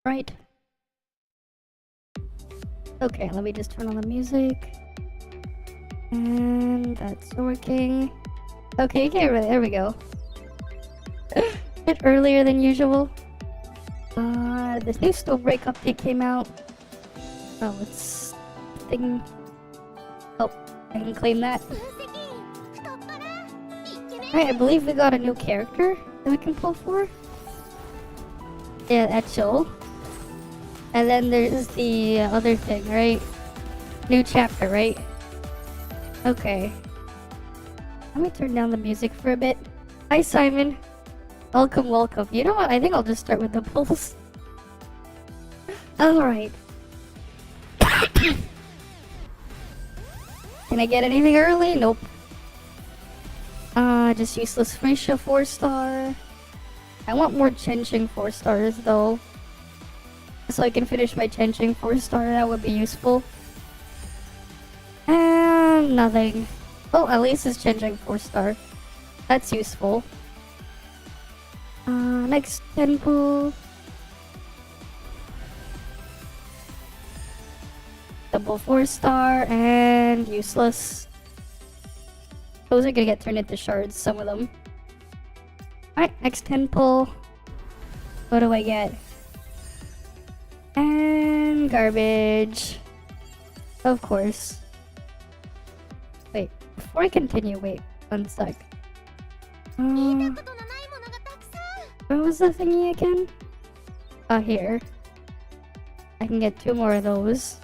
Right. Okay, let me just turn on the music. And that's working. Okay, there we go. Bit earlier than usual. This new Snowbreak update came out. Oh, it's thing. Oh, I can claim that. Alright, I believe we got a new character that we can pull for. Yeah, Eachel. And then there's the other thing, right? New chapter, right? Okay. Let me turn down the music for a bit. Hi, Simon. Welcome, welcome. You know what? I think I'll just start with the pulls. Alright. Can I get anything early? Nope. Just useless Freisha 4-star. I want more Chenching 4-stars though. So I can finish my Chenching 4-star, that would be useful. And nothing. Oh, at least it's Chenching 4-star. That's useful. Next temple. Double 4-star and useless. Those are gonna get turned into shards, some of them. Alright, next temple. What do I get? And garbage. Of course. Wait, before I continue, wait, one sec. Where was the thingy again? Oh, here. I can get 2 more of those.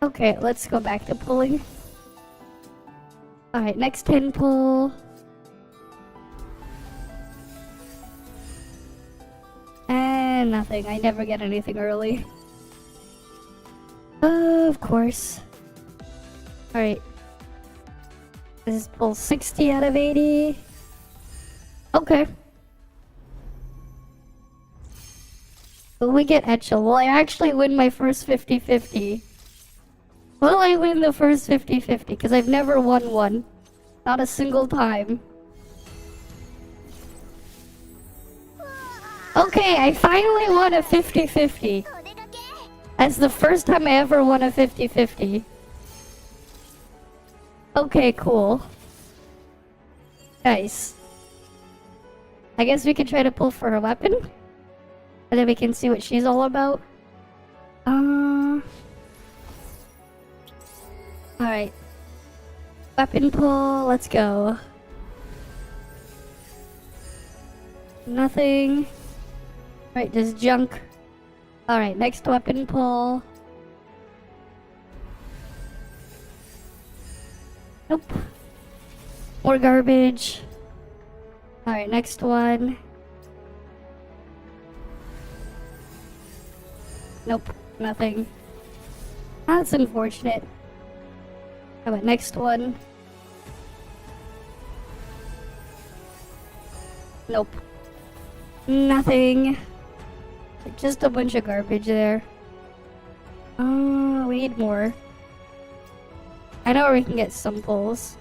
Okay, let's go back to pulling. Alright, next temple. And nothing. I never get anything early. Of course. Alright. This is pull 60 out of 80. Okay. Will we get Eachel? Will I actually win my first 50-50? Will I win the first 50-50? Because I've never won one. Not a single time. Okay, I finally won a 50-50. That's the first time I ever won a 50-50. Okay, cool. Nice. I guess we can try to pull for her weapon. And then we can see what she's all about. Alright. Weapon pull, let's go. Nothing. Right, just junk. Alright, next weapon pull. Nope. More garbage. Alright, next one. Nope, nothing. That's unfortunate. How about next one? Nope. Nothing. Just a bunch of garbage there. We need more. I know where we can get some pulls.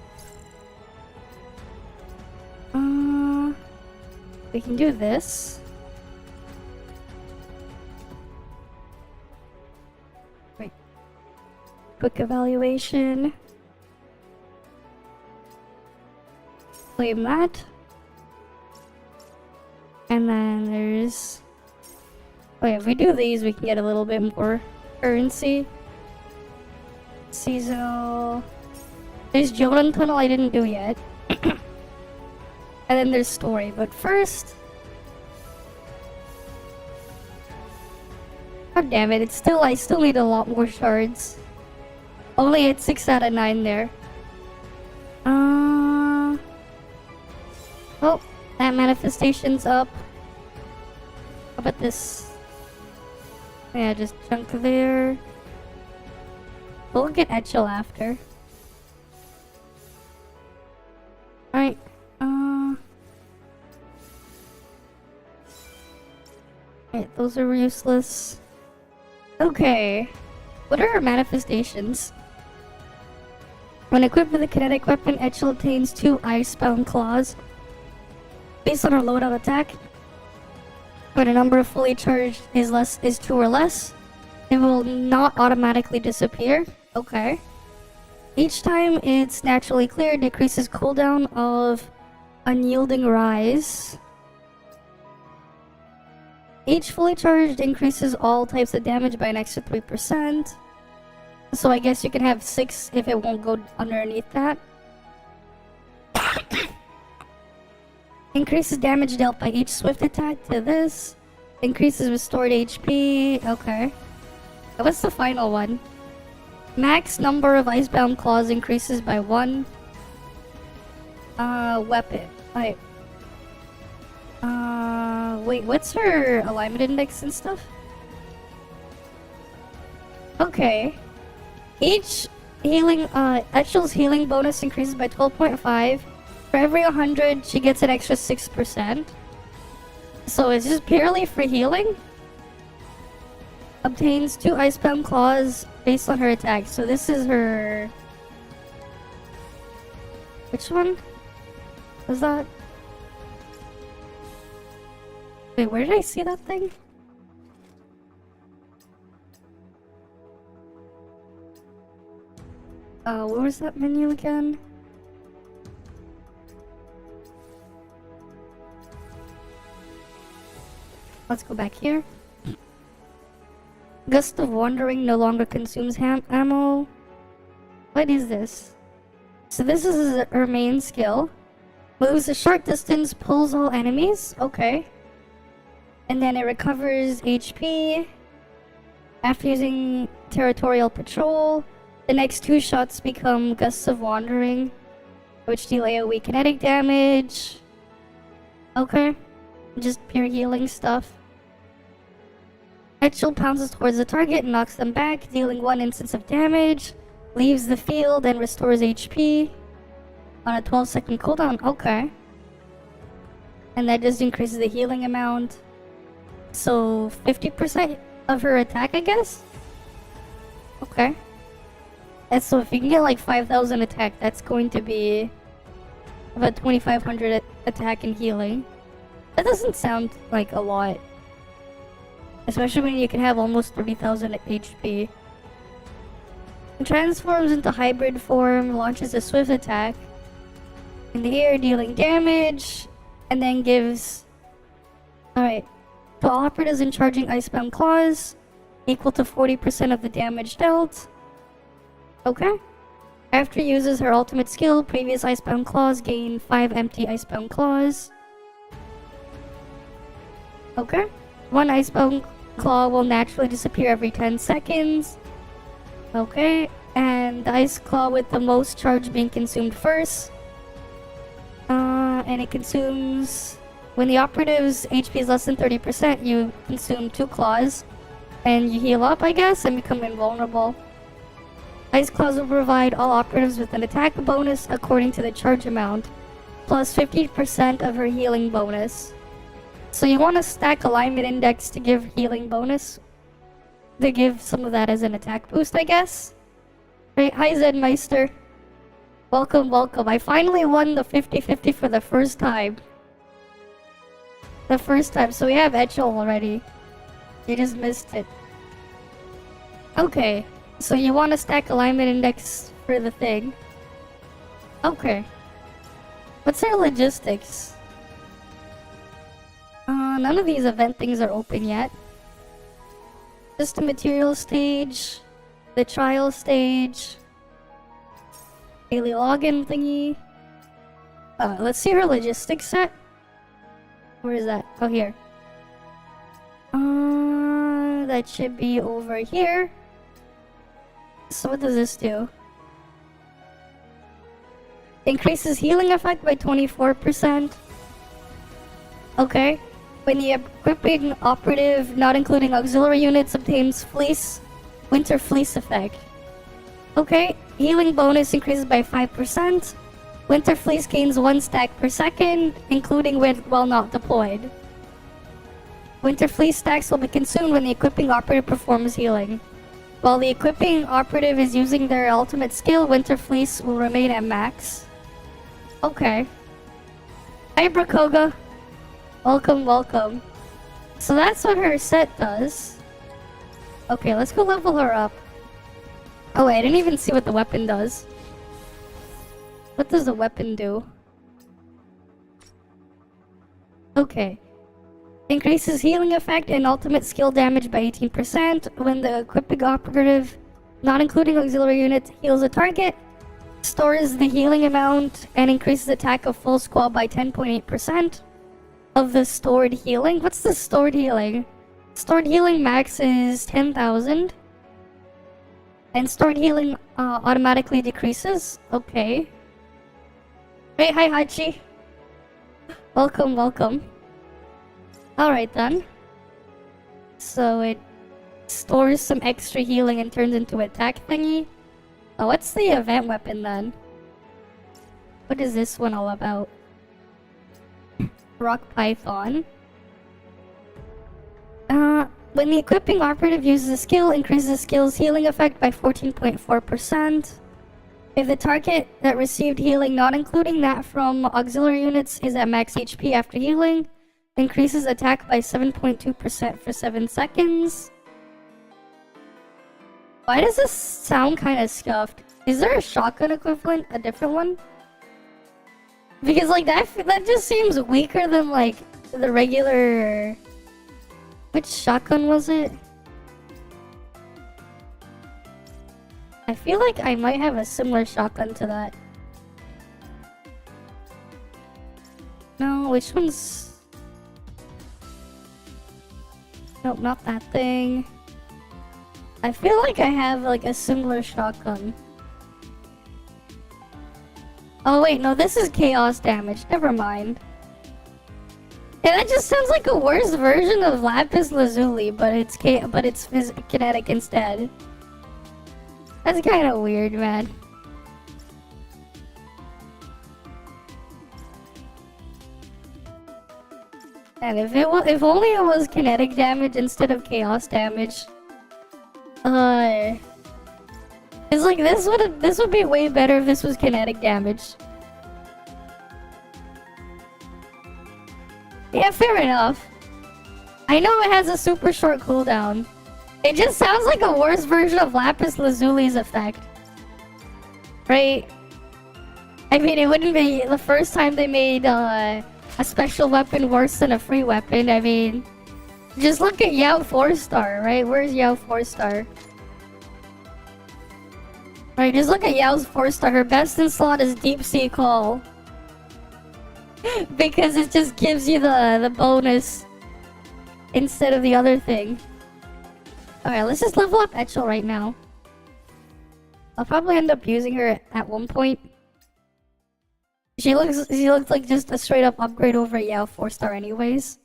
We can do this. Wait. Quick evaluation. Claim that. And then there's... Oh yeah, if we do these, we can get a little bit more currency. Seasonal... There's Joran Tunnel I didn't do yet. And then there's story, but first... God damn it, I still need a lot more shards. Only at 6 out of 9 there. Oh, that manifestation's up. How about this? Yeah, just junk there. We'll get Eachel after. Alright, Alright, those are useless. Okay. What are her manifestations? When equipped with a kinetic weapon, Eachel obtains 2 Icebound Claws. Based on her loadout attack. when a number of fully charged is 2 or less, it will not automatically disappear. Okay. Each time it's naturally cleared, decreases cooldown of unyielding rise. Each fully charged increases all types of damage by an extra 3%. So I guess you can have 6 if it won't go underneath that. Increases damage dealt by each swift attack to this. Increases restored HP. Okay. What's the final one? Max number of icebound claws increases by 1. Weapon. Wait, what's her alignment index and stuff? Okay. Each healing, Eachel's healing bonus increases by 12.5. For every 100, she gets an extra 6%. So it's just purely for healing. Obtains 2 icebound claws based on her attack. So this is her... Which one? Was that? Wait, where did I see that thing? Where was that menu again? Let's go back here. Gust of Wandering no longer consumes ammo. What is this? So this is her main skill. Moves a short distance, pulls all enemies. Okay. And then it recovers HP. After using Territorial Patrol, the next 2 shots become Gusts of Wandering, which deal AoE kinetic damage. Okay. Just pure healing stuff. Eachel pounces towards the target and knocks them back, dealing 1 instance of damage. Leaves the field and restores HP on a 12-second cooldown. Okay. And that just increases the healing amount. So 50% of her attack, I guess? Okay. And so if you can get like 5,000 attack, that's going to be about 2,500 attack and healing. That doesn't sound like a lot. Especially when you can have almost 30,000 HP. It transforms into hybrid form, launches a swift attack in the air, dealing damage, and then gives... Alright. To all operatives in charging Icebound Claws, equal to 40% of the damage dealt. Okay. After uses her ultimate skill, previous Icebound Claws gain 5 empty Icebound Claws. Okay. 1 Icebound Claw will naturally disappear every 10 seconds. Okay. And the Ice Claw with the most charge being consumed first. And it consumes... When the operative's HP is less than 30%, you consume 2 claws. And you heal up, I guess, and become invulnerable. Ice Claws will provide all operatives with an attack bonus according to the charge amount, plus 50% of her healing bonus. So you want to stack alignment index to give healing bonus. To give some of that as an attack boost, I guess. Right, hi Zedmeister. Welcome, welcome. I finally won the 50-50 for the first time. So we have Eachel already. You just missed it. Okay, so you want to stack alignment index for the thing. Okay. What's our logistics? None of these event things are open yet. Just the material stage, the trial stage, daily login thingy. Let's see her logistics set. Where is that? Oh, here. That should be over here. So what does this do? Increases healing effect by 24%. Okay. When the equipping operative, not including auxiliary units, obtains fleece, winter fleece effect. Okay. Healing bonus increases by 5%. Winter fleece gains 1 stack per second, including while not deployed. Winter fleece stacks will be consumed when the equipping operative performs healing. While the equipping operative is using their ultimate skill, winter fleece will remain at max. Okay. Hi Brakoga. Welcome, welcome. So that's what her set does. Okay, let's go level her up. Oh wait, I didn't even see what the weapon does. What does the weapon do? Okay. Increases healing effect and ultimate skill damage by 18% when the equipping operative, not including auxiliary unit, heals a target. Stores the healing amount and increases attack of full squad by 10.8% of the stored healing. What's the stored healing? Stored healing max is 10,000. And stored healing automatically decreases. Okay. Hey, hi Hachi. Welcome, welcome. Alright then. So it stores some extra healing and turns into attack thingy. Oh, what's the event weapon then? What is this one all about? Rock Python. When the equipping operative uses a skill, increases the skill's healing effect by 14.4%. If the target that received healing, not including that from auxiliary units, is at max HP after healing, increases attack by 7.2% for 7 seconds. Why does this sound kind of scuffed? Is there a shotgun equivalent? A different one? Because like that just seems weaker than like the regular... Which shotgun was it? I feel like I might have a similar shotgun to that. No, which one's... Nope, not that thing. I feel like I have like a similar shotgun. Oh wait, no, this is chaos damage. Never mind. Yeah, that just sounds like a worse version of Lapis Lazuli, but it's kinetic instead. That's kind of weird, man. And if only it was kinetic damage instead of chaos damage. It's like this would be way better if this was kinetic damage. Yeah, fair enough. I know it has a super short cooldown. It just sounds like a worse version of Lapis Lazuli's effect. Right? I mean, it wouldn't be the first time they made a special weapon worse than a free weapon. I mean, just look at Yao 4-star, right? Where's Yao 4-star? Right, just look at Yao's 4-star. Her best in slot is Deep Sea Call. Because it just gives you the bonus instead of the other thing. Alright, let's just level up Eachel right now. I'll probably end up using her at one point. She looks like just a straight up upgrade over Yao 4-star anyways.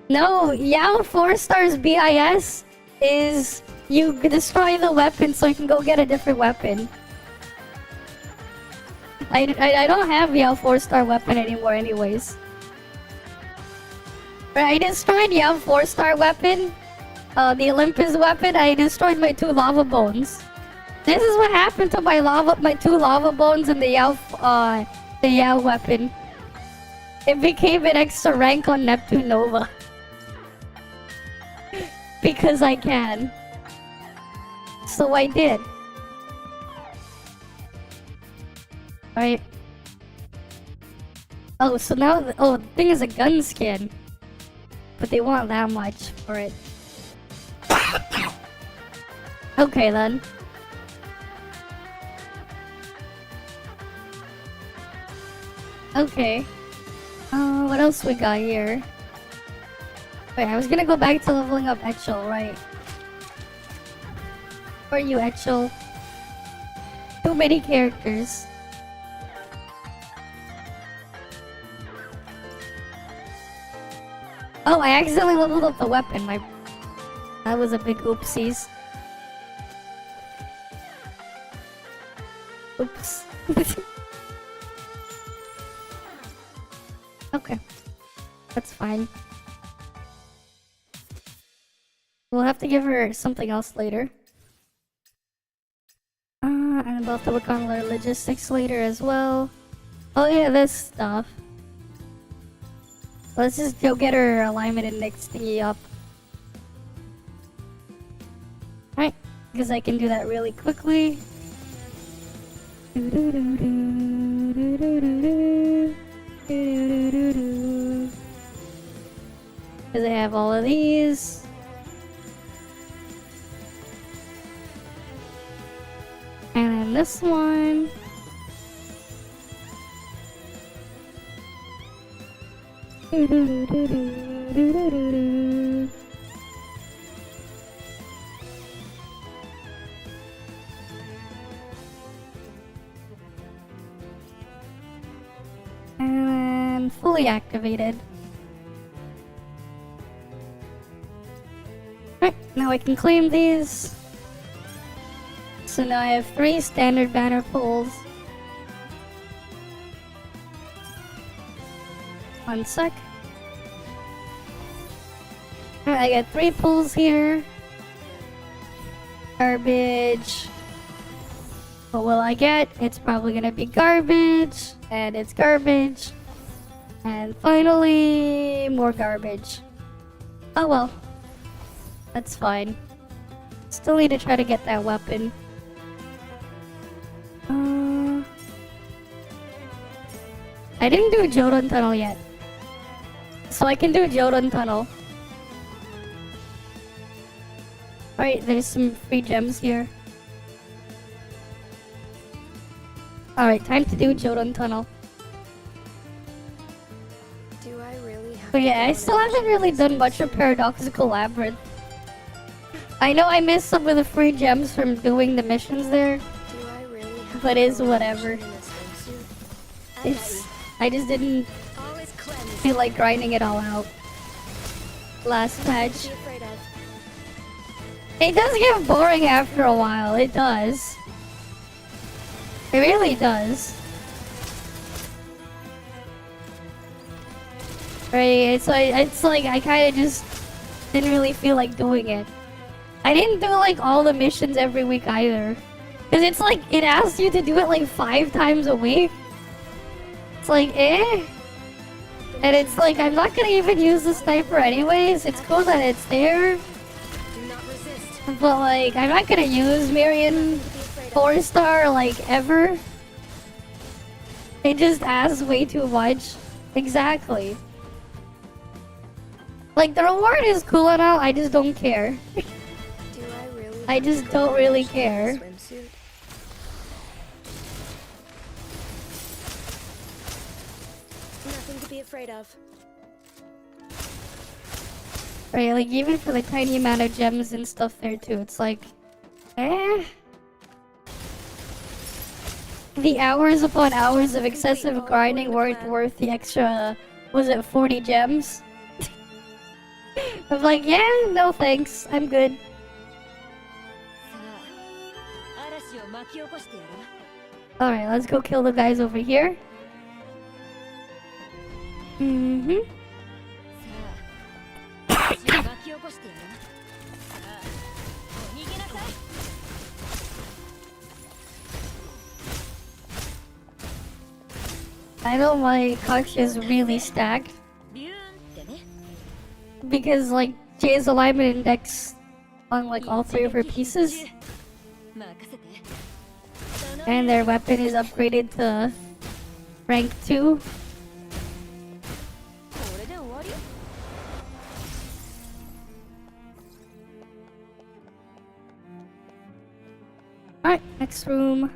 No, Yao 4-star's BIS is you destroy the weapon so you can go get a different weapon. I don't have Yao 4-star weapon anymore anyways. I destroyed Yao 4-star weapon, the Olympus weapon. I destroyed my 2 lava bones. This is what happened to my 2 lava bones and the Yao weapon. It became an extra rank on Neptune Nova. Because I can. So I did. Right. Oh, so now the thing is a gun skin. But they want that much for it. Okay then. Okay. What else we got here? Wait, I was gonna go back to leveling up Eachel, right? Where are you, Eachel? Too many characters. Oh, I accidentally leveled up the weapon. That was a big oopsies. Oops. Okay. That's fine. We'll have to give her something else later. And we'll have to work on our logistics later as well. Oh yeah, this stuff. Let's just go get her alignment index thingy up. Alright, because I can do that really quickly. Because I have all of these. And then this one. And fully activated. Alright, now I can claim these. So now I have 3 standard banner pulls. One sec. Alright, I got 3 pulls here. Garbage. What will I get? It's probably gonna be garbage. And it's garbage. And finally, more garbage. Oh well. That's fine. Still need to try to get that weapon. I didn't do Jodan Tunnel yet. So I can do Jodan Tunnel. Alright, there's some free gems here. Alright, time to do Jodan Tunnel. Do I really have But yeah, I still haven't really done much of Paradoxical Labyrinth. I know I missed some of the free gems from doing the missions there. Do I really have But it's whatever. It's I just didn't always cleanse. feel like grinding it all out. Last patch. Be afraid of. It does get boring after a while, it does. It really does. Right, it's like I kinda just didn't really feel like doing it. I didn't do like all the missions every week either. Cause it's like, it asks you to do it like 5 times a week. It's like, eh? And it's like, I'm not gonna even use the sniper anyways. It's cool that it's there. Do not resist. But like, I'm not gonna use Marion 4-star like ever. It just asks way too much. Exactly. Like, the reward is cool and all, I just don't care. Do I really I just don't really care. swimsuit? Nothing to be afraid of. Right, like even for the tiny amount of gems and stuff there too, it's like, eh? The hours upon hours of excessive grinding weren't worth the extra, was it 40 gems? I'm like, yeah, no thanks, I'm good. Alright, let's go kill the guys over here. I know my cox is really stacked. Because like Jay's alignment index on like all 3 of her pieces. And their weapon is upgraded to rank 2. Alright, next room.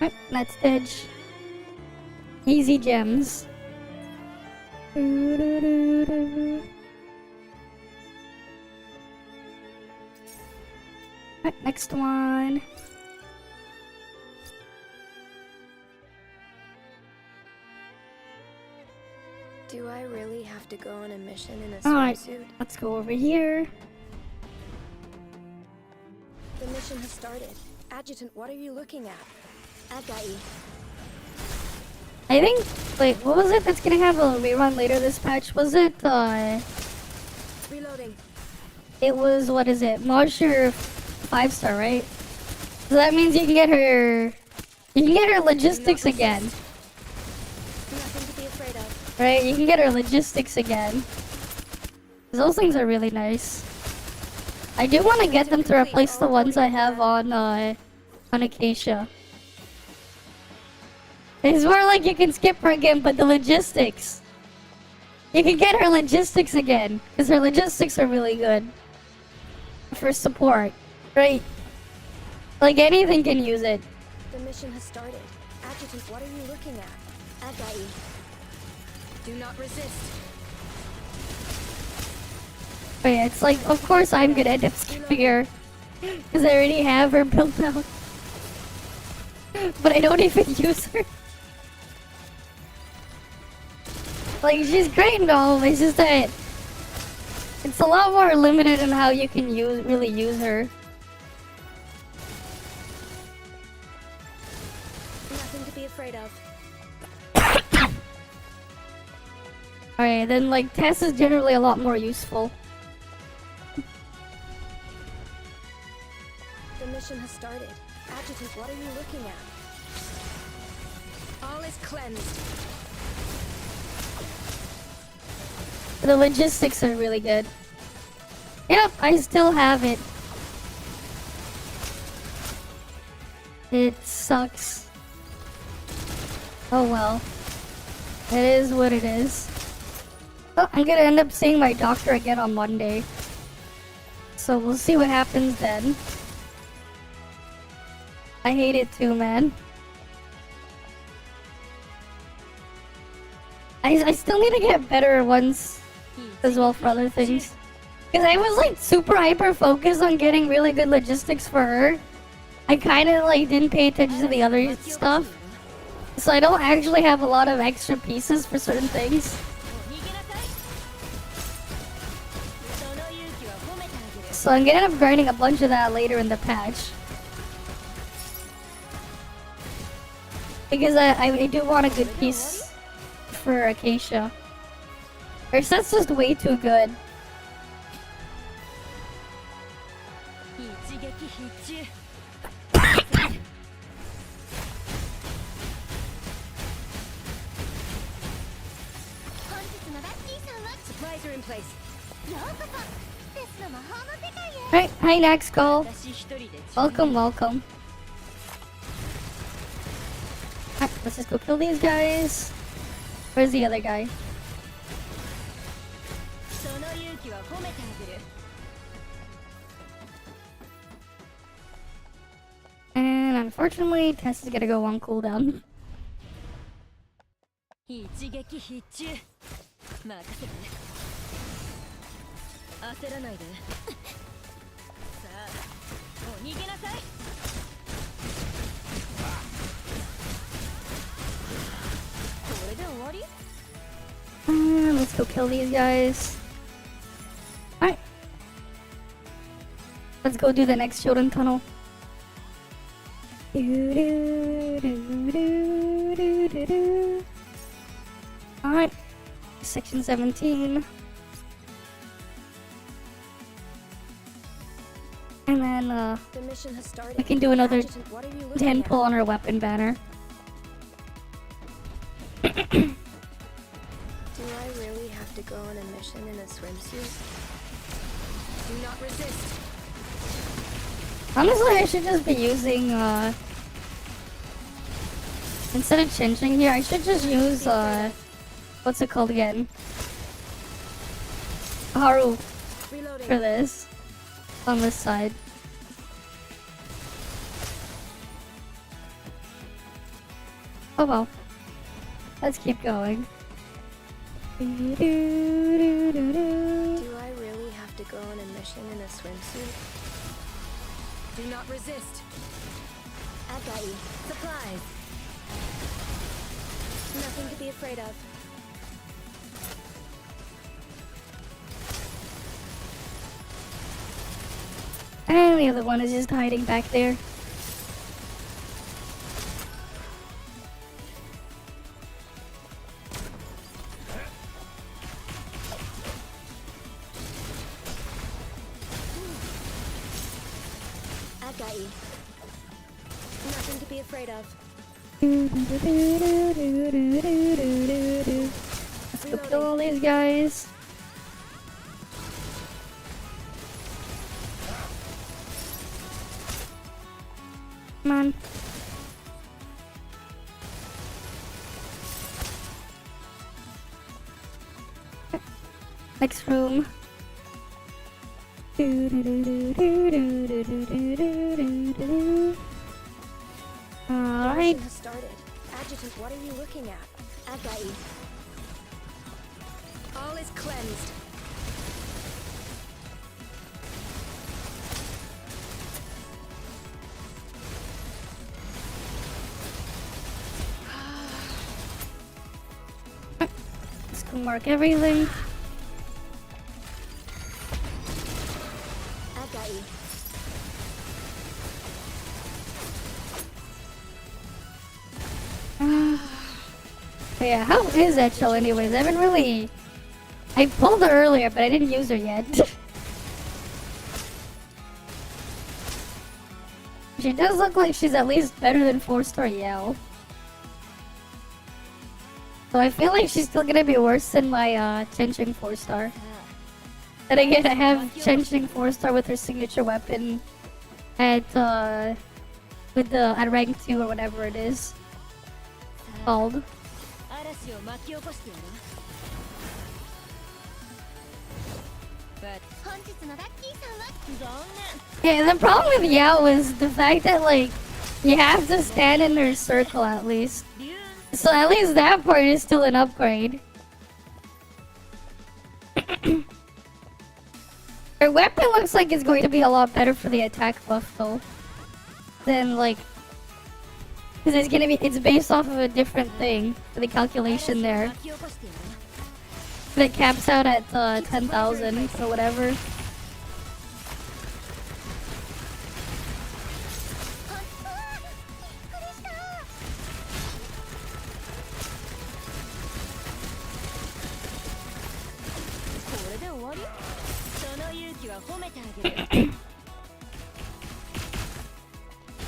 Alright, let's edge. Easy gems. Alright, next one. Do I really have to go on a mission in a Alright, swimsuit? let's go over here. The mission mission has started. Adjutant, what are you looking at? I got you. I think, wait, what was it that's gonna have a rerun later this patch? Was it, Reloading. it was, what is it? Mosher 5-star, right? So that means you can get her logistics again. Nothing to be afraid of. Right? You can get her logistics again. Those things are really nice. I do want to get them to replace the ones I have on Acacia. It's more like you can skip her again, but the logistics. You can get her logistics again, because her logistics are really good. For support, right? Like anything can use it. The mission has started. Adjutant, what are you looking at? I got you. Do not resist. But yeah, it's like, of course I'm gonna end up skipping her. Because I already have her built out. But I don't even use her. Like, she's great and all, it's just that it's a lot more limited in how you can really use her. Nothing to be afraid of. Alright, then like Tess is generally a lot more useful. The mission has started. Adjutant, what are you looking at? All is cleansed. The logistics are really good. Yep, I still have it. It sucks. Oh well. It is what it is. Oh, I'm gonna end up seeing my doctor again on Monday. So we'll see what happens then. I hate it too, man. I still need to get better ones as well for other things. Because I was like super hyper focused on getting really good logistics for her. I kind of like didn't pay attention to the other stuff. So I don't actually have a lot of extra pieces for certain things. So I'm gonna end up grinding a bunch of that later in the patch. Because I do want a good piece for Acacia. Her set's just way too good. Supplies are in place. Right, hi Naxcall. Welcome, welcome. Alright, let's just go kill these guys. Where's the other guy? And unfortunately, Tess is gonna go on cooldown. Let's go kill these guys. Alright. Let's go do the next children tunnel. Alright. Section 17. And then The mission has started. we can do another Adjutant, what are you looking 10 at? pull on our weapon banner. Do I really have to go on a mission in a swimsuit? Do not resist. Honestly, I should just be using, instead of changing here, I should just use, what's it called again? Haru Reloading. for this. On this side. Oh well. Let's keep going. Do I really have to go on a mission in a swimsuit? Do not resist. I got you. Supplies. Nothing to be afraid of. And we the other one is just hiding back there. I've got you. Nothing to be afraid of. Let's go kill all these guys. Come on. Next room. Alright. Has started. Adjutant, what are you looking at? I've got you. All is cleansed. Let's go mark everything. I've got you. Yeah, how is Eachel anyways? I haven't really... I pulled her earlier, but I didn't use her yet. She does look like she's at least better than 4-star Yell. So I feel like she's still gonna be worse than my Chenching 4-star. Then again, I have Chenching 4-star with her signature weapon at at rank 2 or whatever it is called. Yeah, the problem with Yao is the fact that like you have to stand in her circle at least. So at least that part is still an upgrade. Her weapon looks like it's going to be a lot better for the attack buff though. Than like, because it's based off of a different thing for the calculation there. But it caps out at 10,000 or whatever.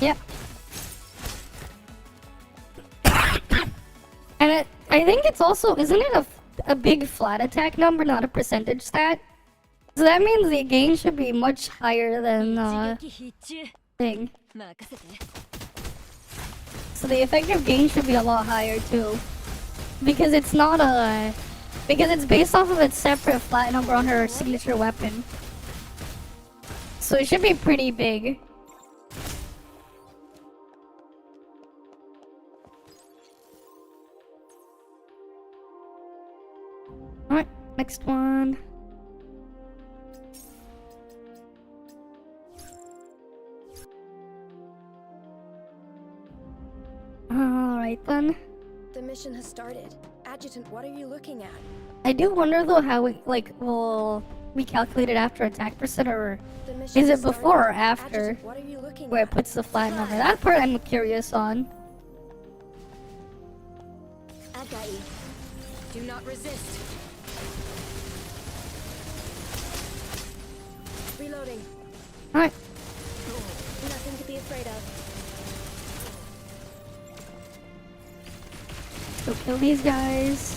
Yep. And I think it's also, isn't it a big flat attack number, not a percentage stat? So that means the gain should be much higher than thing. So the effective gain should be a lot higher too. Because it's not because it's based off of its separate flat number on her signature weapon. So it should be pretty big. Alright, next one. Alright then. The mission has started. Adjutant, what are you looking at? I do wonder though how we will we calculate it after attack percent, or The mission is has it before or started. after Adjutant, what are you looking where it at? puts the flat number? That part I'm curious on. I've got you. Do not resist. Reloading. Alright. Nothing to be afraid of. Go kill these guys.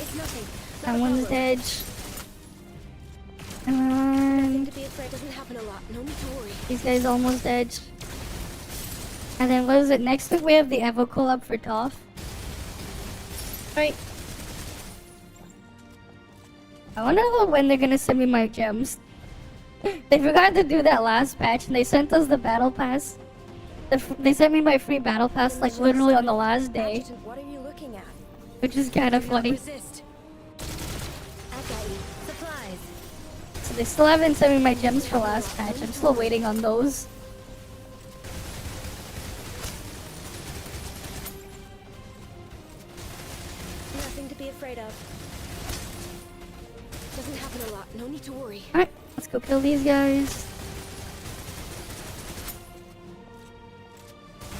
It's nothing. That Not a one's problem. dead. Nothing And to be afraid doesn't happen a lot. No need to worry. these guys almost dead. And then what is it? Next week we have the Evo collab for Toph. Right. I wonder though when they're gonna send me my gems. They forgot to do that last patch and they sent us the battle pass. They sent me my free battle pass like literally on the last day, Adjutant, what are you looking at? which is kind of Do not funny. resist. I've got you. Supplies. So they still haven't sent me my gems for last patch. I'm still waiting on those. Doesn't happen a lot. No need to worry. Alright, let's go kill these guys.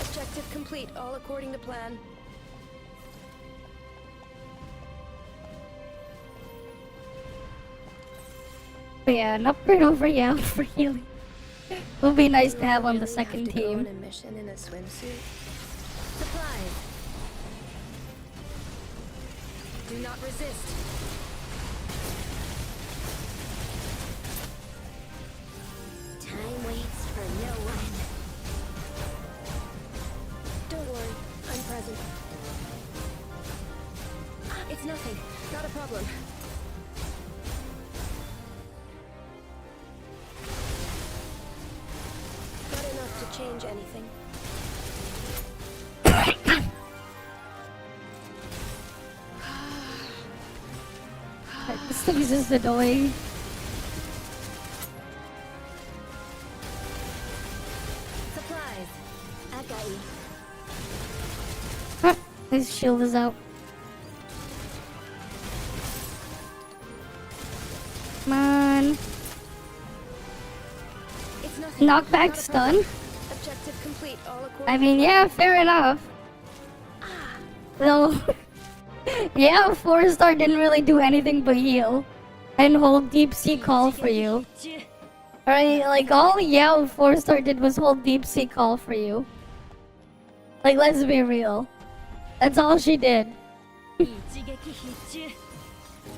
Objective complete. All according to plan. But yeah, an upgrade over Yao for healing. Would be nice to have on the Really second have to go on team. a mission in a swimsuit. Supplies. Do not resist. Time waits for no one. Don't worry, I'm present. It's nothing. Not a problem. Not enough to change anything. This thing's just annoying. Supplies. Agai. Ah, his shield is out. Come on. It's nothing. Knockback Not a stun? problem. Objective complete. All according. I mean, yeah, fair enough. Though, yeah, 4-star didn't really do anything but heal and hold deep sea call for you. Right? Like, all Yao 4-star did was hold deep sea call for you. Like, let's be real. That's all she did.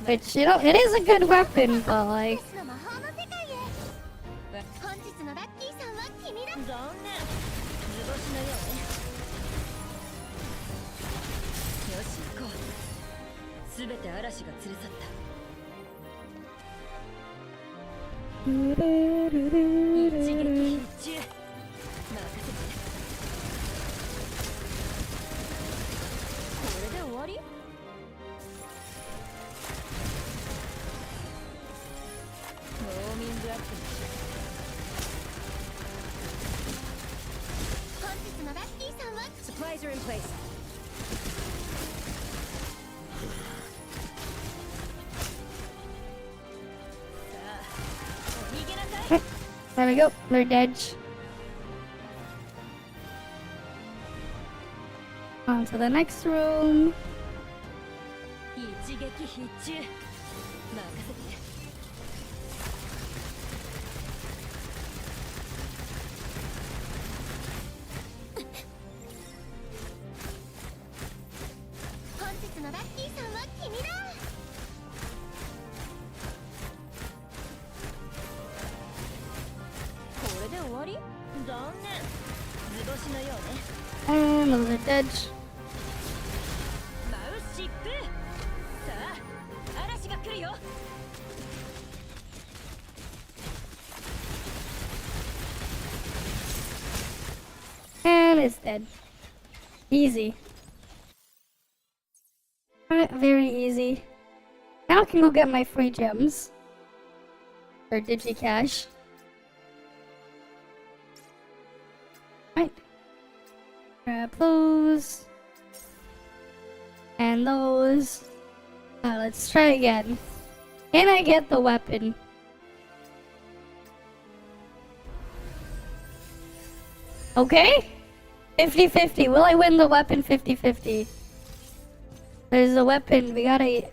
Which, you know, it is a good weapon, but like... 本日のラッキーさんは君だ。残念。図星のようね。よし行こう。すべて嵐が連れ去った。一撃必中。任せて。これで終わり？ウォーミングアップにしよう。本日のラッキーさんは Supplies are in place. There we go, they're dead. On to the next room. 一撃必中。任せて。本日のラッキーさんは君だ。これで終わり？残念。図星のようね。 And those are dead. マウシップ。さあ、嵐が来るよ。And it's dead. Easy. Alright, very easy. Now I can go get my free gems. Or Digicash. Right. Grab those. And those. Let's try again. Can I get the weapon? Okay. 50-50. Will I win the weapon 50-50? There's a weapon. We gotta...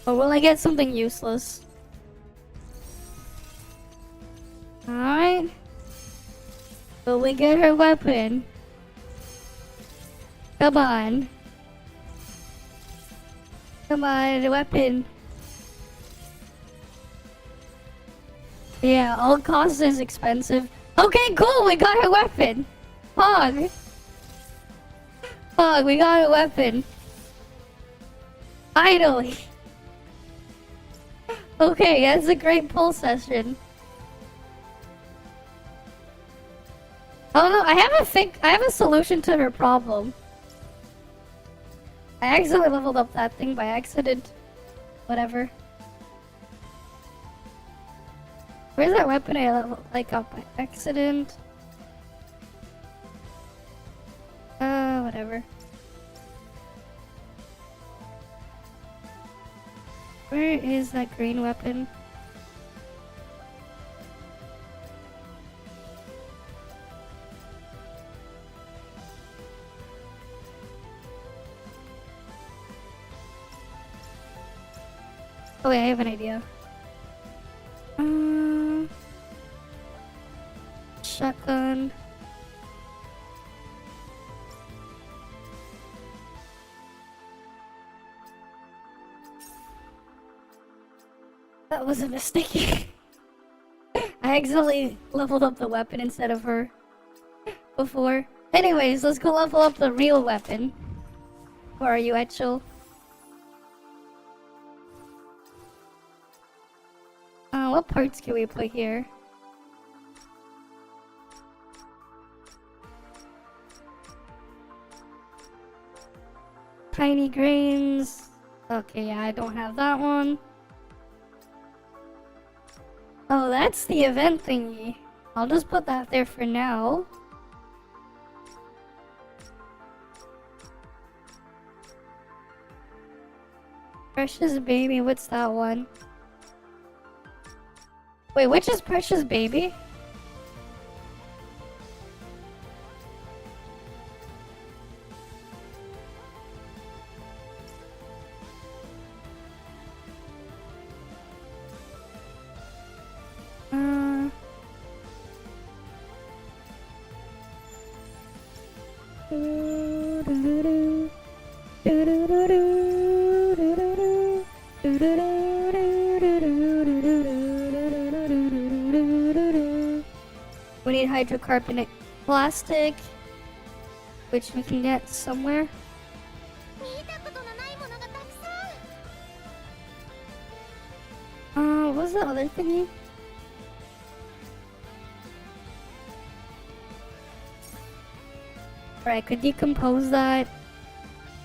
Or will I get something useless? Alright. Will we get her weapon? Come on. Come on, the weapon. Yeah, all cost is expensive. Okay, cool, we got her weapon. Pog. Pog, we got a weapon. Finally. Okay, that's a great pull session. Oh no, I have a solution to her problem. I accidentally leveled up that thing by accident. Whatever. Where's that weapon I leveled up by accident? Whatever. Where is that green weapon? Oh wait, I have an idea. Shotgun. That was a mistake. I accidentally leveled up the weapon instead of her before. Anyways, let's go level up the real weapon. Where are you, Eachel? What parts can we put here? Tiny grains. Okay, yeah, I don't have that one. Oh, that's the event thingy. I'll just put that there for now. Precious Baby, what's that one? Wait, which is Precious Baby? We need hydrocarbonic plastic, which we can get somewhere. 見たことのないものがたくさん。 What was the other thingy? Alright, I could decompose that,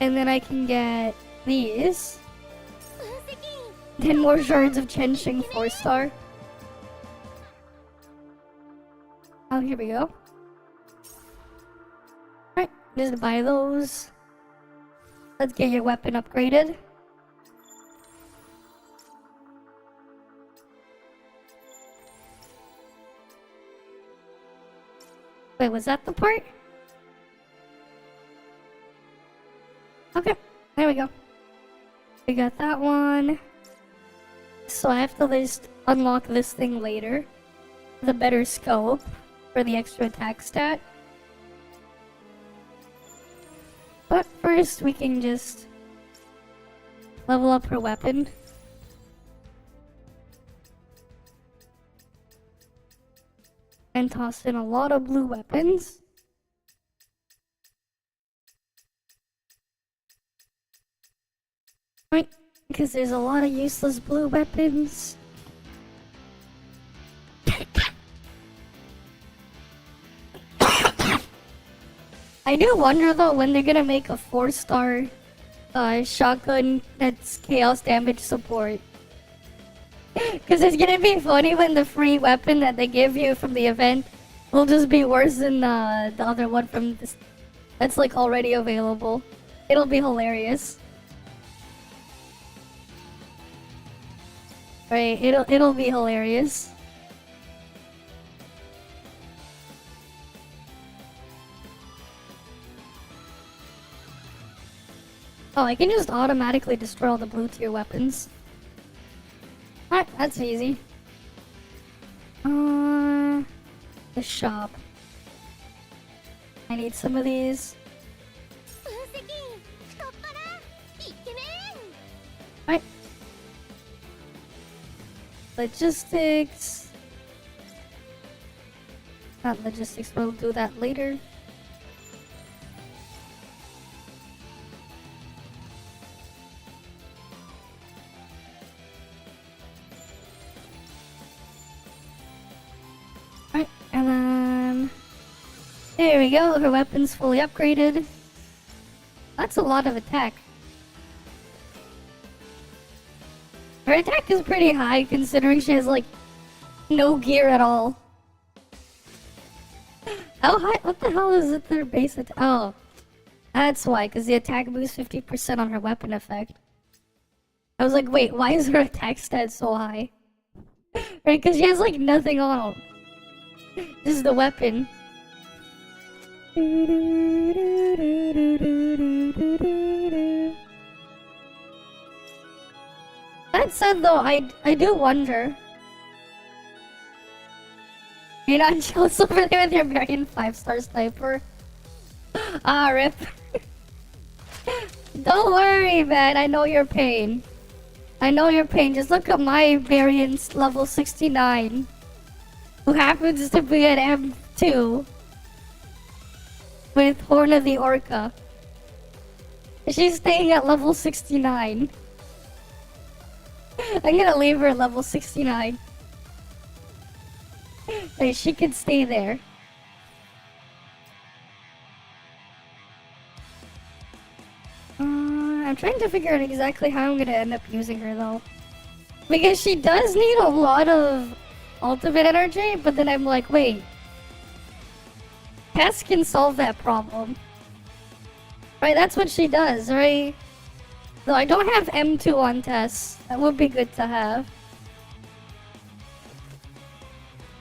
and then I can get these. 分析員 10 more shards of Chenshing 4-star. Oh, here we go. Alright, just buy those. Let's get your weapon upgraded. Wait, was that the part? Okay, there we go. We got that one. So I have to just unlock this thing later. The better scope for the extra attack stat. But first we can just level up her weapon. And toss in a lot of blue weapons. Right, because there's a lot of useless blue weapons. I do wonder though when they're gonna make a 4-star shotgun that's chaos damage support. Because it's gonna be funny when the free weapon that they give you from the event will just be worse than the other one from this that's like already available. It'll be hilarious. Right, it'll be hilarious. Oh, I can just automatically destroy all the blue tier weapons. Alright, that's easy. The shop. I need some of these. 分析員太っ腹イケメン Alright. Logistics. Not logistics, we'll do that later. Alright, and then... There we go, her weapon's fully upgraded. That's a lot of attack. Her attack is pretty high considering she has like no gear at all. How high? What the hell is it their base attack? Oh, that's why, because the attack boosts 50% on her weapon effect. I was like, wait, why is her attack stat so high? Right, because she has like nothing on. This is the weapon. That said though, I do wonder. You're not jealous over there with your Marion 5-star sniper? Ah, rip. Don't worry, man. I know your pain. I know your pain. Just look at my variant's level 69. Who happens to be at M2. With Horn of the Orca. She's staying at level 69. I'm gonna leave her at level 69. Like, she can stay there. I'm trying to figure out exactly how I'm gonna end up using her though. Because she does need a lot of ultimate energy, but then I'm like, wait. Tess can solve that problem. Right, that's what she does, right? Though I don't have M2 on Tess. That would be good to have.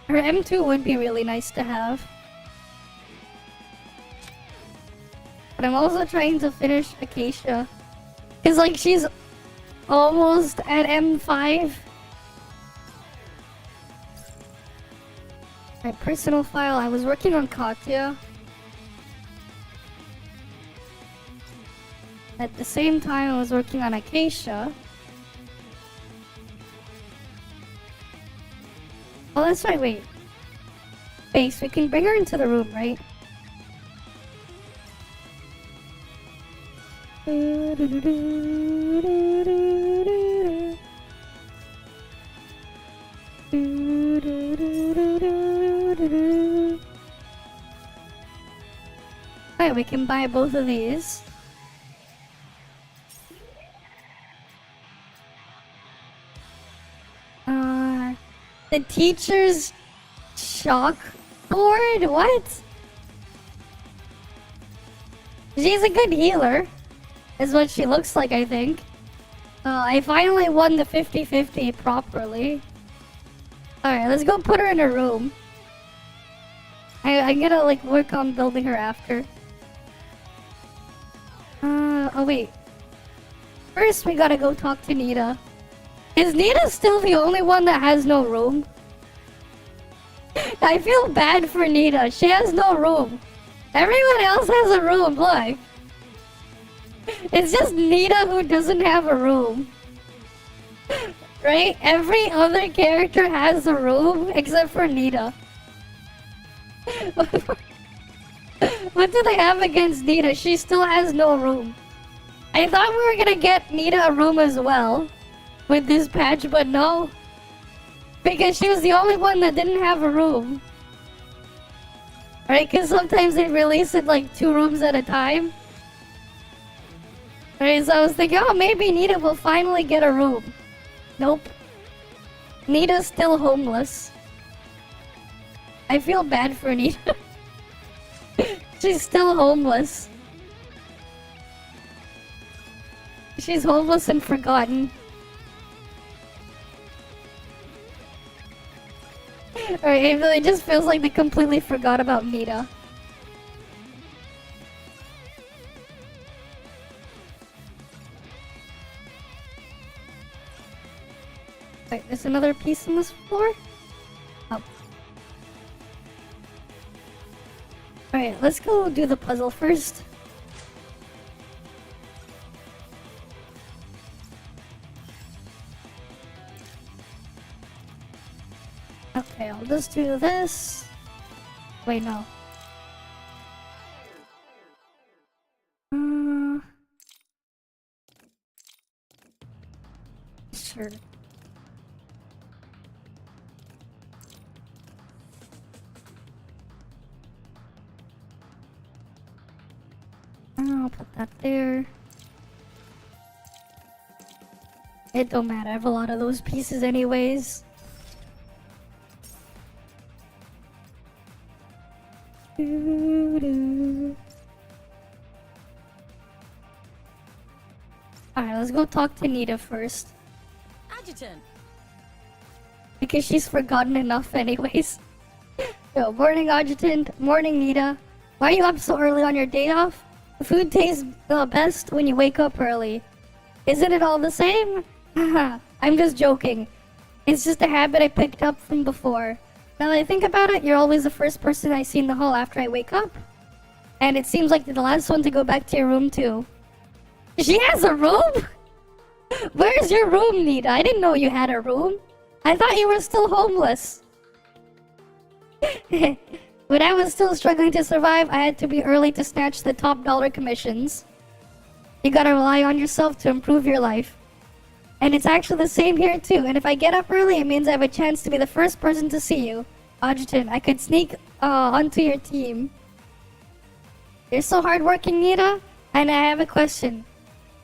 Her M2 would be really nice to have. But I'm also trying to finish Acacia. Cause like she's almost at M5. My personal file, I was working on Katya. At the same time I was working on Acacia. Oh, that's right, wait. Base, we can bring her into the room, right? Alright, we can buy both of these. The teacher's shock board? What? She's a good healer. Is what she looks like, I think. I finally won the 50-50 properly. Alright, let's go put her in her room. I'm gonna like work on building her after. Oh wait. First we gotta go talk to Nita. Is Nita still the only one that has no room? I feel bad for Nita. She has no room. Everyone else has a room, look. It's just Nita who doesn't have a room. Right? Every other character has a room except for Nita. What do they have against Nita? She still has no room. I thought we were gonna get Nita a room as well with this patch, but no. Because she was the only one that didn't have a room. Right? Because sometimes they release it like 2 rooms at a time. Right? So I was thinking, oh, maybe Nita will finally get a room. Nope. Nita's still homeless. I feel bad for Nita. She's still homeless. She's homeless and forgotten. Alright, it really just feels like they completely forgot about Nita. Wait, there's another piece on this floor? Oh. Alright, let's go do the puzzle first. Okay, I'll just do this. Wait, no. Sure. I'll put that there. It don't matter, I have a lot of those pieces anyways. Alright, let's go talk to Nita first. Adjutant. Because she's forgotten enough anyways. Yo, morning Adjutant, morning Nita. Why are you up so early on your day off? The food tastes the best when you wake up early. Isn't it all the same? Haha, I'm just joking. It's just a habit I picked up from before. Now that I think about it, you're always the first person I see in the hall after I wake up. And it seems like you're the last one to go back to your room too. She has a room? Where's your room, Nita? I didn't know you had a room. I thought you were still homeless. When I was still struggling to survive, I had to be early to snatch the top dollar commissions. You gotta rely on yourself to improve your life. And it's actually the same here too. And if I get up early, it means I have a chance to be the first person to see you. Adjutant, I could sneak onto your team. You're so hardworking, Nita. And I have a question.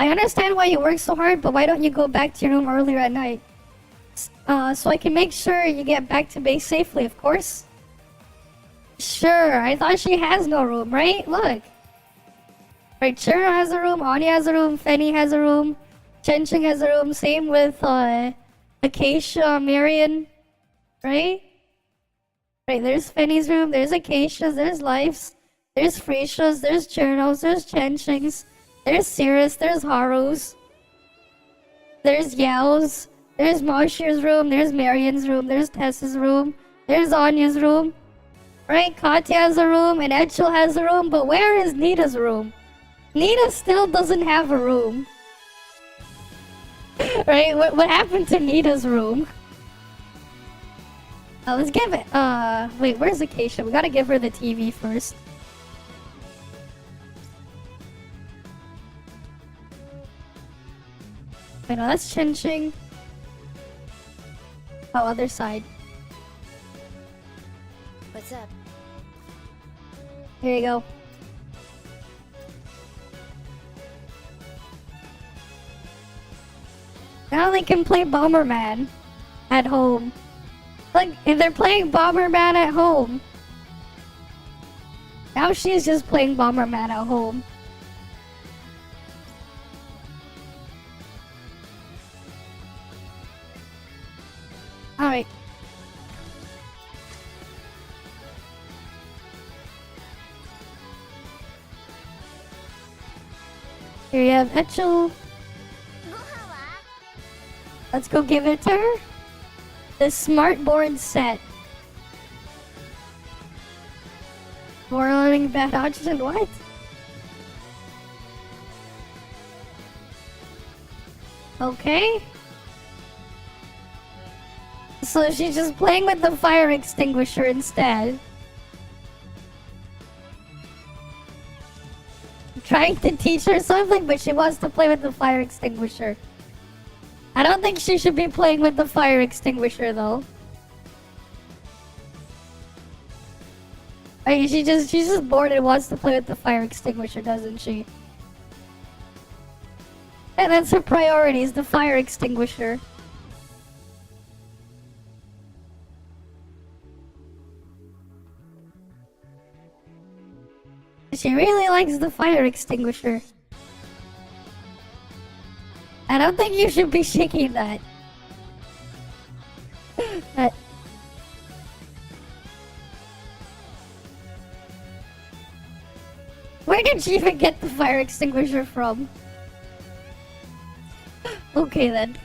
I understand why you work so hard, but why don't you go back to your room earlier at night? So I can make sure you get back to base safely, of course. Sure, I thought she has no room, right? Look. Right, Chura has a room, Anya has a room, Fenny has a room, Chenching has a room, same with Acacia, Marion, right? Right, there's Fenny's room, there's Acacia's, there's Life's, there's Frasia's, there's Cherno's, there's Chenching's, there's Cirrus, there's Haru's, there's Yao's, there's Moshir's room, there's Marion's room, there's Tessa's room, there's Anya's room. Right, Katya has a room and Eachel has a room, but where is Nita's room? Nita still doesn't have a room. Right, what happened to Nita's room? Let's give it, wait, where's Acacia? We gotta give her the TV first. Wait, no, that's Chinching. Oh, other side. What's up? Here you go. Now they can play Bomberman at home. Like, if they're playing Bomberman at home. Now she's just playing Bomberman at home. Alright. Here you have Eachel. Let's go give it to her. The smart board set. More learning bad dodges and what? Okay. So she's just playing with the fire extinguisher instead. Trying to teach her something, but she wants to play with the fire extinguisher. I don't think she should be playing with the fire extinguisher though. I mean, she's just bored and wants to play with the fire extinguisher, doesn't she? And that's her priorities, the fire extinguisher. She really likes the fire extinguisher. I don't think you should be shaking that. Where did she even get the fire extinguisher from? Okay then.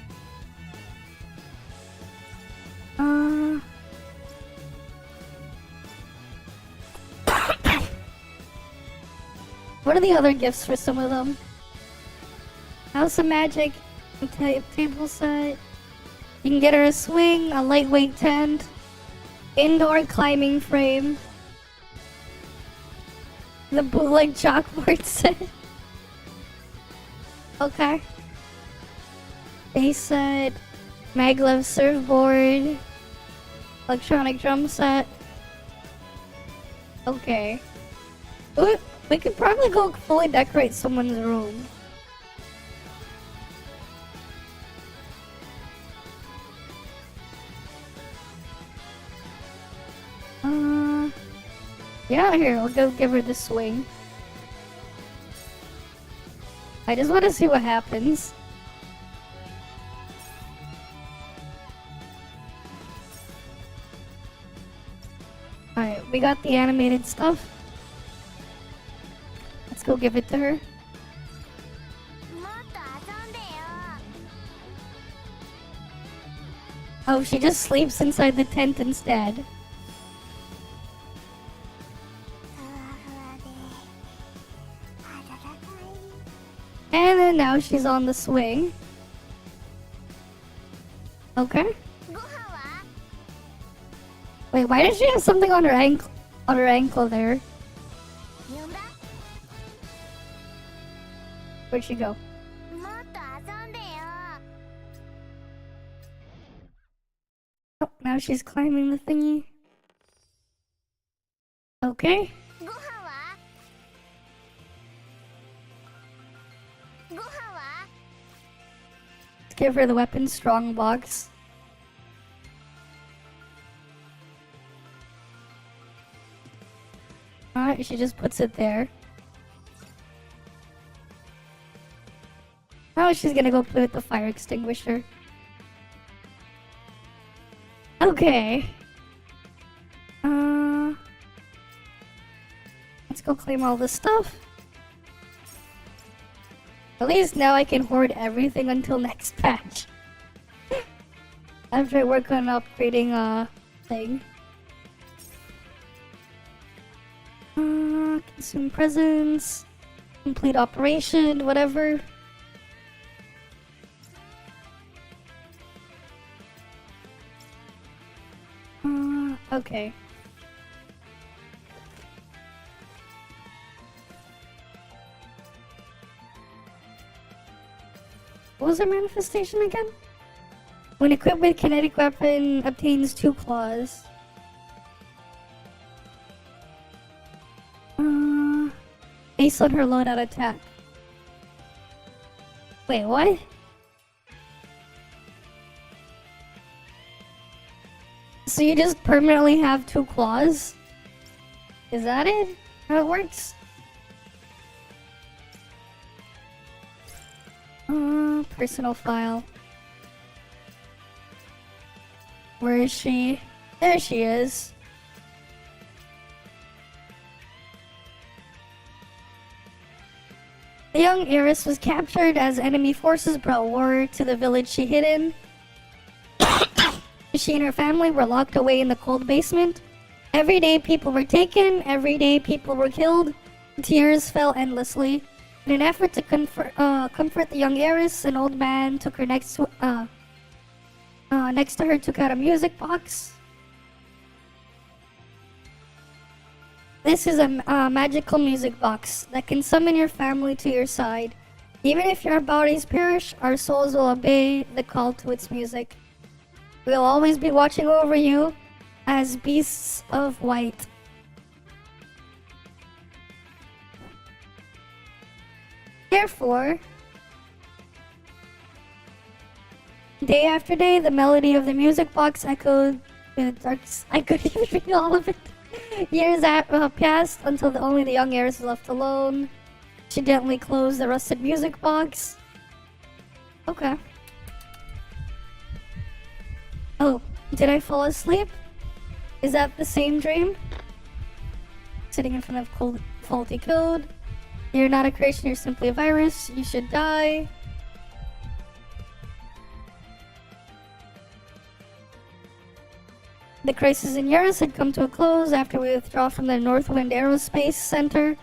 What are the other gifts for some of them? House of Magic, a table set. You can get her a swing, a lightweight tent, indoor climbing frame, the bootleg chalkboard set. Okay. Base set, maglev surfboard, electronic drum set. Okay. Ooh, we could probably go fully decorate someone's room. Yeah, here, I'll go give her the swing. I just want to see what happens. Alright, we got the animated stuff. Let's go give it to her. もっと遊んでよ Oh, she just sleeps inside the tent instead. ふわふわで暖かい And then now she's on the swing. Okay. ご飯は Wait, why does she have something on her ankle there? 呼んだ Where'd she go? もっと遊んでよ Oh, now she's climbing the thingy. Okay. ご飯はご飯は Let's give her the weapon strong box. Alright, she just puts it there. Now she's gonna go play with the fire extinguisher. Okay. Let's go claim all this stuff. At least now I can hoard everything until next patch. After I work on upgrading thing. Consume presents. Complete operation, whatever. Okay. What was her manifestation again? When equipped with kinetic weapon, obtains 2 claws. Based on her loadout attack. Wait, what? So you just permanently have 2 claws? Is that it? How it works? Personal file. Where is she? There she is. The young heiress was captured as enemy forces brought war to the village she hid in. She and her family were locked away in the cold basement. Every day people were taken, every day people were killed. Tears fell endlessly. In an effort to comfort the young heiress, an old man took her next to her took out a music box. This is a magical music box that can summon your family to your side. Even if your bodies perish, our souls will obey the call to its music. We'll always be watching over you as beasts of white. Therefore, day after day, the melody of the music box echoed in the dark. I couldn't even read all of it. Years passed until only the young heiress was left alone. She gently closed the rusted music box. Okay. Oh, did I fall asleep? Is that the same dream? Sitting in front of faulty code. You're not a creation, you're simply a virus. You should die. The crisis in Eurus had come to a close after we withdrew from the Northwind Aerospace Center.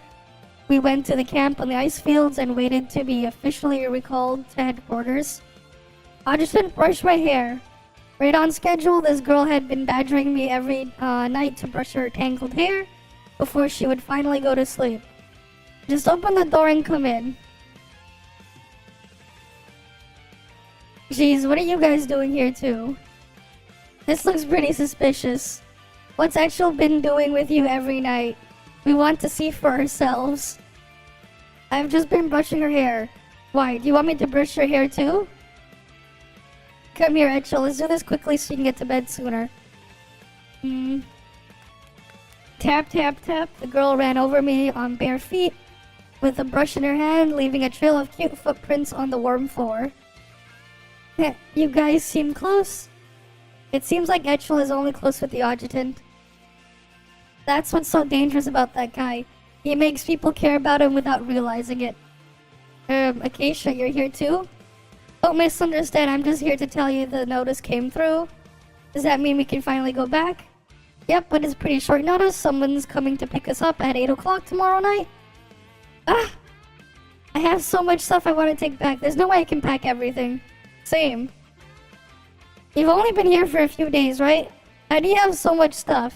We went to the camp on the ice fields and waited to be officially recalled to headquarters. I just didn't brush my hair. Right on schedule, this girl had been badgering me every night to brush her tangled hair before she would finally go to sleep. Just open the door and come in. Jeez, what are you guys doing here too? This looks pretty suspicious. What's Eachel been doing with you every night? We want to see for ourselves. I've just been brushing her hair. Why, do you want me to brush your hair too? Come here, Eachel. Let's do this quickly so you can get to bed sooner. Tap, tap, tap. The girl ran over me on bare feet with a brush in her hand, leaving a trail of cute footprints on the warm floor. You guys seem close. It seems like Eachel is only close with the adjutant. That's what's so dangerous about that guy. He makes people care about him without realizing it. Acacia, you're here too? Don't misunderstand, I'm just here to tell you the notice came through. Does that mean we can finally go back? Yep, but it's pretty short notice. Someone's coming to pick us up at 8 o'clock tomorrow night. Ah! I have so much stuff I want to take back. There's no way I can pack everything. Same. You've only been here for a few days, right? How do you have so much stuff?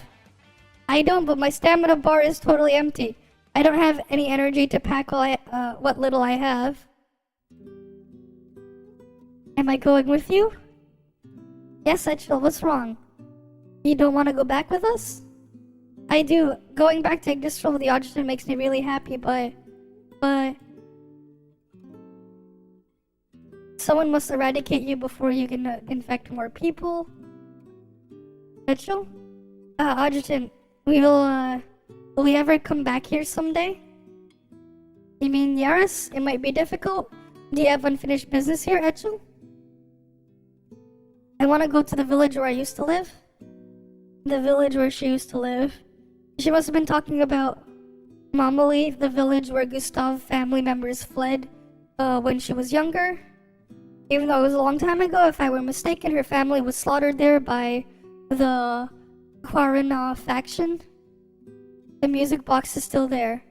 I don't, but my stamina bar is totally empty. I don't have any energy to pack what little I have. Am I going with you? Yes, Eachel, what's wrong? You don't want to go back with us? I do. Going back to Yggdrasil with the oxygen makes me really happy, but... Someone must eradicate you before you can infect more people. Eachel? Adjutant, will we ever come back here someday? You mean Yaris? It might be difficult. Do you have unfinished business here, Eachel? I want to go to the village where I used to live. The village where she used to live. She must have been talking about Mamali, the village where Gustav's family members fled when she was younger. Even though it was a long time ago, if I were mistaken, her family was slaughtered there by the Quarana faction. The music box is still there.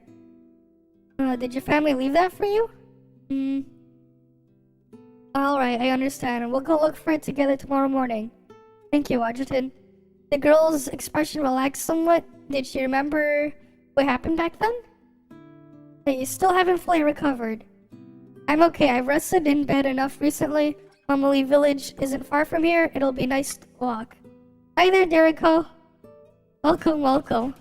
Did your family leave that for you? Alright, I understand. We'll go look for it together tomorrow morning. Thank you, Adjutant. The girl's expression relaxed somewhat. Did she remember what happened back then? Hey, you still haven't fully recovered. I'm okay. I've rested in bed enough recently. Mamali village isn't far from here. It'll be nice to walk. Hi there, Derico. Welcome, welcome.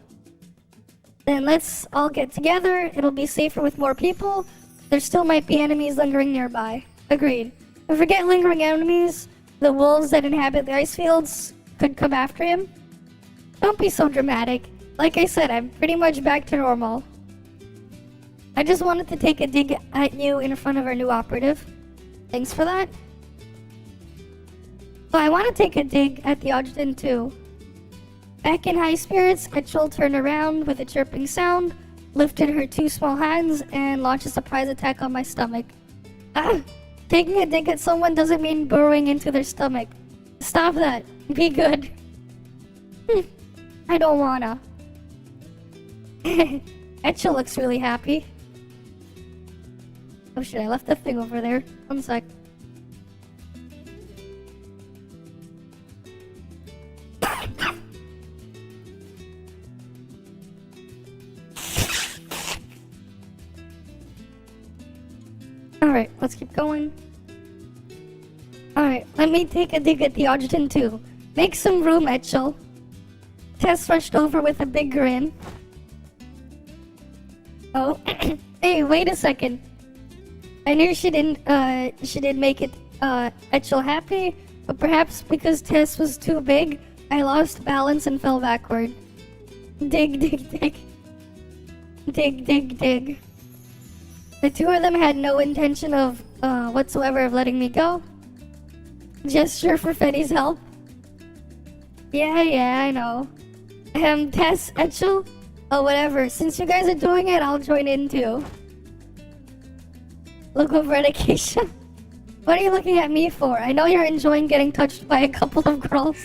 Then let's all get together. It'll be safer with more people. There still might be enemies lingering nearby. Agreed. But forget lingering enemies. The wolves that inhabit the ice fields could come after him. Don't be so dramatic. Like I said, I'm pretty much back to normal. I just wanted to take a dig at you in front of our new operative. Thanks for that. But I want to take a dig at the Adjutant too. Back in high spirits, Eachel turned around with a chirping sound, lifted her two small hands, and launched a surprise attack on my stomach. Ah! Taking a dig at someone doesn't mean burrowing into their stomach. Stop that. Be good. I don't wanna. Eachel looks really happy. Oh shit, I left the thing over there. One sec. Alright, let's keep going. Alright, let me take a dig at the Adjutant too. Make some room, Eachel. Tess rushed over with a big grin. Oh, hey, wait a second. I knew she didn't make it, Eachel happy, but perhaps because Tess was too big, I lost balance and fell backward. Dig, dig, dig. Dig, dig, dig. The two of them had no intention of, whatsoever of letting me go. Gesture for Fetty's help. Yeah, I know. Tess, Eachel? Oh, whatever. Since you guys are doing it, I'll join in too. Look over at Acacia. What are you looking at me for? I know you're enjoying getting touched by a couple of girls.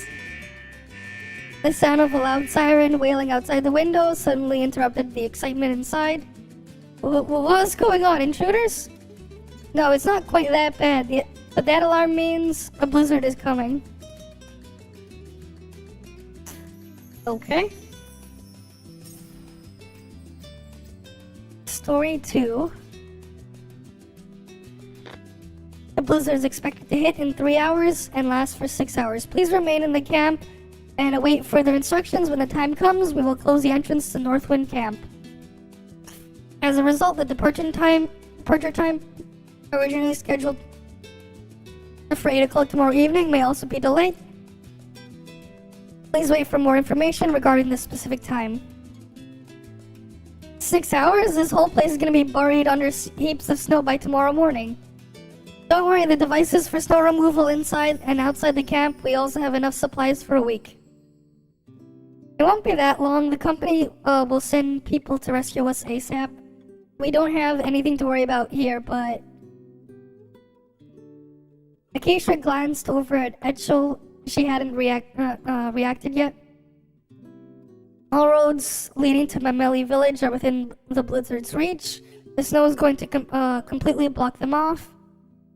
The sound of a loud siren wailing outside the window suddenly interrupted the excitement inside. What's going on? Intruders? No, it's not quite that bad, but that alarm means a blizzard is coming. Okay. Story 2. The blizzard is expected to hit in 3 hours and last for 6 hours. Please remain in the camp and await further instructions. When the time comes, we will close the entrance to Northwind Camp. As a result, the departure time, originally scheduled for 8 o'clock tomorrow evening, may also be delayed. Please wait for more information regarding this specific time. 6 hours? This whole place is going to be buried under heaps of snow by tomorrow morning. Don't worry, the devices for snow removal inside and outside the camp, we also have enough supplies for a week. It won't be that long. The company will send people to rescue us ASAP. We don't have anything to worry about here, but... Acacia glanced over at Eachel. She hadn't reacted yet. All roads leading to Mameli village are within the blizzard's reach. The snow is going to completely block them off.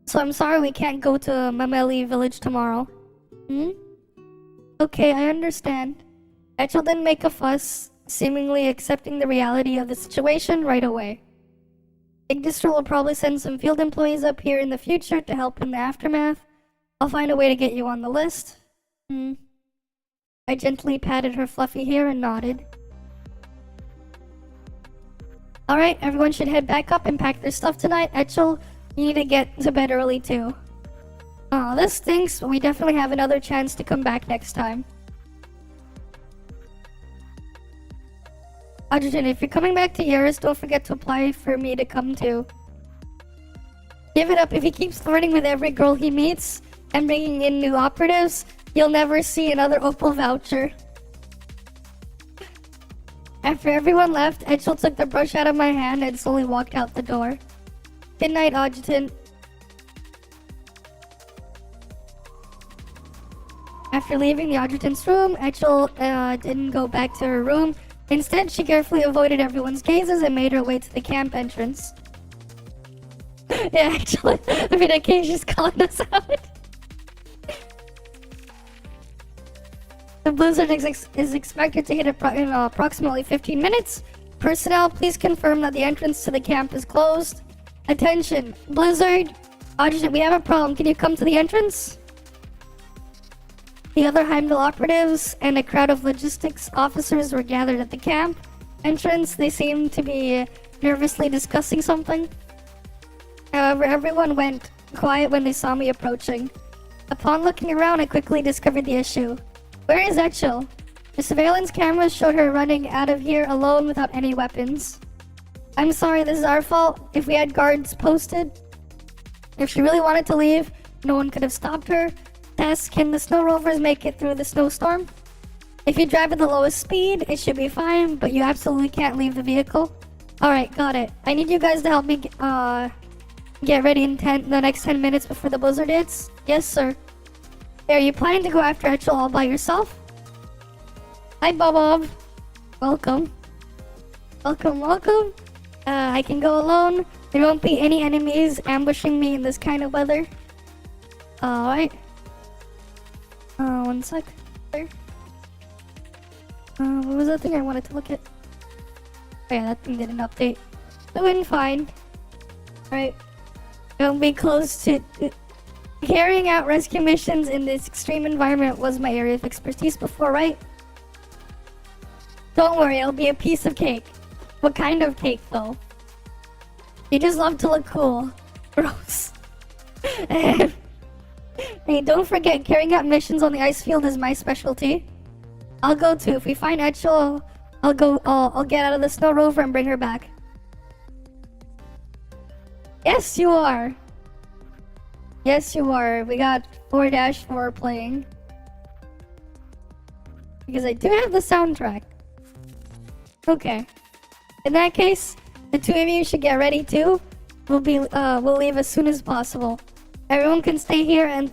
So I'm sorry we can't go to Mameli village tomorrow. Okay, I understand. Eachel didn't make a fuss, seemingly accepting the reality of the situation right away. Big Distro will probably send some field employees up here in the future to help in the aftermath. I'll find a way to get you on the list. I gently patted her fluffy hair and nodded. Alright, everyone should head back up and pack their stuff tonight. Eachel, you need to get to bed early too. Oh, this stinks, but we definitely have another chance to come back next time. Adjutant, if you're coming back to Eurus, don't forget to apply for me to come too. Give it up. If he keeps flirting with every girl he meets and bringing in new operatives, you'll never see another Opal voucher. After everyone left, Eachel took the brush out of my hand and slowly walked out the door. Good night, Adjutant. After leaving the Adjutant's room, Eachel didn't go back to her room. Instead, she carefully avoided everyone's gazes and made her way to the camp entrance. Yeah, actually, I mean, Acacia's calling us out. The blizzard is expected to hit in approximately 15 minutes. Personnel, please confirm that the entrance to the camp is closed. Attention, blizzard. Adjutant, we have a problem. Can you come to the entrance? The other Heimdall operatives and a crowd of logistics officers were gathered at the camp entrance. They seemed to be nervously discussing something. However, everyone went quiet when they saw me approaching. Upon looking around, I quickly discovered the issue. Where is Eachel? The surveillance cameras showed her running out of here alone without any weapons. I'm sorry, this is our fault. If we had guards posted, if she really wanted to leave, no one could have stopped her. Tess, can the snow rovers make it through the snowstorm? If you drive at the lowest speed, it should be fine, but you absolutely can't leave the vehicle. Alright, got it. I need you guys to help me get ready in the next 10 minutes before the blizzard hits. Yes, sir. Are you planning to go after Eachel all by yourself? Hi, Bob. Welcome. Welcome. I can go alone. There won't be any enemies ambushing me in this kind of weather. Alright. One sec. What was that thing I wanted to look at? Oh yeah, that thing didn't update. Doing fine. Alright. Don't be close to... Carrying out rescue missions in this extreme environment was my area of expertise before, right? Don't worry, it'll be a piece of cake. What kind of cake, though? You just love to look cool. Gross. Hey, don't forget, carrying out missions on the ice field is my specialty. I'll go too. If we find Eachel, I'll get out of the snow rover and bring her back. Yes, you are. Yes, you are. We got 4-4 playing. Because I do have the soundtrack. Okay. In that case, the two of you should get ready too. We'll leave as soon as possible. Everyone can stay here and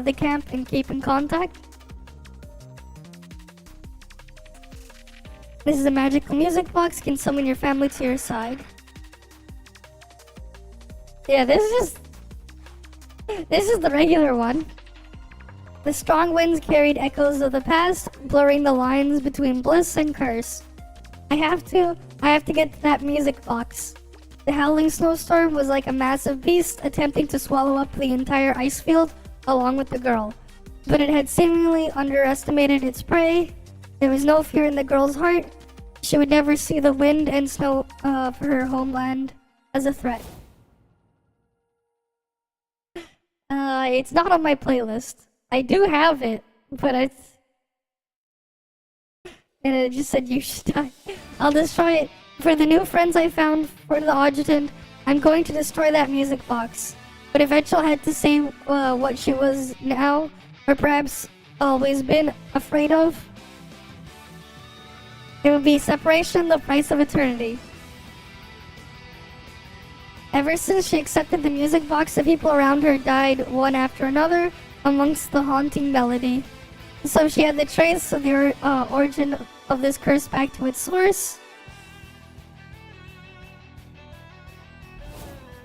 the camp and keep in contact. This is a magical music box. Can summon your family to your side. Yeah, this is the regular one. The strong winds carried echoes of the past, blurring the lines between bliss and curse. I have to get to that music box. The howling snowstorm was like a massive beast attempting to swallow up the entire ice field along with the girl. But it had seemingly underestimated its prey. There was no fear in the girl's heart. She would never see the wind and snow of her homeland as a threat. It's not on my playlist. I do have it, but and it just said you should die. I'll destroy it. For the new friends I found for the Adjutant, I'm going to destroy that music box. But if Eachel had to say what she was now, or perhaps always been afraid of, It would be separation, the price of eternity. Ever since she accepted the music box, the people around her died one after another amongst the haunting melody. So she had to trace the origin of this curse back to its source.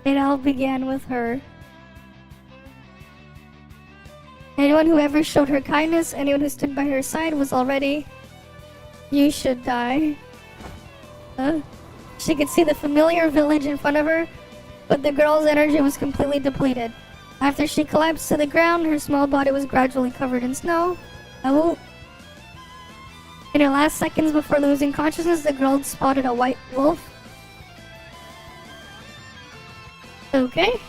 It all began with her. Anyone who ever showed her kindness, anyone who stood by her side was already... You should die. She could see the familiar village in front of her, but the girl's energy was completely depleted. After she collapsed to the ground, her small body was gradually covered in snow. In her last seconds before losing consciousness, the girl spotted a white wolf. Okay.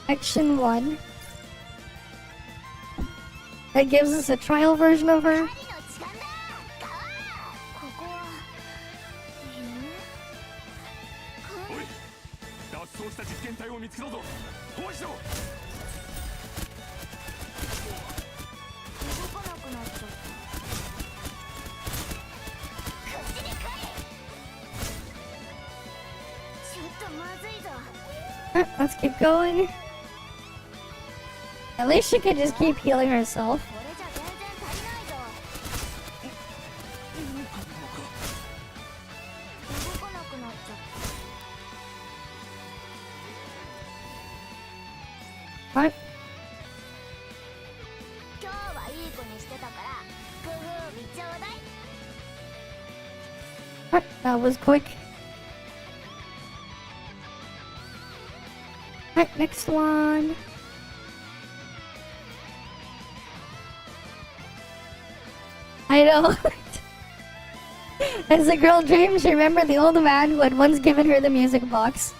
Action 1. That gives us a trial version of her. そうした実験体を見つけたぞ。包囲しろ。動かなくなっちゃった。こっちに来い。ちょっとまずいぞ。Let's keep going. At least she could just keep healing herself. これじゃ全然足りないぞ。動かなくなっちゃった。 What? 今日はいい子にしてたからご褒美ちょうだい。 What? That was quick. Alright, next one. I know. As the girl dreamed, she remembered the old man who had once given her the music box.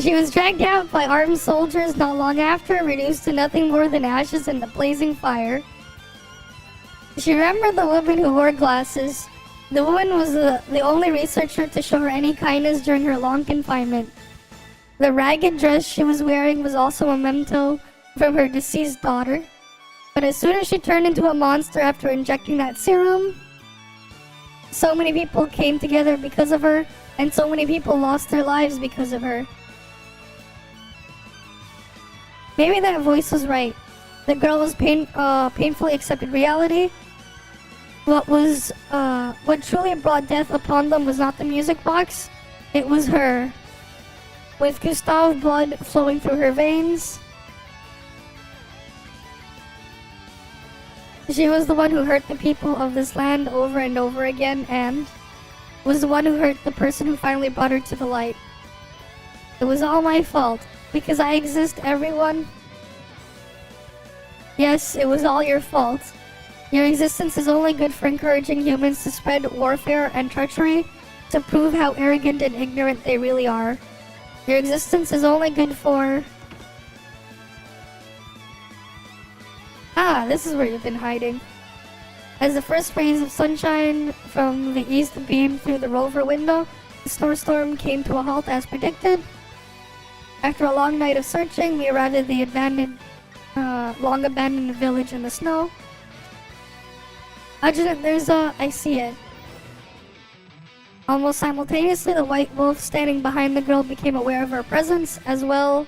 She was dragged out by armed soldiers not long after, reduced to nothing more than ashes in the blazing fire. She remembered the woman who wore glasses. The woman was the only researcher to show her any kindness during her long confinement. The ragged dress she was wearing was also a memento from her deceased daughter. But as soon as she turned into a monster after injecting that serum, so many people came together because of her, and so many people lost their lives because of her. Maybe that voice was right. The girl was painfully accepted reality. What truly brought death upon them was not the music box, it was her. With Gustave's blood flowing through her veins, she was the one who hurt the people of this land over and over again, and was the one who hurt the person who finally brought her to the light. It was all my fault, because I exist, everyone. Yes, it was all your fault. Your existence is only good for encouraging humans to spread warfare and treachery, to prove how arrogant and ignorant they really are. Your existence is only good for... Ah, this is where you've been hiding. As the first rays of sunshine from the east beamed through the rover window, the snowstorm came to a halt as predicted. After a long night of searching, we arrived at the long abandoned village in the snow. Adjutant, I see it. Almost simultaneously, the white wolf standing behind the girl became aware of her presence as well.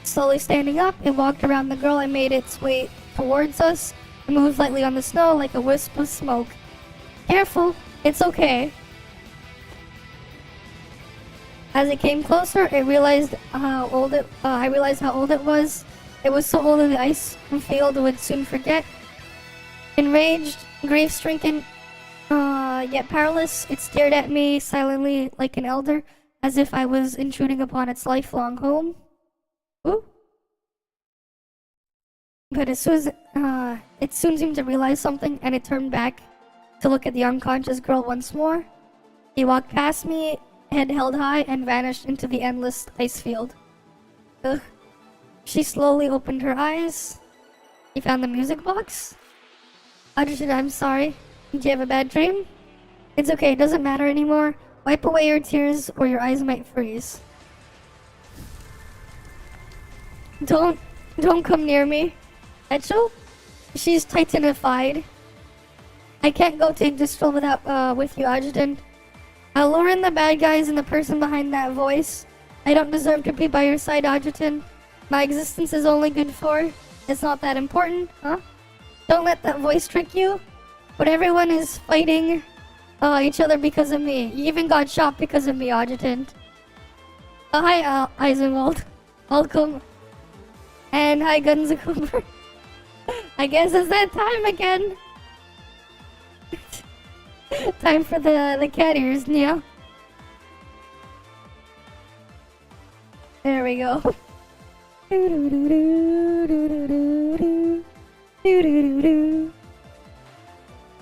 Slowly standing up, it walked around the girl and made its way towards us. It moved lightly on the snow like a wisp of smoke. Careful, it's okay. As it came closer, I realized how old it was. It was so old that the ice field would soon forget. Enraged, grief-stricken, yet powerless, it stared at me silently like an elder, as if I was intruding upon its lifelong home. Ooh. But it soon seemed to realize something, and it turned back to look at the unconscious girl once more. He walked past me, head held high, and vanished into the endless ice field. Ugh. She slowly opened her eyes. You found the music box? Adjutant, I'm sorry. Did you have a bad dream? It's okay, it doesn't matter anymore. Wipe away your tears or your eyes might freeze. Don't come near me. Eachel? She's titanified. I can't go to Industrial without with you, Adjutant. I'll lure in the bad guys and the person behind that voice. I don't deserve to be by your side, Adjutant. My existence is only good for. It's not that important, huh? Don't let that voice trick you. But everyone is fighting each other because of me. You even got shot because of me, Adjutant. Hi, Eisenwald. Welcome. And hi, Guns Cooper. I guess it's that time again. Time for the cat ears, yeah. There we go.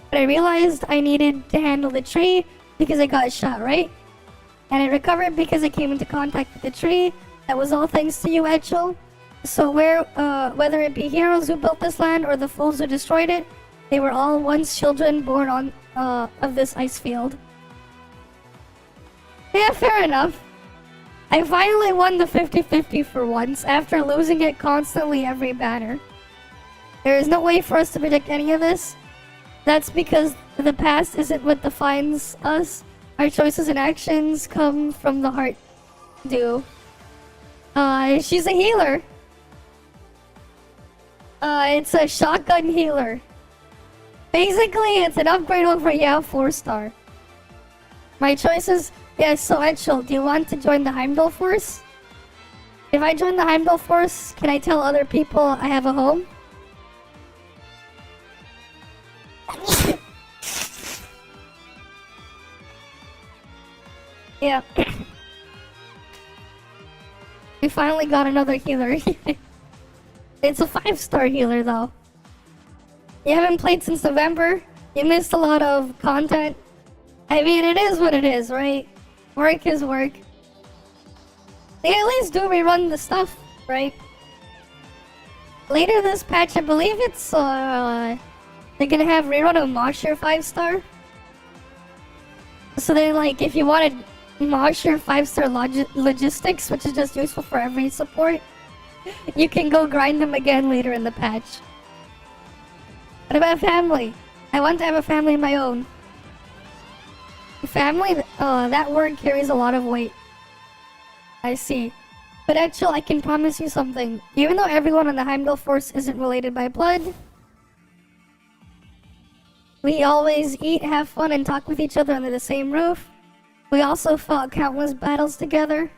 But I realized I needed to handle the tree because I got shot, right? And I recovered because I came into contact with the tree. That was all thanks to you, Eachel. So whether it be heroes who built this land or the fools who destroyed it, they were all once children born on of this ice field. Yeah, fair enough. I finally won the 50-50 for once after losing it constantly every banner. There is no way for us to predict any of this. That's because the past isn't what defines us. Our choices and actions come from the heart. She's a healer. It's a shotgun healer. Basically, it's an upgrade over 4-star. My choices... Yes, so Eachel, do you want to join the Heimdall Force? If I join the Heimdall Force, can I tell other people I have a home? Yeah. We finally got another healer. It's a 5-star healer though. You haven't played since November? You missed a lot of content. I mean, it is what it is, right? Work is work. They at least do rerun the stuff, right? Later this patch, I believe it's, they're gonna have rerun of Mosher 5-star. So then, like, if you wanted Mosher 5-star logistics, which is just useful for every support, you can go grind them again later in the patch. What about family? I want to have a family of my own. Family? That word carries a lot of weight. I see. But Eachel, I can promise you something. Even though everyone on the Heimdall Force isn't related by blood, we always eat, have fun, and talk with each other under the same roof. We also fought countless battles together.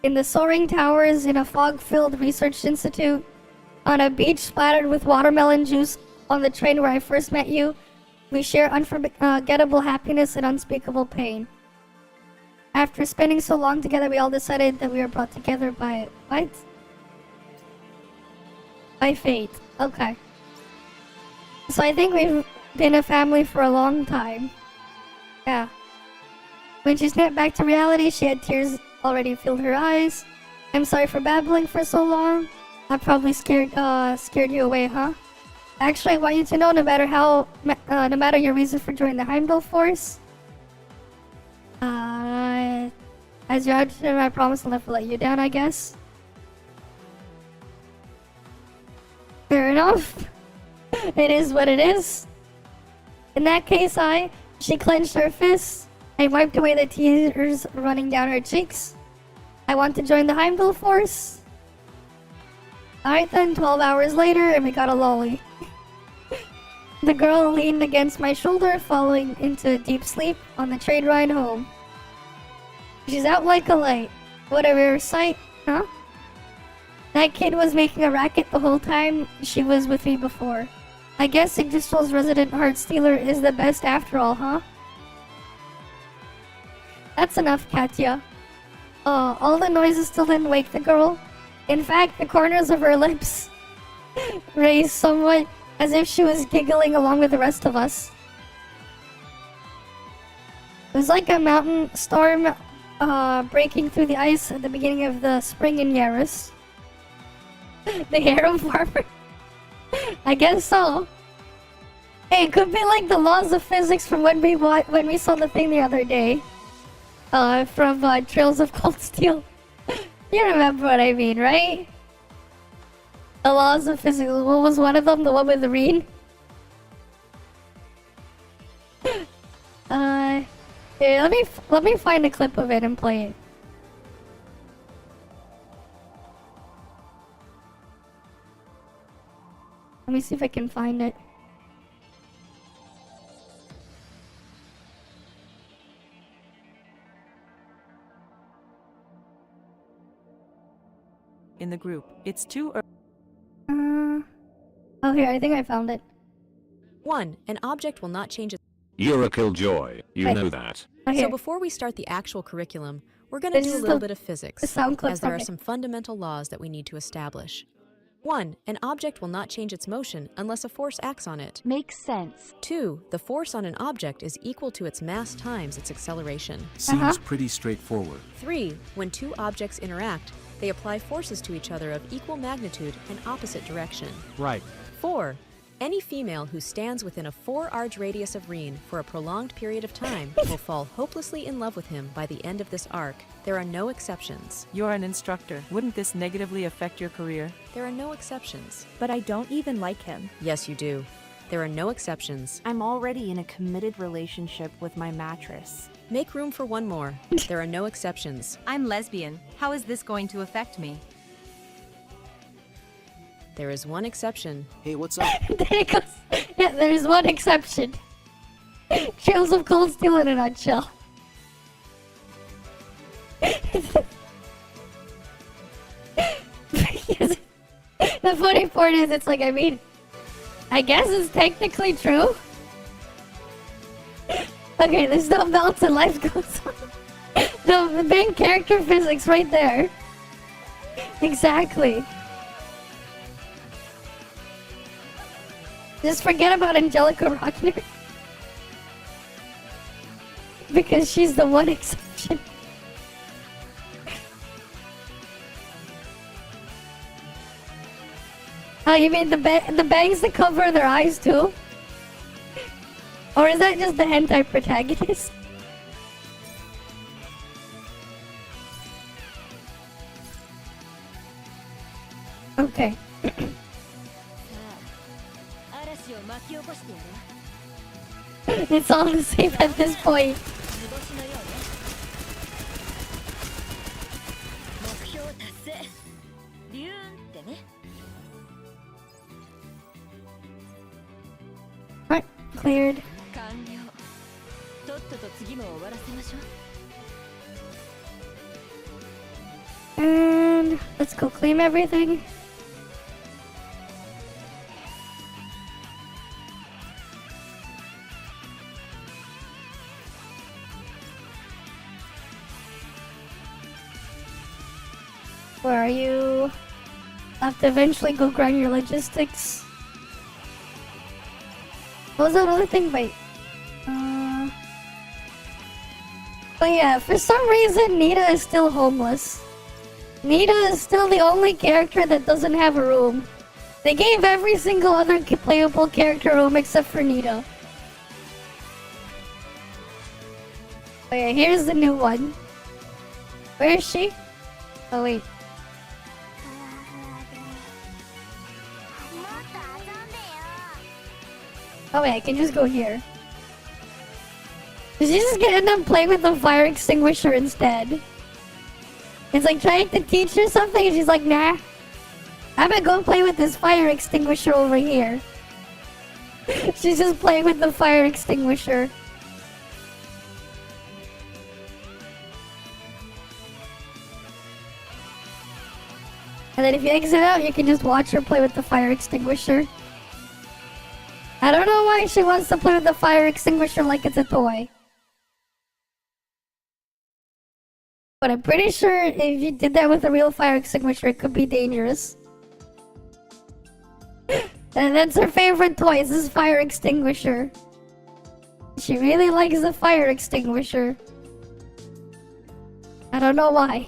In the soaring towers, in a fog-filled research institute, on a beach splattered with watermelon juice, on the train where I first met you, we share unforgettable happiness and unspeakable pain. After spending so long together, we all decided that we were brought together by... What? By fate. Okay. So I think we've been a family for a long time. Yeah. When she snapped back to reality, she had tears already filled her eyes. I'm sorry for babbling for so long. I probably scared you away, huh? Actually, I want you to know, no matter your reason for joining the Heimdall Force, as your adjutant, I promise I'll never let you down, I guess. Fair enough. It is what it is. In that case, she clenched her fists and wiped away the tears running down her cheeks. I want to join the Heimdall Force. Alright then, 12 hours later, and we got a lolly. The girl leaned against my shoulder, falling into deep sleep on the train ride home. She's out like a light. What a rare sight, huh? That kid was making a racket the whole time she was with me before. I guess Yggdrasil's resident heart stealer is the best after all, huh? That's enough, Katya. All the noises still didn't wake the girl. In fact, the corners of her lips raised somewhat, as if she was giggling along with the rest of us. It was like a mountain storm breaking through the ice at the beginning of the spring in Yaris. The hair of Farmer. I guess so. Hey, it could be like the laws of physics from when we saw the thing the other day. From Trails of Cold Steel. You remember what I mean, right? The laws of physics. What was one of them? The one with the Rein? Here, let me find a clip of it and play it. Let me see if I can find it. In the group, it's too early. Oh, here, I think I found it. 1. An object will not change its... You're a killjoy. You Wait. know that. Oh, here. So before we start the actual curriculum, we're going to This do a is little the- bit of physics, the sound clip as there from are it. some fundamental laws that we need to establish. 1. An object will not change its motion unless a force acts on it. Makes sense. 2. The force on an object is equal to its mass times its acceleration. Seems pretty straightforward. 3. When two objects interact, they apply forces to each other of equal magnitude and opposite direction. Right. 4. Any female who stands within a 4-arge radius of Rein for a prolonged period of time will fall hopelessly in love with him by the end of this arc. There are no exceptions. You're an instructor. Wouldn't this negatively affect your career? There are no exceptions. But I don't even like him. Yes, you do. There are no exceptions. I'm already in a committed relationship with my mattress. Make room for one more. There are no exceptions. I'm lesbian. How is this going to affect me? There is one exception. Hey, what's up? There it goes. Yeah, there's one exception. Trails of Cold Steel in a nutshell. The funny part is, it's like, I mean, I guess it's technically true. Okay, there's no belts and life goes on. The main character physics right there. Exactly. Just forget about Angelica Rockner. Because she's the one exception. Oh, you mean the bangs that cover their eyes too? Or is that just the hentai protagonist? Okay. It's all the same at this point. Right, cleared. And let's go claim everything. Where are you? I have to eventually go grind your logistics. What was that other thing? Wait. But yeah, for some reason, Nita is still homeless. Nita is still the only character that doesn't have a room. They gave every single other playable character a room except for Nita. Oh yeah, here's the new one. Where is she? Oh wait. Oh wait, I can just go here. Did she just end up playing with the fire extinguisher instead? It's like trying to teach her something and she's like, nah. I'm gonna go play with this fire extinguisher over here. She's just playing with the fire extinguisher. And then if you exit out, you can just watch her play with the fire extinguisher. I don't know why she wants to play with the fire extinguisher like it's a toy. But I'm pretty sure if you did that with a real fire extinguisher, it could be dangerous. And that's her favorite toy, is this fire extinguisher. She really likes the fire extinguisher. I don't know why.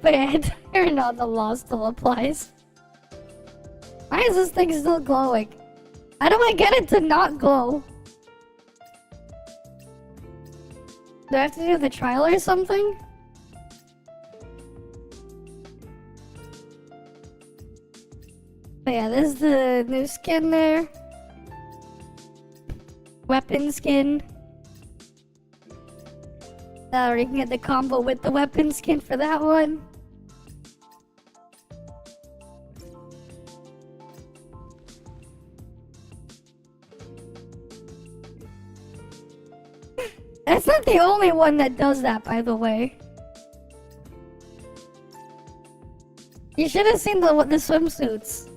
But yeah, I don't know, the law still applies. Why is this thing still glowing? How do I get it to not glow? Do I have to do the trial or something? But yeah, this is the new skin there. Weapon skin. Or you can get the combo with the weapon skin for that one. That's not the only one that does that, by the way. You should have seen the swimsuits.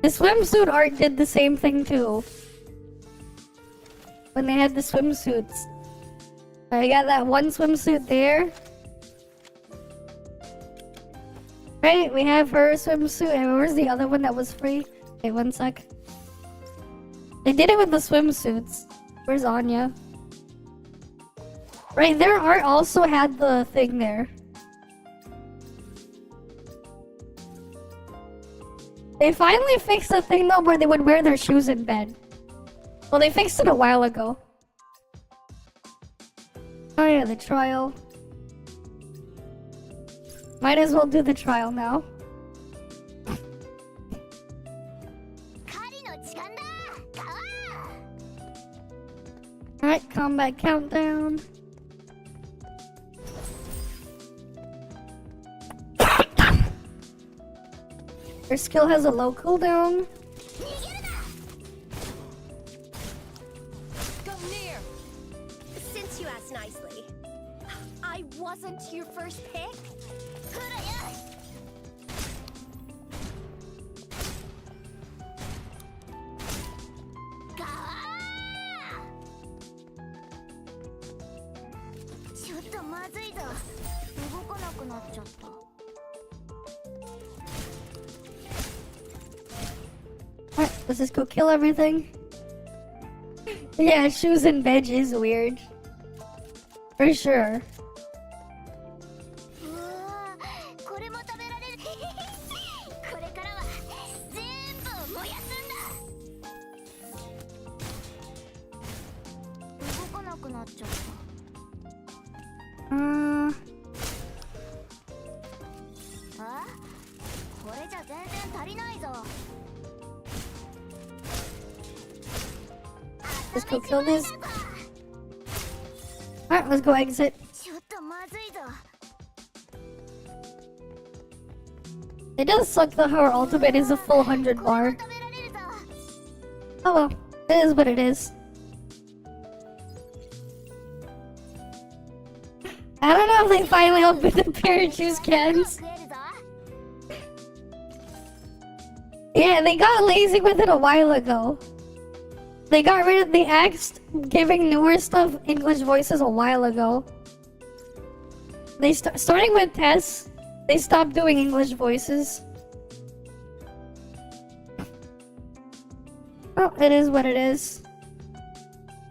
The swimsuit art did the same thing too. When they had the swimsuits. I got that one swimsuit there. Right, we have her swimsuit, and where's the other one that was free? Wait, one sec. They did it with the swimsuits. Where's Anya? Right, their art also had the thing there. They finally fixed the thing though where they would wear their shoes in bed. Well, they fixed it a while ago. Oh yeah, the trial. Might as well do the trial now. Alright, combat countdown. Her skill has a low cooldown. Go near. Since you asked nicely, I wasn't your first pick. Alright, let's just go kill everything. Yeah, shoes and veg is weird. For sure. Let's go kill this. Alright, let's go exit. It does suck that her ultimate is a full 100 bar. Oh well, it is what it is. I don't know if they finally opened the parachute cans. Yeah, they got lazy with it a while ago. They got rid of the axed giving newer stuff English voices a while ago. They starting with Tess, they stopped doing English voices. Oh, it is what it is.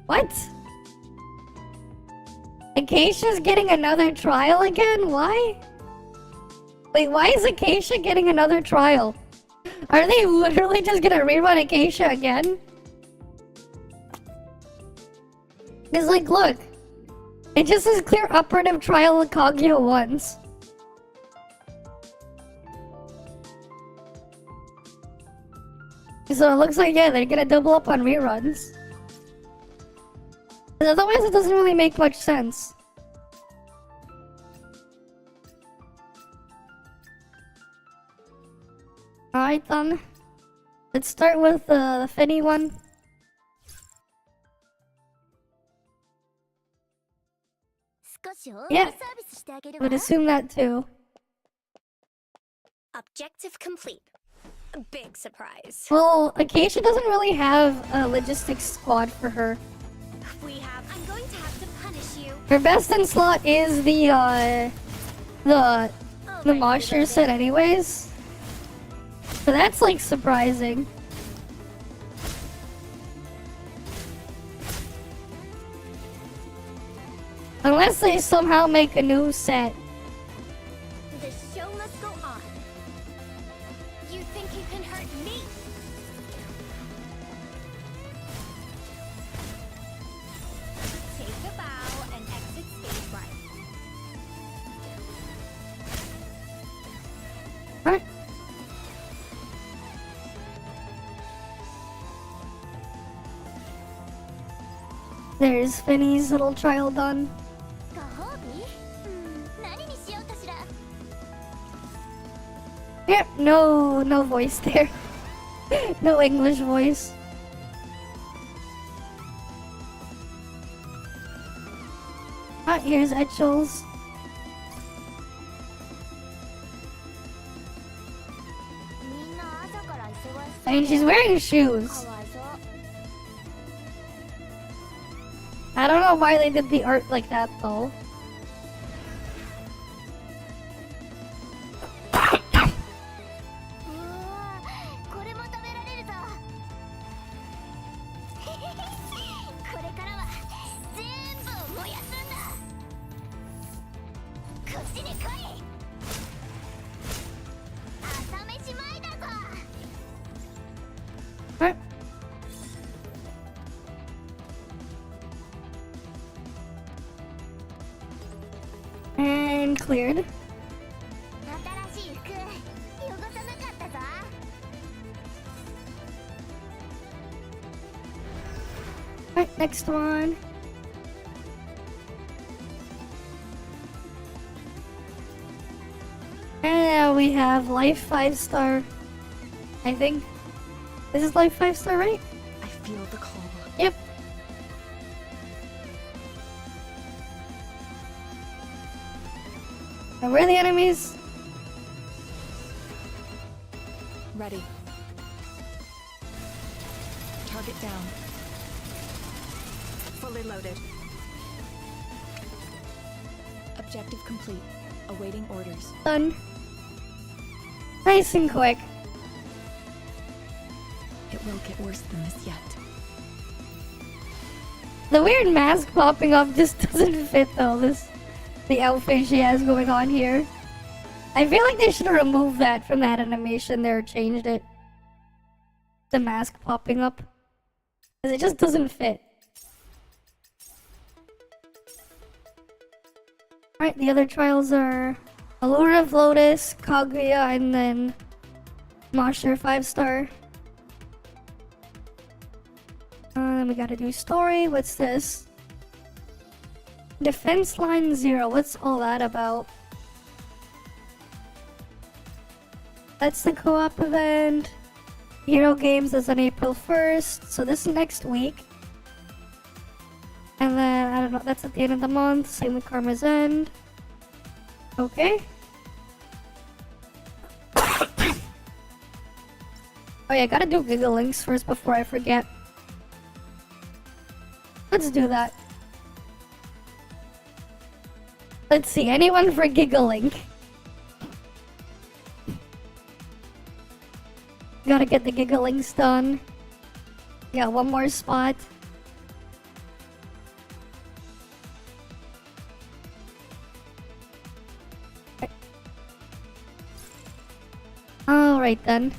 What? Acacia's getting another trial again? Why? Wait, why is Acacia getting another trial? Are they literally just gonna rerun Acacia again? It's like, look. It just says clear operative trial of Kaguya once. So it looks like, yeah, they're gonna double up on reruns. Otherwise, it doesn't really make much sense. Alright then. Let's start with the Finny one. Yeah, I would assume that too. Objective complete. Big surprise. Well, Acacia doesn't really have a logistics squad for her. I'm going to have to punish you. Her best in slot is the Mosher set anyways. So that's like surprising. Unless they somehow make a new set. The show must go on. You think you can hurt me? Take a bow and exit stage right. Alright. There's Finny's little trial done. ご褒美何にしようかしら Yep, no voice there. No English voice. Ah, here's Eachel's. I mean, she's wearing shoes. I don't know why they did the art like that, though. Alright. And cleared. Alright, next one. And now we have life 5-star. I think. This is life 5-star, right? I feel the call. Yep. And where are the enemies? Ready. Target down. Fully loaded. Objective complete. Awaiting orders. Done. Nice and quick. It will get worse than this yet. The weird mask popping up just doesn't fit though, the outfit she has going on here. I feel like they should have removed that from that animation there, changed it. The mask popping up. Because it just doesn't fit. Alright, the other trials are Allure of Lotus, Kaguya, and then Monster 5-star. Then we gotta do story. What's this? Defense line 0. What's all that about? That's the co-op event. Hero Games is on April 1st. So this is next week. And then, I don't know, that's at the end of the month. Same with Karma's End. Okay. Oh yeah, gotta do Giggle Links first before I forget. Let's do that. Let's see, anyone for giggling? Gotta get the gigglings done. Yeah, one more spot. Alright then.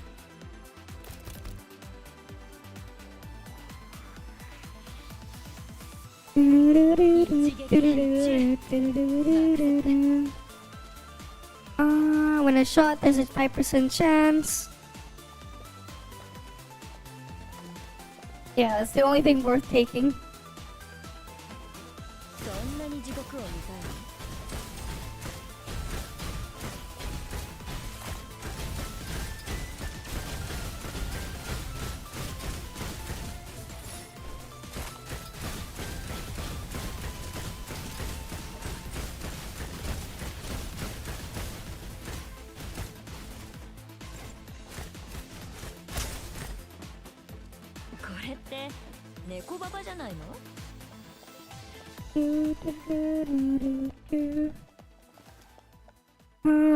When a shot, there's a 5% chance. Yeah, that's the only thing worth taking.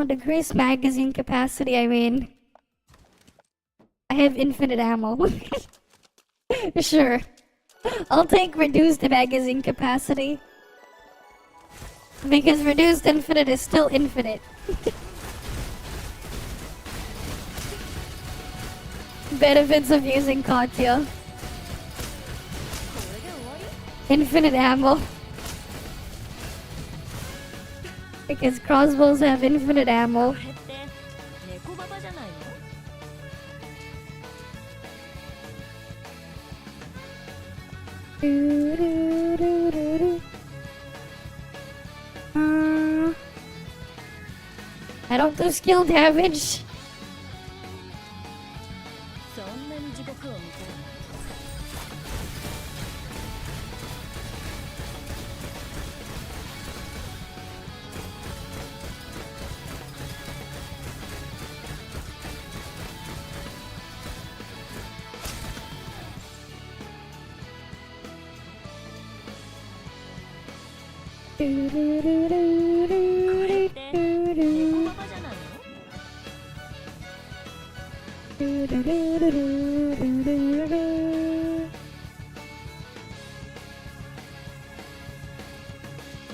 Decrease magazine capacity, I mean. I have infinite ammo. Sure. I'll take reduced magazine capacity. Because reduced infinite is still infinite. Benefits of using Katya. Infinite ammo. Because crossbows have infinite ammo. I don't do skill damage. そんなに地獄を見たいの？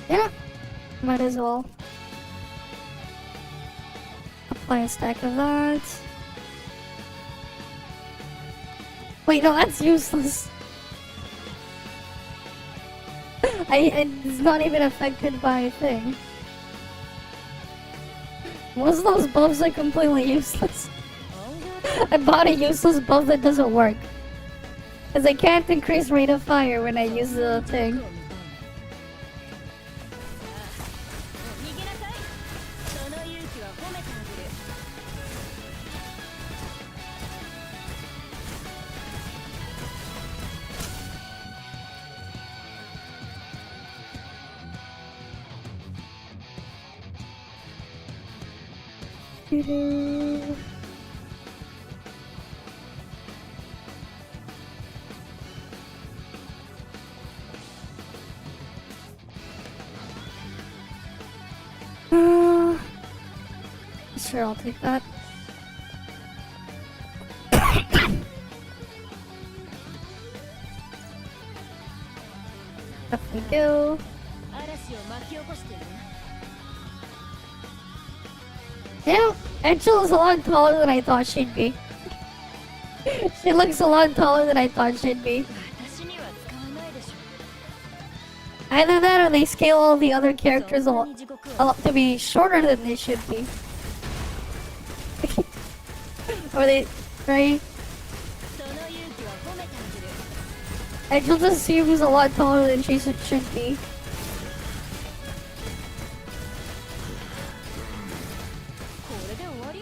Yeah, might as well apply a stack of that. Wait, no, that's useless. It's not even affected by a thing. Most of those buffs are completely useless. I bought a useless buff that doesn't work. Because I can't increase rate of fire when I use the thing. 逃げなさい。その勇気は褒めてあげる。 Sure, I'll take that. Definitely do. 嵐を巻き起こしてるね。 Yeah, Eachel is a lot taller than I thought she'd be. She looks a lot taller than I thought she'd be. 私には使わないでしょ。 Either that or they scale all the other characters a そんな lot, に地獄 a を lot to be shorter than they should be. Or they, right? その勇気は褒めてあげる。 Eachel just seems a lot taller than she should be. これで終わり？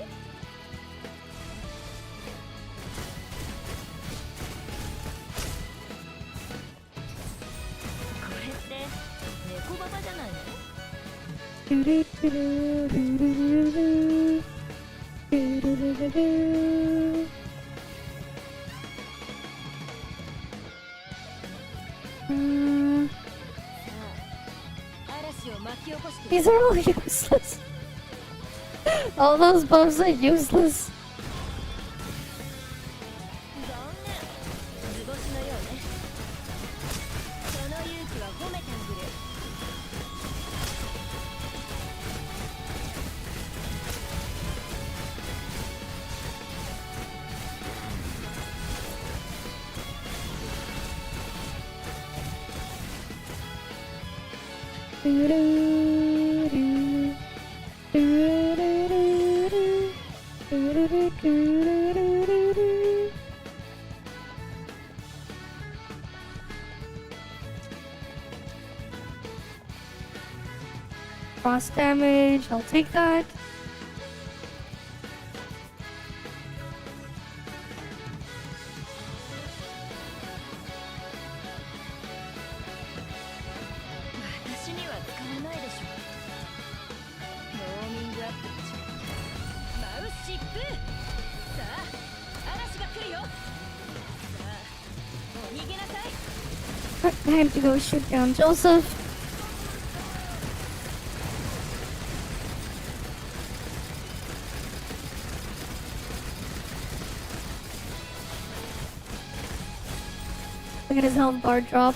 これって猫ババじゃないの？ 嵐を巻き起こしてる。 These are all useless. All those buffs are useless. 残念。図星のようね。その勇気は褒めてあげる。 Frost damage, I'll take that. Time to go shoot down Joseph. Look at his health bar drop.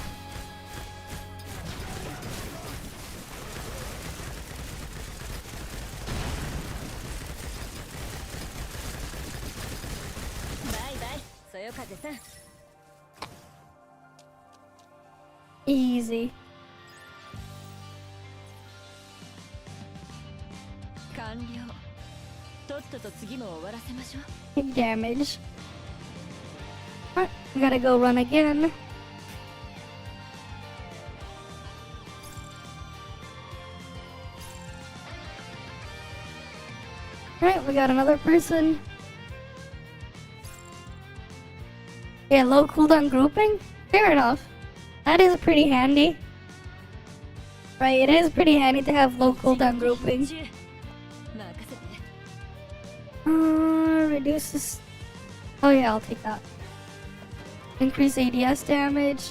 Easy. Big damage. Alright, we gotta go run again. Alright, we got another person. Yeah, low cooldown grouping? Fair enough. That is pretty handy. Right, it is pretty handy to have low cooldown grouping. 任せて Reduces... Oh yeah, I'll take that. Increase ADS damage.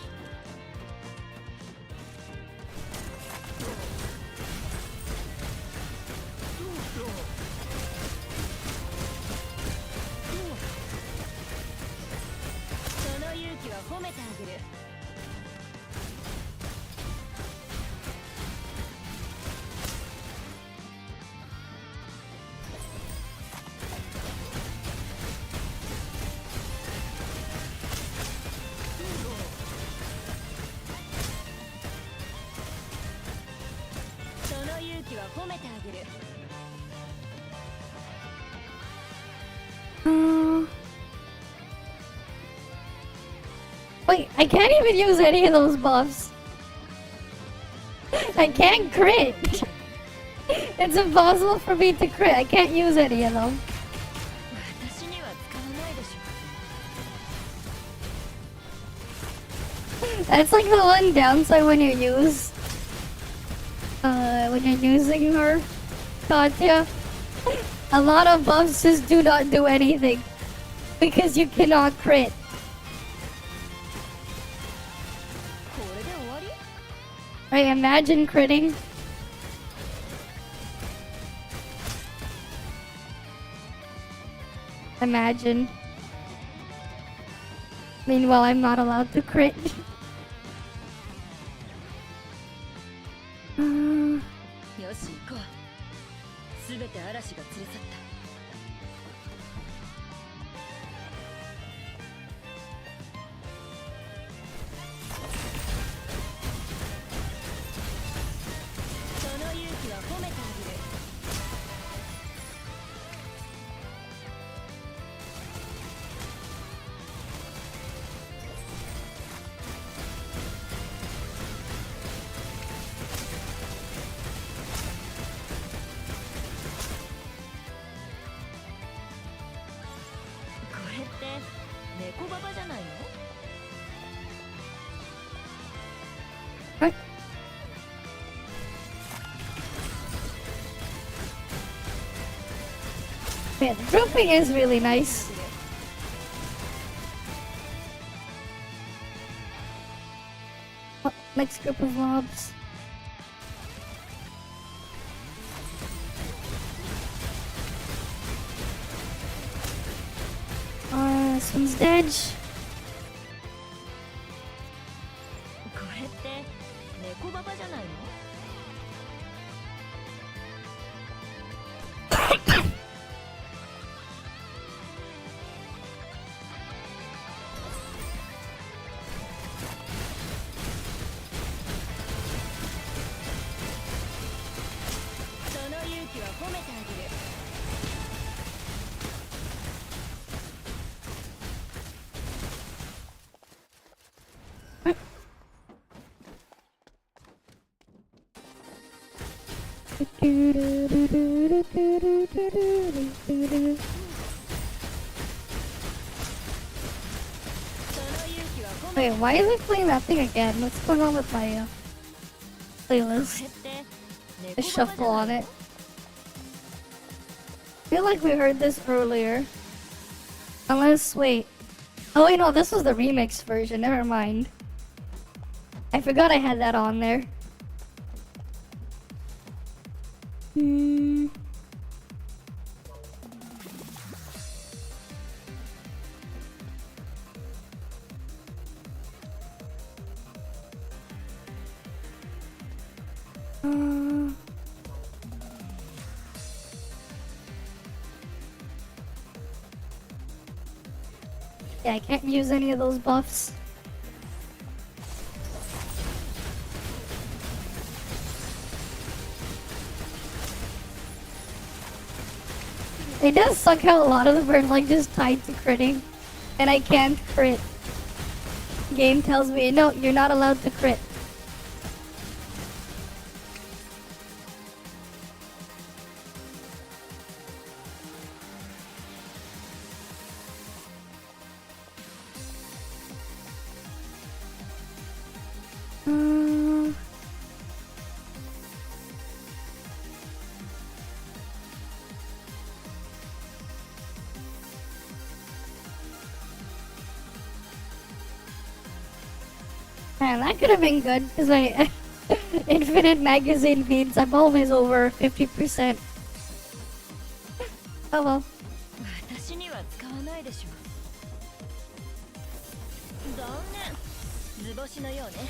Wait, I can't even use any of those buffs. I can't crit. It's impossible for me to crit. I can't use any of them. 私には使わないでしょ That's like the one downside when you use when you're using her, Katya. A lot of buffs just do not do anything because you cannot crit. これで終わり Right, imagine critting. Imagine. Meanwhile, I'm not allowed to crit. よし行こうすべて嵐が連れ去ったその勇気は褒めてあげる これって猫ババじゃないの What? Man, the grouping is really nice. Oh, next group of mobs. This one's dead. これって猫ババじゃないの その勇気は褒めてあげる Wait, why is it playing that thing again? What's going on with my playlist? これって The 猫ババじ shuffle ゃ on ない it. I feel like we heard this earlier. Unless, wait. Oh wait, no, this was the remix version. Never mind. I forgot I had that on there. Yeah, I can't use any of those buffs. It does suck how a lot of them are like just tied to critting. And I can't crit. Game tells me, no, you're not allowed to crit. Man, that could have been good, because I... Infinite magazine feeds, I'm always over 50%. Oh well. 私には使わないでしょ。残念。図星のようね。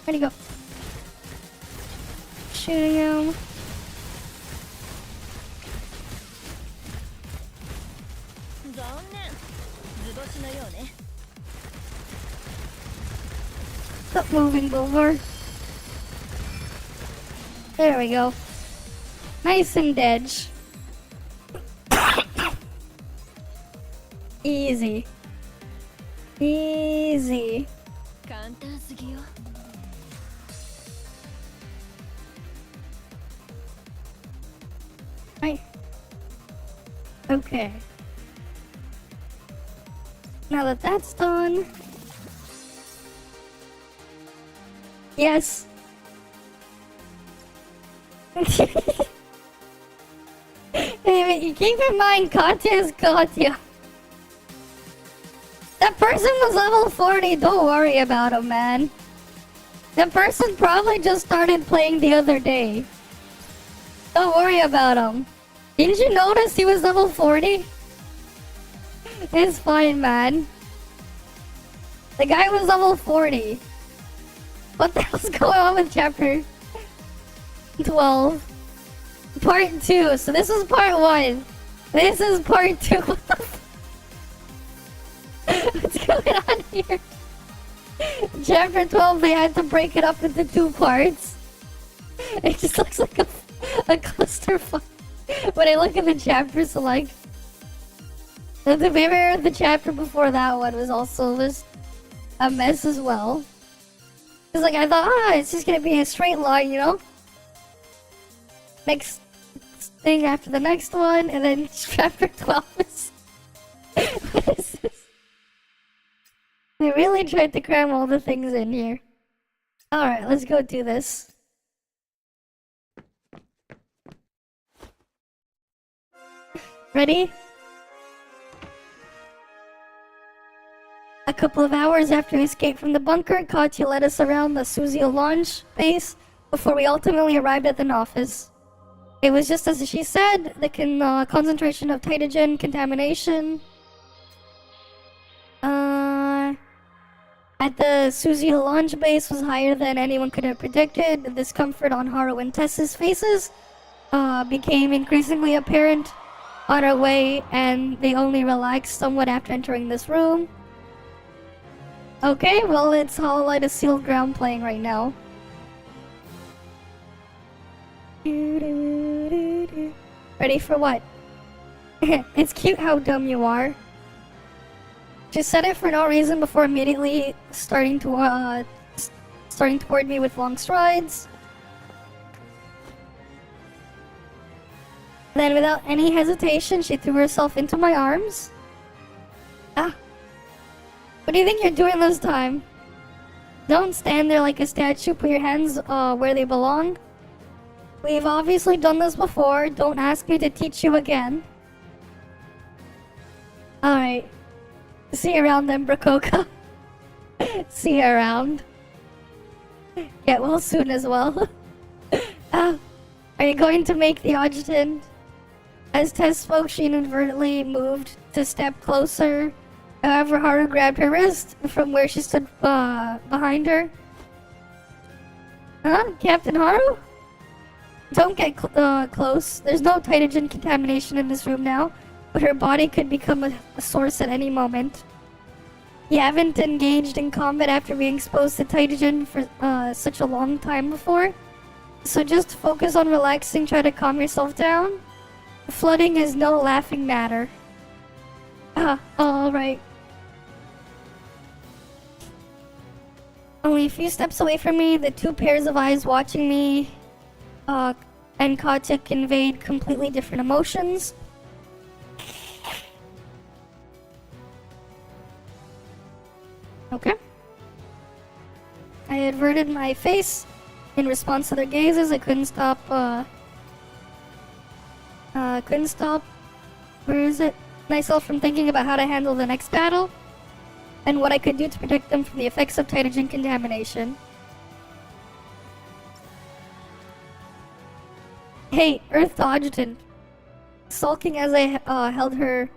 Where'd he go? Shooting him. Stop moving over. There we go. Nice and dead. Easy. Easy. 簡単すぎよ。Right. Okay. Now that that's done. Yes. Hey, you keep in mind, Katya is Katya. That person was level 40, don't worry about him, man. That person probably just started playing the other day. Don't worry about him. Didn't you notice he was level 40? It's fine, man. The guy was level 40. What the hell's going on with chapter 12? Part 2. So this is part 1. This is part 2. What's going on here? Chapter 12, they had to break it up into 2 parts. It just looks like a clusterfuck when I look at the chapter select. The chapter before that one was also just a mess as well. Cause like I thought, it's just gonna be a straight line, you know? Next thing after the next one, and then chapter 12 is... What is this? They really tried to cram all the things in here. Alright, let's go do this. Ready? A couple of hours after we escaped from the bunker, Katya led us around the Suzio launch base before we ultimately arrived at the office. It was just as she said, the concentration of Titagen contamination at the Suzio launch base was higher than anyone could have predicted. The discomfort on Haru and Tess's faces became increasingly apparent on our way, and they only relaxed somewhat after entering this room. Okay, well, it's Hollow Light of Sealed Ground playing right now. Ready for what? It's cute how dumb you are. She said it for no reason before immediately starting toward me with long strides. Then without any hesitation, she threw herself into my arms. Ah. What do you think you're doing this time? Don't stand there like a statue, put your hands where they belong. We've obviously done this before, don't ask me to teach you again. Alright. See you around then, Bracoca. See you around. Get well soon as well. Are you going to make the adjutant? As Tess spoke, she inadvertently moved to step closer. However, Haru grabbed her wrist from where she stood behind her. Huh? Captain Haru? Don't get close. There's no Titagen contamination in this room now, but her body could become a source at any moment. You haven't engaged in combat after being exposed to Titagen for such a long time before, so just focus on relaxing, try to calm yourself down. Flooding is no laughing matter. Alright. Only a few steps away from me, the 2 pairs of eyes watching me and Katya conveyed completely different emotions. Okay. I averted my face in response to their gazes. I couldn't stop, where is it? Myself from thinking about how to handle the next battle and what I could do to protect them from the effects of Tytogen contamination. Hey, Earth Adjutant. Sulking as I held her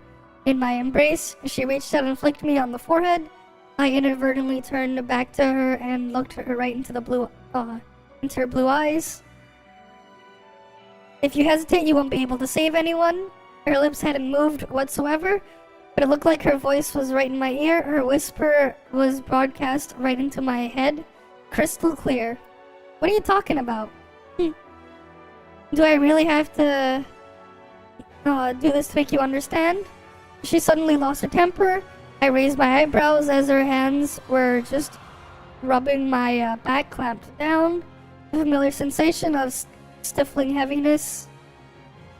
in my embrace, she reached out and flicked me on the forehead. I inadvertently turned back to her and looked her right into into her blue eyes. If you hesitate, you won't be able to save anyone. Her lips hadn't moved whatsoever, but it looked like her voice was right in my ear. Her whisper was broadcast right into my head, crystal clear. What are you talking about? Do I really have to do this to make you understand? She suddenly lost her temper. I raised my eyebrows as her hands were just rubbing my back, clamped down. The familiar sensation of stifling heaviness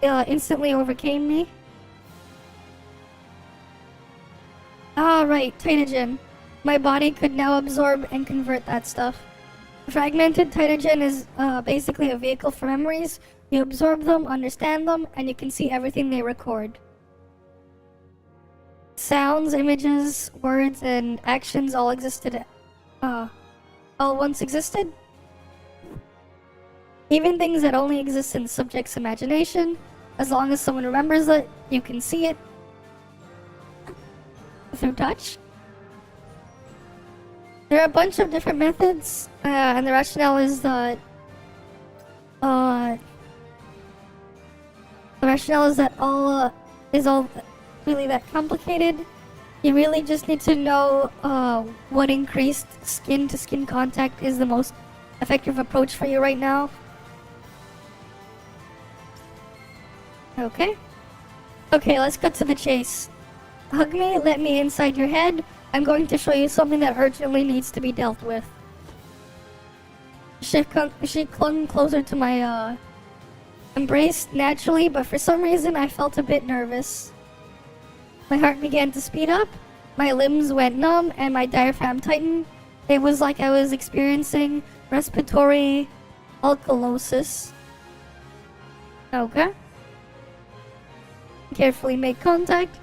instantly overcame me. Right, Tytogen. My body could now absorb and convert that stuff. Fragmented Tytogen is basically a vehicle for memories. You absorb them, understand them, and you can see everything they record. Sounds, images, words, and actions all once existed. Even things that only exist in the subject's imagination. As long as someone remembers it, you can see it through touch. There are a bunch of different methods, and the rationale is that all really that complicated. You really just need to know what increased skin-to-skin contact is the most effective approach for you right now. Okay, let's cut to the chase. Hug me, let me inside your head. I'm going to show you something that urgently needs to be dealt with. She clung closer to my embrace naturally, but for some reason I felt a bit nervous. My heart began to speed up, my limbs went numb, and my diaphragm tightened. It was like I was experiencing respiratory alkalosis. Okay. Carefully made contact.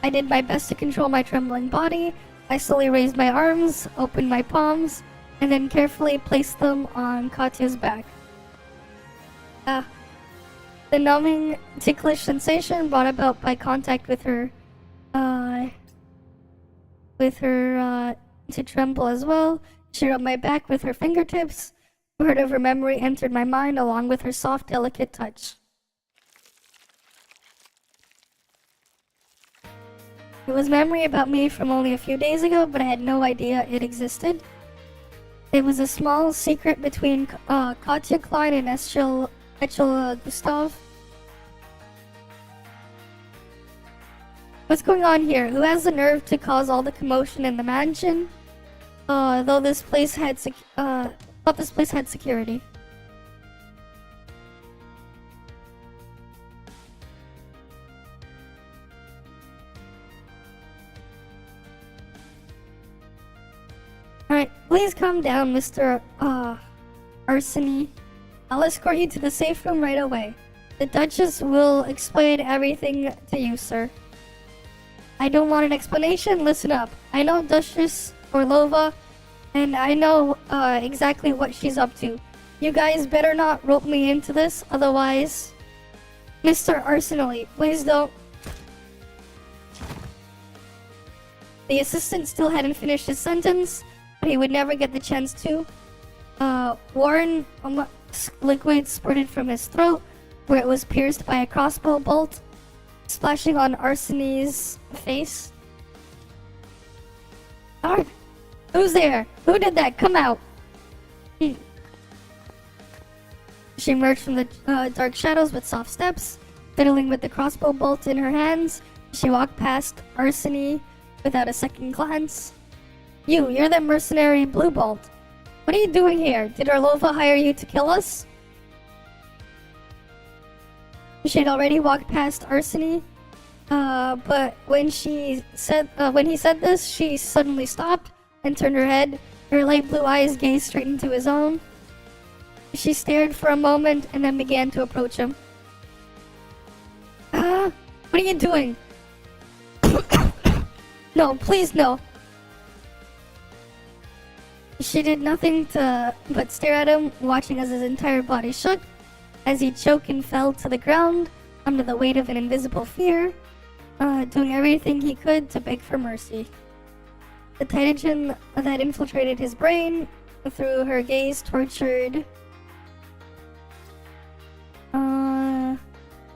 I did my best to control my trembling body. I slowly raised my arms, opened my palms, and then carefully placed them on Katya's back. The numbing, ticklish sensation brought about by contact with her to tremble as well. She rubbed my back with her fingertips. Word of her memory entered my mind along with her soft, delicate touch. It was memory about me from only a few days ago, but I had no idea it existed. It was a small secret between Katya Klein and Eachel Gustav. What's going on here? Who has the nerve to cause all the commotion in the mansion? Thought this place had security. Alright, please calm down, Mr. Arseny. I'll escort you to the safe room right away. The Duchess will explain everything to you, sir. I don't want an explanation, listen up. I know Duchess Orlova, and I know exactly what she's up to. You guys better not rope me into this, otherwise... Mr. Arseny, please don't... The assistant still hadn't finished his sentence, but he would never get the chance to. Warren liquid spurted from his throat, where it was pierced by a crossbow bolt, splashing on Arseny's face. Art, who's there? Who did that? Come out! She emerged from the dark shadows with soft steps, fiddling with the crossbow bolt in her hands. She walked past Arseny without a second glance. You're the mercenary Blue Bolt. What are you doing here? Did Orlova hire you to kill us? She had already walked past Arseny, but when he said this, she suddenly stopped, and turned her head. Her light blue eyes gazed straight into his own. She stared for a moment and then began to approach him. What are you doing? No, please no. She did nothing but stare at him, watching as his entire body shook, as he choked and fell to the ground under the weight of an invisible fear, doing everything he could to beg for mercy. The Titan that infiltrated his brain through her gaze tortured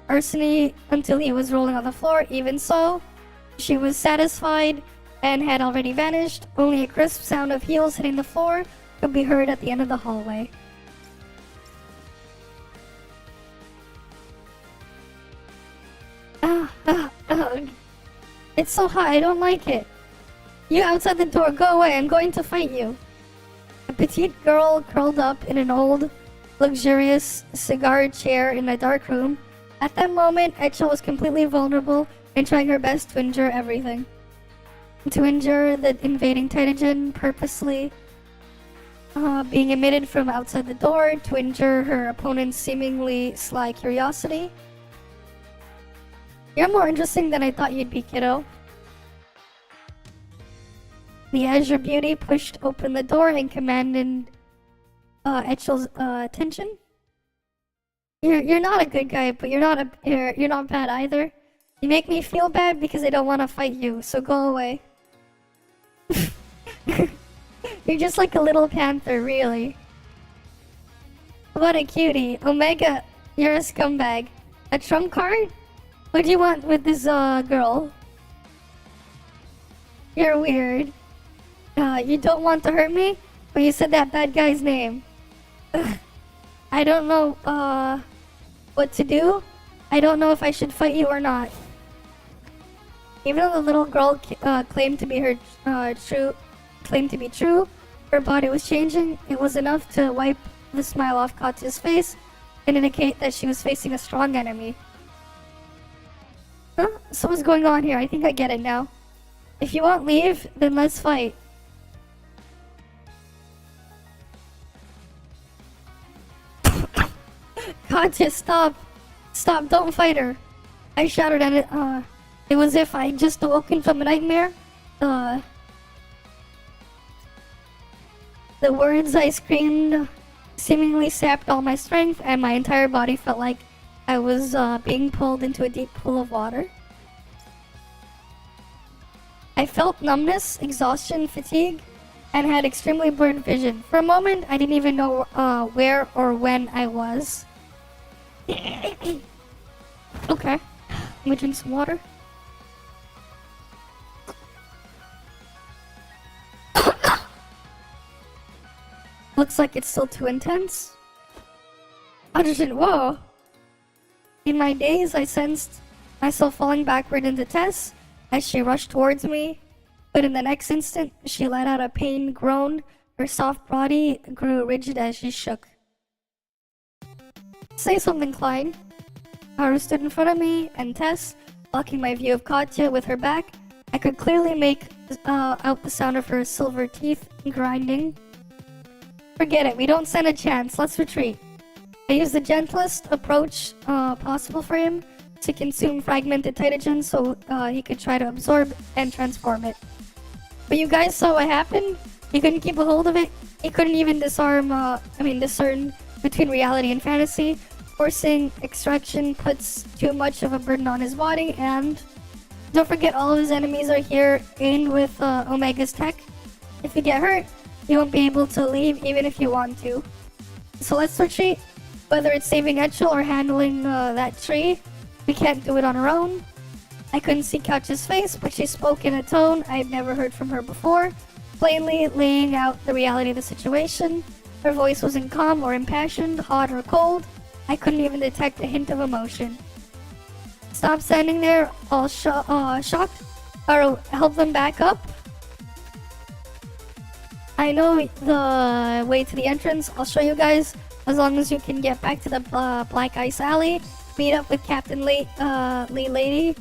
Arseny until he was rolling on the floor. Even so, she was satisfied and had already vanished. Only a crisp sound of heels hitting the floor could be heard at the end of the hallway. It's so hot, I don't like it. You outside the door, go away, I'm going to fight you. A petite girl curled up in an old, luxurious cigar chair in a dark room. At that moment, Eachel was completely vulnerable and trying her best to endure everything. To endure the invading Titan purposely being emitted from outside the door, to endure her opponent's seemingly sly curiosity. You're more interesting than I thought you'd be, kiddo. The Azure Beauty pushed open the door and commanded Eichel's attention. You're not a good guy, but you're not bad either. You make me feel bad because I don't want to fight you, so go away. You're just like a little panther, really. What a cutie. Omega, you're a scumbag. A trump card? What do you want with this girl? You're weird. You don't want to hurt me? But you said that bad guy's name. I don't know what to do. I don't know if I should fight you or not. Even though the little girl claimed to be true, her body was changing. It was enough to wipe the smile off Katya's face and indicate that she was facing a strong enemy. Huh? So what's going on here? I think I get it now. If you won't leave, then let's fight. Katya, stop! Stop, don't fight her! I shouted at it, it was if I just awoken from a nightmare. The words I screamed seemingly sapped all my strength, and my entire body felt like I was being pulled into a deep pool of water. I felt numbness, exhaustion, fatigue, and had extremely blurred vision. For a moment, I didn't even know where or when I was. Okay, let me drink some water. Looks like it's still too intense. Whoa! In my daze, I sensed myself falling backward into Tess as she rushed towards me, but in the next instant, she let out a pained groan. Her soft body grew rigid as she shook. Say something, Klein. Haru stood in front of me, and Tess, blocking my view of Katya with her back. I could clearly make out the sound of her silver teeth grinding. Forget it, we don't stand a chance, let's retreat. I used the gentlest approach possible for him to consume fragmented Titan so he could try to absorb and transform it. But you guys saw what happened? He couldn't keep a hold of it. He couldn't even discern between reality and fantasy. Forcing extraction puts too much of a burden on his body, and don't forget all of his enemies are here aimed with Omega's tech. If you get hurt, you won't be able to leave even if you want to. So let's retreat. Whether it's saving Eachel or handling that tree, we can't do it on our own. I couldn't see Katya's face, but she spoke in a tone I've never heard from her before, plainly laying out the reality of the situation. Her voice wasn't calm or impassioned, hot or cold. I couldn't even detect a hint of emotion. Stop standing there, all shocked, or help them back up. I know the way to the entrance. I'll show you guys. As long as you can get back to the Black Ice Alley, meet up with Captain Lee Lady,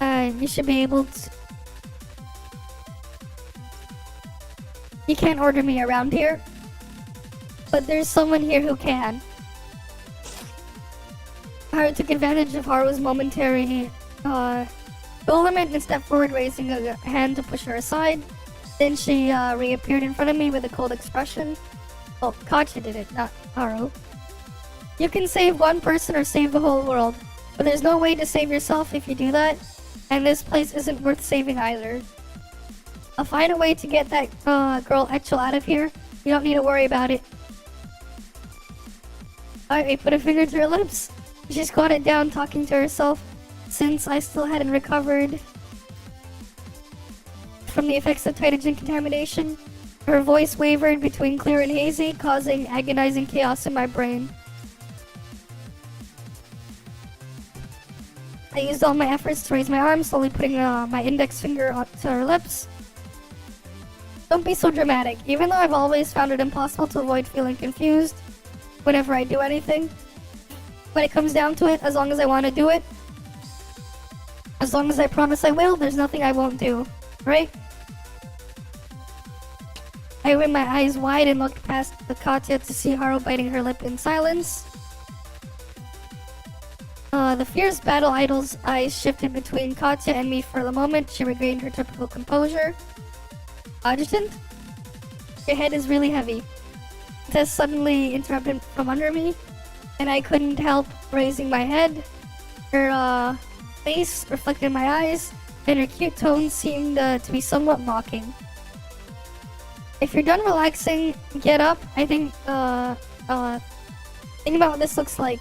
you should be able to. You can't order me around here. But there's someone here who can. Haru took advantage of Haru's momentary bewilderment and stepped forward, raising a hand to push her aside. Then she reappeared in front of me with a cold expression. Oh, Katya did it, not Haru. You can save one person or save the whole world, but there's no way to save yourself if you do that, and this place isn't worth saving either. I'll find a way to get that girl Eachel out of here. You don't need to worry about it. I put a finger to her lips. She squatted down, talking to herself. Since I still hadn't recovered from the effects of Titan contamination, her voice wavered between clear and hazy, causing agonizing chaos in my brain. I used all my efforts to raise my arm, slowly putting my index finger onto her lips. Don't be so dramatic. Even though I've always found it impossible to avoid feeling confused whenever I do anything, when it comes down to it, as long as I want to do it, as long as I promise I will, there's nothing I won't do, right? I opened my eyes wide and looked past the Katya to see Haru biting her lip in silence. The fierce battle idol's eyes shifted between Katya and me for the moment. She regained her typical composure. Adjutant? Your head is really heavy. Tess suddenly interrupted from under me, and I couldn't help raising my head. Her face reflected my eyes, and her cute tone seemed to be somewhat mocking. If you're done relaxing, get up. I think, think about what this looks like.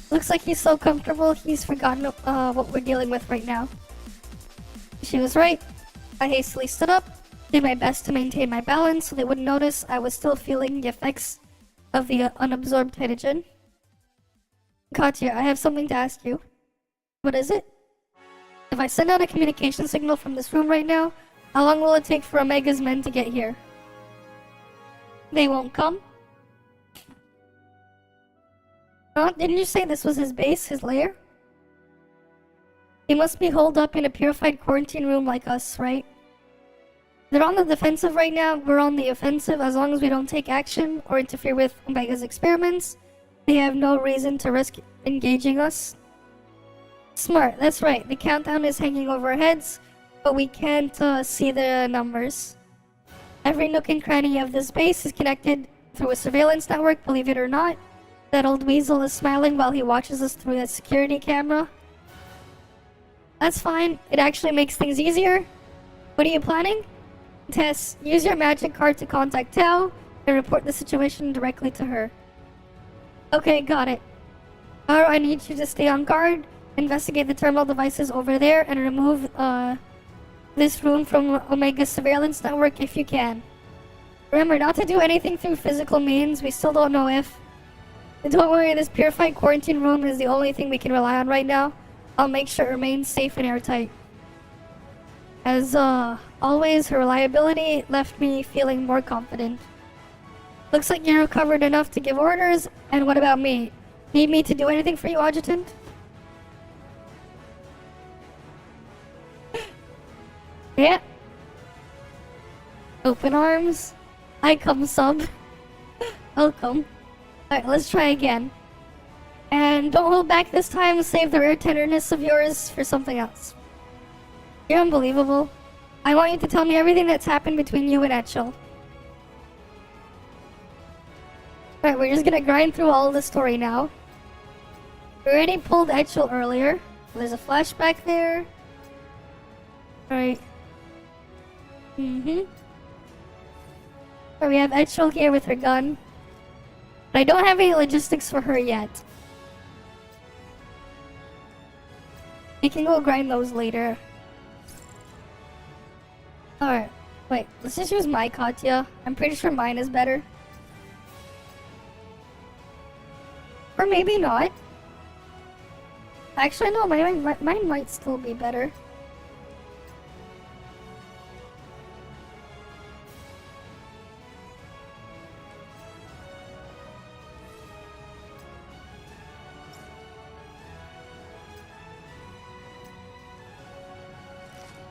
Looks like he's so comfortable, he's forgotten what we're dealing with right now. She was right. I hastily stood up, did my best to maintain my balance so they wouldn't notice I was still feeling the effects of the unabsorbed hydrogen. Katya, I have something to ask you. What is it? If I send out a communication signal from this room right now, how long will it take for Omega's men to get here? They won't come? Didn't you say this was his base, his lair? He must be holed up in a purified quarantine room like us, right? They're on the defensive right now, we're on the offensive. As long as we don't take action or interfere with Omega's experiments, they have no reason to risk engaging us. Smart, that's right. The countdown is hanging over our heads, but we can't see the numbers. Every nook and cranny of this base is connected through a surveillance network, believe it or not. That old weasel is smiling while he watches us through that security camera. That's fine. It actually makes things easier. What are you planning? Tess, use your magic card to contact Tao and report the situation directly to her. Okay, got it. Haru, I need you to stay on guard, investigate the terminal devices over there, and remove this room from Omega's surveillance network if you can. Remember not to do anything through physical means. We still don't know if. Don't worry, this purified quarantine room is the only thing we can rely on right now. I'll make sure it remains safe and airtight. As always, her reliability left me feeling more confident. Looks like you're recovered enough to give orders. And what about me? Need me to do anything for you, Adjutant? Yeah. Open arms. I come sub. Welcome. Alright, let's try again. And don't hold back this time, save the rare tenderness of yours for something else. You're unbelievable. I want you to tell me everything that's happened between you and Eachel. Alright, we're just gonna grind through all the story now. We already pulled Eachel earlier. There's a flashback there. Alright. Alright, we have Eachel here with her gun. But I don't have any logistics for her yet. We can go grind those later. Alright, wait, let's just use my Katya. I'm pretty sure mine is better. Or maybe not. Actually, no, mine might still be better.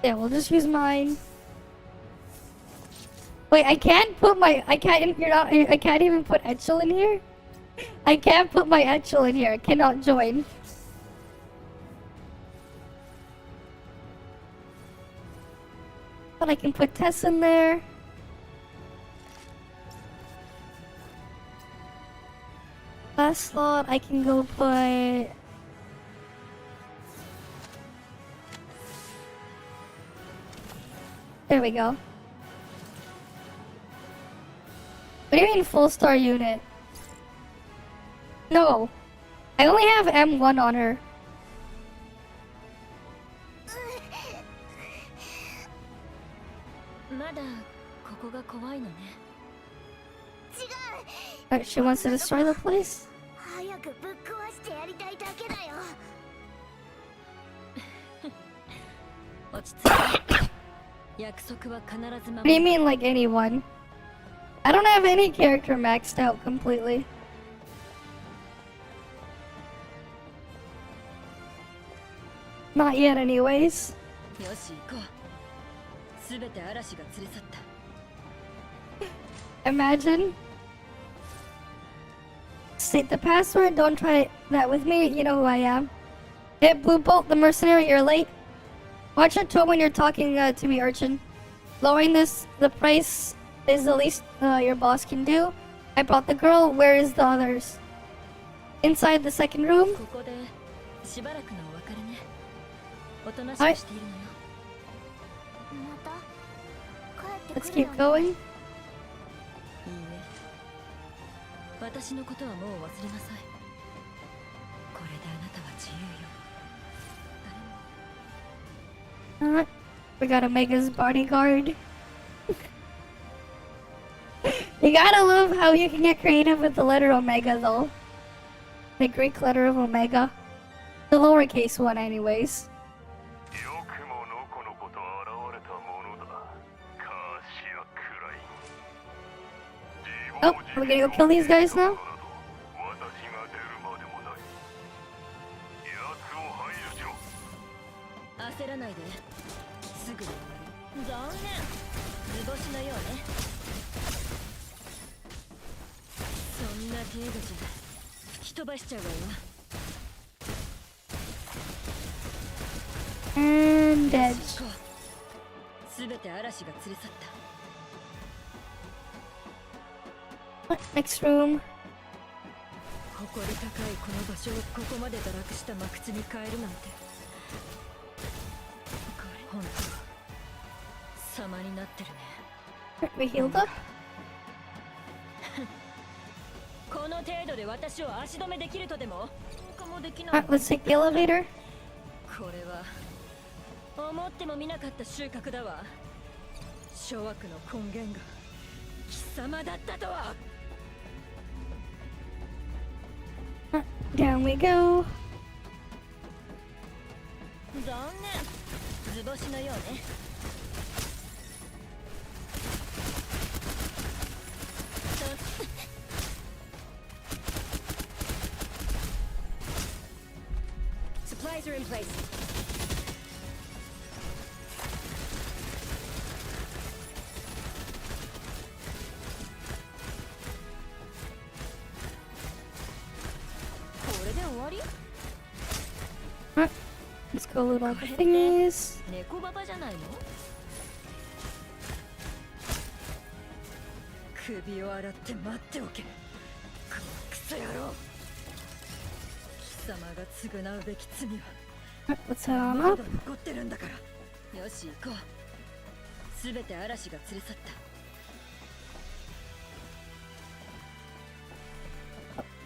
Yeah, we'll just use mine. Wait, I can't put my. I can't. You're not. I can't even put Eachel in here. I can't put my Eachel in here. I cannot join. But I can put Tess in there. Last slot, I can go put. There we go. What do you mean full star unit? No. I only have M1 on her. She wants to destroy the place? What do you mean, like anyone? I don't have any character maxed out completely. Not yet, anyways. Imagine. State the password, don't try that with me, you know who I am. Hit Blue Bolt, the mercenary, you're late. Watch your tone when you're talking to me, urchin. Lowering the price is the least your boss can do. I brought the girl, where is the others? Inside the second room? Alright. Let's keep going. We got Omega's bodyguard. You gotta love how you can get creative with the letter Omega though. The Greek letter of Omega. The lowercase one anyways. Oh, are we gonna go kill these guys now? And dead. What? Next room. We healed up. Let's take the elevator. Down we go. Supplies are in place. Let's go loot all the thingies. Let's head on up.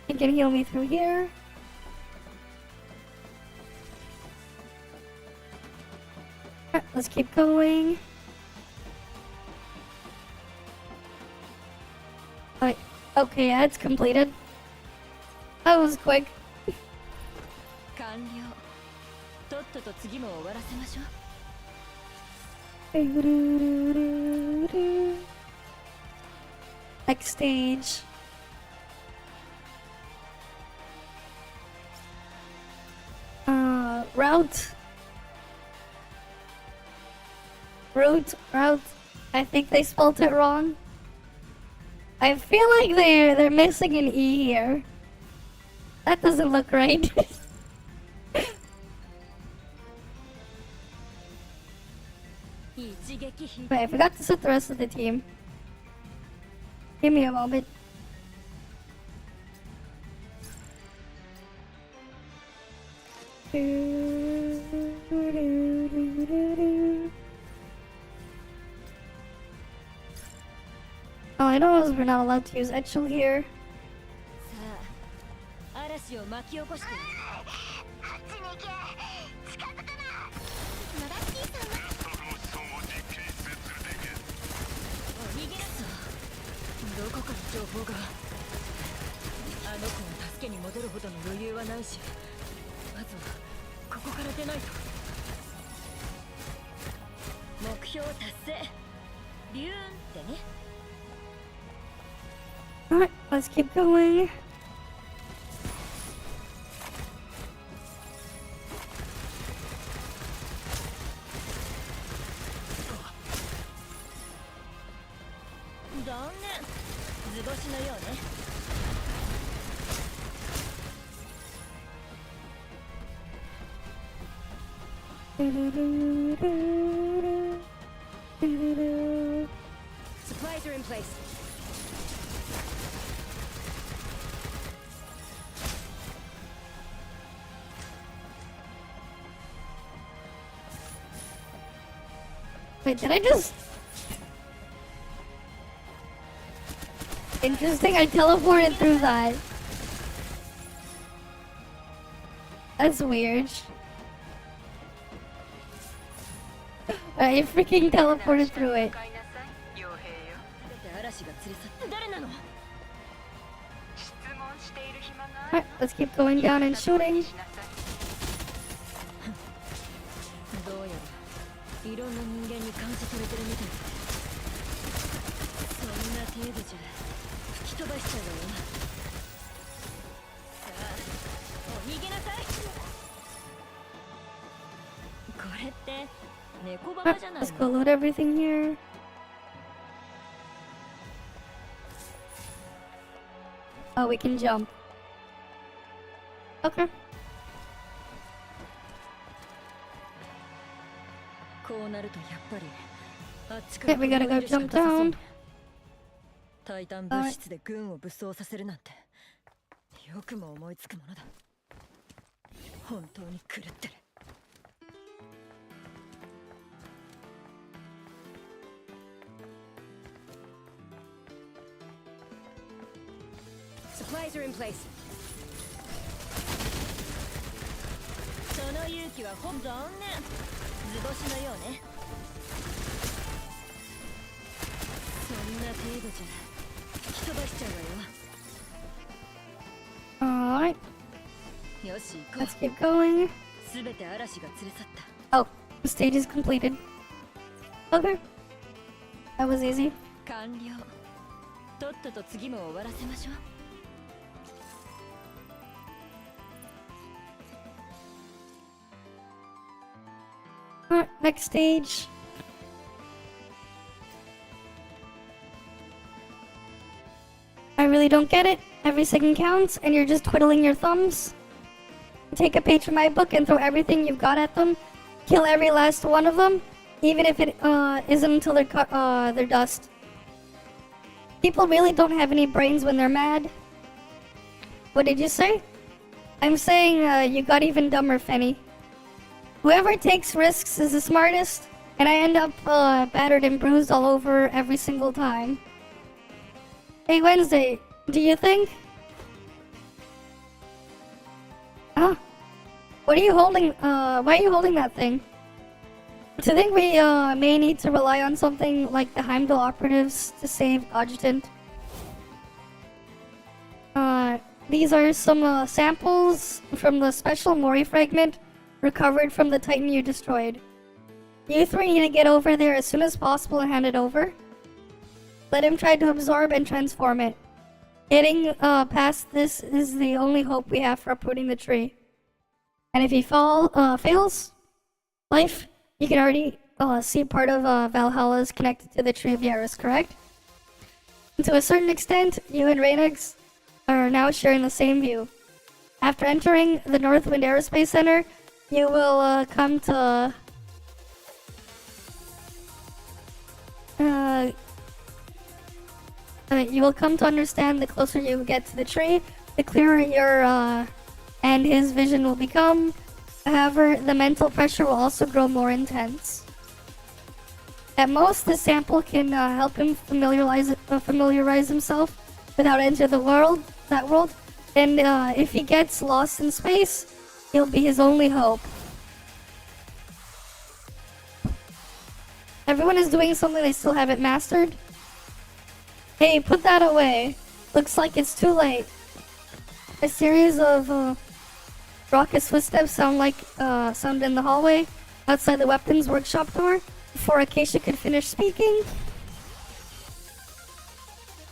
You can heal me through here. Let's keep going. Alright. Okay, yeah, it's completed. That was quick. Next stage. Route. I think they spelled it wrong. I feel like they're missing an E here. That doesn't look right. Wait, I forgot to set the rest of the team. Give me a moment. Oh, I know we're not allowed to use Eachel here. 嵐を巻き起こしている。逃げなさい。どこから情報が。あの子の助けに戻るほどの余裕はないし、まずはここから出ないと。目標達成。ビューンってね。Alright, let's keep going. Supplies are in place. Wait, did I just... Interesting, I teleported through that. That's weird. I freaking teleported through it. Alright, let's keep going down and shooting. どうやらいろんな人間に監視されてるみたいだ。そんな程度じゃ吹き飛ばしちゃうわよ。さあ、お逃げなさい。これって猫バカ Alright, じゃない let's の？ go load everything here. Oh, we can jump. Okay. こうなるとやっぱりあっちか Okay, ら we gotta go 飛び降りるしか jump なさそう down. ね。タイタン物質で軍を武装させるなんてよくも思いつくものだ。本当に狂ってる。Supplies are in place. その勇気は本残念。図星のようね。そんな程度じゃ吹き飛ばしちゃうわよ。 Alright, よし行こ let's keep going. う。すべて嵐が連れ去った。 Oh, the stage is completed. Okay. That was easy. 完了。とっとと次も終わらせましょう。Alright, next stage. I really don't get it. Every second counts, and you're just twiddling your thumbs. Take a page from my book and throw everything you've got at them. Kill every last one of them, even if it isn't until they're dust. People really don't have any brains when they're mad. What did you say? I'm saying you got even dumber, Fenny. Whoever takes risks is the smartest, and I end up battered and bruised all over every single time. Hey, Wednesday, do you think? Huh? What are you holding? Why are you holding that thing? Do you think we may need to rely on something like the Heimdall operatives to save Adjutant? These are some samples from the special Mori fragment recovered from the Titan you destroyed. You three need to get over there as soon as possible and hand it over. Let him try to absorb and transform it. Getting past this is the only hope we have for uprooting the tree. And if he fails, life, you can already see part of Valhalla is connected to the Tree of Yaris, correct? And to a certain extent, you and Reinx are now sharing the same view. After entering the Northwind Aerospace Center, you will come to you will come to understand the closer you get to the tree, the clearer your and his vision will become. However, the mental pressure will also grow more intense. At most, the sample can help him familiarize himself without entering that world. And if he gets lost in space, he'll be his only hope. Everyone is doing something they still haven't mastered. Hey, put that away. Looks like it's too late. A series of raucous footsteps sound in the hallway outside the weapons workshop door. Before Acacia could finish speaking,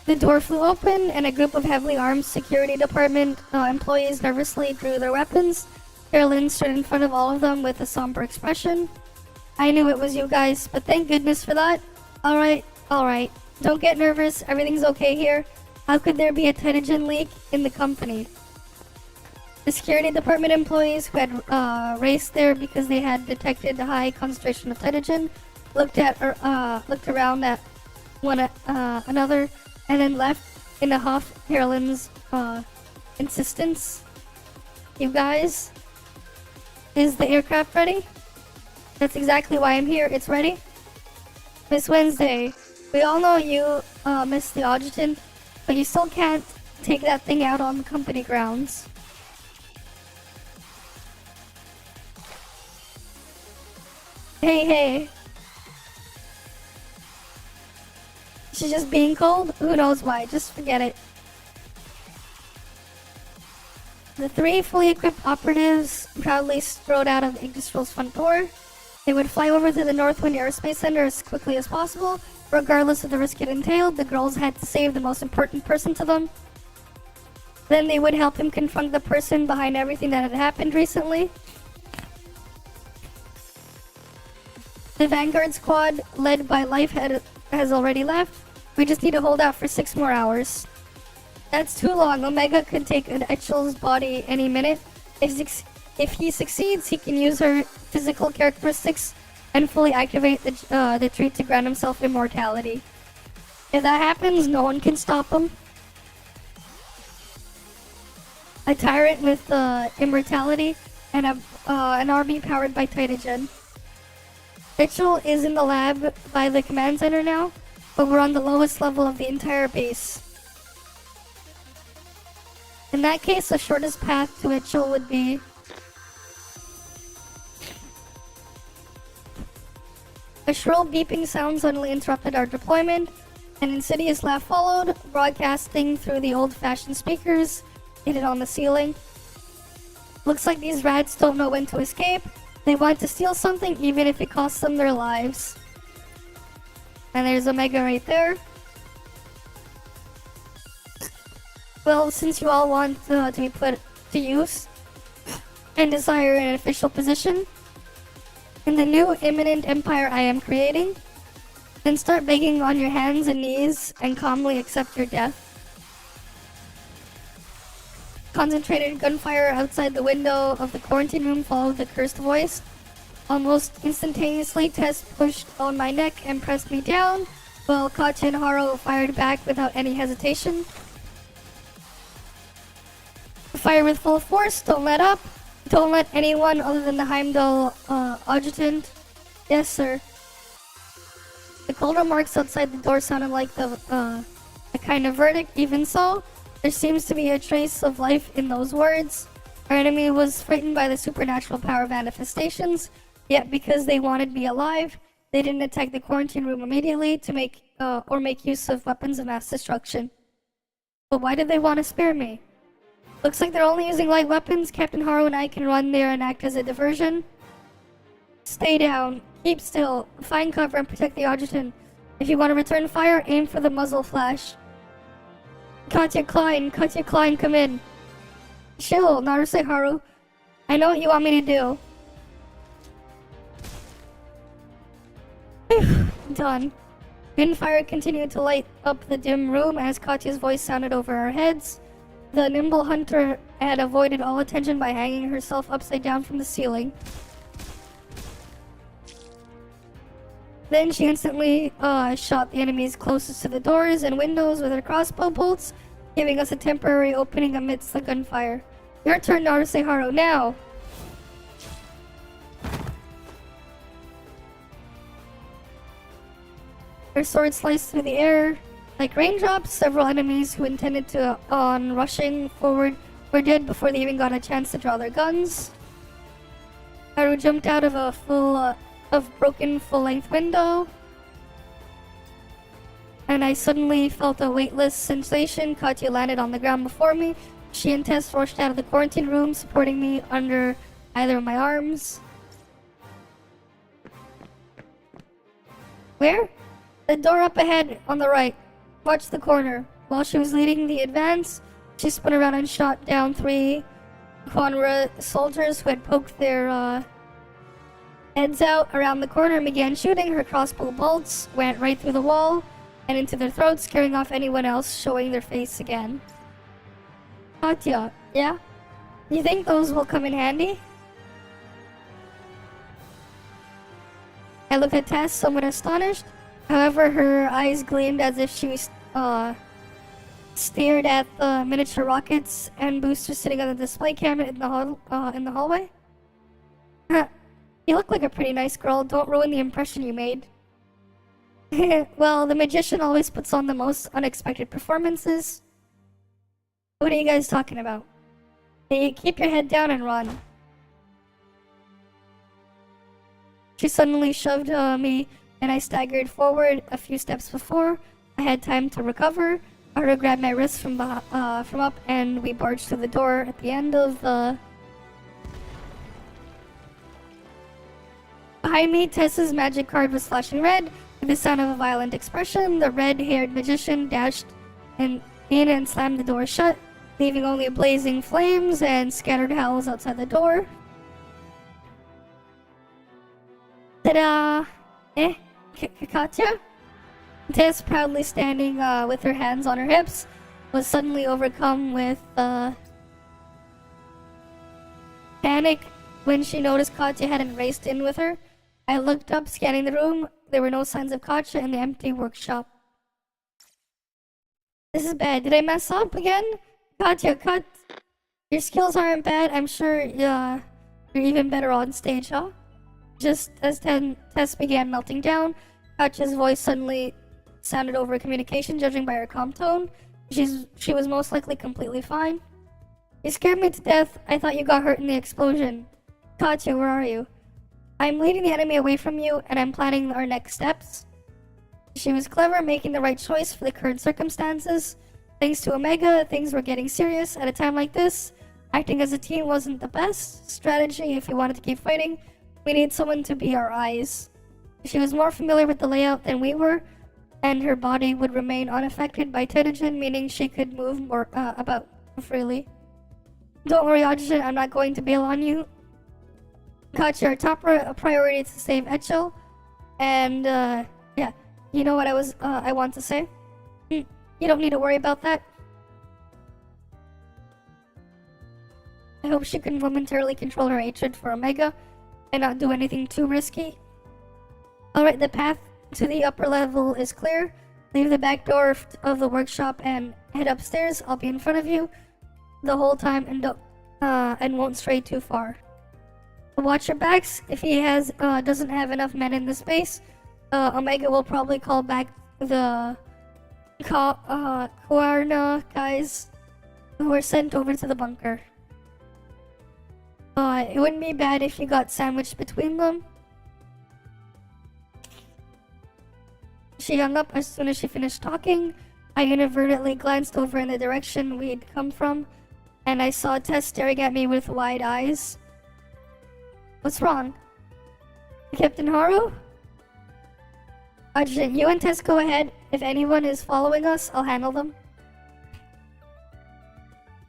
the door flew open and a group of heavily armed security department employees nervously drew their weapons. Carolyn stood in front of all of them with a somber expression. I knew it was you guys, but thank goodness for that. Alright. Don't get nervous, everything's okay here. How could there be a Tytogen leak in the company? The security department employees who had raced there because they had detected a high concentration of Tytogen looked around at one another and then left in a huff. Carolyn's insistence. You guys, is the aircraft ready? That's exactly why I'm here. It's ready. Miss Wednesday, we all know you missed the adjutant, but you still can't take that thing out on the company grounds. Hey. She's just being cold? Who knows why? Just forget it. The three fully equipped operatives proudly strode out of Yggdrasil's front door. They would fly over to the Northwind Aerospace Center as quickly as possible. Regardless of the risk it entailed, the girls had to save the most important person to them. Then they would help him confront the person behind everything that had happened recently. The Vanguard squad, led by Lifehead, has already left. We just need to hold out for 6 more hours. That's too long. Omega could take an Eichel's body any minute. If he succeeds, he can use her physical characteristics and fully activate the tree to grant himself immortality. If that happens, no one can stop him. A tyrant with immortality and an army powered by Tytogen. Eachel is in the lab by the command center now, but we're on the lowest level of the entire base. In that case, the shortest path to Eachel would be a shrill beeping sound suddenly interrupted our deployment. An insidious laugh followed, broadcasting through the old-fashioned speakers, hit it on the ceiling. Looks like these rats don't know when to escape. They want to steal something even if it costs them their lives. And there's Omega right there. Well, since you all want to be put to use and desire an official position in the new imminent empire I am creating, then start begging on your hands and knees and calmly accept your death. Concentrated gunfire outside the window of the quarantine room followed the cursed voice. Almost instantaneously, Tess pushed on my neck and pressed me down, while Katya and Haro fired back without any hesitation. Fire with full force, don't let up. Don't let anyone other than the Heimdall adjutant. Yes, sir. The cold remarks outside the door sounded like a kind of verdict. Even so, there seems to be a trace of life in those words. Our enemy was frightened by the supernatural power manifestations, yet because they wanted me alive, they didn't attack the quarantine room immediately to make use of weapons of mass destruction. But why did they want to spare me? Looks like they're only using light weapons. Captain Haro and I can run there and act as a diversion. Stay down. Keep still. Find cover and protect the adjutant. If you want to return fire, aim for the muzzle flash. Katya Klein, come in. Chill, Naruse Haru. I know what you want me to do. Done. Gunfire continued to light up the dim room as Katya's voice sounded over our heads. The nimble hunter had avoided all attention by hanging herself upside down from the ceiling. Then she instantly shot the enemies closest to the doors and windows with her crossbow bolts, giving us a temporary opening amidst the gunfire. Your turn, Naruseharu, now! Her sword sliced through the air like raindrops. Several enemies who intended to on rushing forward were dead before they even got a chance to draw their guns. Haru jumped out of a broken full-length window, and I suddenly felt a weightless sensation. Katya landed on the ground before me. She and Tess rushed out of the quarantine room, supporting me under either of my arms. Where? The door up ahead, on the right. Watch the corner. While she was leading the advance, she spun around and shot down 3 Quanra soldiers who had poked their heads out around the corner and began shooting. Her crossbow bolts went right through the wall and into their throats, scaring off anyone else showing their face again. Katya, yeah? You think those will come in handy? I looked at Tess, somewhat astonished. However, her eyes gleamed as if she stared at the miniature rockets and boosters sitting on the display cabinet in the hallway. You look like a pretty nice girl. Don't ruin the impression you made. Well, the magician always puts on the most unexpected performances. What are you guys talking about? Hey, keep your head down and run. She suddenly shoved me, and I staggered forward a few steps before I had time to recover. Haru grabbed my wrist from up, and we barged through the door at the end of the... Behind me, Tessa's magic card was flashing red. With the sound of a violent expression, the red-haired magician dashed in and slammed the door shut, leaving only blazing flames and scattered howls outside the door. Ta-da! Katya? Tess, proudly standing with her hands on her hips, was suddenly overcome with panic when she noticed Katya hadn't raced in with her. I looked up, scanning the room. There were no signs of Katya in the empty workshop. This is bad. Did I mess up again? Katya, cut. Your skills aren't bad. I'm sure you're even better on stage, huh? Just as Tess began melting down, Katya's voice suddenly sounded over communication, judging by her calm tone. She was most likely completely fine. You scared me to death. I thought you got hurt in the explosion. Katya, where are you? I'm leading the enemy away from you, and I'm planning our next steps. She was clever, making the right choice for the current circumstances. Thanks to Omega, things were getting serious. At a time like this, acting as a team wasn't the best strategy if you wanted to keep fighting. We need someone to be our eyes. She was more familiar with the layout than we were, and her body would remain unaffected by Tenogen, meaning she could move more about freely. Don't worry, Ajin, I'm not going to bail on you. Katya, our top priority is to save Eachel, and yeah, you know what I want to say? You don't need to worry about that. I hope she can momentarily control her hatred for Omega and not do anything too risky. Alright, the path to the upper level is clear. Leave the back door of the workshop and head upstairs. I'll be in front of you the whole time and won't stray too far. Watch your backs. If he doesn't have enough men in the space, Omega will probably call back the Kuarna guys who were sent over to the bunker. It wouldn't be bad if you got sandwiched between them. She hung up as soon as she finished talking. I inadvertently glanced over in the direction we'd come from, and I saw Tess staring at me with wide eyes. What's wrong? Captain Haru? Ajin, you and Tess go ahead. If anyone is following us, I'll handle them.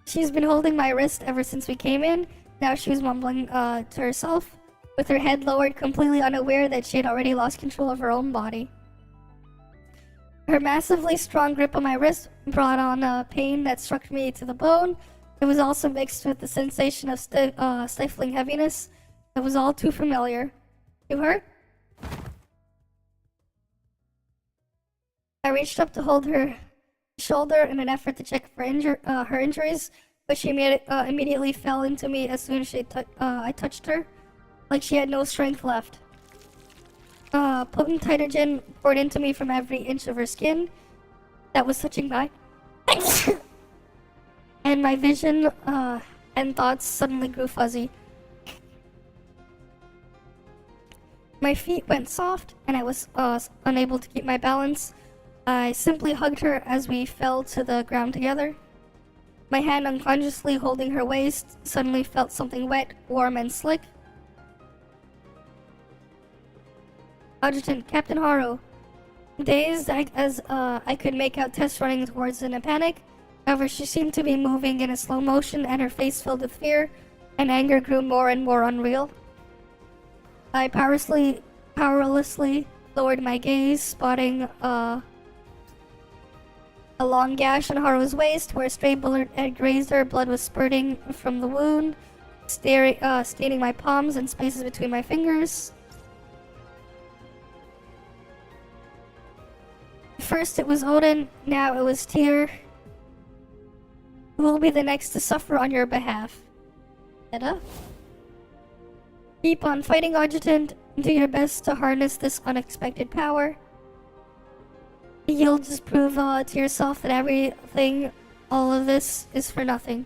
She's been holding my wrist ever since we came in. Now she was mumbling to herself, with her head lowered, completely unaware that she had already lost control of her own body. Her massively strong grip on my wrist brought on a pain that struck me to the bone. It was also mixed with the sensation of stifling heaviness that was all too familiar. You hurt? I reached up to hold her shoulder in an effort to check for her injuries, but she immediately fell into me as soon as I touched her, like she had no strength left. Potent hydrogen poured into me from every inch of her skin that was touching mine. And my vision and thoughts suddenly grew fuzzy. My feet went soft, and I was unable to keep my balance. I simply hugged her as we fell to the ground together. My hand unconsciously holding her waist suddenly felt something wet, warm, and slick. Adjutant, Captain Haru. Dazed as I could make out Tess running towards in a panic. However, she seemed to be moving in a slow motion, and her face filled with fear, and anger grew more and more unreal. I powerlessly lowered my gaze, spotting a long gash on Haru's waist where a stray bullet had grazed her. Blood was spurting from the wound, staining my palms and spaces between my fingers. First it was Odin, now it was Tyr. Who will be the next to suffer on your behalf? Edda? Keep on fighting, Adjutant. Do your best to harness this unexpected power. You'll just prove to yourself that everything, all of this, is for nothing.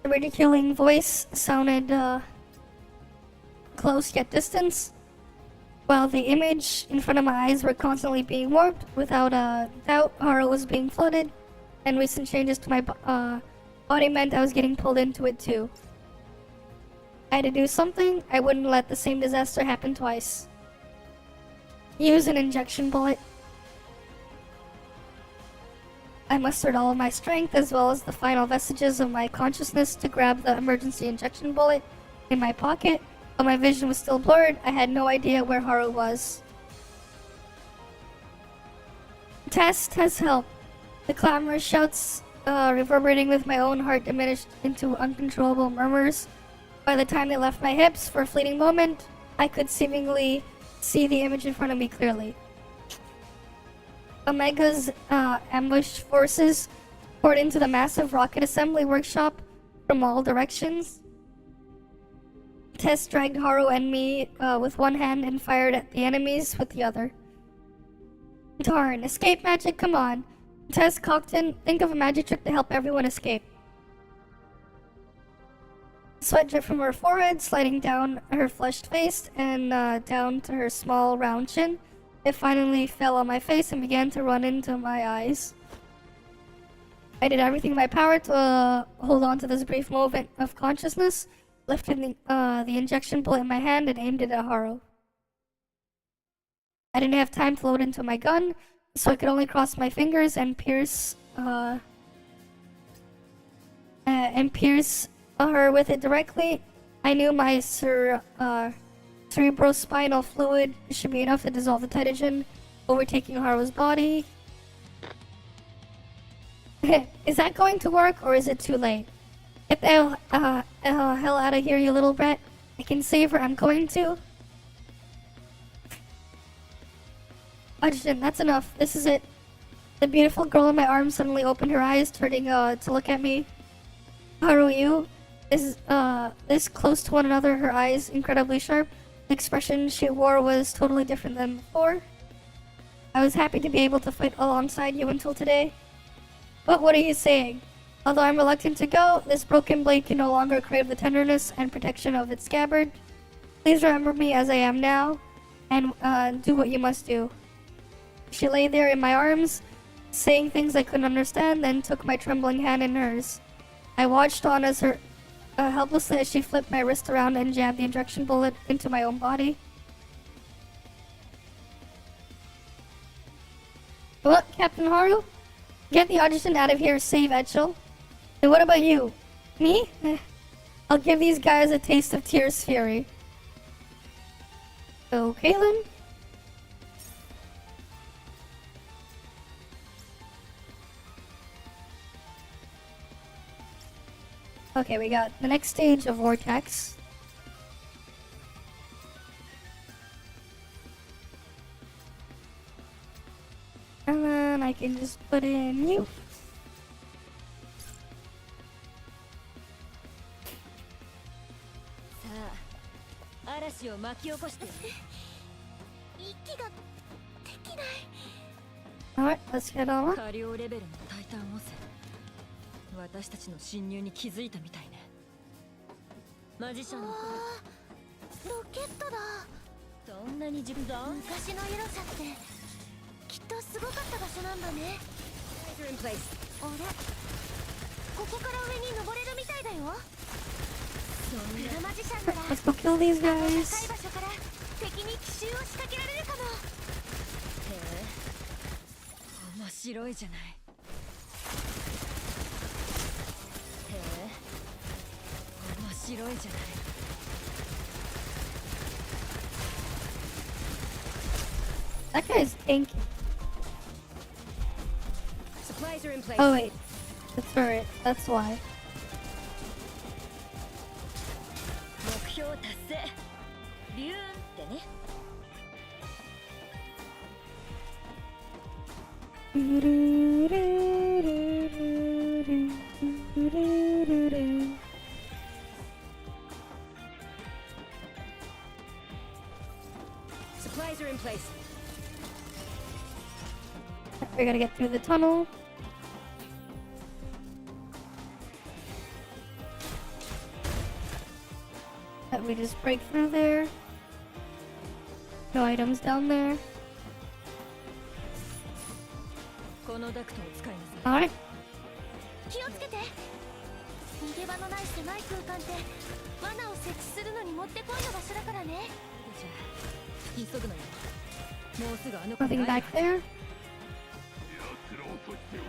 The ridiculing voice sounded close yet distant, while the image in front of my eyes were constantly being warped. Without a doubt, Haru was being flooded, and recent changes to my body meant I was getting pulled into it too. I had to do something. I wouldn't let the same disaster happen twice. Use an injection bullet. I mustered all of my strength as well as the final vestiges of my consciousness to grab the emergency injection bullet in my pocket. But my vision was still blurred. I had no idea where Haru was. Tess, help. The clamorous shouts reverberating with my own heart diminished into uncontrollable murmurs. By the time they left my hips for a fleeting moment, I could seemingly see the image in front of me clearly. Omega's ambushed forces poured into the massive rocket assembly workshop from all directions. Tess dragged Haru and me with one hand and fired at the enemies with the other. Darn, escape magic, come on. Tess cocked in, think of a magic trick to help everyone escape. Sweat dripped from her forehead, sliding down her flushed face and down to her small round chin. It finally fell on my face and began to run into my eyes. I did everything in my power to hold on to this brief moment of consciousness, lifted the injection bullet in my hand and aimed it at Haru. I didn't have time to load into my gun, so I could only cross my fingers and pierce her with it directly. I knew my cerebrospinal fluid should be enough to dissolve the hydrogen, overtaking Haru's body. Is that going to work, or is it too late? Get the hell out of here, you little brat. I can save her, I'm going to. Adjutant, that's enough. This is it. The beautiful girl in my arms suddenly opened her eyes, turning to look at me. Haru, you? This close to one another, her eyes incredibly sharp. The expression she wore was totally different than before. I was happy to be able to fight alongside you until today. But what are you saying? Although I'm reluctant to go, this broken blade can no longer crave the tenderness and protection of its scabbard. Please remember me as I am now, and do what you must do. She lay there in my arms, saying things I couldn't understand, then took my trembling hand in hers. I watched on as her helplessly as she flipped my wrist around and jabbed the injection bullet into my own body. What, Captain Haru? Get the Adjutant out of here, save Eachel. And what about you? Me? I'll give these guys a taste of Tears Fury. So, Caitlyn. Okay, we got the next stage of Vortex. And then I can just put in you. Alright, let's get on. 下流レベルのタイタン汚染。私たちの侵入に気づいたみたいね。マジシャンの子ロケットだ。そんなに自分だ。昔のエロさってきっとすごかった場所なんだね。あれ、ここから上に登れるみたいだよ。プラマジシャンなら Let's go kill these 高い guys. 場所から敵に奇襲を仕掛けられるかも。へえ、面白いじゃない。へえ、面白いじゃない。That guy's tanky. Supplies are in place. Oh wait, the turret. That's why. 目標達成。ビューンってね。Supplies are in place. We gotta get through the tunnel. We just break through there. No items down there. このダクトを使いなさい。 Alright. 気をつけて。逃げ場のない狭い空間って罠を設置するのにもってこいの場所だからね。じゃあ急ぐのよ。もうすぐあの子 Nothing に会え back る。 there. 奴らを阻止せよ。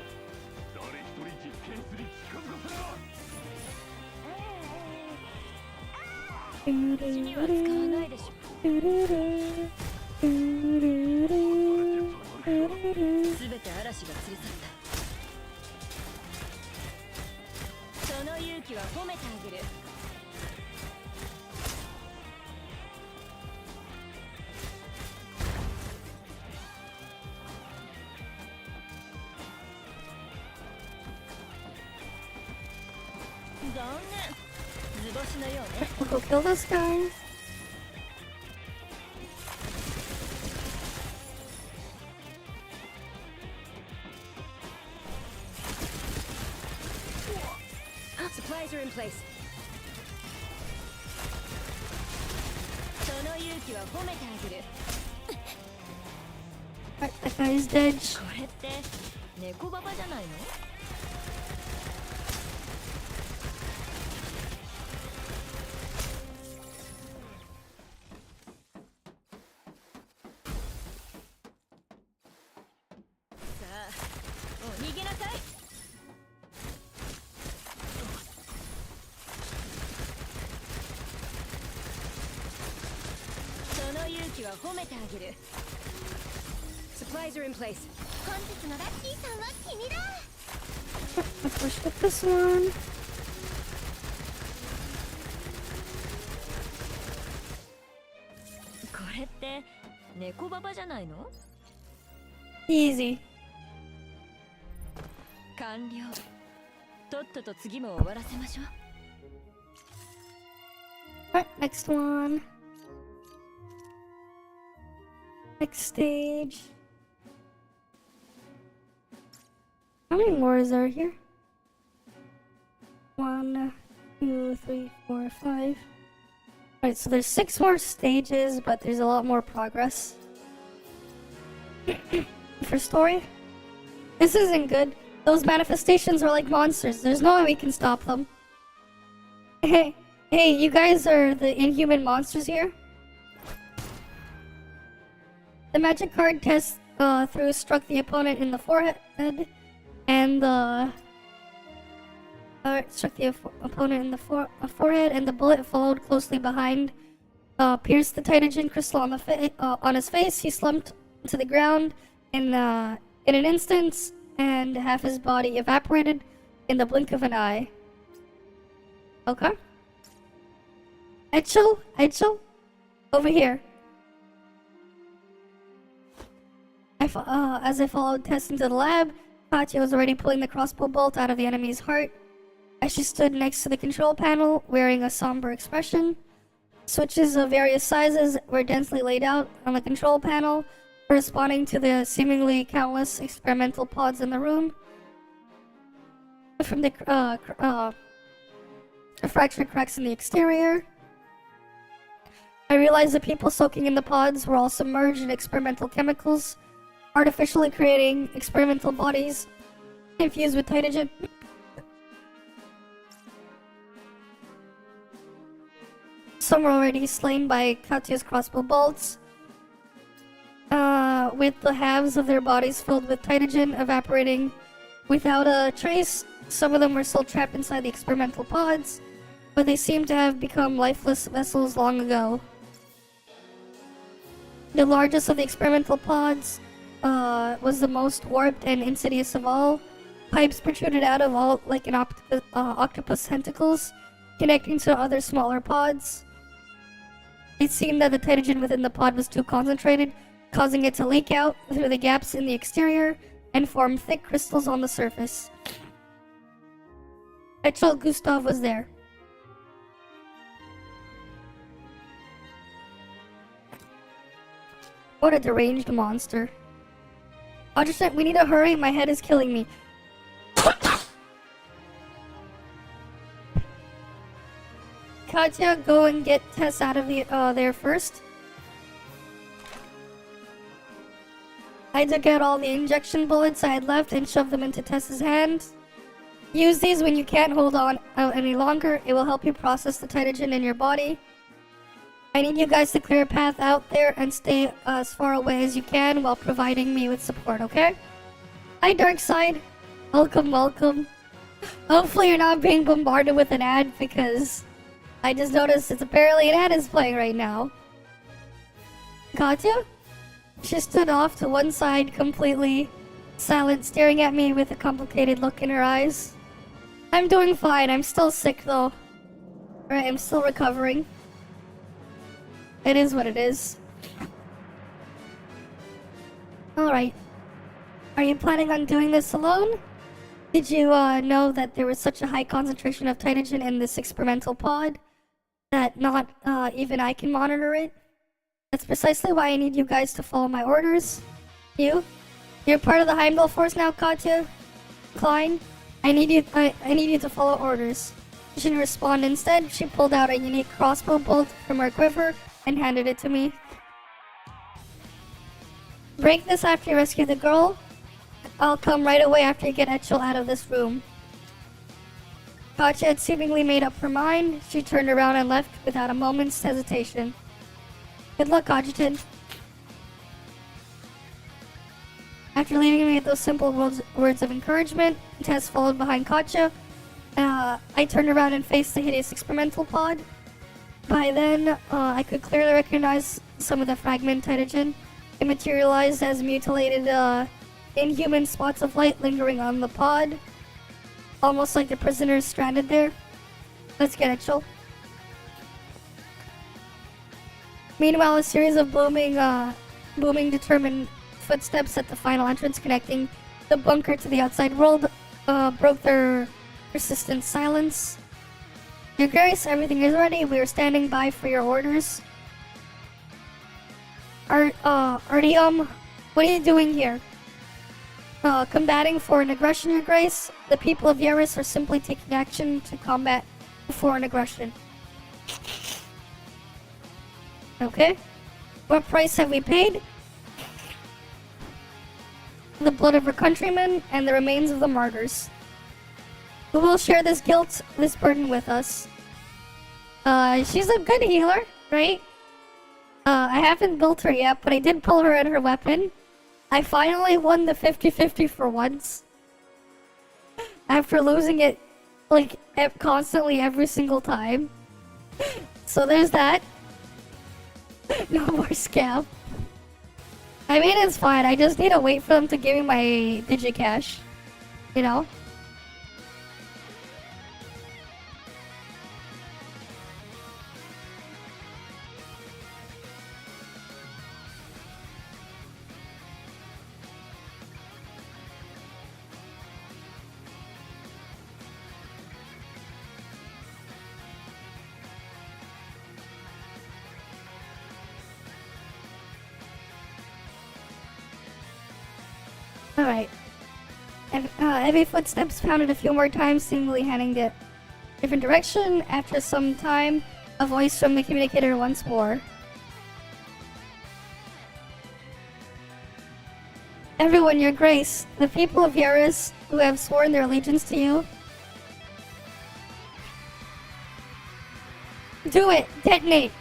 誰一人実験室に近づかせるな。うちには使わないでしょ。すべて嵐が連れ去った。その勇気は褒めてあげる。残念。図星のようね。 We'll go kill this guy. Supplies are in place. その勇気は褒めてあげる。 Alright, that guy's dead. これって猫ババじゃないの？ さあ、お逃げなさい。その勇気は褒めてあげる。 Supplies are in place. 本日のラッキーさんは君だ。 Let's push with this one. これって猫ババじゃないの？ Easy. 完了。とっとと次も終わらせましょう。 Alright, next one. Next stage. How many more is there here? 1, 2, 3, 4, 5. Alright, so there's 6 more stages, but there's a lot more progress. For story, this isn't good. Those manifestations are like monsters. There's no way we can stop them. Hey, you guys are the inhuman monsters here? The magic card test through struck the opponent in the forehead, and the Struck the opponent in the forehead, and the bullet followed closely behind. Pierced the Titagen crystal on his face. He slumped to the ground in an instant, and half his body evaporated in the blink of an eye. Okay. Eachel, over here. As I followed Tess into the lab, Katya was already pulling the crossbow bolt out of the enemy's heart. As she stood next to the control panel, wearing a somber expression, switches of various sizes were densely laid out on the control panel, corresponding to the seemingly countless experimental pods in the room. From the fractured cracks in the exterior, I realized the people soaking in the pods were all submerged in experimental chemicals, artificially creating experimental bodies infused with Titagen. Some were already slain by Katya's crossbow bolts, with the halves of their bodies filled with Titagen evaporating without a trace. Some of them were still trapped inside the experimental pods, but they seemed to have become lifeless vessels long ago. The largest of the experimental pods was the most warped and insidious of all. Pipes protruded out of all like an octopus tentacles, connecting to other smaller pods. It seemed that the Titagen within the pod was too concentrated, causing it to leak out through the gaps in the exterior and form thick crystals on the surface. Eachel Gustav was there. What a deranged monster. Audrey, we need to hurry, my head is killing me. Katya, go and get Tess out of there first. I took out all the injection bullets I had left and shoved them into Tess's hands. Use these when you can't hold on out any longer. It will help you process the Titagen in your body. I need you guys to clear a path out there and stay as far away as you can while providing me with support, okay? Hi, Darkside. Welcome, welcome. Hopefully you're not being bombarded with an ad, because I just noticed it's apparently an ad is playing right now. Katya? She stood off to one side, completely silent, staring at me with a complicated look in her eyes. I'm doing fine. I'm still sick, though. Right, I'm still recovering. It is what it is. Alright. Are you planning on doing this alone? Did you know that there was such a high concentration of Titagen in this experimental pod that not even I can monitor it? That's precisely why I need you guys to follow my orders. You're part of the Heimdall force now, Katya? Klein? I need you to follow orders. You should respond instead. She pulled out a unique crossbow bolt from her quiver and handed it to me. Break this after you rescue the girl. I'll come right away after you get Eachel out of this room. Katya had seemingly made up her mind. She turned around and left without a moment's hesitation. Good luck, Adjutant. After leaving me with those simple words of encouragement, Tess followed behind Katya. I turned around and faced the hideous experimental pod. By then, I could clearly recognize some of the fragment Titagen. It materialized as mutilated, inhuman spots of light lingering on the pod, almost like the prisoners stranded there. Let's get Eachel. Meanwhile, a series of booming, determined footsteps at the final entrance connecting the bunker to the outside world broke their persistent silence. Your Grace, everything is ready. We are standing by for your orders. Artyom, what are you doing here? Combating foreign aggression, Your Grace. The people of Yaris are simply taking action to combat foreign aggression. Okay. What price have we paid? The blood of our countrymen and the remains of the martyrs. Who will share this guilt, this burden with us? She's a good healer, right? I haven't built her yet, but I did pull her and her weapon. I finally won the 50-50 for once. After losing it Like, constantly every single time. So there's that. No more scam. I mean, it's fine. I just need to wait for them to give me my digicash. You know? Alright. And heavy footsteps pounded a few more times, seemingly heading a different direction. After some time, a voice from the communicator once more. Everyone, your grace, the people of Yaris who have sworn their allegiance to you. Do it! Detonate!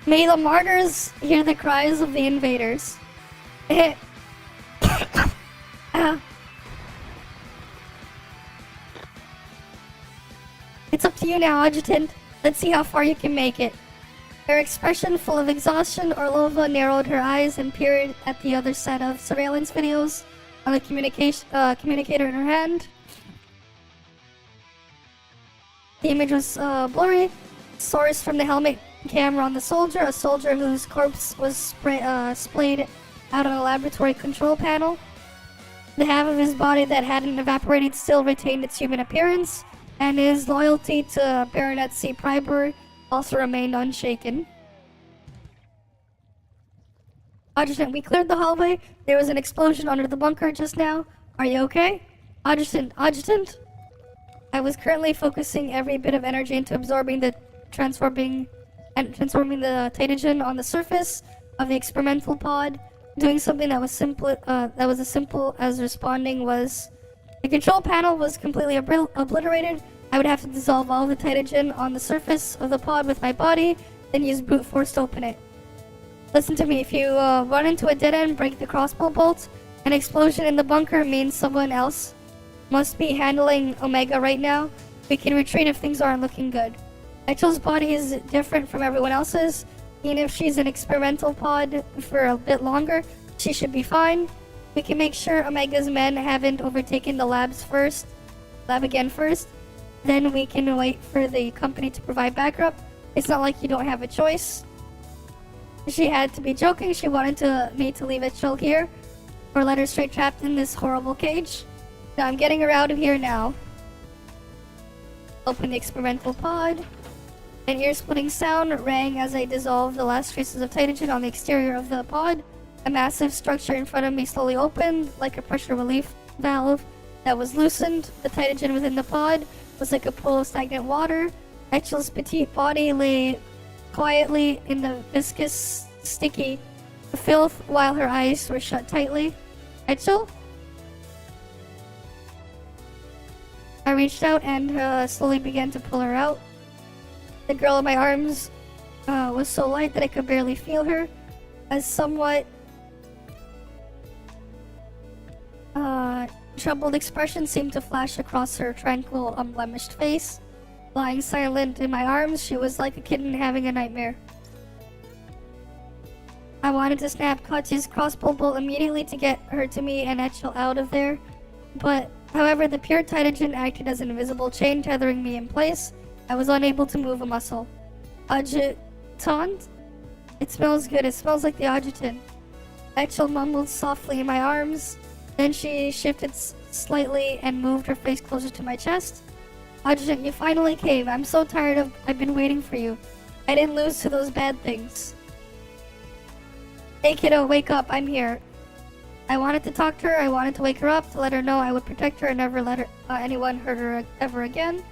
May the martyrs hear the cries of the invaders. It's up to you now, Adjutant. Let's see how far you can make it. Her expression full of exhaustion, Orlova narrowed her eyes and peered at the other set of surveillance videos on the communicator in her hand. The image was blurry, sourced from the helmet camera on the soldier, a soldier whose corpse was splayed out on a laboratory control panel. The half of his body that hadn't evaporated still retained its human appearance, and his loyalty to Baronet C. Pryber also remained unshaken. Adjutant, we cleared the hallway. There was an explosion under the bunker just now. Are you okay? Adjutant? I was currently focusing every bit of energy into transforming the Titagen on the surface of the experimental pod. Doing something that was as simple as responding was... The control panel was completely obliterated. I would have to dissolve all the Titagen on the surface of the pod with my body, then use brute force to open it. Listen to me, if you run into a dead end, break the crossbow bolt, an explosion in the bunker means someone else must be handling Omega right now. We can retreat if things aren't looking good. Eichel's body is different from everyone else's. Even if she's an experimental pod for a bit longer, she should be fine. We can make sure Omega's men haven't overtaken the lab again first. Then we can wait for the company to provide backup. It's not like you don't have a choice. She had to be joking. She wanted me to leave Eachel here, or let her straight trapped in this horrible cage. Now I'm getting her out of here now. Open the experimental pod. An ear-splitting sound rang as I dissolved the last traces of Titagen on the exterior of the pod. A massive structure in front of me slowly opened, like a pressure relief valve that was loosened. The Titagen within the pod was like a pool of stagnant water. Eichel's petite body lay quietly in the viscous, sticky filth while her eyes were shut tightly. Eachel? I reached out and slowly began to pull her out. The girl in my arms was so light that I could barely feel her. A somewhat troubled expression seemed to flash across her tranquil, unblemished face. Lying silent in my arms, she was like a kitten having a nightmare. I wanted to snap Katya's crossbow bolt immediately to get her to me and Eachel out of there, but however, the pure Titagen acted as an invisible chain tethering me in place. I was unable to move a muscle. Adjutant? It smells good. It smells like the adjutant. Eachel mumbled softly in my arms. Then she shifted slightly and moved her face closer to my chest. Adjutant, you finally came. I'm so tired I've been waiting for you. I didn't lose to those bad things. Hey kiddo, wake up. I'm here. I wanted to talk to her. I wanted to wake her up, to let her know I would protect her and never let anyone hurt her ever again.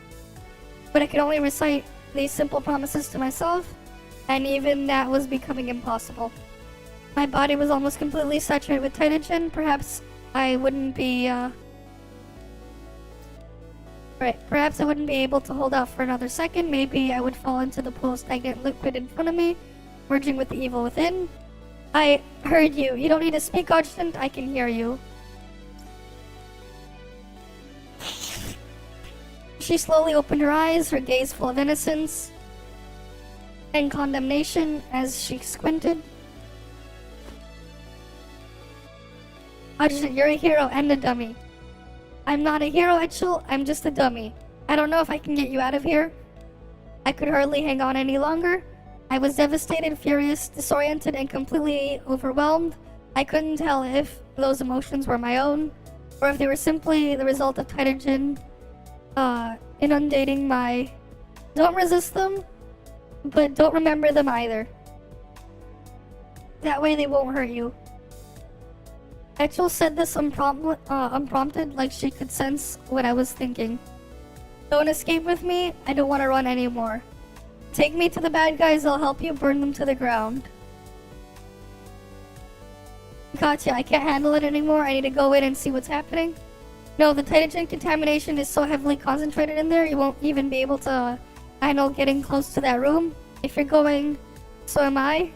But I could only recite these simple promises to myself, and even that was becoming impossible. My body was almost completely saturated with Titagen. Perhaps I wouldn't be able to hold out for another second. Maybe I would fall into the pool of stagnant liquid in front of me, merging with the evil within. I heard you. You don't need to speak, Adjutant. I can hear you. She slowly opened her eyes, her gaze full of innocence and condemnation as she squinted. Ajit, you're a hero and a dummy. I'm not a hero, Eachel, I'm just a dummy. I don't know if I can get you out of here. I could hardly hang on any longer. I was devastated, furious, disoriented, and completely overwhelmed. I couldn't tell if those emotions were my own, or if they were simply the result of hydrogen inundating my... Don't resist them, but don't remember them either. That way they won't hurt you. Eachel said this unprompted, like she could sense what I was thinking. Don't escape with me, I don't want to run anymore. Take me to the bad guys, I'll help you burn them to the ground. Gotcha, I can't handle it anymore, I need to go in and see what's happening. No, the hydrogen contamination is so heavily concentrated in there, you won't even be able to handle getting close to that room. If you're going, so am I.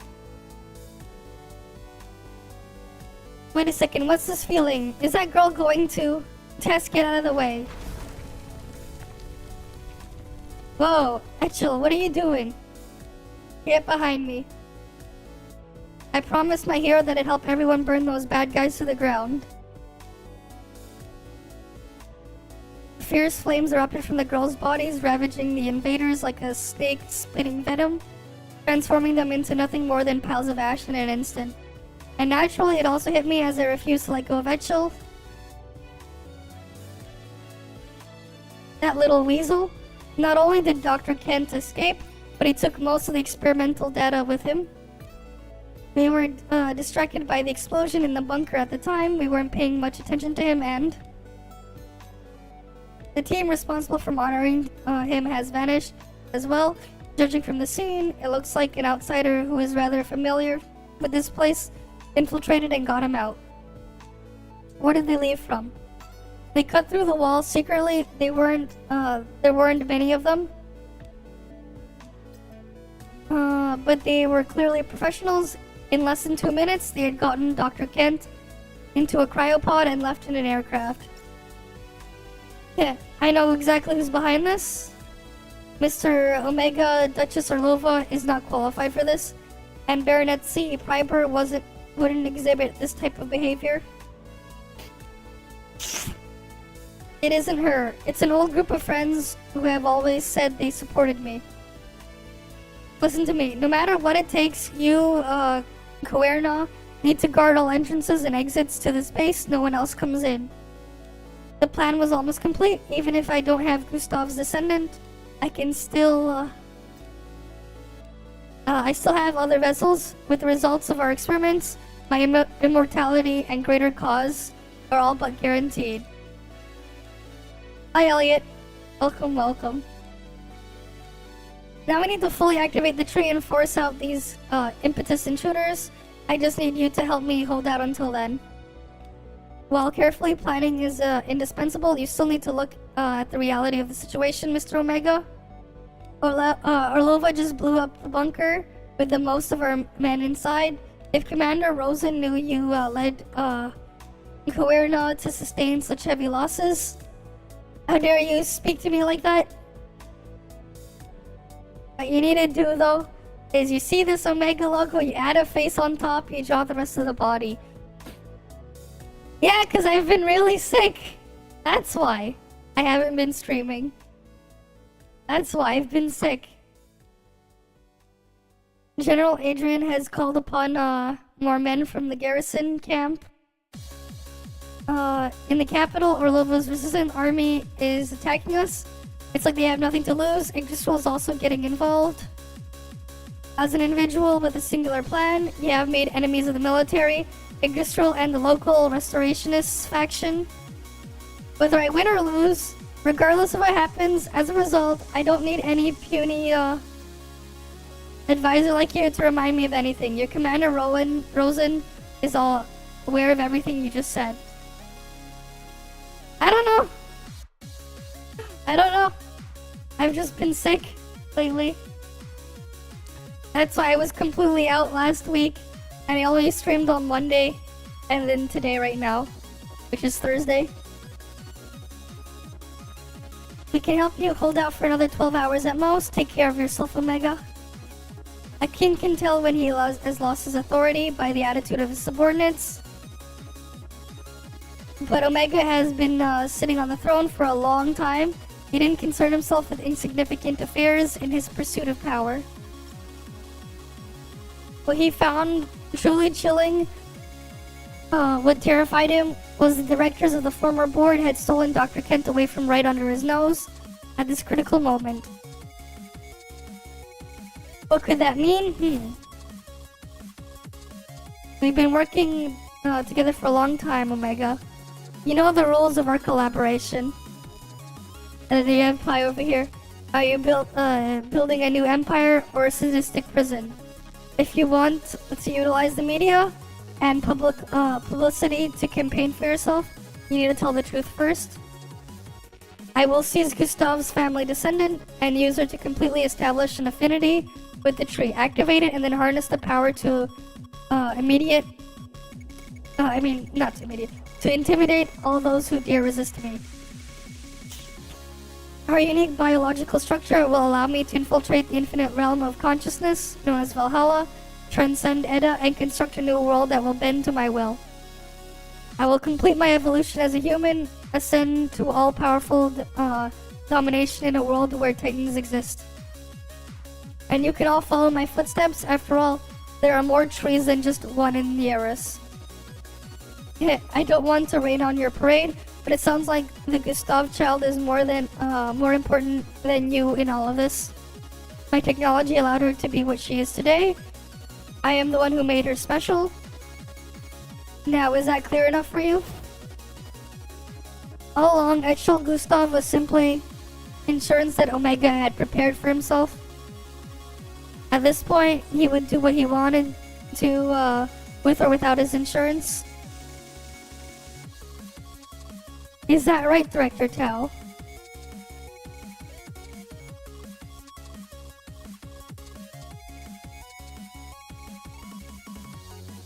Wait a second, what's this feeling? Is that girl going to... Tess, get out of the way. Whoa, Eachel, what are you doing? Get behind me. I promised my hero that I'd help everyone burn those bad guys to the ground. Fierce flames erupted from the girls' bodies, ravaging the invaders like a snake spitting venom, transforming them into nothing more than piles of ash in an instant. And naturally, it also hit me as I refused to let go of Eachel. That little weasel. Not only did Dr. Kent escape, but he took most of the experimental data with him. We were distracted by the explosion in the bunker at the time. We weren't paying much attention to him, and the team responsible for monitoring him has vanished as well. Judging from the scene, it looks like an outsider who is rather familiar with this place infiltrated and got him out. Where did they leave from? They cut through the wall secretly. There weren't many of them. But they were clearly professionals. In less than 2 minutes, they had gotten Dr. Kent into a cryopod and left in an aircraft. Yeah, I know exactly who's behind this. Mr. Omega, Duchess Orlova is not qualified for this, and Baronet C. Piper wouldn't exhibit this type of behavior. It isn't her. It's an old group of friends who have always said they supported me. Listen to me. No matter what it takes, you, Coerna, need to guard all entrances and exits to this base. No one else comes in. The plan was almost complete. Even if I don't have Gustav's descendant, I can still, I still have other vessels. With the results of our experiments, my immortality and greater cause are all but guaranteed. Hi, Elliot. Welcome, welcome. Now we need to fully activate the tree and force out these impetus intruders. I just need you to help me hold out until then. While carefully planning is indispensable, you still need to look at the reality of the situation, Mr. Omega. Orlova just blew up the bunker with the most of our men inside. If Commander Rosen knew you led Coerna to sustain such heavy losses, how dare you speak to me like that? What you need to do, though, is you see this Omega logo, you add a face on top, you draw the rest of the body. Yeah, because I've been really sick. That's why I haven't been streaming. That's why I've been sick. General Adrian has called upon more men from the garrison camp. In the capital, Orlova's resistant army is attacking us. It's like they have nothing to lose. Yggdrasil is also getting involved. As an individual with a singular plan, you have made enemies of the military, Yggdrasil, and the local restorationists faction. Whether I win or lose, regardless of what happens, as a result, I don't need any puny advisor like you to remind me of anything. Your Commander Rosen is all aware of everything you just said. I don't know. I've just been sick lately. That's why I was completely out last week, and I only streamed on Monday, and then today right now, which is Thursday. We can help you hold out for another 12 hours at most. Take care of yourself, Omega. A king can tell when he has lost his authority by the attitude of his subordinates. But Omega has been sitting on the throne for a long time. He didn't concern himself with insignificant affairs in his pursuit of power. What he found truly chilling, what terrified him, was the directors of the former board had stolen Dr. Kent away from right under his nose at this critical moment. What could that mean? We've been working together for a long time, Omega. You know the rules of our collaboration. The empire over here. Are you building a new empire or a sadistic prison? If you want to utilize the media and publicity to campaign for yourself, you need to tell the truth first. I will seize Gustav's family descendant and use her to completely establish an affinity with the tree. Activate it and then harness the power to to intimidate all those who dare resist me. Our unique biological structure will allow me to infiltrate the infinite realm of consciousness, known as Valhalla, transcend Edda, and construct a new world that will bend to my will. I will complete my evolution as a human, ascend to all-powerful domination in a world where titans exist. And you can all follow my footsteps. After all, there are more trees than just one in the Eris. I don't want to rain on your parade, but it sounds like the Gustav child is more important than you in all of this. My technology allowed her to be what she is today. I am the one who made her special. Now, is that clear enough for you? All along, Eachel Gustav was simply insurance that Omega had prepared for himself. At this point, he would do what he wanted to, with or without his insurance. Is that right, Director Tao?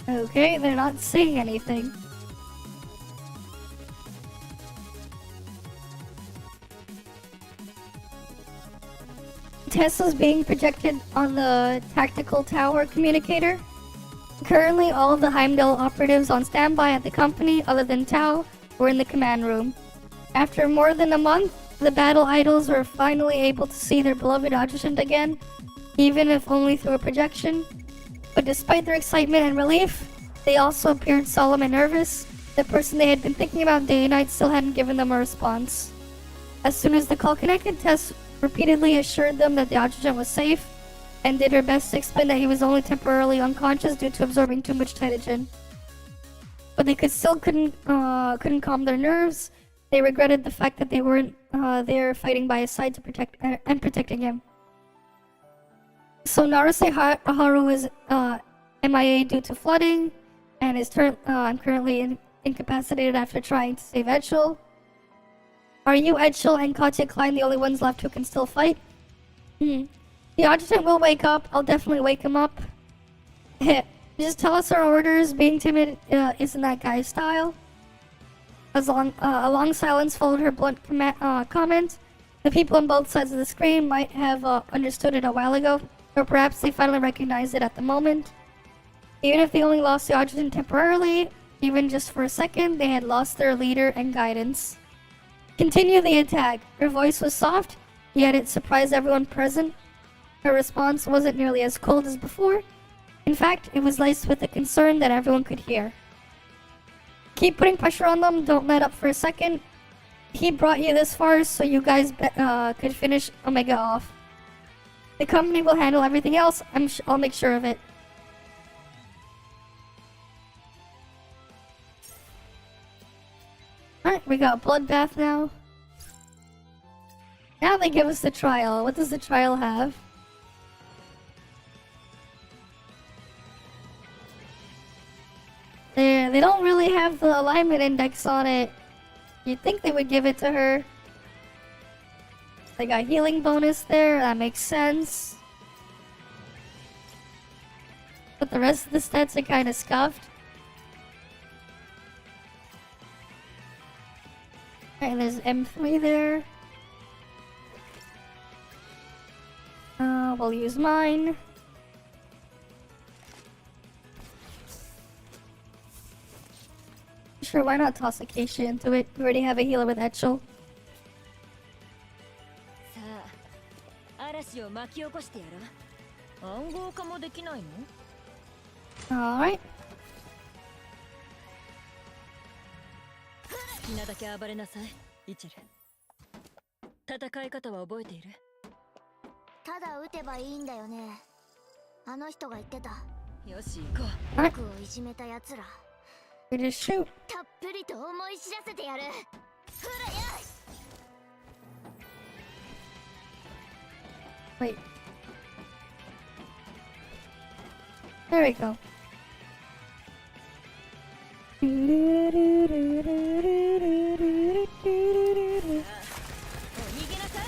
Okay, they're not saying anything. Tesla's being projected on the tactical tower communicator. Currently, all of the Heimdall operatives on standby at the company, other than Tao, were in the command room. After more than a month, the battle idols were finally able to see their beloved adjutant again, even if only through a projection. But despite their excitement and relief, they also appeared solemn and nervous. The person they had been thinking about day and night still hadn't given them a response. As soon as the call connected, Tess repeatedly assured them that the adjutant was safe, and did her best to explain that he was only temporarily unconscious due to absorbing too much Tytogen. But they couldn't calm their nerves. They regretted the fact that they weren't there fighting by his side to protecting him. So Naruse Haru is MIA due to flooding, and is I'm currently incapacitated after trying to save Eachel. Are you, Eachel, and Katya Klein the only ones left who can still fight? The adjutant will wake up. I'll definitely wake him up. Just tell us our orders. Being timid isn't that guy's style. A long silence followed her blunt comment. The people on both sides of the screen might have understood it a while ago, or perhaps they finally recognized it at the moment. Even if they only lost the adjutant temporarily, even just for a second, they had lost their leader and guidance. Continue the attack. Her voice was soft, yet it surprised everyone present. Her response wasn't nearly as cold as before. In fact, it was laced with a concern that everyone could hear. Keep putting pressure on them, don't let up for a second. He brought you this far so you guys could finish Omega off. The company will handle everything else, I'll make sure of it. Alright, we got Bloodbath now. Now they give us the trial. What does the trial have? They don't really have the alignment index on it. You'd think they would give it to her. They got healing bonus there, that makes sense. But the rest of the stats are kind of scuffed. Alright, there's M3 there. I'll use mine. Sure, why not toss Acacia into it? We already have a healer with Eachel. さあ嵐を巻き起こしてやら暗号化もできないの Alright. 好きなだけ暴れなさいイチェル戦い方は覚えているただ撃てばいいんだよね。あの人が言ってた。よし行こう Alright. 僕をいじめた奴ら We just shoot. たっぷりと思い知らせてやる。フラヤ Wait. There we go. 逃げなさい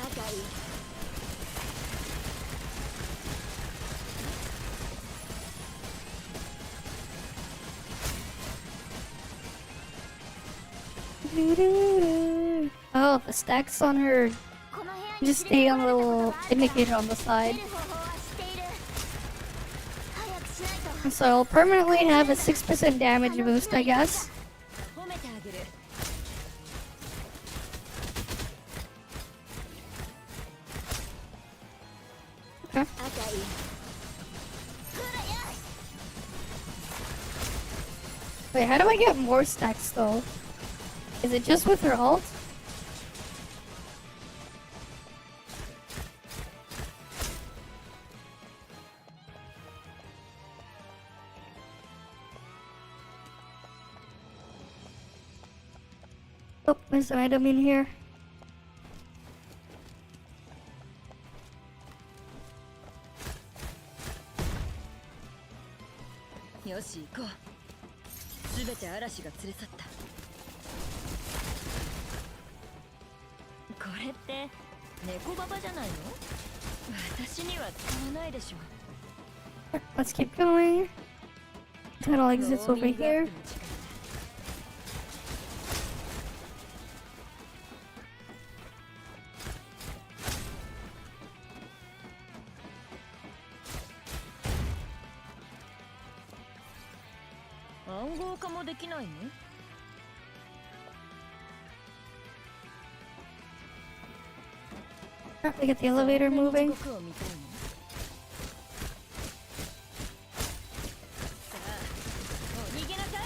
赤い Oh, the stacks on her この部屋に just stay on the little indicator on the 出 side. る方法は知っている。早くしないと。 So I'll permanently have a 6% damage boost, I guess. 褒めてあげる Okay. 赤い Wait, how do I get more stacks though? Is it just with her ult? Oh, there's an item in here. よし行こうすべて嵐が連れ去ったこれって猫ババじゃないの私には使わないでしょ Let's keep going. Tunnel exits over here. 暗号化もできないの Ah, we get the elevator moving. 地獄を見たいのさあもう逃げなさい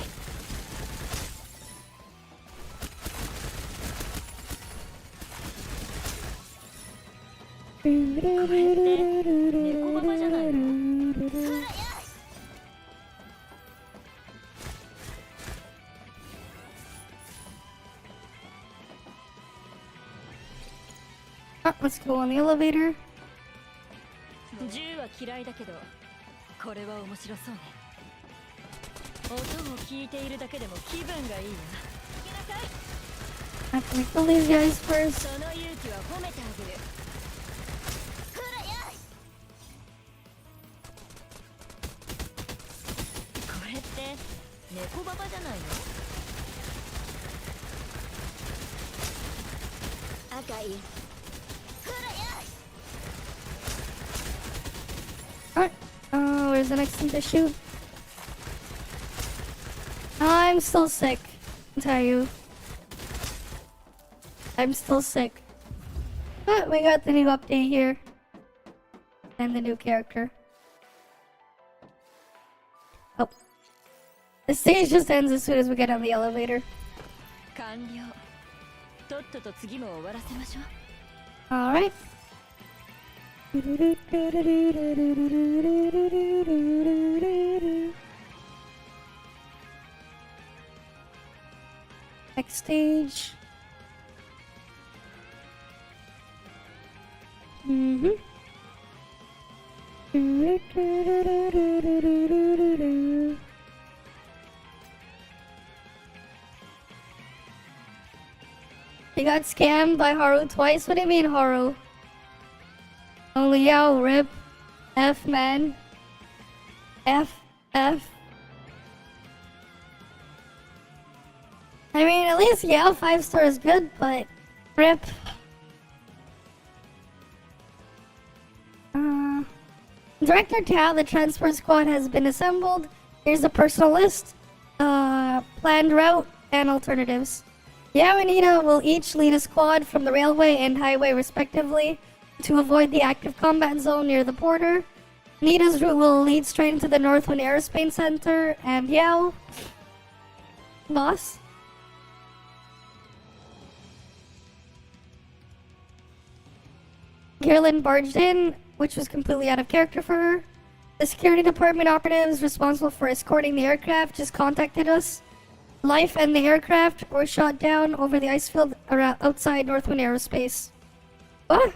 猫ババじゃないの Ah, let's go on the elevator. 銃は嫌いだけどこれは面白そうね音を聞いているだけでも気分がいいわ逃げなさい After we kill these guys first. その勇気は褒めてあげるこれって猫ババじゃないの赤い Alright. Where's the next thing to shoot? I'm still sick. I'll tell you. I'm still sick. But we got the new update here. And the new character. Oh. The stage just ends as soon as we get on the elevator. 完了とっとと次も終わらせましょう Alright. Next stage. He got scammed by Haru twice? What do you mean, Haru? Oh, Liao, rip. F, man. F. I mean, at least, yeah, 5-star is good, but rip. Director Tao, the transport squad has been assembled. Here's a personal list, planned route, and alternatives. Yao and Ina will each lead a squad from the railway and highway respectively to avoid the active combat zone near the border. Nita's route will lead straight into the Northwind Aerospace Center, and Yao... Boss? Carolyn barged in, which was completely out of character for her. The security department operatives responsible for escorting the aircraft just contacted us. Life and the aircraft were shot down over the ice field outside Northwind Aerospace. What?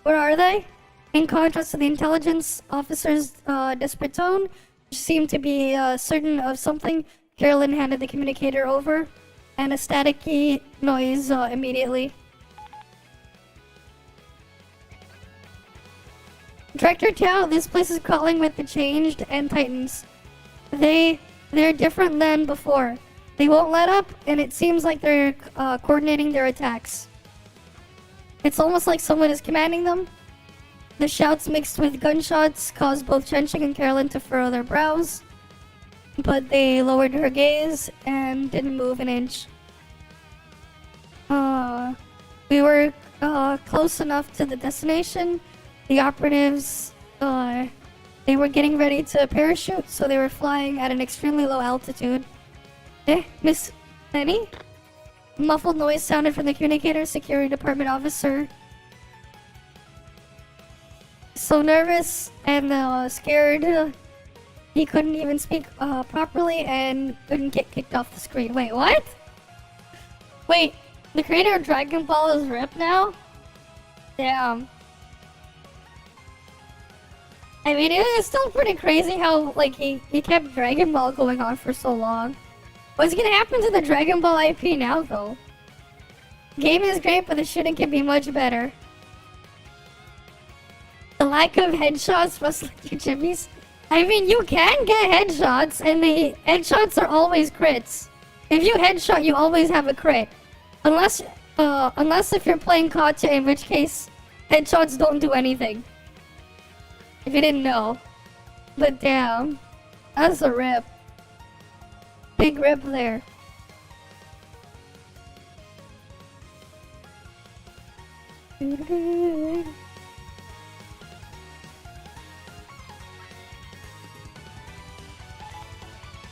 Where are they? In contrast to the intelligence officer's desperate tone, which seemed to be certain of something, Carolyn handed the communicator over, and a staticky noise immediately. Director Tao, this place is crawling with the Changed and Titans. They're different than before. They won't let up, and it seems like they're coordinating their attacks. It's almost like someone is commanding them. The shouts mixed with gunshots caused both Chenching and Carolyn to furrow their brows, but they lowered her gaze and didn't move an inch. We were close enough to the destination. The operatives, they were getting ready to parachute, so they were flying at an extremely low altitude. Miss Penny? Muffled noise sounded from the communicator. Security department officer. So nervous and scared, he couldn't even speak properly and couldn't get kicked off the screen. Wait, what? Wait, the creator of Dragon Ball is Rip now? Damn. I mean, it's still pretty crazy how, like, he kept Dragon Ball going on for so long. What's gonna happen to the Dragon Ball IP now, though? Game is great, but the shooting can be much better. The lack of headshots must let you jimmies. I mean, you can get headshots, and the headshots are always crits. If you headshot, you always have a crit. Unless if you're playing Katya, in which case, headshots don't do anything. If you didn't know. But damn. That's a rip. Big rip there.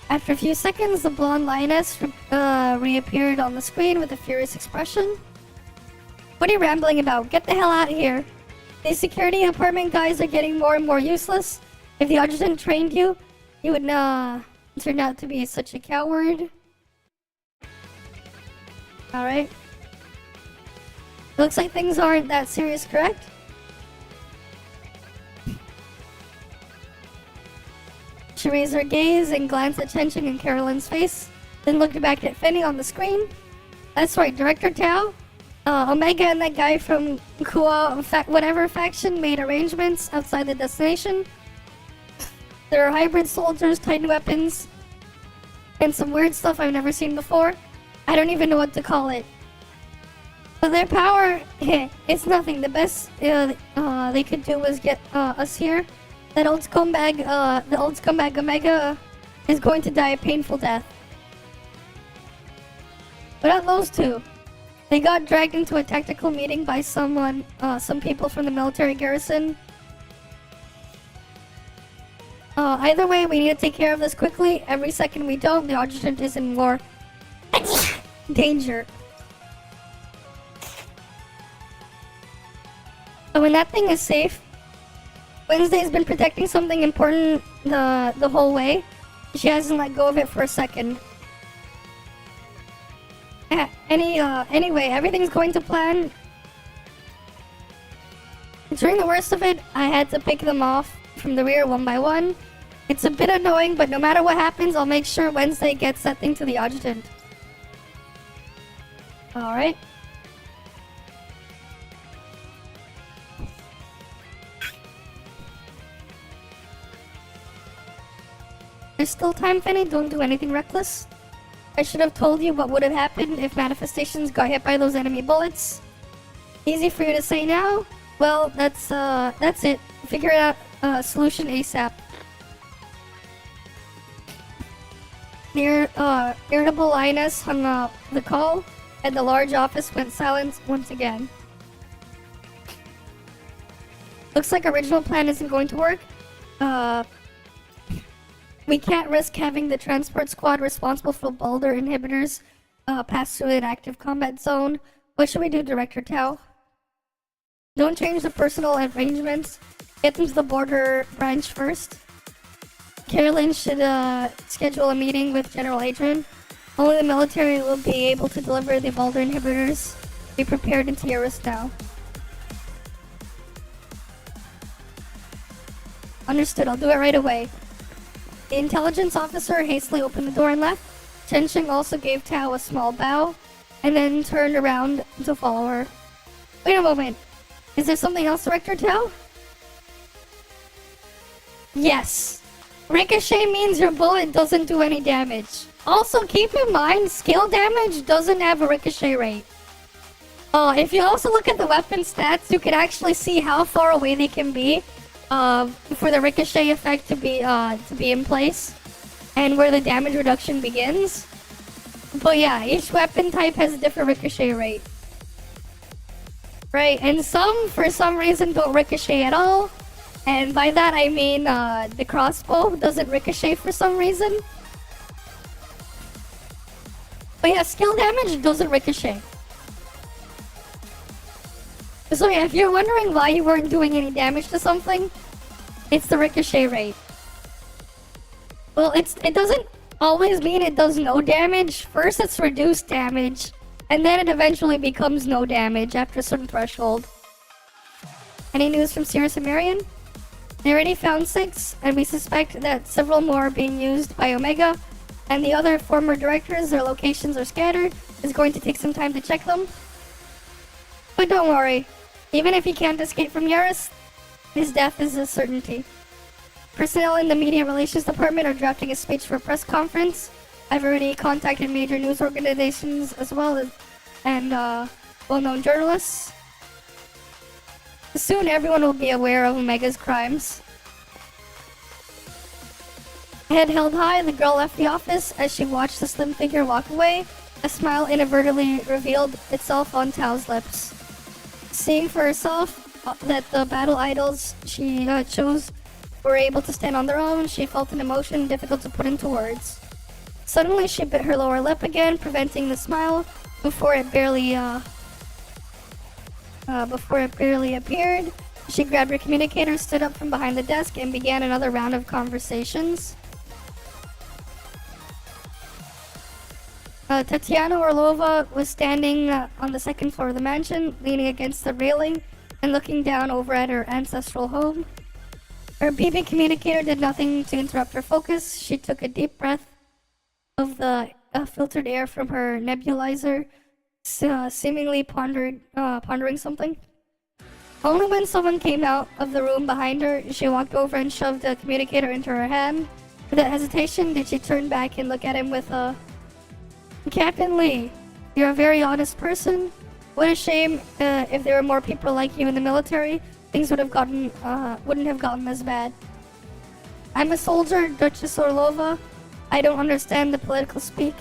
After a few seconds, the blonde lioness reappeared on the screen with a furious expression. What are you rambling about? Get the hell out of here. These security department guys are getting more and more useless. If the adjutant trained you, you would turn out to be such a coward. Alright. Looks like things aren't that serious, correct? She raised her gaze and glanced at Chenching and Carolyn's face, then looked back at Finny on the screen. That's right, Director Tao. Omega and that guy from Kua, whatever faction, made arrangements outside the destination. There are hybrid soldiers, Titan weapons, and some weird stuff I've never seen before. I don't even know what to call it. But their power, it's nothing. The best they could do was get us here. The old scumbag Omega is going to die a painful death. But not those two. They got dragged into a tactical meeting by some people from the military garrison. Either way, we need to take care of this quickly. Every second we don't, the adjutant is in more danger. So when that thing is safe, Wednesday's been protecting something important the whole way. She hasn't let go of it for a second. Anyway, everything's going to plan. During the worst of it, I had to pick them off from the rear one by one. It's a bit annoying, but no matter what happens, I'll make sure Wednesday gets that thing to the adjutant. Alright. There's still time, Finny. Don't do anything reckless. I should have told you what would have happened if manifestations got hit by those enemy bullets. Easy for you to say now? Well, that's it. Figure out a solution ASAP. Irritable Ines hung up the call, and the large office went silent once again. Looks like original plan isn't going to work. We can't risk having the transport squad responsible for boulder inhibitors pass through an active combat zone. What should we do, Director Tao? Don't change the personal arrangements. Get them to the border branch first. Carolyn should schedule a meeting with General Adrian. Only the military will be able to deliver the boulder inhibitors. Be prepared into your risk now. Understood, I'll do it right away. The intelligence officer hastily opened the door and left. Chensheng also gave Tao a small bow, and then turned around to follow her. Wait a moment. Is there something else, Director Tao? Yes. Ricochet means your bullet doesn't do any damage. Also, keep in mind, skill damage doesn't have a ricochet rate. If you also look at the weapon stats, you can actually see how far away they can be for the ricochet effect to be in place, and where the damage reduction begins. But yeah, each weapon type has a different ricochet rate. Right, and some, for some reason, don't ricochet at all. And by that I mean the crossbow doesn't ricochet for some reason. But yeah, skill damage doesn't ricochet. So yeah, if you're wondering why you weren't doing any damage to something, it's the ricochet rate. Well, it doesn't always mean it does no damage. First it's reduced damage, and then it eventually becomes no damage after a certain threshold. Any news from Sirius and Marion? They already found 6, and we suspect that several more are being used by Omega, and the other former directors, their locations are scattered. It's going to take some time to check them. But don't worry, even if he can't escape from Yaris, his death is a certainty. Personnel in the Media Relations Department are drafting a speech for a press conference. I've already contacted major news organizations as well as and well-known journalists. Soon everyone will be aware of Omega's crimes. Head held high, the girl left the office. As she watched the slim figure walk away, a smile inadvertently revealed itself on Tao's lips. Seeing for herself that the battle idols she chose were able to stand on their own, she felt an emotion difficult to put into words. Suddenly she bit her lower lip again, preventing the smile before it barely appeared. She grabbed her communicator, stood up from behind the desk, and began another round of conversations. Tatiana Orlova was standing on the second floor of the mansion, leaning against the railing and looking down over at her ancestral home. Her beeping communicator did nothing to interrupt her focus. She took a deep breath of the filtered air from her nebulizer, seemingly pondering something. Only when someone came out of the room behind her, she walked over and shoved the communicator into her hand. Without hesitation, did she turn back and look at him with a... Captain Lee, you're a very honest person. What a shame if there were more people like you in the military, things wouldn't have gotten as bad. I'm a soldier, Duchess Orlova. I don't understand the political speak.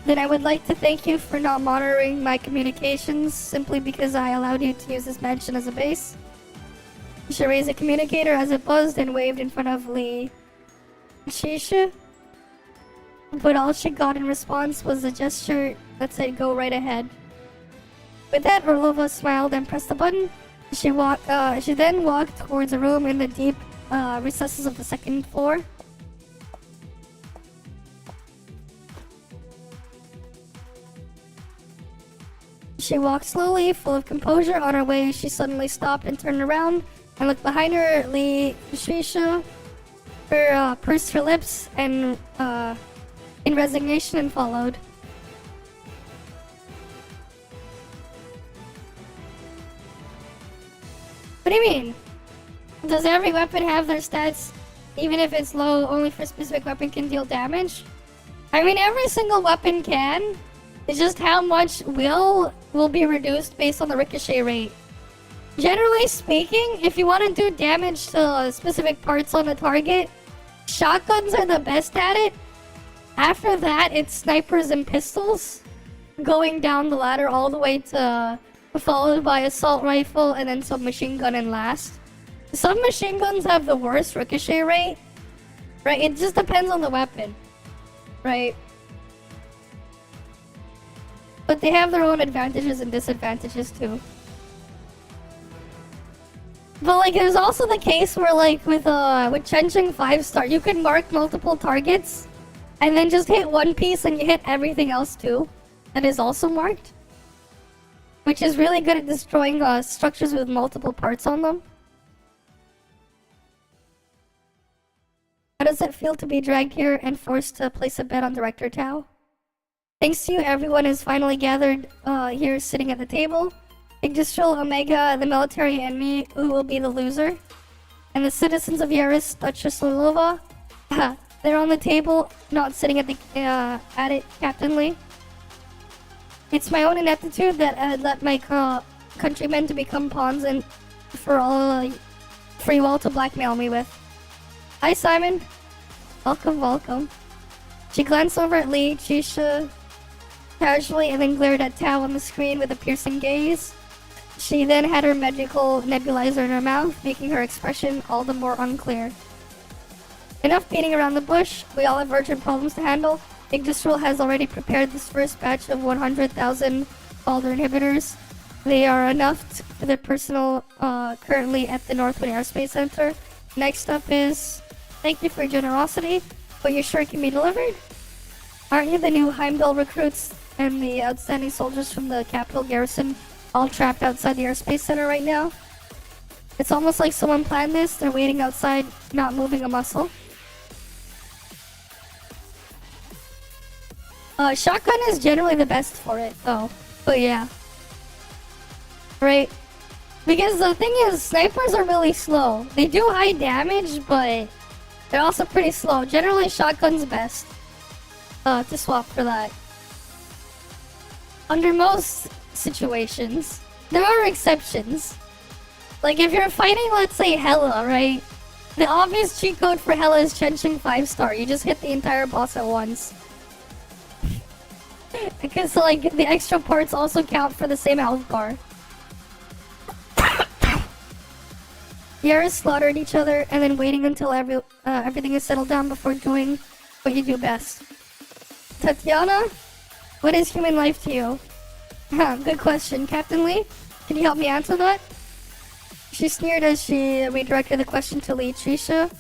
Then I would like to thank you for not monitoring my communications simply because I allowed you to use this mansion as a base. She raised the communicator as it buzzed and waved in front of Lee Shisha. But all she got in response was a gesture that said go right ahead. With that, Orlova smiled and pressed the button. She then walked towards a room in the deep recesses of the second floor. She walked slowly, full of composure. On her way, she suddenly stopped and turned around and looked behind her. Lee Shisha pursed her lips and in resignation and followed. What do you mean? Does every weapon have their stats, even if it's low, only for a specific weapon can deal damage? I mean, every single weapon can. It's just how much will be reduced based on the ricochet rate. Generally speaking, if you want to do damage to specific parts on the target, shotguns are the best at it. After that, it's snipers and pistols, going down the ladder all the way to followed by assault rifle and then submachine gun in last. Submachine guns have the worst ricochet rate, right? It just depends on the weapon, right? But they have their own advantages and disadvantages too. But like, there's also the case where like with Chenching 5-star, you can mark multiple targets and then just hit one piece and you hit everything else too. That is also marked, which is really good at destroying structures with multiple parts on them. How does it feel to be dragged here and forced to place a bet on Director Tao? Thanks to you, everyone is finally gathered here sitting at the table. Yggdrasil, Omega, the military, and me, who will be the loser. And the citizens of Yaris, Duchess Lolova. They're on the table, not sitting at it, Captain Lee. It's my own ineptitude that led my countrymen to become pawns and for all free will to blackmail me with. Hi, Simon. Welcome, welcome. She glanced over at Lee, Chisha, casually, and then glared at Tao on the screen with a piercing gaze. She then had her magical nebulizer in her mouth, making her expression all the more unclear. Enough beating around the bush. We all have urgent problems to handle. Yggdrasil has already prepared this first batch of 100,000 Balder inhibitors. They are enough for the personnel currently at the Northwind Airspace Center. Next up is... Thank you for your generosity, but you're sure it can be delivered? Aren't you the new Heimdall recruits and the outstanding soldiers from the capital garrison all trapped outside the airspace center right now? It's almost like someone planned this. They're waiting outside, not moving a muscle. Shotgun is generally the best for it, though. But yeah. Right? Because the thing is, snipers are really slow. They do high damage, but they're also pretty slow. Generally, shotgun's best. To swap for that. Under most situations, there are exceptions. Like if you're fighting, let's say, Hela, right? The obvious cheat code for Hela is Chenching 5-star. You just hit the entire boss at once. Because like the extra parts also count for the same health bar. Yaris slaughtered each other and then waiting until everything is settled down before doing what you do best. Tatiana, what is human life to you? Good question. Captain Lee, can you help me answer that? She sneered as she redirected the question to Lee Chisha.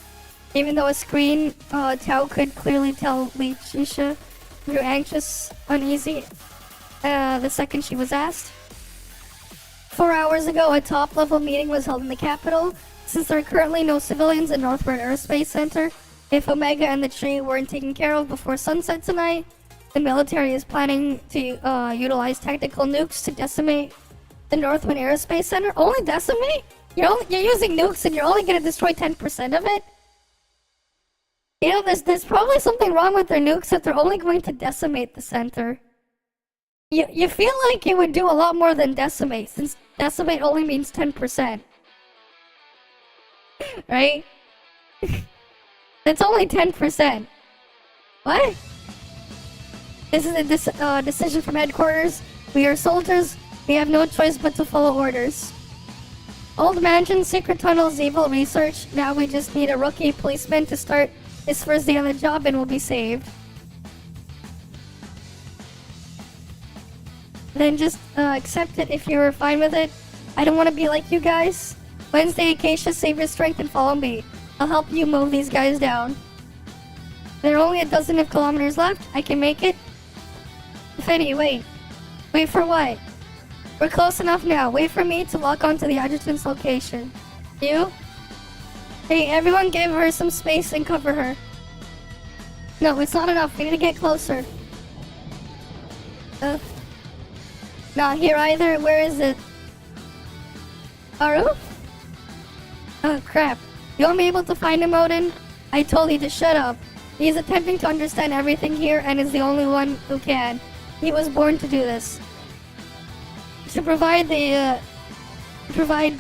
Even though a screen, Tao could clearly tell Lee Chisha grew anxious, uneasy, the second she was asked. 4 hours ago, a top-level meeting was held in the capital. Since there are currently no civilians in Northward Airspace Center, if Omega and the tree weren't taken care of before sunset tonight, the military is planning to utilize tactical nukes to decimate the Northwind Airspace Center. Only decimate? You're using nukes and you're only going to destroy 10% of it? You know, there's probably something wrong with their nukes that they're only going to decimate the center. You feel like it would do a lot more than decimate, since decimate only means 10%. Right? That's only 10%. What? This is a decision from headquarters. We are soldiers. We have no choice but to follow orders. Old mansion, secret tunnels, evil research. Now we just need a rookie policeman to start his first day on the job and we'll be saved. Then just accept it if you're fine with it. I don't want to be like you guys. Wednesday, Acacia, save your strength and follow me. I'll help you mow these guys down. There are only a dozen of kilometers left. I can make it. Fetty, wait. Wait for what? We're close enough now. Wait for me to lock onto the adjutant's location. You? Hey, everyone give her some space and cover her. No, it's not enough. We need to get closer. Not here either. Where is it? Aru? Oh, crap. You won't be able to find him, Odin? I told you to shut up. He's attempting to understand everything here and is the only one who can. He was born to do this. To provide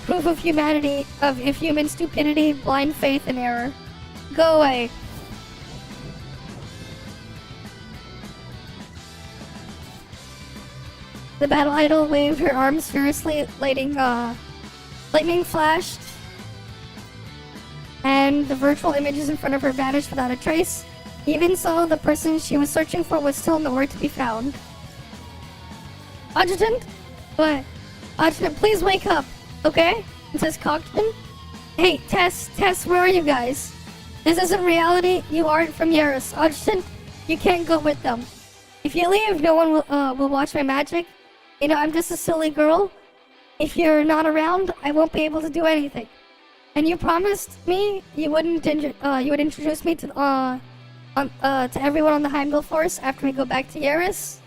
proof of humanity, of human stupidity, blind faith, and error. Go away. The battle idol waved her arms furiously, lightning flashed, and the virtual images in front of her vanished without a trace. Even so, the person she was searching for was still nowhere to be found. Adjutant? What? Adjutant, please wake up, okay? It says Cockton. Hey, Tess, where are you guys? This isn't reality. You aren't from Yaris. Adjutant, you can't go with them. If you leave, no one will watch my magic. You know, I'm just a silly girl. If you're not around, I won't be able to do anything. And you promised me you would introduce me to everyone on the Heimdall force after we go back to Yaris.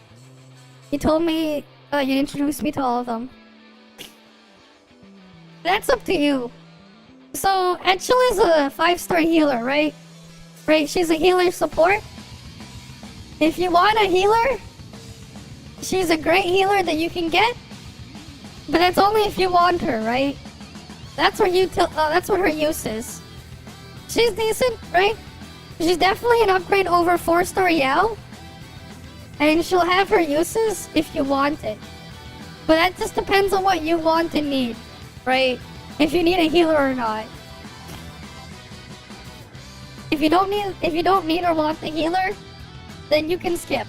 You told me you'd introduce me to all of them. That's up to you. So, Eachel is a 5-star healer, right? Right, she's a healer support. If you want a healer, she's a great healer that you can get. But that's only if you want her, right? That's what her use is. She's decent, right? She's definitely an upgrade over 4-star Yao. And she'll have her uses if you want it. But that just depends on what you want and need, right? If you need a healer or not. If you don't need or want the healer, then you can skip.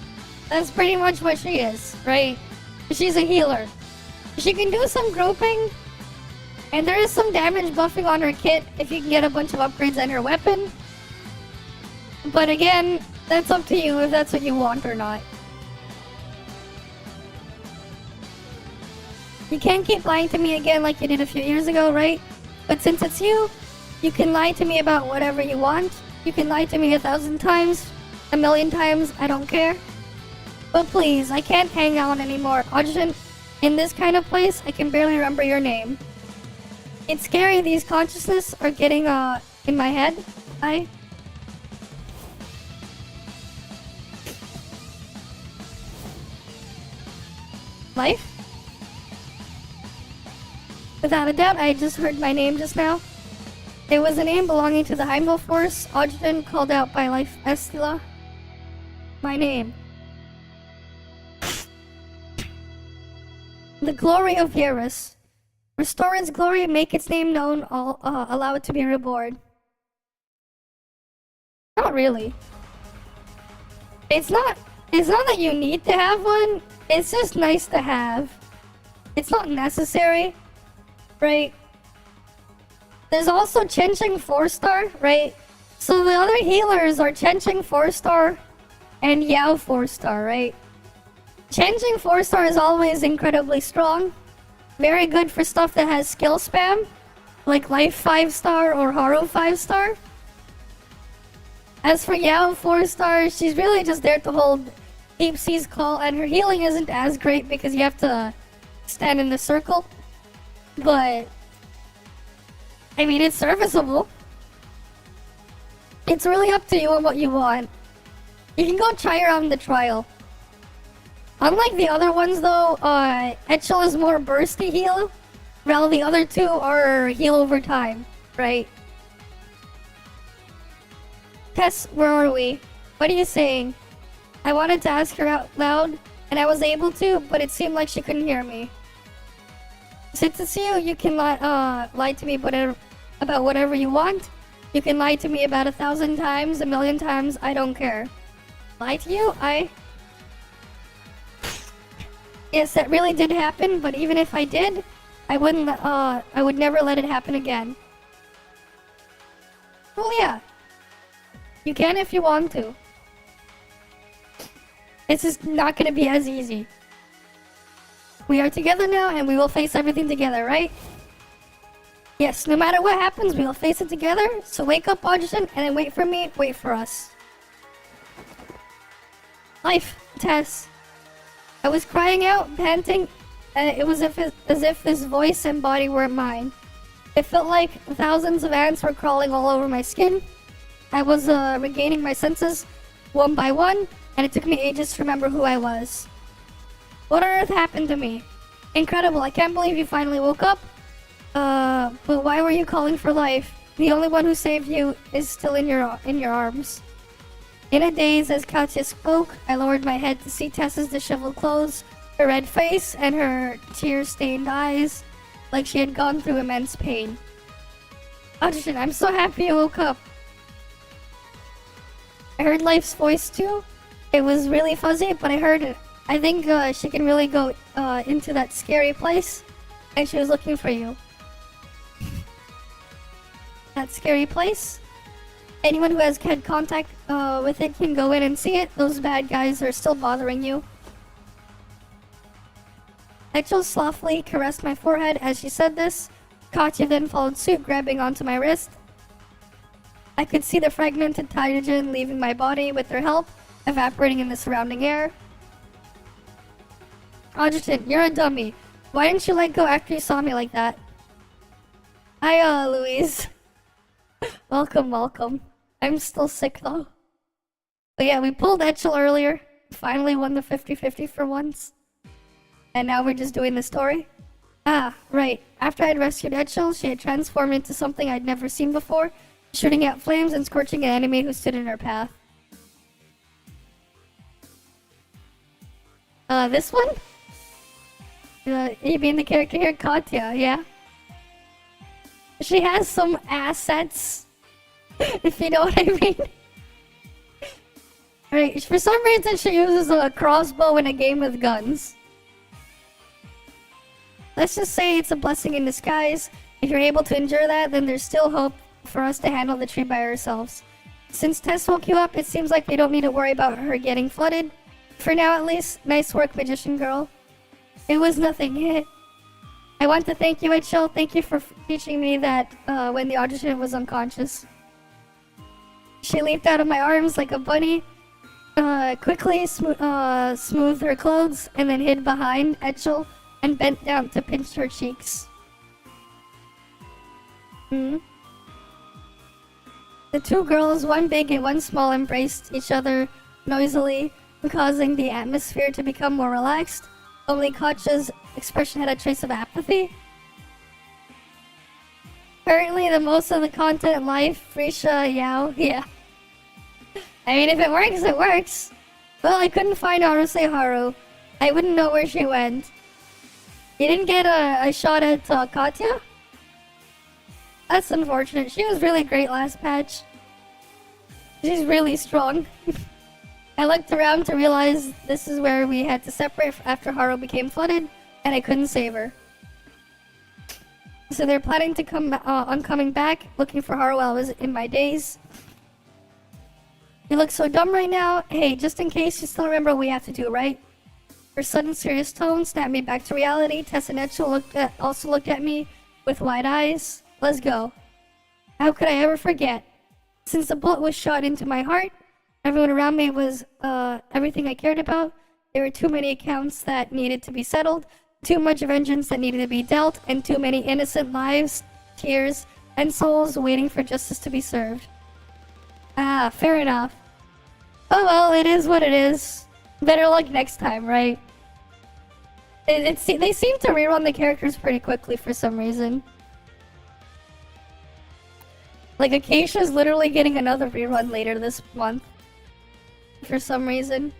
That's pretty much what she is, right? She's a healer. She can do some grouping, and there is some damage buffing on her kit if you can get a bunch of upgrades on her weapon. But again, that's up to you if that's what you want or not. You can't keep lying to me again like you did a few years ago, right? But since it's you, you can lie to me about whatever you want. You can lie to me 1,000 times, 1,000,000 times, I don't care. But please, I can't hang out anymore. Adjutant, in this kind of place, I can barely remember your name. It's scary these consciousness are getting in my head. Life? Without a doubt, I just heard my name just now. It was a name belonging to the Heimdall Force, Adjutant called out by Life Estila. My name. The glory of Yaris. Restore its glory, make its name known, allow it to be reborn. Not really. It's not that you need to have one, it's just nice to have. It's not necessary, right? There's also Chenching 4-star, right? So the other healers are Chenching 4-star and Yao 4-star, right? Chenching 4-star is always incredibly strong. Very good for stuff that has skill spam, like Life 5-star or Haru 5-star. As for Yao 4-star, she's really just there to hold Deep Sea's call, and her healing isn't as great because you have to stand in the circle. But I mean, it's serviceable. It's really up to you on what you want. You can go try her on the trial. Unlike the other ones though, Eachel is more bursty heal, while the other two are heal over time, right? Tess, where are we? What are you saying? I wanted to ask her out loud, and I was able to, but it seemed like she couldn't hear me. Since it's you can lie to me about whatever you want. You can lie to me about 1,000 times, 1,000,000 times, I don't care. Lie to you? Yes, that really did happen, but even if I did, I would never let it happen again. Well, yeah. You can if you want to. It's just not gonna be as easy. We are together now, and we will face everything together, right? Yes, no matter what happens, we will face it together. So wake up, Adjutant, and then wait for me, wait for us. Life, Tess. I was crying out, panting, and it was as if this voice and body weren't mine. It felt like thousands of ants were crawling all over my skin. I was regaining my senses one by one, and it took me ages to remember who I was. What on earth happened to me? Incredible, I can't believe you finally woke up. But why were you calling for life? The only one who saved you is still in your arms. In a daze, as Katya spoke, I lowered my head to see Tessa's disheveled clothes, her red face, and her tear-stained eyes, like she had gone through immense pain. Audition, I'm so happy you woke up. I heard Life's voice too. It was really fuzzy, but I heard it. I think she can really go into that scary place, and she was looking for you. That scary place? Anyone who has had contact with it can go in and see it. Those bad guys are still bothering you. Eachel softly caressed my forehead as she said this. Katya then followed suit, grabbing onto my wrist. I could see the fragmented hydrogen leaving my body with their help, evaporating in the surrounding air. Adjutant, you're a dummy. Why didn't you let go after you saw me like that? Hi, Louise. Welcome. I'm still sick though. But yeah, we pulled Eachel earlier. Finally won the 50-50 for once. And now we're just doing the story. Ah, right. After I'd rescued Eachel, she had transformed into something I'd never seen before, shooting out flames and scorching an enemy who stood in her path. This one? You mean the character here? Katya, yeah? She has some assets, if you know what I mean. Right, for some reason she uses a crossbow in a game with guns. Let's just say it's a blessing in disguise. If you're able to endure that, then there's still hope for us to handle the tree by ourselves. Since Tess woke you up, it seems like we don't need to worry about her getting flooded. For now at least. Nice work, magician girl. It was nothing. I want to thank you, Eachel. Thank you for teaching me that when the audition was unconscious. She leaped out of my arms like a bunny, quickly smoothed her clothes, and then hid behind Eachel and bent down to pinch her cheeks. The two girls, one big and one small, embraced each other noisily, causing the atmosphere to become more relaxed. Only Katya's expression had a trace of apathy. Currently, the most of the content in life, Frisha, Yao, yeah. I mean, if it works, it works. Well, I couldn't find Aruse Haru. I wouldn't know where she went. You didn't get a shot at Katya? That's unfortunate. She was really great last patch. She's really strong. I looked around to realize this is where we had to separate after Haru became flooded, and I couldn't save her. So they're planning to come on coming back, looking for Haru while I was in my daze. You look so dumb right now. Hey, just in case you still remember what we have to do, right? Her sudden serious tone snapped me back to reality. Tess and Eachel also looked at me with wide eyes. Let's go. How could I ever forget? Since the bullet was shot into my heart, everyone around me was everything I cared about. There were too many accounts that needed to be settled, too much vengeance that needed to be dealt, and too many innocent lives, tears, and souls waiting for justice to be served. Ah, fair enough. Oh well, it is what it is. Better luck next time, right? They seem to rerun the characters pretty quickly for some reason. Like, Acacia's literally getting another rerun later this month. For some reason.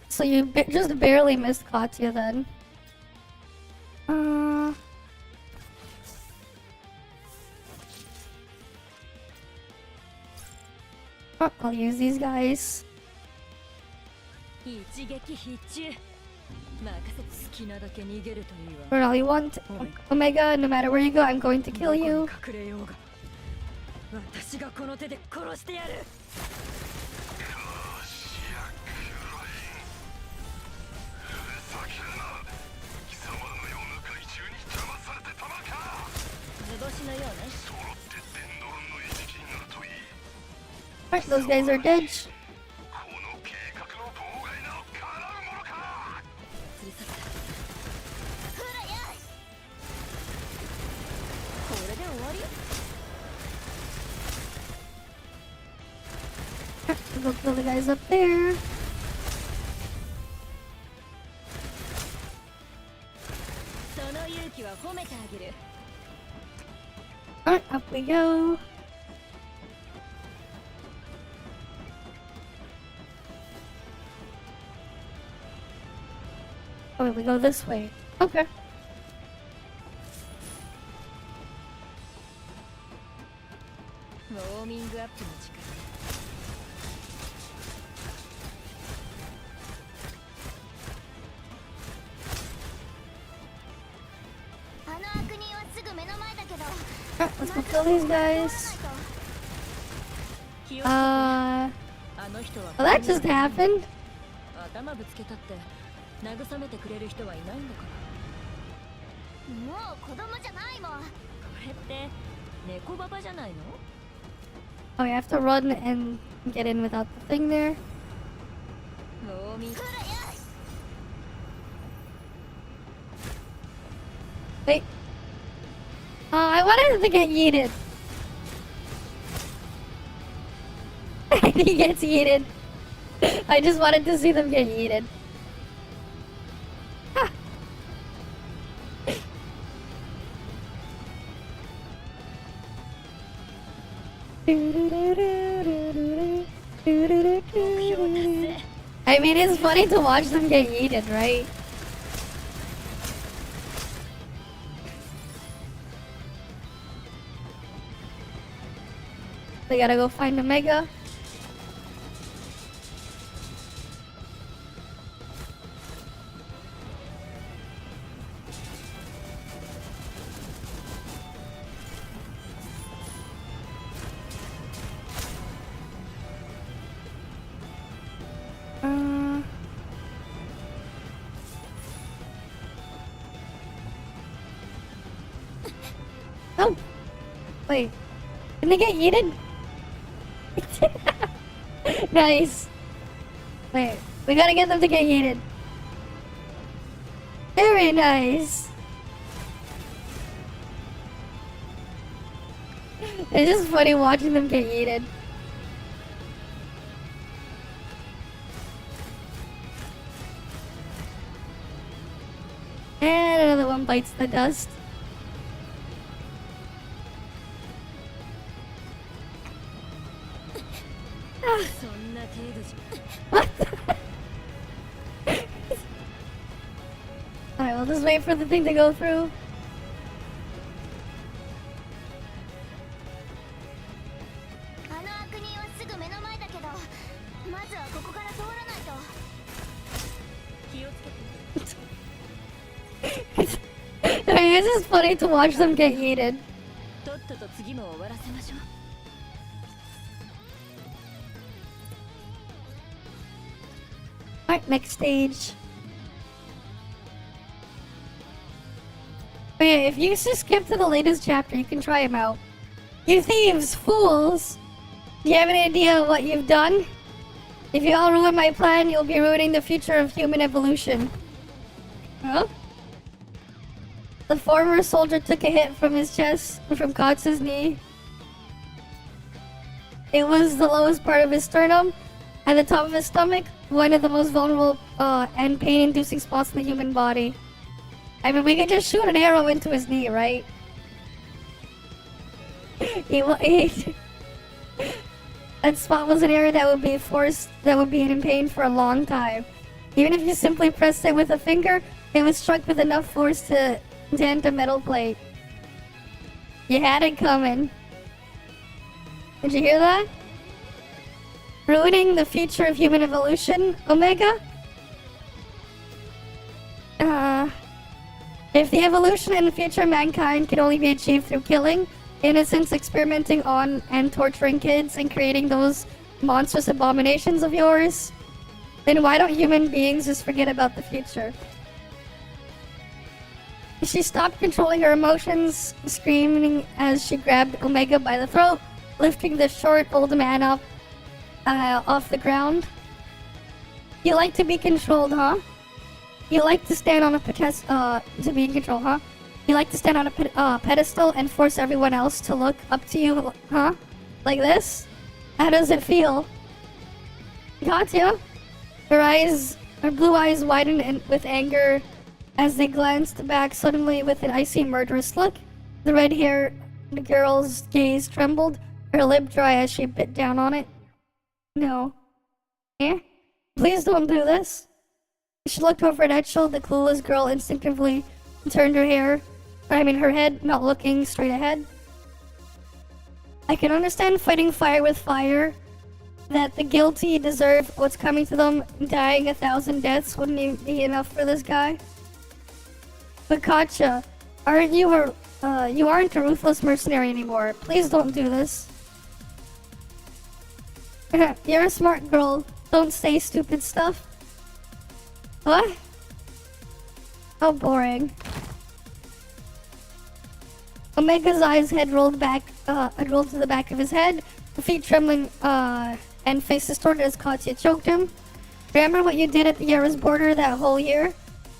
So you just barely missed Katya then. I'll use these guys. For all you want. Omega, no matter where you go, I'm going to kill you. Alright, those guys are dead. We'll go kill the guys up there. Alright, up we go. Oh, we go this way. Okay. Alright, let's go kill these guys. Well, that just happened. 頭ぶつけたって慰めてくれる人はいないんだからもう子供じゃないもんこれって猫ババじゃないの Oh, you have to run and get in without the thing there. Wait. I wanted to get yeeted. He gets yeeted. I just wanted to see them get yeeted. Ha. I mean, it's funny to watch them get yeeted, right? We gotta go find Omega. Oh! Wait. Can they get yeeted? Nice. Wait, we gotta get them to get yeeted. Very nice. It's just funny watching them get yeeted. And another one bites the dust. What? Alright, we'll just wait for the thing to go through. I mean, it's just funny to watch them get yeeted. Alright, next stage. But yeah, if you just skip to the latest chapter, you can try them out. You thieves, fools! Do you have any idea what you've done? If you all ruin my plan, you'll be ruining the future of human evolution. Huh? The former soldier took a hit from his chest, from Katz's knee. It was the lowest part of his sternum, at the top of his stomach, one of the most vulnerable and pain-inducing spots in the human body. I mean, we could just shoot an arrow into his knee, right? That spot was an area that would be in pain for a long time. Even if you simply pressed it with a finger, it was struck with enough force to dent a metal plate. You had it coming. Did you hear that? Ruining the future of human evolution, Omega? If the evolution and future mankind can only be achieved through killing, innocents, experimenting on and torturing kids, and creating those monstrous abominations of yours, then why don't human beings just forget about the future? She stopped controlling her emotions, screaming as she grabbed Omega by the throat, lifting the short old man up off the ground. You like to be controlled, huh? You like to stand on a protest, to be in control, huh? You like to stand on a pedestal and force everyone else to look up to you, huh? Like this? How does it feel? Katya? Her blue eyes widened with anger as they glanced back suddenly with an icy murderous look. The red-haired girl's gaze trembled, her lip dry as she bit down on it. No. Eh? Please don't do this. She looked over at Eachel. The clueless girl instinctively turned her head, not looking straight ahead. I can understand fighting fire with fire, that the guilty deserve what's coming to them. Dying 1,000 deaths wouldn't even be enough for this guy. But Katya, you aren't a ruthless mercenary anymore. Please don't do this. You're a smart girl. Don't say stupid stuff. What? How boring. Omega's head rolled to the back of his head, feet trembling, and face distorted as Katya choked him. Remember what you did at the Yara's border that whole year?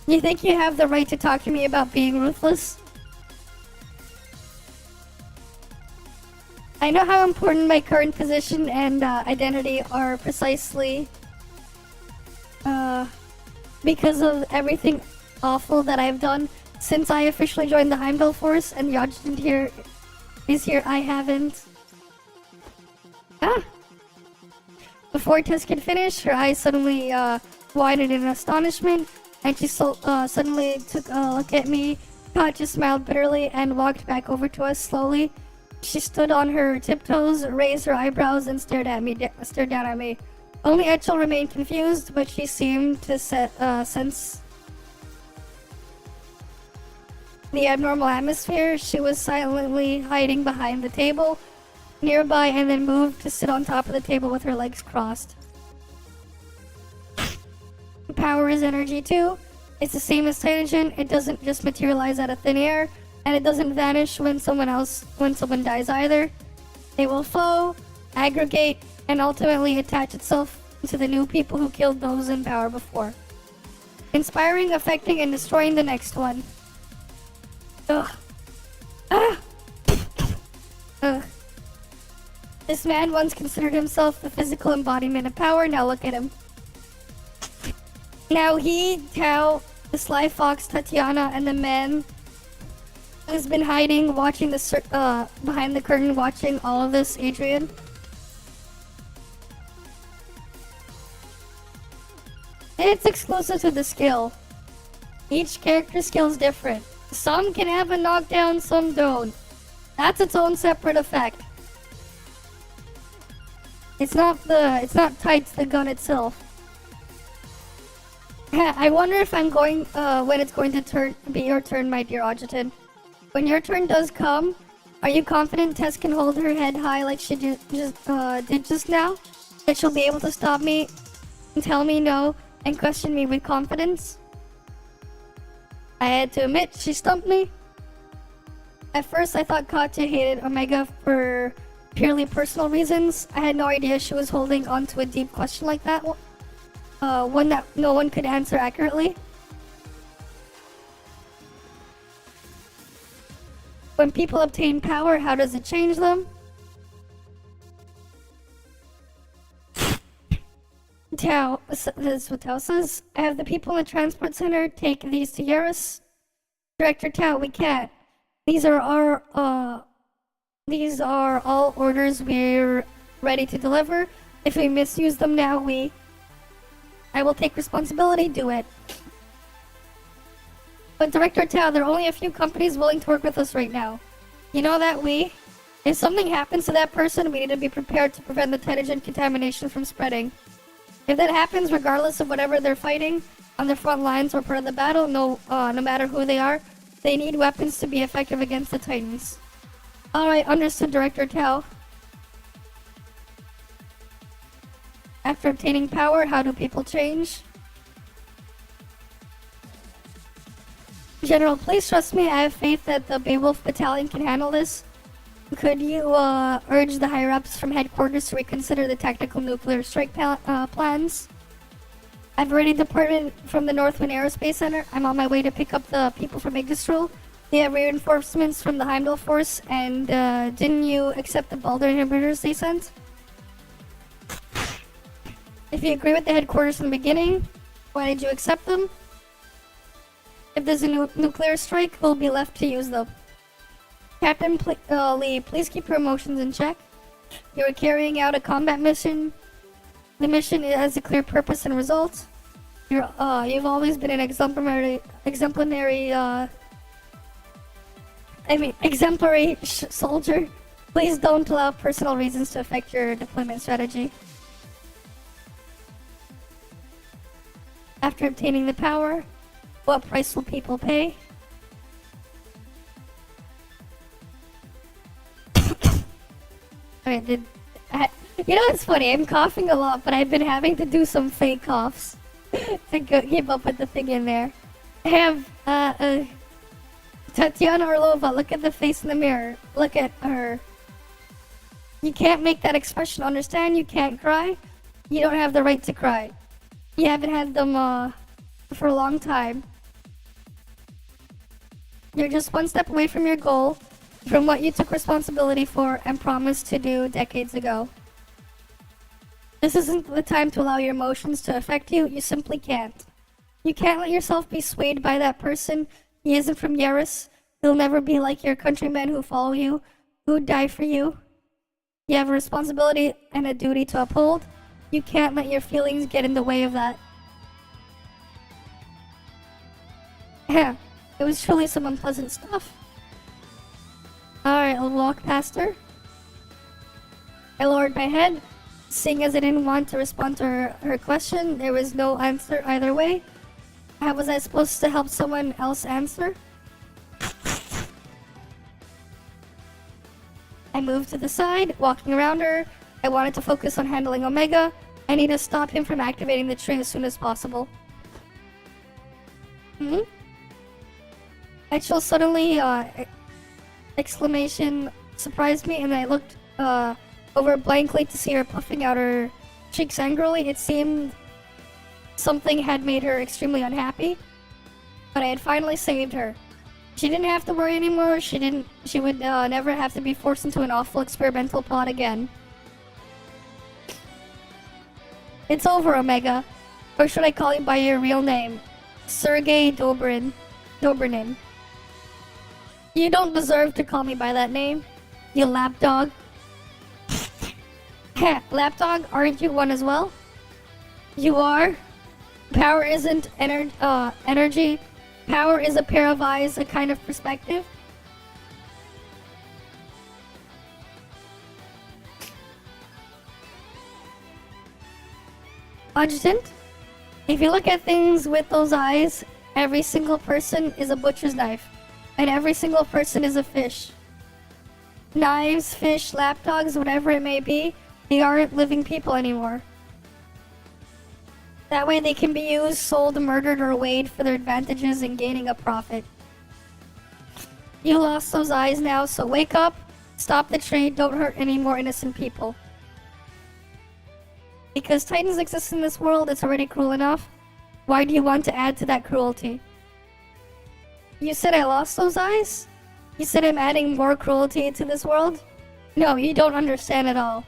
You think you have the right to talk to me about being ruthless? I know how important my current position and identity are precisely because of everything awful that I've done since I officially joined the Heimdall Force, and the adjutant is here. I haven't. Before Tess could finish, her eyes suddenly widened in astonishment, and she suddenly took a look at me. Katya smiled bitterly and walked back over to us slowly. She stood on her tiptoes, raised her eyebrows, and stared down at me. Only Eachel remained confused, but she seemed to sense the abnormal atmosphere. She was silently hiding behind the table nearby and then moved to sit on top of the table with her legs crossed. Power is energy too. It's the same as hydrogen. It doesn't just materialize out of thin air, and it doesn't vanish when someone dies either. It will flow, aggregate, and ultimately attach itself to the new people who killed those in power before, inspiring, affecting, and destroying the next one. Ugh. Ugh. This man once considered himself the physical embodiment of power. Now look at him. Now he, Tao, the sly fox, Tatiana, and the man who's been hiding, watching behind the curtain, watching all of this, Adrian. It's exclusive to the skill. Each character's skill is different. Some can have a knockdown, some don't. That's its own separate effect. It's not tied to the gun itself. I wonder if when it's going to be your turn, my dear adjutant. When your turn does come, are you confident Tess can hold her head high like she did just now? That she'll be able to stop me and tell me no and question me with confidence? I had to admit, she stumped me. At first, I thought Katya hated Omega for purely personal reasons. I had no idea she was holding onto a deep question like that, one that no one could answer accurately. When people obtain power, how does it change them? Tao, this is what Tao says. I have the people in the transport center take these to Yaris. Director Tao, we can't. These are all orders we're ready to deliver. If we misuse them now, I will take responsibility, do it. But Director Tao, there are only a few companies willing to work with us right now. You know that if something happens to that person, we need to be prepared to prevent the hydrogen contamination from spreading. If that happens, regardless of whatever they're fighting, on the front lines or part of the battle, no matter who they are, they need weapons to be effective against the Titans. Alright, understood, Director Tao. After obtaining power, how do people change? General, please trust me. I have faith that the Beowulf Battalion can handle this. Could you urge the higher-ups from headquarters to reconsider the tactical nuclear strike plans? I've already departed from the Northwind Aerospace Center. I'm on my way to pick up the people from Yggdrasil. They have reinforcements from the Heimdall force, and didn't you accept the Baldur inhibitors they sent? If you agree with the headquarters from the beginning, why did you accept them? If there's a nuclear strike, we'll be left to use them. Captain Lee, please keep your emotions in check. You are carrying out a combat mission. The mission has a clear purpose and result. You've always been an exemplary soldier. Please don't allow personal reasons to affect your deployment strategy. After obtaining the power, what price will people pay? Alright, you know what's funny? I'm coughing a lot, but I've been having to do some fake coughs to keep up with the thing in there. I have, Tatiana Orlova, look at the face in the mirror. Look at her. You can't make that expression, understand? You can't cry. You don't have the right to cry. You haven't had them, for a long time. You're just one step away from your goal, from what you took responsibility for and promised to do decades ago. This isn't the time to allow your emotions to affect you. You simply can't. You can't let yourself be swayed by that person. He isn't from Yaris. He'll never be like your countrymen who follow you, who die for you. You have a responsibility and a duty to uphold. You can't let your feelings get in the way of that. Yeah, it was truly some unpleasant stuff. Alright, I'll walk past her. I lowered my head. Seeing as I didn't want to respond to her question, there was no answer either way. How was I supposed to help someone else answer? I moved to the side, walking around her. I wanted to focus on handling Omega. I need to stop him from activating the tree as soon as possible. Eachel suddenly, exclamation surprised me, and I looked over blankly to see her puffing out her cheeks angrily. It seemed something had made her extremely unhappy, but I had finally saved her. She didn't have to worry anymore. She would never have to be forced into an awful experimental plot again. It's over, Omega. Or should I call you by your real name? Sergei Dobrinin. You don't deserve to call me by that name, you lapdog. Lapdog, aren't you one as well? You are? Power isn't energy. Power is a pair of eyes, a kind of perspective. Adjutant, if you look at things with those eyes, every single person is a butcher's knife, and every single person is a fish. Knives, fish, lapdogs, whatever it may be, they aren't living people anymore. That way they can be used, sold, murdered, or weighed for their advantages in gaining a profit. You lost those eyes now, so wake up, stop the trade, don't hurt any more innocent people. Because Titans exist in this world, it's already cruel enough. Why do you want to add to that cruelty? You said I lost those eyes? You said I'm adding more cruelty to this world? No, you don't understand at all.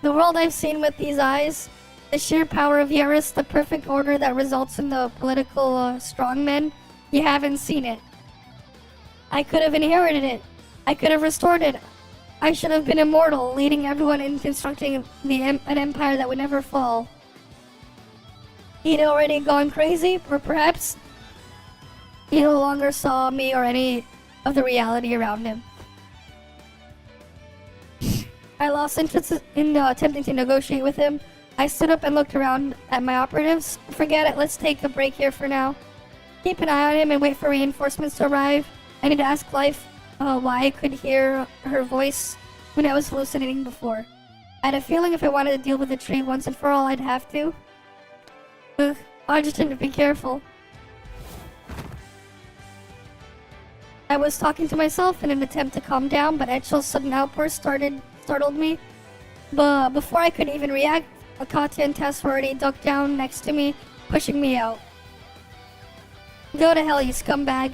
The world I've seen with these eyes, the sheer power of Yaris, the perfect order that results in the political strongmen, you haven't seen it. I could have inherited it. I could have restored it. I should have been immortal, leading everyone in constructing an empire that would never fall. He'd already gone crazy, or perhaps he no longer saw me or any of the reality around him. I lost interest in attempting to negotiate with him. I stood up and looked around at my operatives. Forget it, let's take a break here for now. Keep an eye on him and wait for reinforcements to arrive. I need to ask Life why I could hear her voice when I was hallucinating before. I had a feeling if I wanted to deal with the tree once and for all, I'd have to. Adjutant, be careful. I was talking to myself in an attempt to calm down, but Eachel's sudden outburst startled me. But before I could even react, Katya and Tess were already ducked down next to me, pushing me out. Go to hell, you scumbag.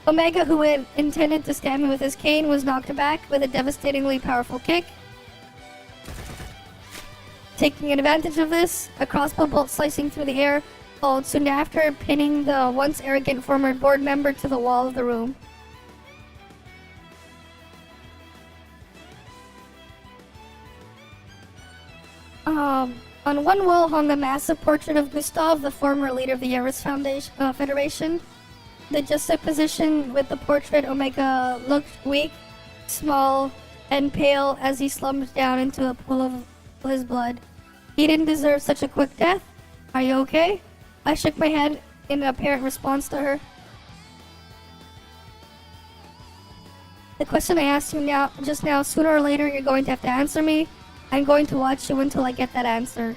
Omega, who had intended to stab me with his cane, was knocked aback with a devastatingly powerful kick. Taking advantage of this, a crossbow bolt slicing through the air followed soon after, pinning the once arrogant former board member to the wall of the room. On one wall hung a massive portrait of Gustav, the former leader of the Yaris Federation. The juxtaposition with the portrait, Omega looked weak, small, and pale as he slumped down into a pool of his blood. He didn't deserve such a quick death. Are you okay? I shook my head in apparent response to her. The question I asked you just now, sooner or later you're going to have to answer me. I'm going to watch you until I get that answer.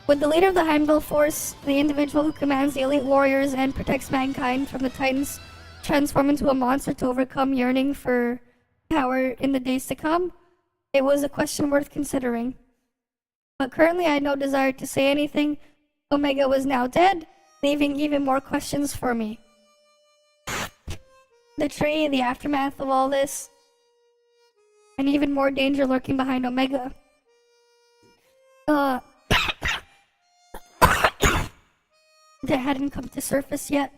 Would the leader of the Heimdall force, the individual who commands the elite warriors and protects mankind from the Titans, transform into a monster to overcome yearning for power in the days to come? It was a question worth considering. But currently I had no desire to say anything. Omega was now dead, leaving even more questions for me. The tree, the aftermath of all this, and even more danger lurking behind Omega. That hadn't come to surface yet.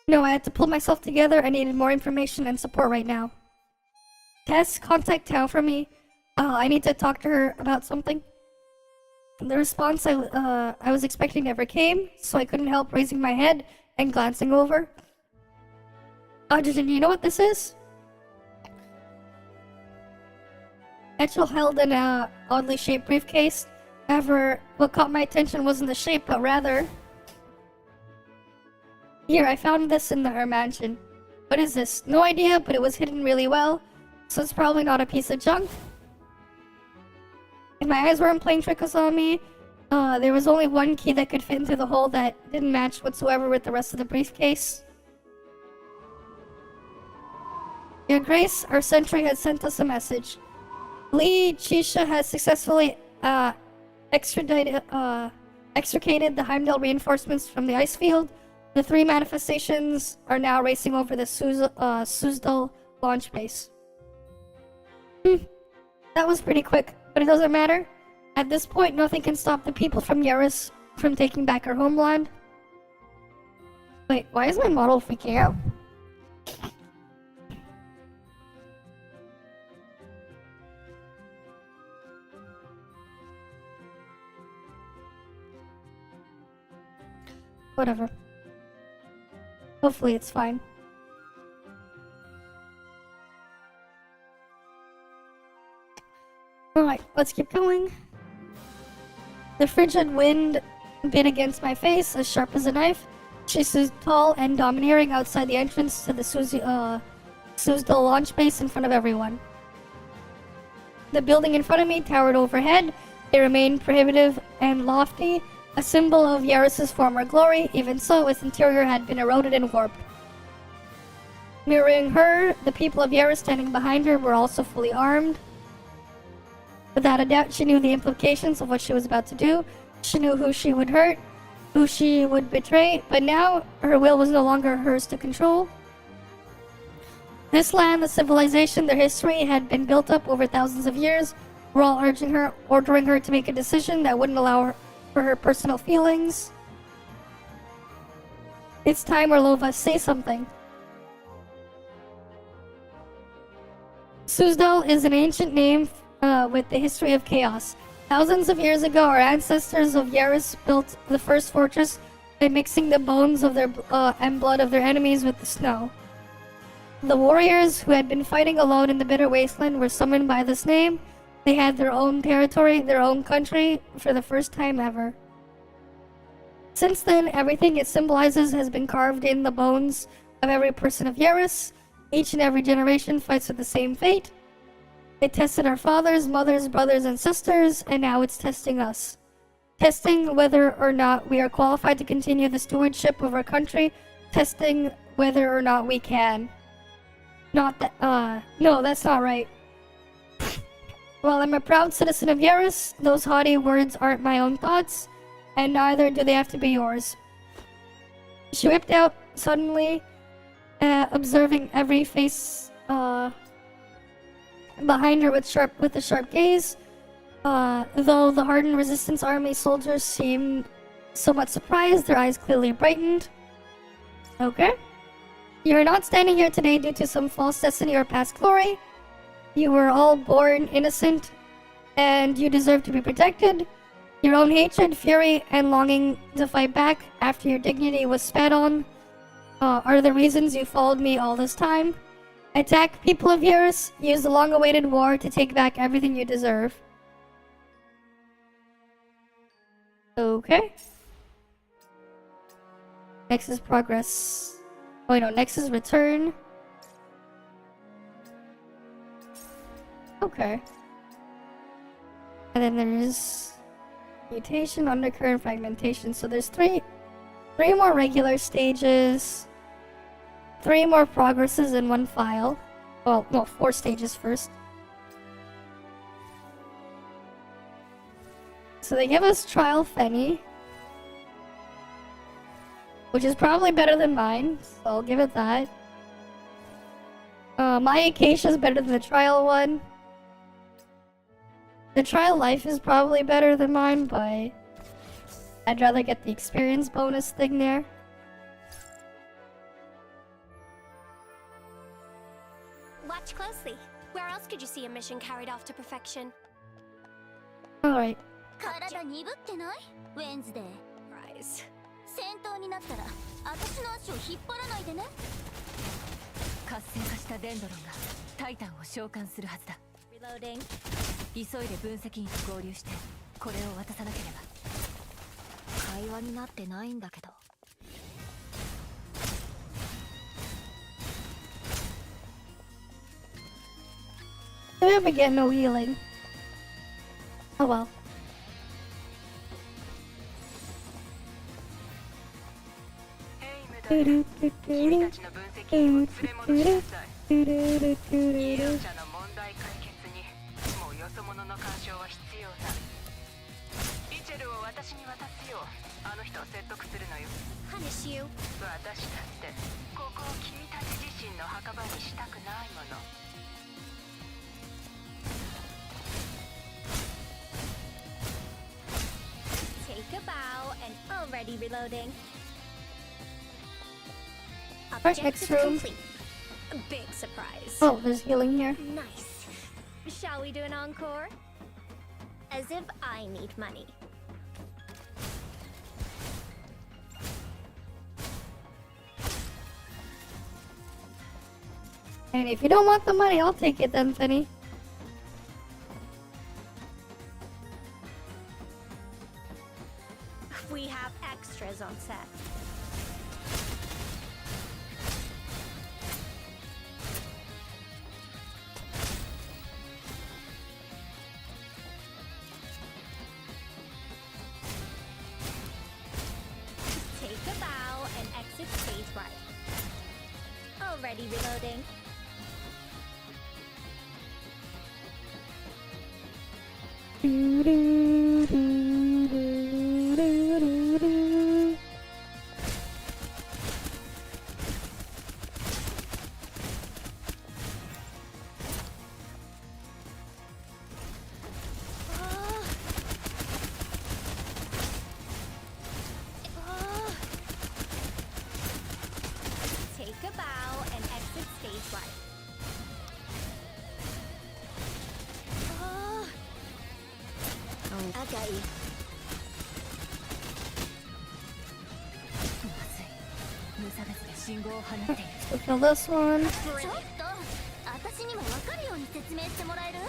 No, I had to pull myself together. I needed more information and support right now. Tess, contact Tao for me. I need to talk to her about something. The response I was expecting never came, so I couldn't help raising my head and glancing over. Do you know what this is? Eachel held an oddly shaped briefcase. However, what caught my attention wasn't the shape, but rather... Here, I found this in her mansion. What is this? No idea, but it was hidden really well, so it's probably not a piece of junk. If my eyes weren't playing tricks on me, there was only one key that could fit into the hole that didn't match whatsoever with the rest of the briefcase. Your Grace, our sentry has sent us a message. Lee Chisha has successfully extricated the Heimdall reinforcements from the ice field. The three manifestations are now racing over the Suzdal launch base. That was pretty quick, but it doesn't matter. At this point, nothing can stop the people from Yaris from taking back our homeland. Wait, why is my model freaking out? Whatever. Hopefully it's fine. Alright, let's keep going. The frigid wind bit against my face, as sharp as a knife. She stood tall and domineering outside the entrance to the Suzdal launch base in front of everyone. The building in front of me towered overhead. It remained prohibitive and lofty, a symbol of Yaris' former glory. Even so, its interior had been eroded and warped. Mirroring her, the people of Yaris standing behind her were also fully armed. Without a doubt, she knew the implications of what she was about to do. She knew who she would hurt, who she would betray, but now her will was no longer hers to control. This land, the civilization, their history had been built up over thousands of years. We're all ordering her to make a decision that wouldn't allow her for her personal feelings. It's time, Orlova, say something. Suzdal is an ancient name with the history of chaos. Thousands of years ago, our ancestors of Yaris built the first fortress by mixing the bones of their and blood of their enemies with the snow. The warriors who had been fighting alone in the bitter wasteland were summoned by this name. They had their own territory, their own country, for the first time ever. Since then, everything it symbolizes has been carved in the bones of every person of Yaris. Each and every generation fights with the same fate. It tested our fathers, mothers, brothers, and sisters, and now it's testing us. Testing whether or not we are qualified to continue the stewardship of our country. Testing whether or not we can. No, that's not right. While I'm a proud citizen of Yaris, those haughty words aren't my own thoughts, and neither do they have to be yours. She whipped out suddenly, observing every face behind her with a sharp gaze. Though the hardened resistance army soldiers seemed somewhat surprised, their eyes clearly brightened. Okay. You are not standing here today due to some false destiny or past glory. You were all born innocent, and you deserve to be protected. Your own hatred, fury, and longing to fight back after your dignity was spat on are the reasons you followed me all this time. Attack people of yours. Use the long-awaited war to take back everything you deserve. Okay. Next is progress. Oh, wait, no, next is return. Okay. And then there's mutation, undercurrent, fragmentation. So there's three more regular stages, 3 more progresses in one file. Well, no, 4 stages first. So they give us Trial Fenny, which is probably better than mine, so I'll give it that. My Acacia is better than the Trial one. The Trial Life is probably better than mine, but I'd rather get the experience bonus thing there. Watch closely. Where else could you see a mission carried off to perfection? Alright. 体鈍ってない？ウェンズデー。Rise. 戦闘になったら私の足を引っ張らないでね。活性化したデンドロンがタイタンを召喚するはずだ。Reloading. 急いで分析員と合流してこれを渡さなければ。会話になってないんだけど。We ever get no healing. Oh well. Punish you. Take a bow and already reloading. Right, next room. Complete. A big surprise. Oh, there's healing here. Nice. Shall we do an encore? As if I need money. And if you don't want the money, I'll take it then, Finny. We have extras on set. Take a bow and exit stage right. Already reloading. Take a bow and exit stage right. Okay. まずい。無差別で信号を放っている。 So kill this one. ちょっと私にも分かるように説明してもらえる？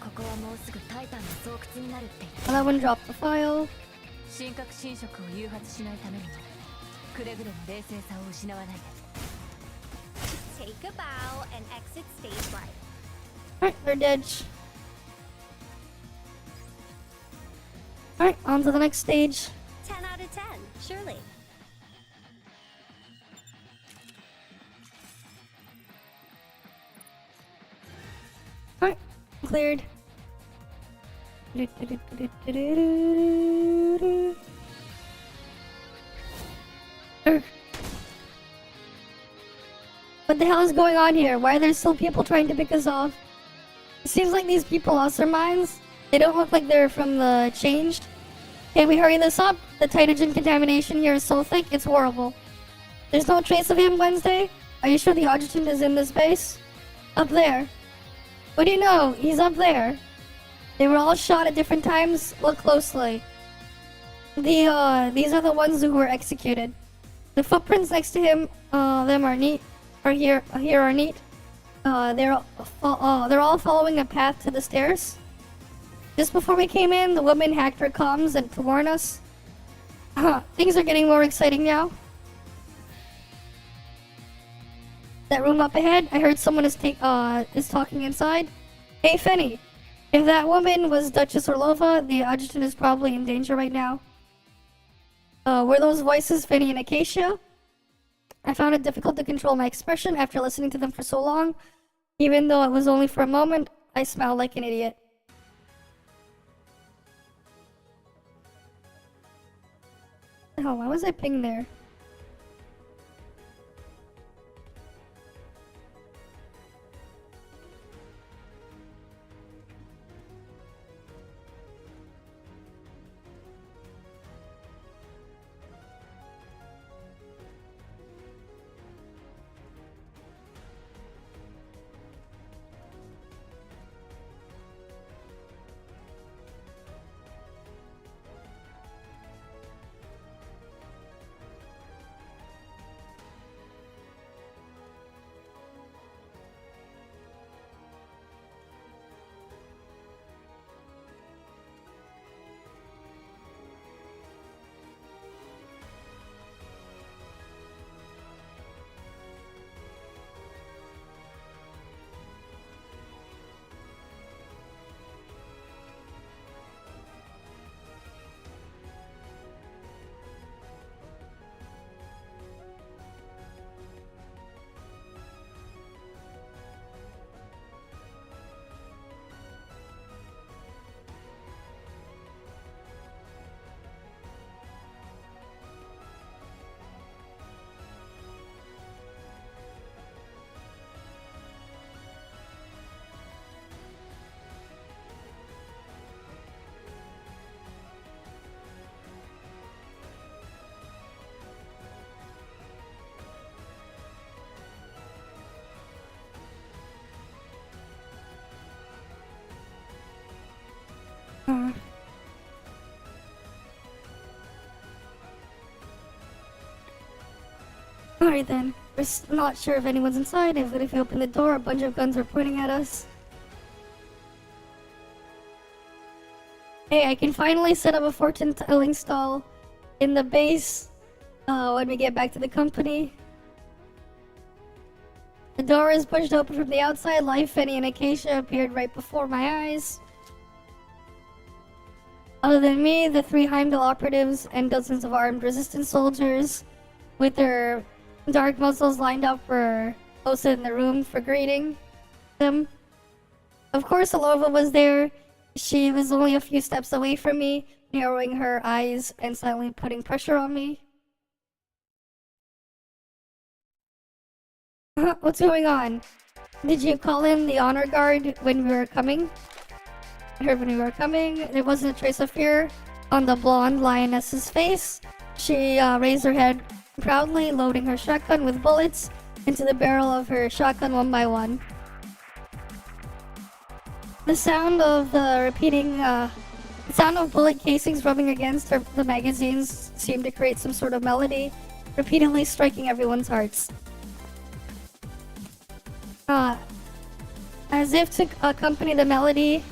ここはもうすぐタイタンの巣窟になるって言 That って one dropped the file. 神格侵食を誘発しないためにもくれぐれも冷静さを失わないで。 Take a bow and exit stage right. Alright, they're dead. Alright, on to the next stage. 10 out of 10, surely. Alright, cleared. What the hell is going on here? Why are there still people trying to pick us off? It seems like these people lost their minds. They don't look like they're from the changed. Can we hurry this up? The nitrogen contamination here is so thick, it's horrible. There's no trace of him, Wednesday? Are you sure the adjutant is in this base? Up there. What do you know? He's up there. They were all shot at different times. Look closely. These are the ones who were executed. The footprints next to him, them are neat. Here are neat. They're all following a path to the stairs. Just before we came in, the woman hacked her comms and to warn us. Things are getting more exciting now. That room up ahead, I heard someone is talking inside. Hey, Fenny. If that woman was Duchess Orlova, the adjutant is probably in danger right now. Were those voices Fenny and Acacia? I found it difficult to control my expression after listening to them for so long. Even though it was only for a moment, I smiled like an idiot. Oh, why was I pinged there? Alright then. We're not sure if anyone's inside, but if we open the door, a bunch of guns are pointing at us. Hey, I can finally set up a fortune-telling stall in the base when we get back to the company. The door is pushed open from the outside. Life, Fenny, and Acacia appeared right before my eyes. Other than me, the 3 Heimdall operatives and dozens of armed resistance soldiers with their dark muzzles lined up were posted in the room for greeting them. Of course, Alova was there. She was only a few steps away from me, narrowing her eyes and silently putting pressure on me. What's going on? Did you call in the honor guard when we were coming? I heard when we were coming, there wasn't a trace of fear on the blonde lioness's face. She raised her head proudly, loading her shotgun with bullets into the barrel of her shotgun one by one. The sound of bullet casings rubbing against the magazines seemed to create some sort of melody, repeatedly striking everyone's hearts. As if to accompany the melody,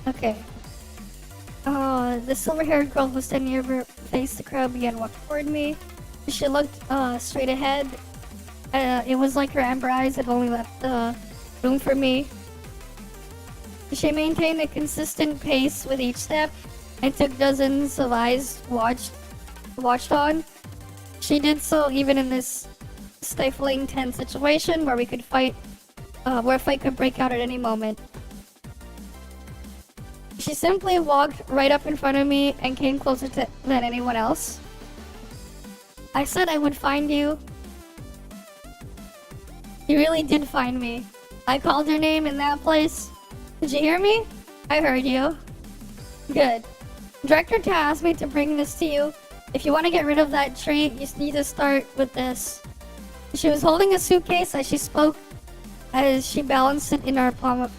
okay. The silver-haired girl who was standing near her face, the crowd began walking toward me. She looked straight ahead. It was like her amber eyes had only left the room for me. She maintained a consistent pace with each step and took dozens of eyes watched on. She did so even in this stifling tense situation where where a fight could break out at any moment. She simply walked right up in front of me and came closer than anyone else. I said I would find you. You really did find me. I called your name in that place. Did you hear me? I heard you. Good. Director tasked me to bring this to you. If you want to get rid of that trait, you need to start with this. She was holding a suitcase as she spoke, as she balanced it in her palm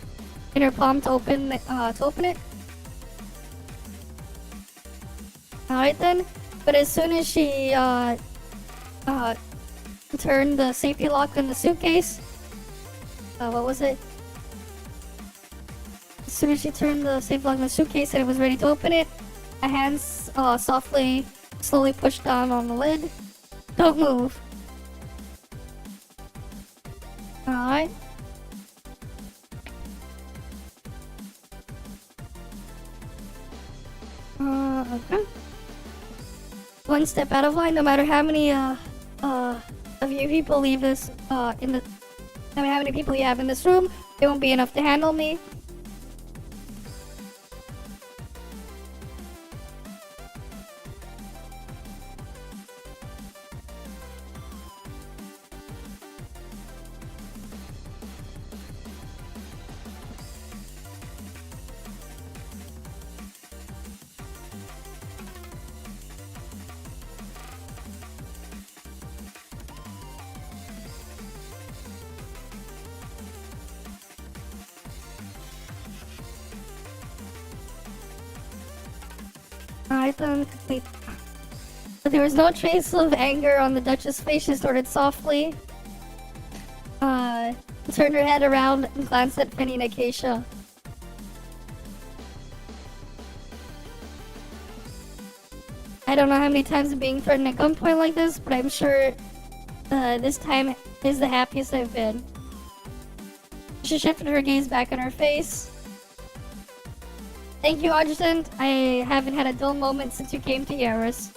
to open it. Alright then, but as soon as she turned the safety lock in the suitcase, what was it? As soon as she turned the safety lock in the suitcase and it was ready to open it, a hand slowly pushed down on the lid. Don't move. Alright. Okay. One step out of line, no matter how many of you people leave this how many people you have in this room, it won't be enough to handle me. Alright then, complete. But there was no trace of anger on the Duchess' face. She snorted softly. Turned her head around and glanced at Penny and Acacia. I don't know how many times I'm being threatened at gunpoint like this, but I'm sure this time is the happiest I've been. She shifted her gaze back on her face. Thank you, Adjutant. I haven't had a dull moment since you came to Yaris.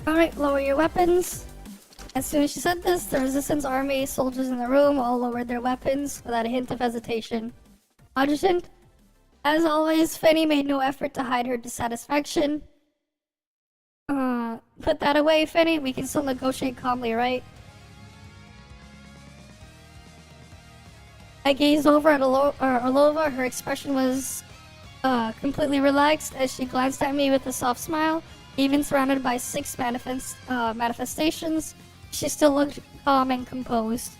Alright, lower your weapons. As soon as she said this, the Resistance Army soldiers in the room all lowered their weapons without a hint of hesitation. Adjutant, as always, Fanny made no effort to hide her dissatisfaction. Put that away, Fanny. We can still negotiate calmly, right? I gazed over at Orlova. Her expression was completely relaxed as she glanced at me with a soft smile. Even surrounded by 6 manifestations, she still looked calm and composed.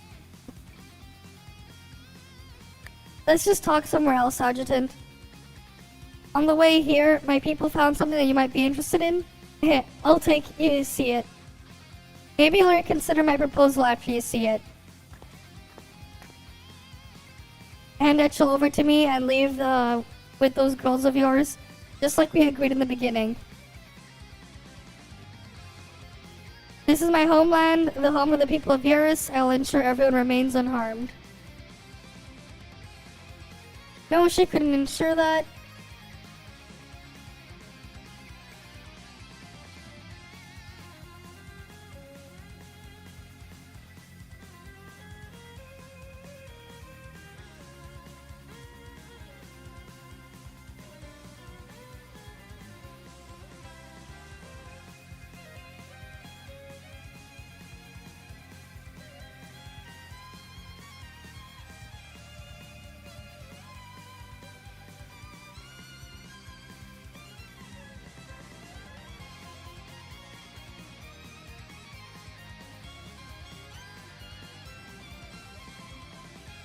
Let's just talk somewhere else, Adjutant. On the way here, my people found something that you might be interested in. I'll take you to see it. Maybe you'll reconsider my proposal after you see it. Hand Eachel over to me and leave with those girls of yours, just like we agreed in the beginning. This is my homeland, the home of the people of Yaris. I'll ensure everyone remains unharmed. No, she couldn't ensure that.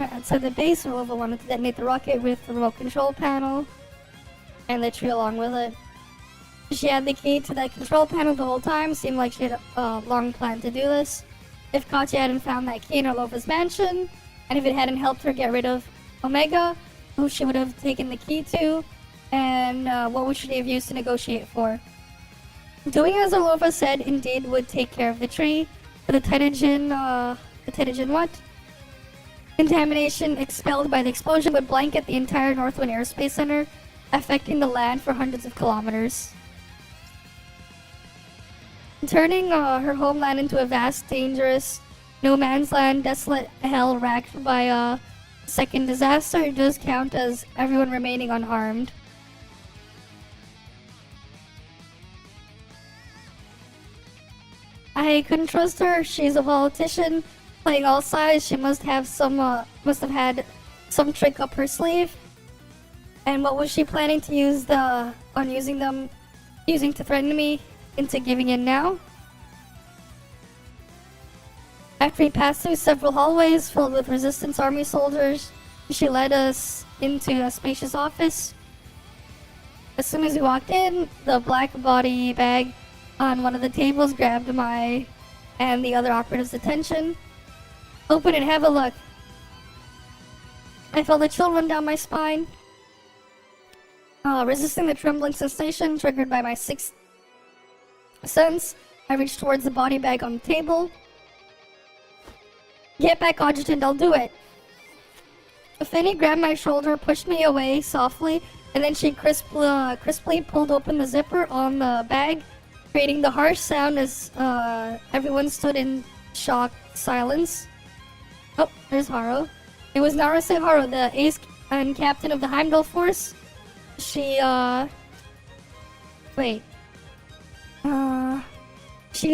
Outside the base, Orlova wanted to detonate the rocket with the remote control panel and the tree along with it. She had the key to that control panel the whole time. Seemed like she had a long plan to do this. If Katya hadn't found that key in Orlova's mansion, and if it hadn't helped her get rid of Omega, who she would have taken the key to, and what would she have used to negotiate for? Doing as Orlova said indeed would take care of the tree, but the Titagen what? Contamination expelled by the explosion would blanket the entire Northwind Aerospace Center, affecting the land for hundreds of kilometers. Turning her homeland into a vast, dangerous, no man's land, desolate hell racked by a second disaster, it does count as everyone remaining unharmed. I couldn't trust her. She's a politician, playing all sides. She must have had some trick up her sleeve. And what was she planning to use using to threaten me into giving in now? After we passed through several hallways filled with resistance army soldiers, she led us into a spacious office. As soon as we walked in, the black body bag on one of the tables grabbed my and the other operative's attention. Open and have a look. I felt a chill run down my spine. Resisting the trembling sensation triggered by my sixth sense, I reached towards the body bag on the table. Get back, Adjutant, I'll do it. Fanny grabbed my shoulder, pushed me away softly, and then she crisply pulled open the zipper on the bag, creating the harsh sound as everyone stood in shocked silence. Oh, there's Haro. It was Naruse Haro, the ace and captain of the Heimdall force. She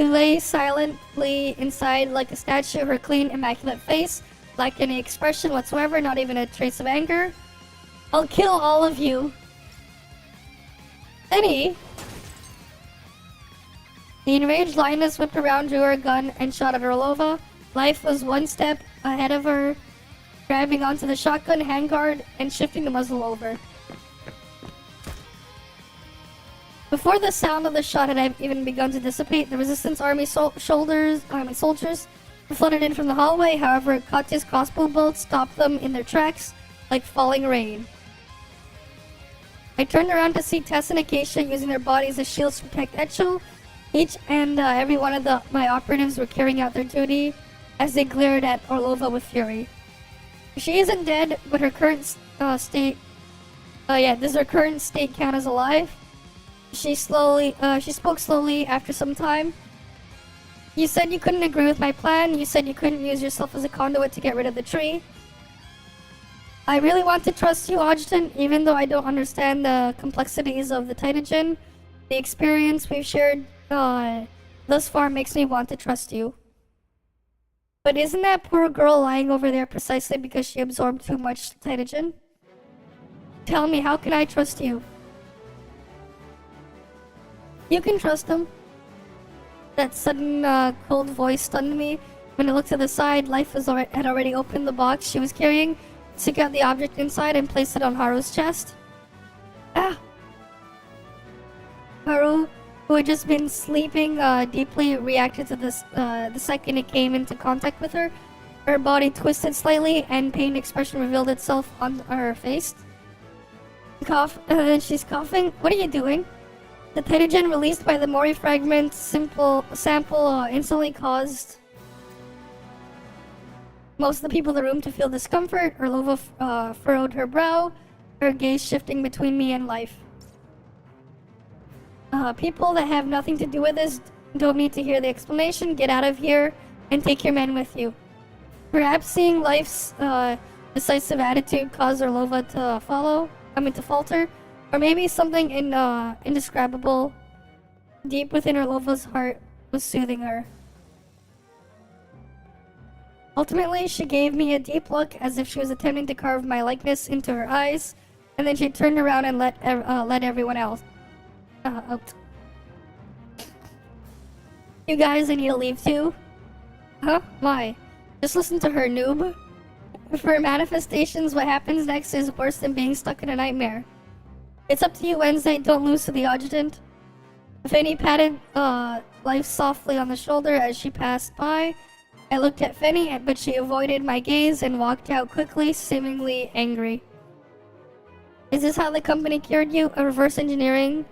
lay silently inside like a statue, her clean, immaculate face, like any expression whatsoever, not even a trace of anger. I'll kill all of you. Penny! The enraged lioness whipped around, drew her gun, and shot at Orlova. Life was one step ahead of her, grabbing onto the shotgun handguard and shifting the muzzle over. Before the sound of the shot had even begun to dissipate, the resistance army soldiers flooded in from the hallway. However, Katya's crossbow bolts stopped them in their tracks like falling rain. I turned around to see Tess and Acacia using their bodies as shields to protect Eachel. Each and every one of my operatives were carrying out their duty as they glared at Orlova with fury. She isn't dead, but her current state... does her current state count as alive? She spoke slowly after some time. You said you couldn't agree with my plan. You said you couldn't use yourself as a conduit to get rid of the tree. I really want to trust you, Adjutant, even though I don't understand the complexities of the Titagen. The experience we've shared thus far makes me want to trust you. But isn't that poor girl lying over there precisely because she absorbed too much Titagen? Tell me, how can I trust you? You can trust him. That sudden cold voice stunned me. When I looked to the side, Life had already opened the box she was carrying, took out the object inside, and placed it on Haru's chest. Ah! Haru, who had just been sleeping, deeply reacted to this the second it came into contact with her. Her body twisted slightly, and pain expression revealed itself on her face. She's coughing. What are you doing? The Titagen released by the Mori fragment sample instantly caused most of the people in the room to feel discomfort. Orlova furrowed her brow, her gaze shifting between me and Life. People that have nothing to do with this don't need to hear the explanation. Get out of here and take your men with you. Perhaps seeing Life's decisive attitude caused Orlova to falter. Or maybe something indescribable deep within Orlova's heart was soothing her. Ultimately, she gave me a deep look as if she was attempting to carve my likeness into her eyes, and then she turned around and let everyone else out. You guys, I need to leave too. Huh? Why? Just listen to her, noob. For manifestations, what happens next is worse than being stuck in a nightmare. It's up to you, Wednesday. Don't lose to the adjutant. Fanny patted Life softly on the shoulder as she passed by. I looked at Fanny, but she avoided my gaze and walked out quickly, seemingly angry. Is this how the company cured you? A reverse engineering?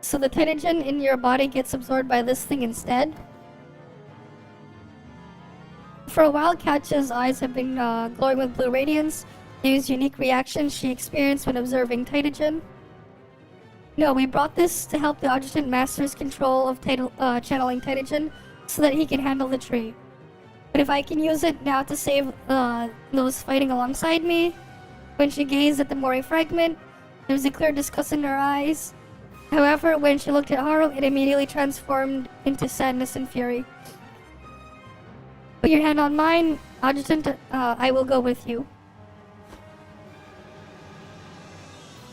So the tytogen in your body gets absorbed by this thing instead? For a while, Katja's eyes have been glowing with blue radiance. These unique reactions she experienced when observing tytogen. No, we brought this to help the adjutant master's control of channeling tytogen so that he can handle the tree. But if I can use it now to save those fighting alongside me. When she gazed at the Mori fragment, there was a clear disgust in her eyes. However, when she looked at Haru, it immediately transformed into sadness and fury. Put your hand on mine, Adjutant. I will go with you.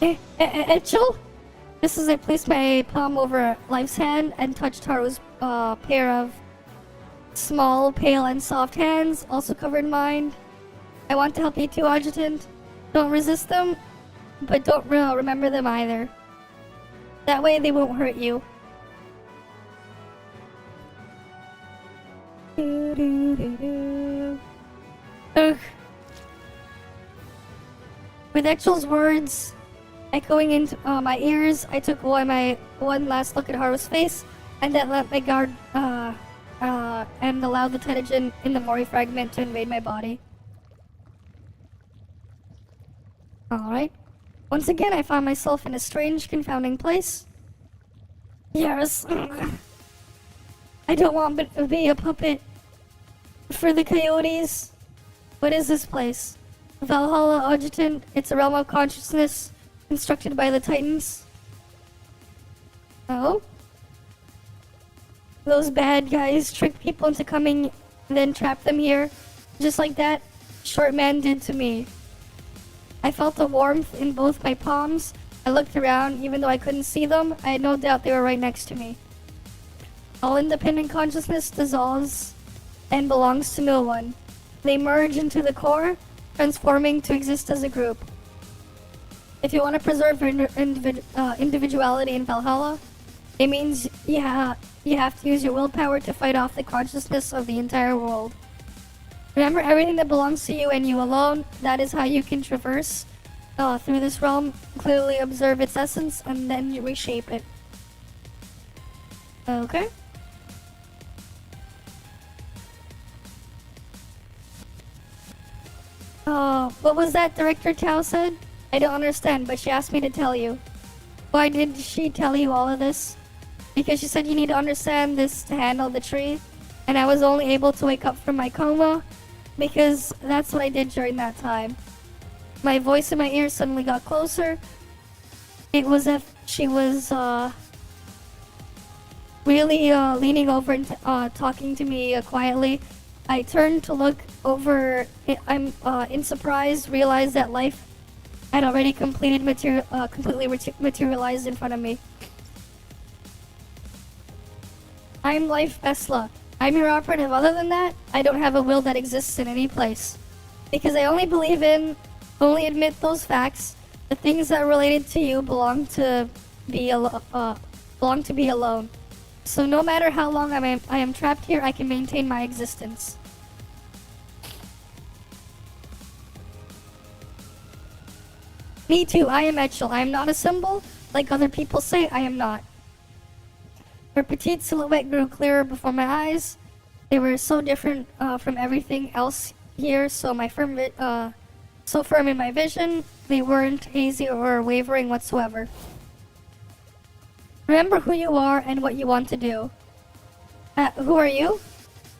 Eachel? Just as I placed my palm over Life's hand and touched Haru's pair of small, pale, and soft hands, also covered mine. I want to help you too, Adjutant. Don't resist them, but don't remember them either. That way they won't hurt you. Ugh. With Eichel's words echoing into my ears, I took one last look at Haru's face, and then let my guard and allowed the tytogen in the Mori fragment to invade my body. Alright. Once again, I found myself in a strange, confounding place. Yes. I don't want to be a puppet for the coyotes. What is this place? Valhalla Adjutant. It's a realm of consciousness constructed by the Titans. Oh? Those bad guys trick people into coming and then trap them here. Just like that short man did to me. I felt the warmth in both my palms. I looked around. Even though I couldn't see them, I had no doubt they were right next to me. All independent consciousness dissolves and belongs to no one. They merge into the core, transforming to exist as a group. If you want to preserve your individuality in Valhalla, it means you have to use your willpower to fight off the consciousness of the entire world. Remember everything that belongs to you and you alone. That is how you can traverse through this realm, clearly observe its essence, and then you reshape it. Okay. What was that Director Tao said? I don't understand, but she asked me to tell you. Why did she tell you all of this? Because she said you need to understand this to handle the tree, and I was only able to wake up from my coma because that's what I did during that time. My voice in my ear suddenly got closer. It was as if she was really leaning over and talking to me quietly. I turned to look over. I'm in surprise, realized that life had already completely materialized in front of me. I'm Life Vesla. I'm your operative. Other than that, I don't have a will that exists in any place. Because I only believe in, only admit those facts. The things that are related to you belong to be alone. So no matter how long I am trapped here, I can maintain my existence. Me too, I am Eachel. I am not a symbol. Like other people say, I am not. Her petite silhouette grew clearer before my eyes. They were so different from everything else here, so firm in my vision, they weren't hazy or wavering whatsoever. Remember who you are and what you want to do. Who are you?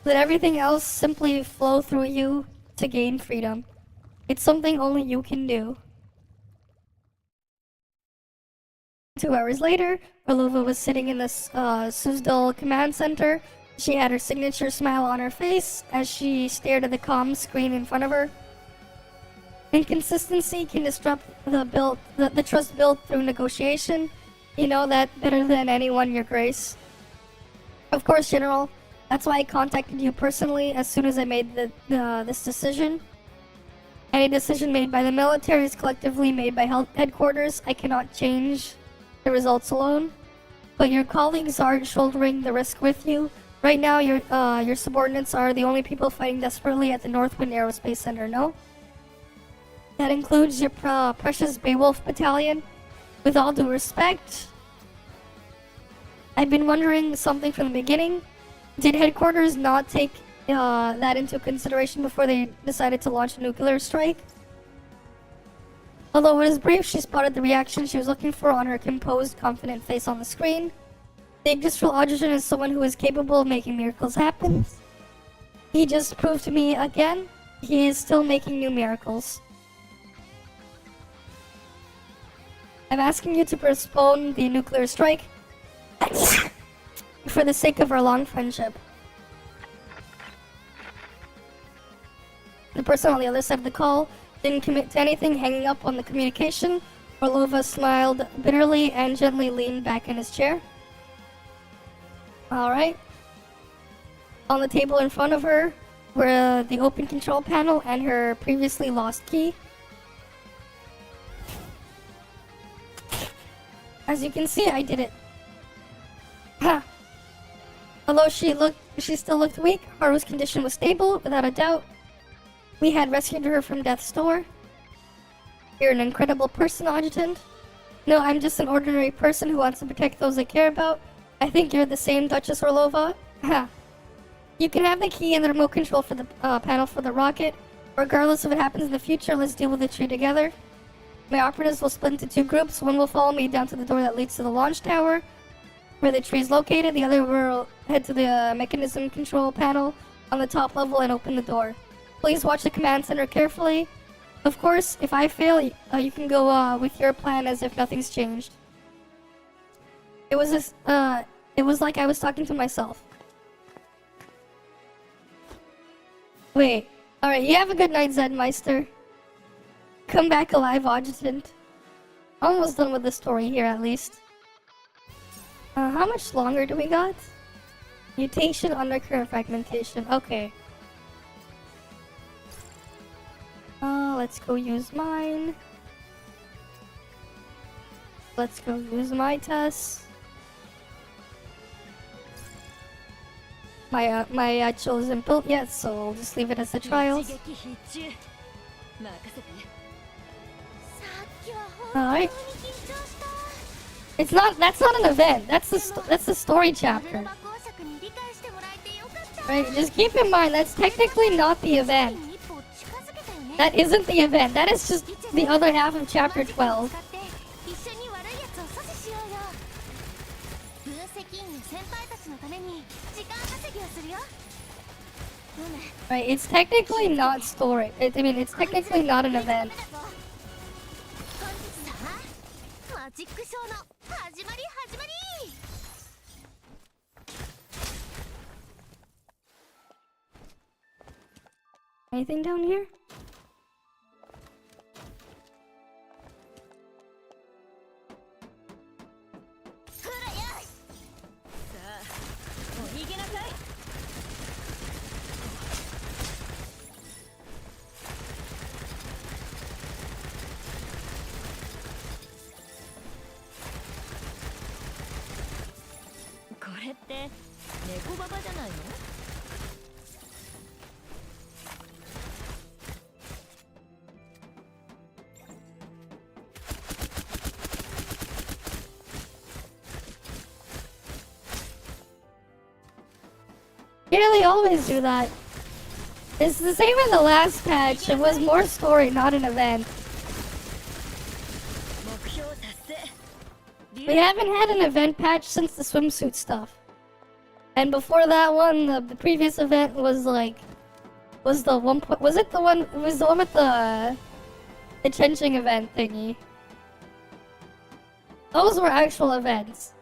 Let everything else simply flow through you to gain freedom. It's something only you can do. 2 hours later, Orlova was sitting in the Suzdal command center. She had her signature smile on her face as she stared at the comm screen in front of her. Inconsistency can disrupt the trust built through negotiation. You know that better than anyone, Your Grace. Of course, General. That's why I contacted you personally as soon as I made this decision. Any decision made by the military is collectively made by headquarters. I cannot change the results alone, but your colleagues are shouldering the risk with you. Right now, your subordinates are the only people fighting desperately at the Northwind Aerospace Center, no? That includes your precious Beowulf Battalion. With all due respect, I've been wondering something from the beginning. Did headquarters not take that into consideration before they decided to launch a nuclear strike? Although it is brief, she spotted the reaction she was looking for on her composed, confident face on the screen. The Yggdrasil Audition is someone who is capable of making miracles happen. He just proved to me again, he is still making new miracles. I'm asking you to postpone the nuclear strike for the sake of our long friendship. The person on the other side of the call didn't commit to anything, hanging up on the communication. Orlova smiled bitterly and gently leaned back in his chair. Alright. On the table in front of her were the open control panel and her previously lost key. As you can see, I did it. Ha! Although she still looked weak, Haru's condition was stable, without a doubt. We had rescued her from death's door. You're an incredible person, Adjutant. No, I'm just an ordinary person who wants to protect those I care about. I think you're the same, Duchess Orlova. Ha! You can have the key and the remote control for the panel for the rocket. Regardless of what happens in the future, let's deal with the tree together. My operatives will split into two groups. One will follow me down to the door that leads to the launch tower, where the tree is located. The other will head to the mechanism control panel on the top level and open the door. Please watch the command center carefully. Of course, if I fail, you can go with your plan as if nothing's changed. It was like I was talking to myself. Wait. Alright, you have a good night, Zedmeister. Come back alive, Adjutant. Almost done with the story here, at least. How much longer do we got? Mutation, undercurrent, fragmentation. Okay. Let's go use mine. Let's go use my test. My Eachel isn't built yet, so I'll just leave it as the trials. Alright. It's not. That's not an event. That's the story chapter. Right. Just keep in mind that's technically not the event. That isn't the event. That is just the other half of chapter 12. Right. It's technically not story. I mean, it's technically not an event. Anything down here? Yeah, they always do that. It's the same in the last patch. It was more story, not an event. We haven't had an event patch since the swimsuit stuff. And before that one, the previous event was like... Was the one with the changing event thingy. Those were actual events.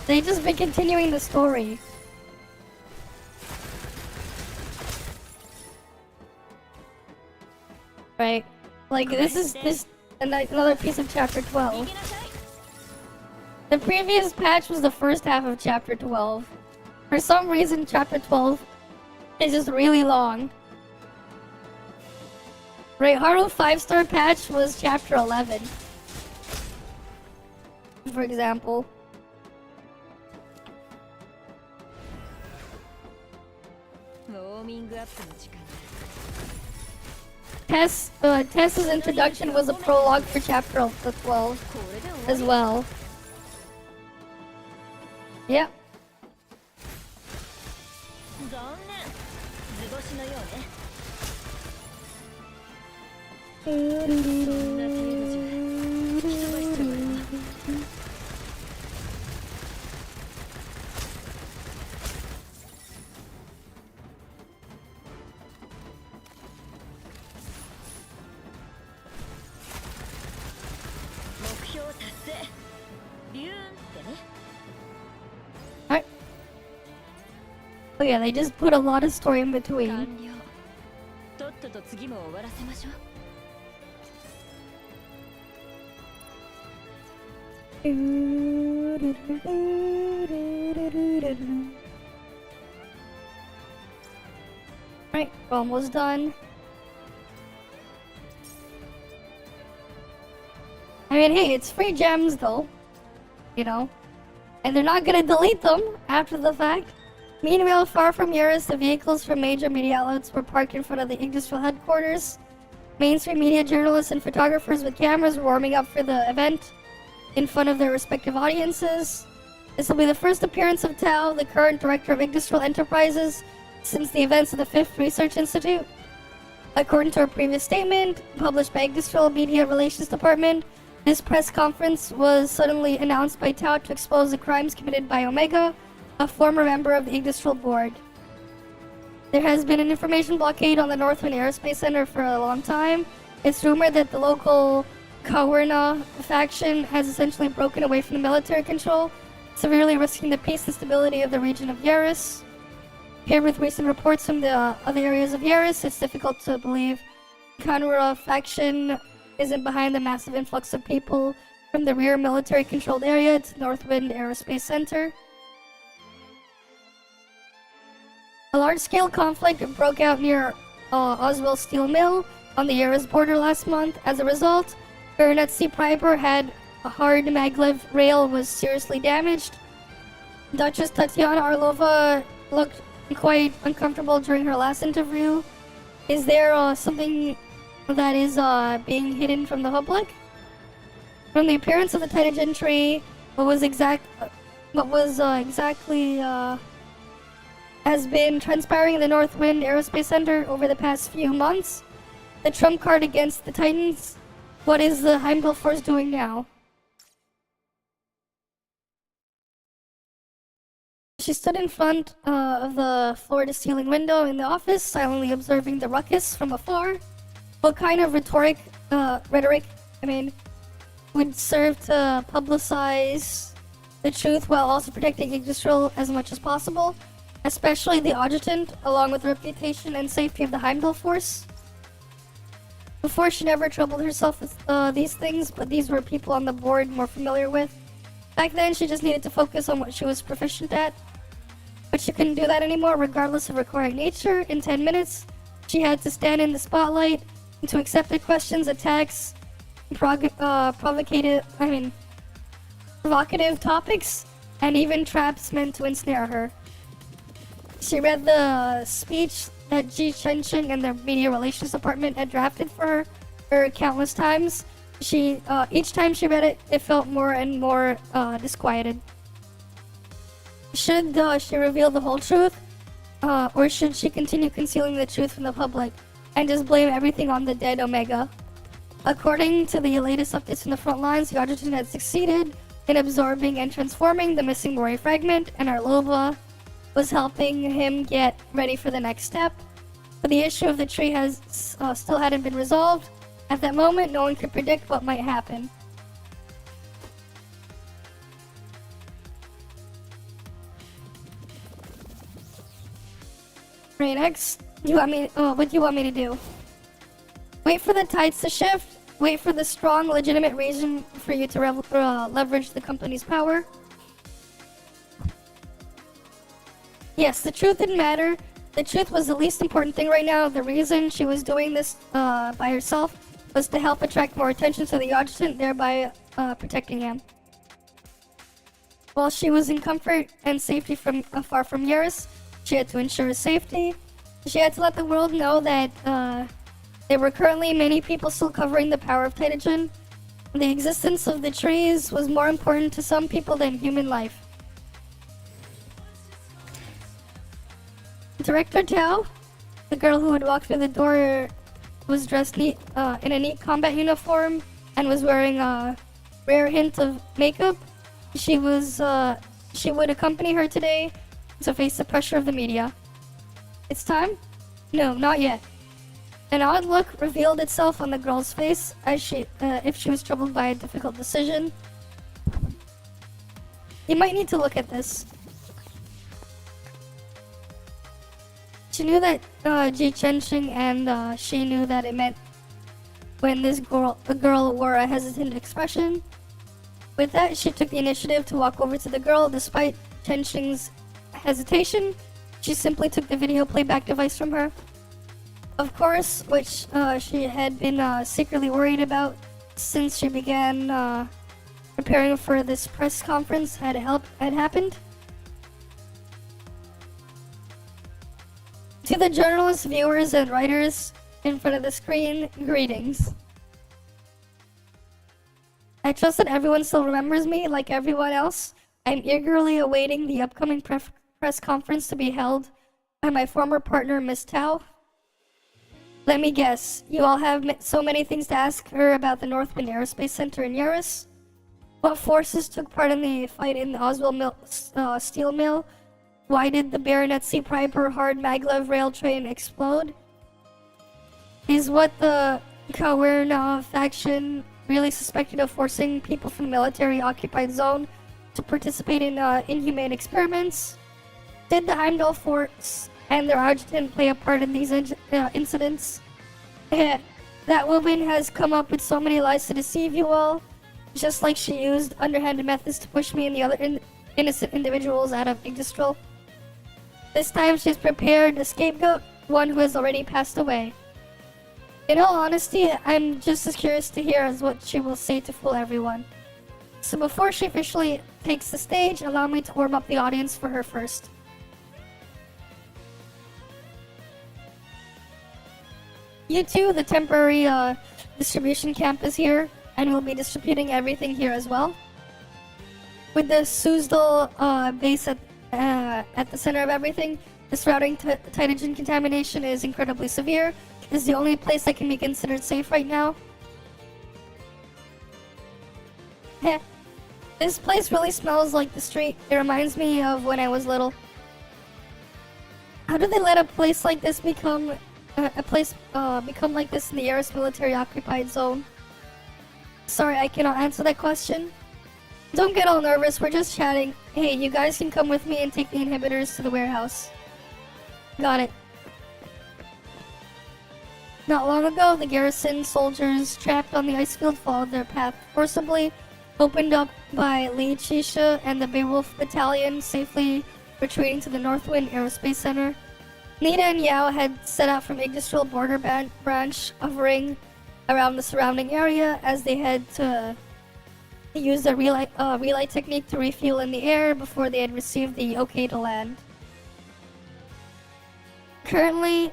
They just been continuing the story. Right. Like this is another piece of chapter 12. The previous patch was the first half of chapter 12. For some reason chapter 12 is just really long. Right, Haru 5-star patch was chapter 11. For example. Tess's introduction was a prologue for chapter 12 as well. Yep. Alright. Oh yeah, they just put a lot of story in between. Right, we're almost done. I mean, hey, it's free gems though, you know, and they're not gonna delete them after the fact. Meanwhile, far from Eurus, the vehicles from major media outlets were parked in front of the industrial headquarters. Mainstream media journalists and photographers with cameras were warming up for the event in front of their respective audiences. This will be the first appearance of Tao, the current director of Industrial Enterprises, since the events of the 5th Research Institute. According to a previous statement published by Industrial Media Relations Department, this press conference was suddenly announced by Tao to expose the crimes committed by Omega, a former member of the Industrial Board. There has been an information blockade on the Northwind Aerospace Center for a long time. It's rumored that the local Kawerna faction has essentially broken away from the military control, severely risking the peace and stability of the region of Yaris. Paired with recent reports from the other areas of Yaris, it's difficult to believe Kawerna faction isn't behind the massive influx of people from the rear military-controlled area to Northwind Aerospace Center. A large-scale conflict broke out near Oswell Steel Mill on the Yaris border last month. As a result, Baronet C. Piper had a hard maglev rail was seriously damaged. Duchess Tatiana Arlova looked quite uncomfortable during her last interview. Is there something that is being hidden from the public? From the appearance of the Titan Gentry, what was exactly has been transpiring in the Northwind Aerospace Center over the past few months. The trump card against the Titans. What is the Heimdall Force doing now? She stood in front of the floor-to-ceiling window in the office, silently observing the ruckus from afar. What kind of rhetoric, would serve to publicize the truth while also protecting Yggdrasil as much as possible, especially the adjutant, along with the reputation and safety of the Heimdall Force? Before, she never troubled herself with these things, but these were people on the board more familiar with. Back then, she just needed to focus on what she was proficient at. But she couldn't do that anymore, regardless of her quiet nature. In 10 minutes, she had to stand in the spotlight to accept the questions, attacks, provocative topics, and even traps meant to ensnare her. She read the speech that Ji Shensheng and the Media Relations Department had drafted for her countless times. Each time she read it, it felt more and more disquieted. Should she reveal the whole truth? Or should she continue concealing the truth from the public and just blame everything on the dead Omega? According to the latest updates from the front lines, the adjutant had succeeded in absorbing and transforming the missing Mori fragment, and Arlova was helping him get ready for the next step. But the issue of the tree has still hadn't been resolved. At that moment, no one could predict what might happen. Reinx, what do you want me to do? Wait for the tides to shift. Wait for the strong, legitimate reason for you to leverage the company's power. Yes, the truth didn't matter. the truth was the least important thing right now. The reason she was doing this by herself was to help attract more attention to the adjutant, thereby protecting him. While she was in comfort and safety from far from Yaris, she had to ensure his safety. She had to let the world know that there were currently many people still covering the power of Taitogen. The existence of the trees was more important to some people than human life. Director Tao, the girl who had walked through the door, was dressed in a neat combat uniform and was wearing a rare hint of makeup. She would accompany her today to face the pressure of the media. It's time? No, not yet. An odd look revealed itself on the girl's face as if she was troubled by a difficult decision. You might need to look at this. She knew that Ji Chenxing and she knew that it meant when the girl wore a hesitant expression. With that, she took the initiative to walk over to the girl. Despite Chenxing's hesitation, she simply took the video playback device from her. Of course, which she had been secretly worried about since she began preparing for this press conference had happened. To the journalists, viewers, and writers in front of the screen, greetings. I trust that everyone still remembers me like everyone else. I'm eagerly awaiting the upcoming press conference to be held by my former partner, Miss Tao. Let me guess, you all have so many things to ask her about the Northwind Aerospace Center in Yaris? What forces took part in the fight in the Oswell steel mill? Why did the Baronet C. Piper hard maglev rail train explode? Is what the Kawernov faction really suspected of forcing people from the military-occupied zone to participate in inhumane experiments? Did the Heimdall Force and their adjutant play a part in these incidents? That woman has come up with so many lies to deceive you all, just like she used underhanded methods to push me and the other innocent individuals out of Yggdrasil. This time she's prepared a scapegoat, one who has already passed away. In all honesty, I'm just as curious to hear as what she will say to fool everyone. So before she officially takes the stage, allow me to warm up the audience for her first. You too, the temporary distribution camp is here, and we'll be distributing everything here as well. With the Suzdal base at the center of everything, the surrounding Taitogen contamination is incredibly severe. It's the only place that can be considered safe right now. This place really smells like the street. It reminds me of when I was little. How do they let a place like this become like this in the Yaris military occupied zone? Sorry, I cannot answer that question. Don't get all nervous, we're just chatting. Hey, you guys can come with me and take the inhibitors to the warehouse. Got it. Not long ago, the garrison soldiers trapped on the ice field followed their path forcibly, opened up by Li Chisha and the Beowulf Battalion, safely retreating to the Northwind Aerospace Center. Nita and Yao had set out from Yggdrasil border branch, hovering around the surrounding area as they had to use the relay technique to refuel in the air before they had received the okay to land. Currently,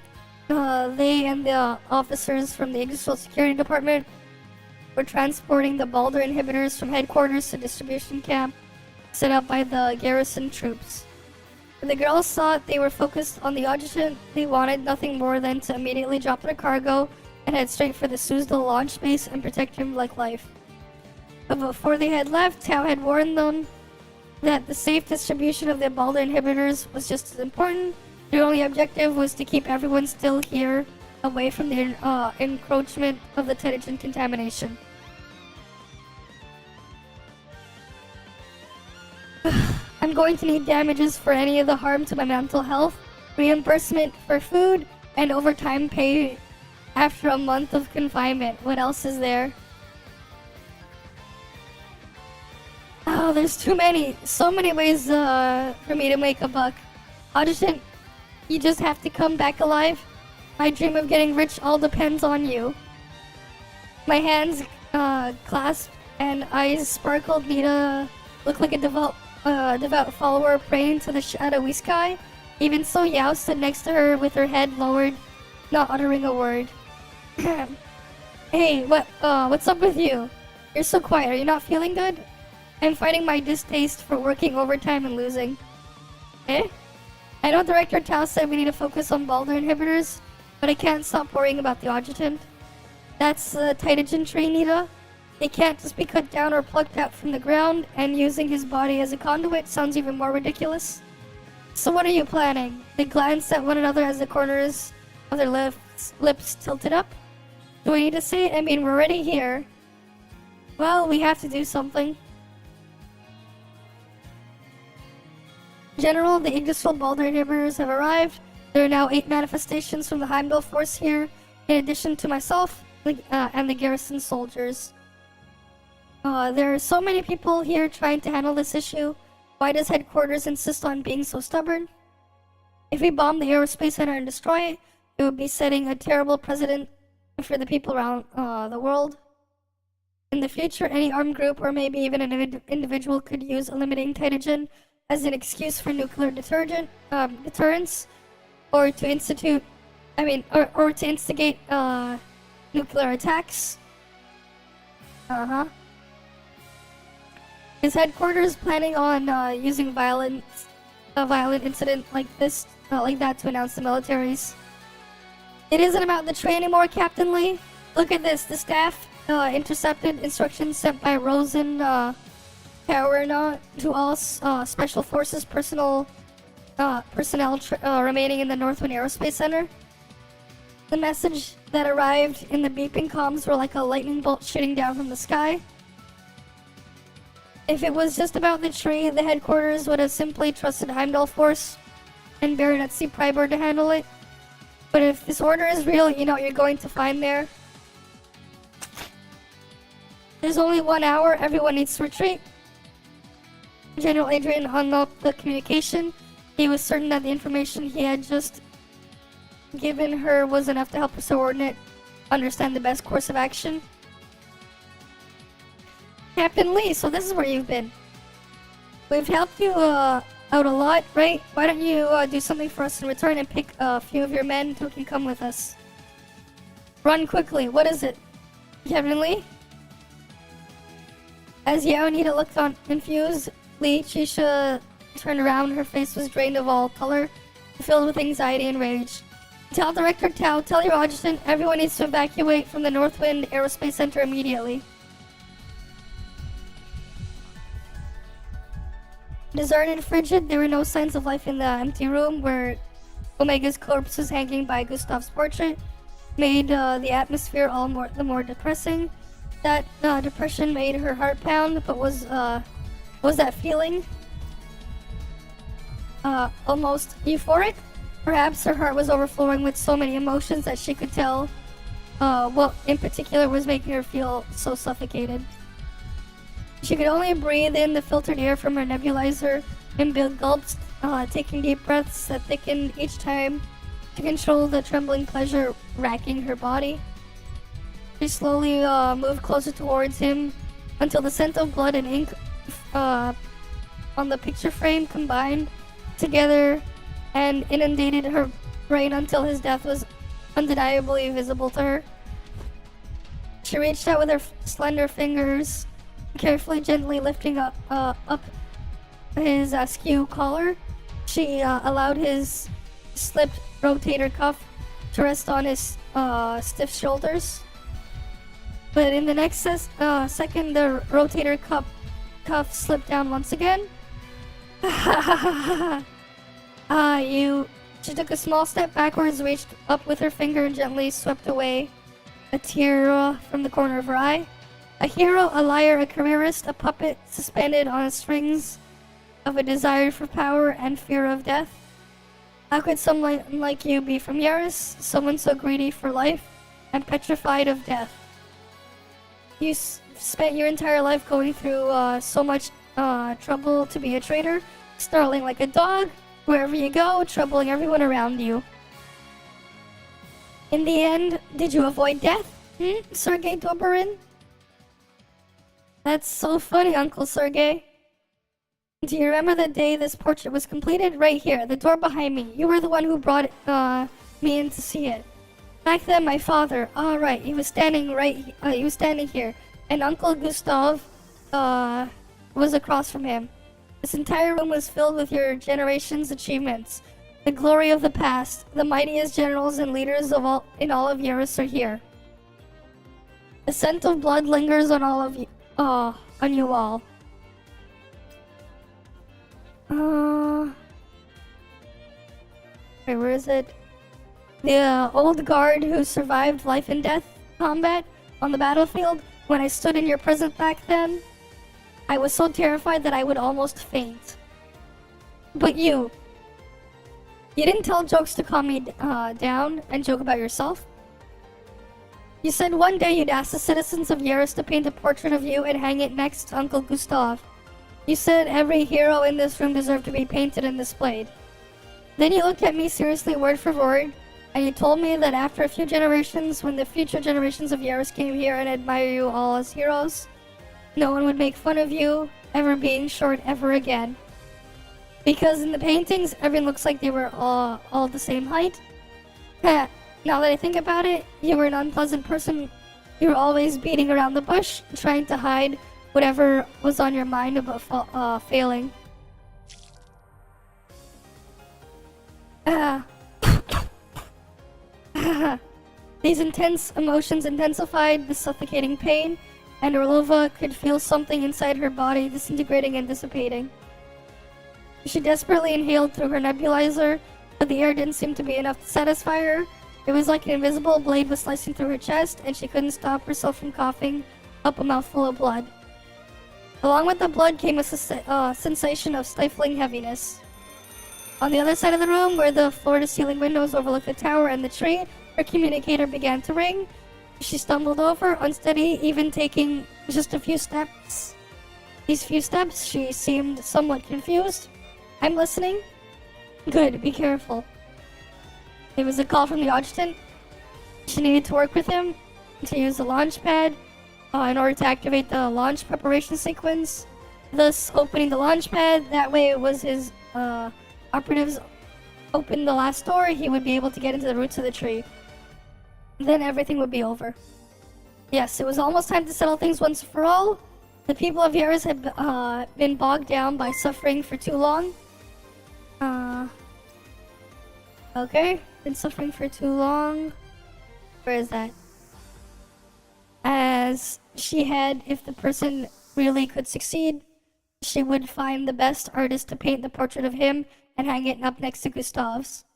they and the officers from the Yggdrasil Security Department were transporting the Balder inhibitors from headquarters to distribution camp set up by the garrison troops. When the girls thought they were focused on the adjutant, they wanted nothing more than to immediately drop their cargo and head straight for the Suzdal launch base and protect him like life. But before they had left, Tao had warned them that the safe distribution of the Balder inhibitors was just as important. Their only objective was to keep everyone still here, away from the encroachment of the Taitogen contamination. I'm going to need damages for any of the harm to my mental health, reimbursement for food, and overtime pay after a month of confinement. What else is there? Oh, there's too many. So many ways for me to make a buck. Adjutant, You just have to come back alive. My dream of getting rich all depends on you. My hands clasped and eyes sparkled. Nita looked like a devout follower praying to the shadowy sky. Even so, Yao stood next to her with her head lowered, not uttering a word. Hey, what's up with you? You're so quiet. Are you not feeling good? I'm fighting my distaste for working overtime and losing. Eh? I know Director Tao said we need to focus on Balder inhibitors, but I can't stop worrying about the adjutant. That's the Titagen tree, Nita. He can't just be cut down or plucked out from the ground, and using his body as a conduit sounds even more ridiculous. So what are you planning? They glanced at one another as the corners of their lips tilted up. Do we need to say it? I mean, we're already here. Well, we have to do something. General, the Yggdrasil Balder inhibitors have arrived. There are now 8 manifestations from the Heimdall force here, in addition to myself and the garrison soldiers. There are so many people here trying to handle this issue. Why does headquarters insist on being so stubborn? If we bomb the aerospace center and destroy it, it would be setting a terrible precedent for the people around the world. In the future, any armed group or maybe even an individual could use eliminating Titagen as an excuse for nuclear deterrence, or to instigate nuclear attacks. Is headquarters planning on using a violent incident like that to announce the militaries? It isn't about the tree anymore, Captain Lee. Look at this. The staff intercepted instructions sent by Rosen Kaurna to all Special Forces personnel remaining in the Northwind Aerospace Center. The message that arrived in the beeping comms were like a lightning bolt shooting down from the sky. If it was just about the tree, the headquarters would have simply trusted Heimdall Force and Baronet C. Pryber to handle it. But if this order is real, you know what you're going to find there. There's only 1 hour, everyone needs to retreat. General Adrian unlocked the communication. He was certain that the information he had just given her was enough to help her subordinate understand the best course of action. Captain Lee, so this is where you've been. We've helped you out a lot, right? Why don't you do something for us in return and pick a few of your men who can come with us? Run quickly, what is it? Captain Lee? As Yao and Nita looked on confused, Chisha turned around. Her face was drained of all color, filled with anxiety and rage. Tell Director Tao, tell your adjutant, everyone needs to evacuate from the Northwind Aerospace Center immediately. Deserted and frigid, there were no signs of life in the empty room where Omega's corpse was hanging by Gustav's portrait, made the atmosphere all the more depressing. That depression made her heart pound, but was that feeling almost euphoric? Perhaps her heart was overflowing with so many emotions that she could tell what in particular was making her feel so suffocated. She could only breathe in the filtered air from her nebulizer in big gulps, taking deep breaths that thickened each time to control the trembling pleasure racking her body. She slowly moved closer towards him until the scent of blood and ink on the picture frame combined together and inundated her brain until his death was undeniably visible to her. She reached out with her slender fingers, carefully, gently lifting up his askew collar. She allowed his slipped rotator cuff to rest on his stiff shoulders. But in the next second, the rotator cuff slipped down once again. She took a small step backwards, reached up with her finger and gently swept away a tear from the corner of her eye. A hero, a liar, a careerist, a puppet suspended on strings of a desire for power and fear of death. How could someone like you be from Yaris, someone so greedy for life and petrified of death? You spent your entire life going through so much trouble to be a traitor, snarling like a dog, Wherever you go, troubling everyone around you. In the end, did you avoid death? Sergei Doberin? That's so funny, Uncle Sergei. Do you remember the day this portrait was completed? Right here, the door behind me. You were the one who brought me in to see it. Back then, my father, right, he was standing here, and Uncle Gustav, was across from him. This entire room was filled with your generation's achievements. The glory of the past, the mightiest generals and leaders in all of Eurus are here. The scent of blood lingers on all of you, on you all. Wait, where is it? The old guard who survived life and death combat on the battlefield. When I stood in your presence back then, I was so terrified that I would almost faint. But you didn't tell jokes to calm me down and joke about yourself. You said one day you'd ask the citizens of Eurus to paint a portrait of you and hang it next to Uncle Gustav. You said every hero in this room deserved to be painted and displayed. Then you looked at me seriously word for word, and you told me that after a few generations, when the future generations of Eurus came here and admire you all as heroes, no one would make fun of you ever being short ever again. Because in the paintings, everyone looks like they were all the same height. Now that I think about it, you were an unpleasant person. You were always beating around the bush, trying to hide whatever was on your mind about failing. These intense emotions intensified the suffocating pain, and Orlova could feel something inside her body disintegrating and dissipating. She desperately inhaled through her nebulizer, but the air didn't seem to be enough to satisfy her. It was like an invisible blade was slicing through her chest, and she couldn't stop herself from coughing up a mouthful of blood. Along with the blood came a sensation of stifling heaviness. On the other side of the room, where the floor-to-ceiling windows overlooked the tower and the tree, her communicator began to ring. She stumbled over, unsteady, even taking just a few steps. These few steps, she seemed somewhat confused. I'm listening. Good, be careful. There was a call from the adjutant. She needed to work with him to use the launch pad in order to activate the launch preparation sequence, thus opening the launch pad. That way it was his operatives opened the last door, he would be able to get into the roots of the tree. Then everything would be over. Yes, it was almost time to settle things once for all. The people of Eurus had been bogged down by suffering for too long. Okay, been suffering for too long. Where is that? As she had, if the person really could succeed, she would find the best artist to paint the portrait of him and hang it up next to Gustav's.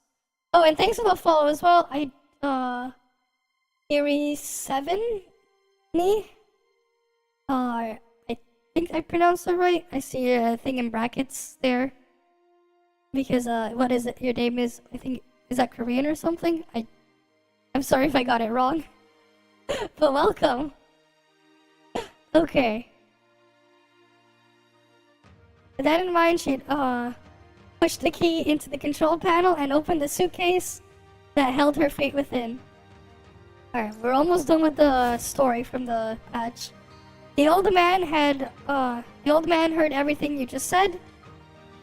Oh, and thanks for the follow as well. Iri7? I think I pronounced it right. I see a thing in brackets there. Because, what is it? Your name is, I think, is that Korean or something? I'm sorry if I got it wrong. But welcome. Okay. With that in mind, she'd, pushed the key into the control panel and opened the suitcase that held her fate within. Alright, we're almost done with the story from the patch. The old man heard everything you just said.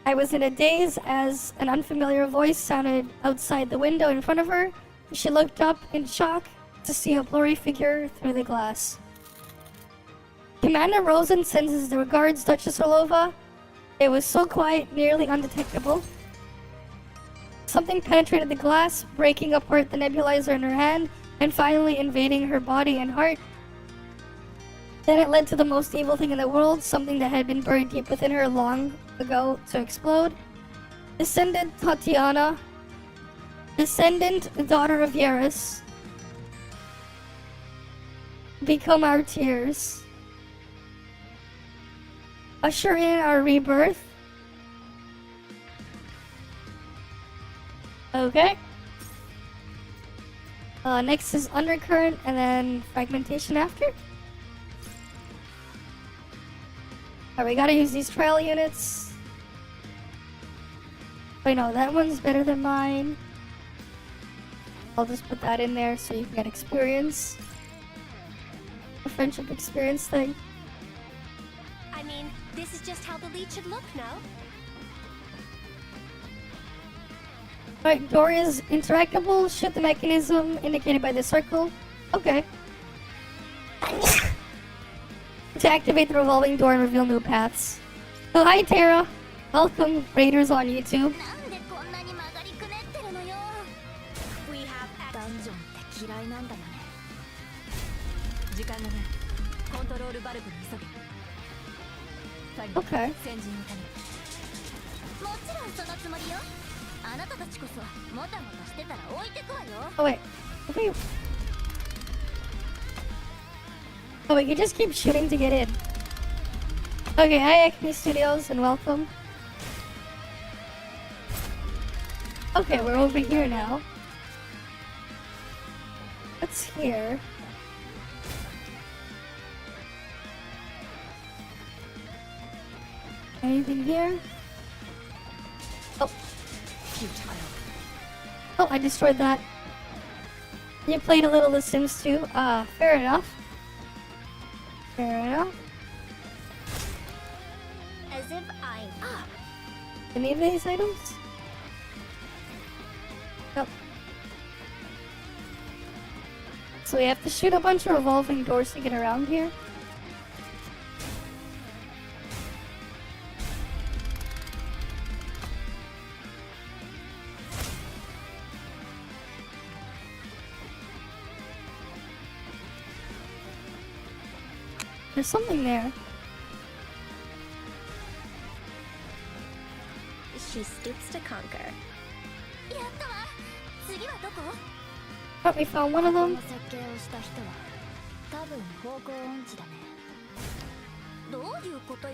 I was in a daze as an unfamiliar voice sounded outside the window in front of her. She looked up in shock to see a blurry figure through the glass. Commander Rosen sends his regards, Duchess Orlova. It was so quiet, nearly undetectable. Something penetrated the glass, breaking apart the nebulizer in her hand, and finally invading her body and heart. Then it led to the most evil thing in the world, something that had been buried deep within her long ago to explode. Descendant Tatiana, descendant, the daughter of Eurus, become our tears. Usher in our rebirth. Okay. Next is undercurrent and then fragmentation after. Alright, we gotta use these trial units. Wait, no, that one's better than mine. I'll just put that in there so you can get experience. A friendship experience thing. I mean, this is just how the lead should look, no? Alright, door is interactable. Shoot the mechanism indicated by the circle. Okay. To activate the revolving door and reveal new paths. Oh, hi Tara. Welcome, Raiders on YouTube. なんでこんなに曲がりくねってるのよ。We have ダンジョンって嫌いなんだよね。時間がない。コントロールバルブに急げ。ファイル Okay. 先陣をため。もちろんそのつもりよ。あなたたちこそもたもたしてたら置いてくわよ。 Oh wait. Okay. Oh wait, you just keep shooting to get in. Okay, hi Acme Studios and welcome. Okay, we're over here now. What's here? Anything here? Oh. Oh, I destroyed that. You played a little The Sims 2? Fair enough. Fair enough. As if I... Any of these items? Nope. So we have to shoot a bunch of revolving doors to get around here? There's something there. She stoops to conquer. やったわ。次はどこ？ Oh, we found one of こ them. の設計をした人は多分方向音痴だね。どういうことよ。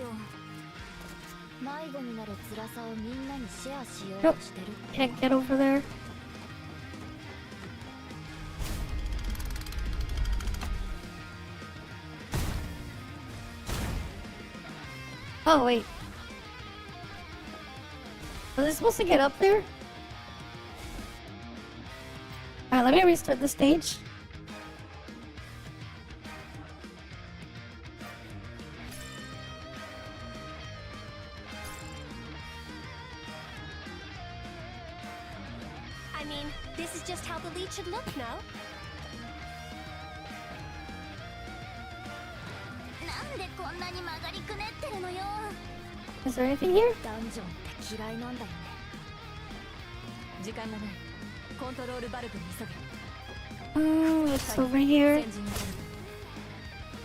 迷子になる辛さをみんなにシェアしようとしてる。 Can't get over there. Oh, wait. Was I supposed to get up there? Alright, let me restart the stage. I mean, this is just how the lead should look, no? なんでこんなに曲がりくねってるのよ。 Is there anything here? ダンジョンって嫌いなんだよね。時間がない。コントロールバルブに急げ。 Oh, it's over here. 先陣をた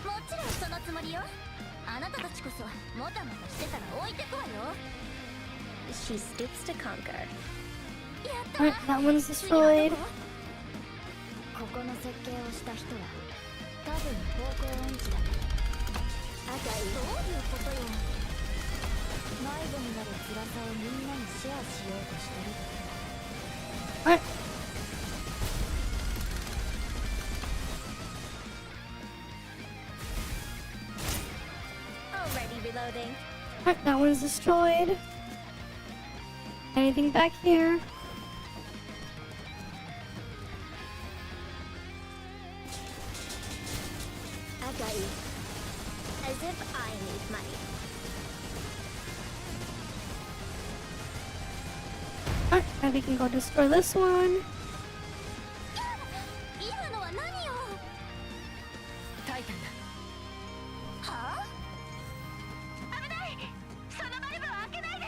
め。もちろんそのつもりよ。あなたたちこそもたもたしてたら置いてくわよ。She stoops to conquer. やったわ。 Alright, that one's 次はど destroyed. こ？ここの設計をした人は多分方向音痴だね。どういうことよ。迷子になる辛さをみんなにシェアしようとしてる。 Alright. Already reloading. Alright, that one's destroyed. Anything back here? I got you. As if I need money. Alright, now we can go destroy this one. 今のは何よ。タイタンだ。はあ？危ない。そのバルブを開けないで。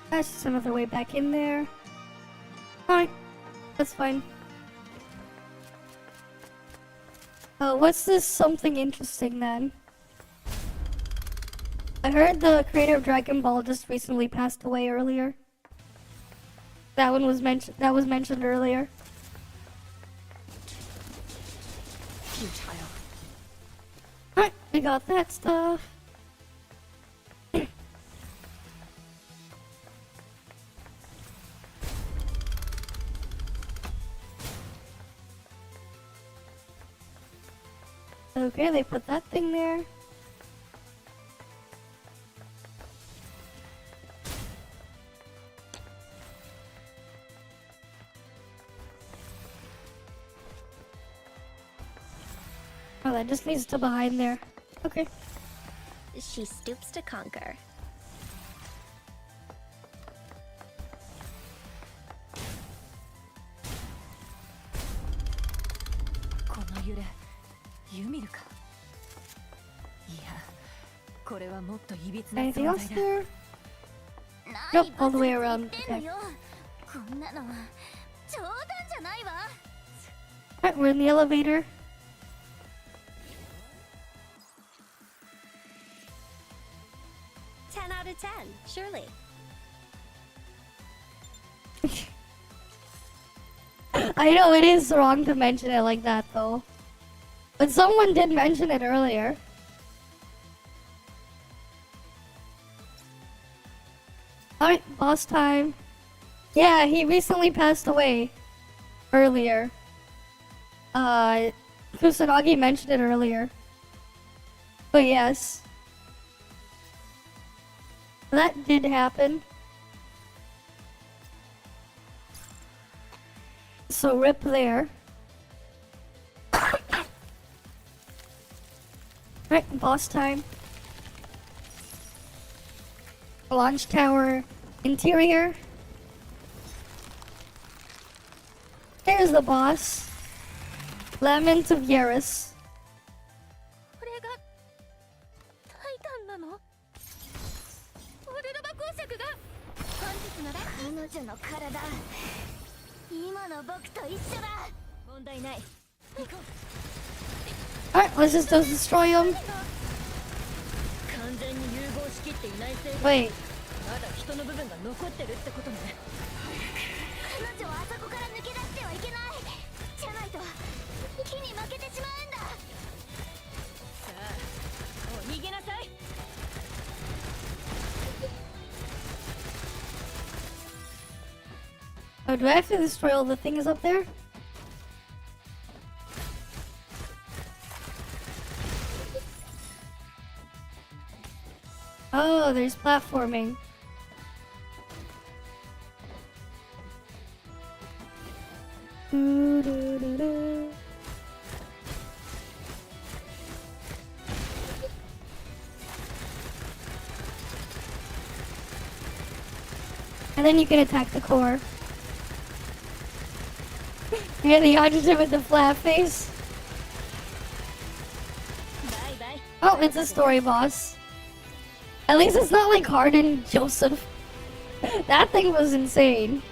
That's just another way back in there. Alright, that's fine. Oh, what's this something interesting then? I heard the creator of Dragon Ball just recently passed away earlier. That one was mentioned. That was mentioned earlier. Futile. Alright, we got that stuff. Okay, they put that thing there. Oh, that just needs to behind there. Okay. She stoops to conquer. この揺れユミルか。いや、これはもっといびつな Anything 存 else 在だ。 there? ナ Nope, all the way around. 言ってんのよ。こんなの冗談じゃないわ。 Alright, we're in the elevator. Ten out of 10, surely. I know it is wrong to mention it like that though. But someone did mention it earlier. Alright, boss time. Yeah, he recently passed away. Earlier. Kusanagi mentioned it earlier. But yes. That did happen. So rip there. Alright, boss time. Launch tower interior. There's the boss. Lament of Yaris. これがタイタンなの？俺の魔鉱石が本日の彼女の体今の僕と一緒だ。問題ない。行こう。 Alright, let's just destroy him. 完全に融合しきっていないせいで Wait. まだ人の部分が残ってるってことね。彼女はあそこから抜け出してはいけない。じゃないと木に負けてしまうんだ。さあ、もう逃げなさい。 Oh, do I have to destroy all the things up there? Oh, there's platforming. Doo-doo-doo-doo. And then you can attack the core. Yeah, the oxygen with the flat face. バイバイ。 Oh, it's a story boss. At least it's not like Harden Joseph. That thing was insane.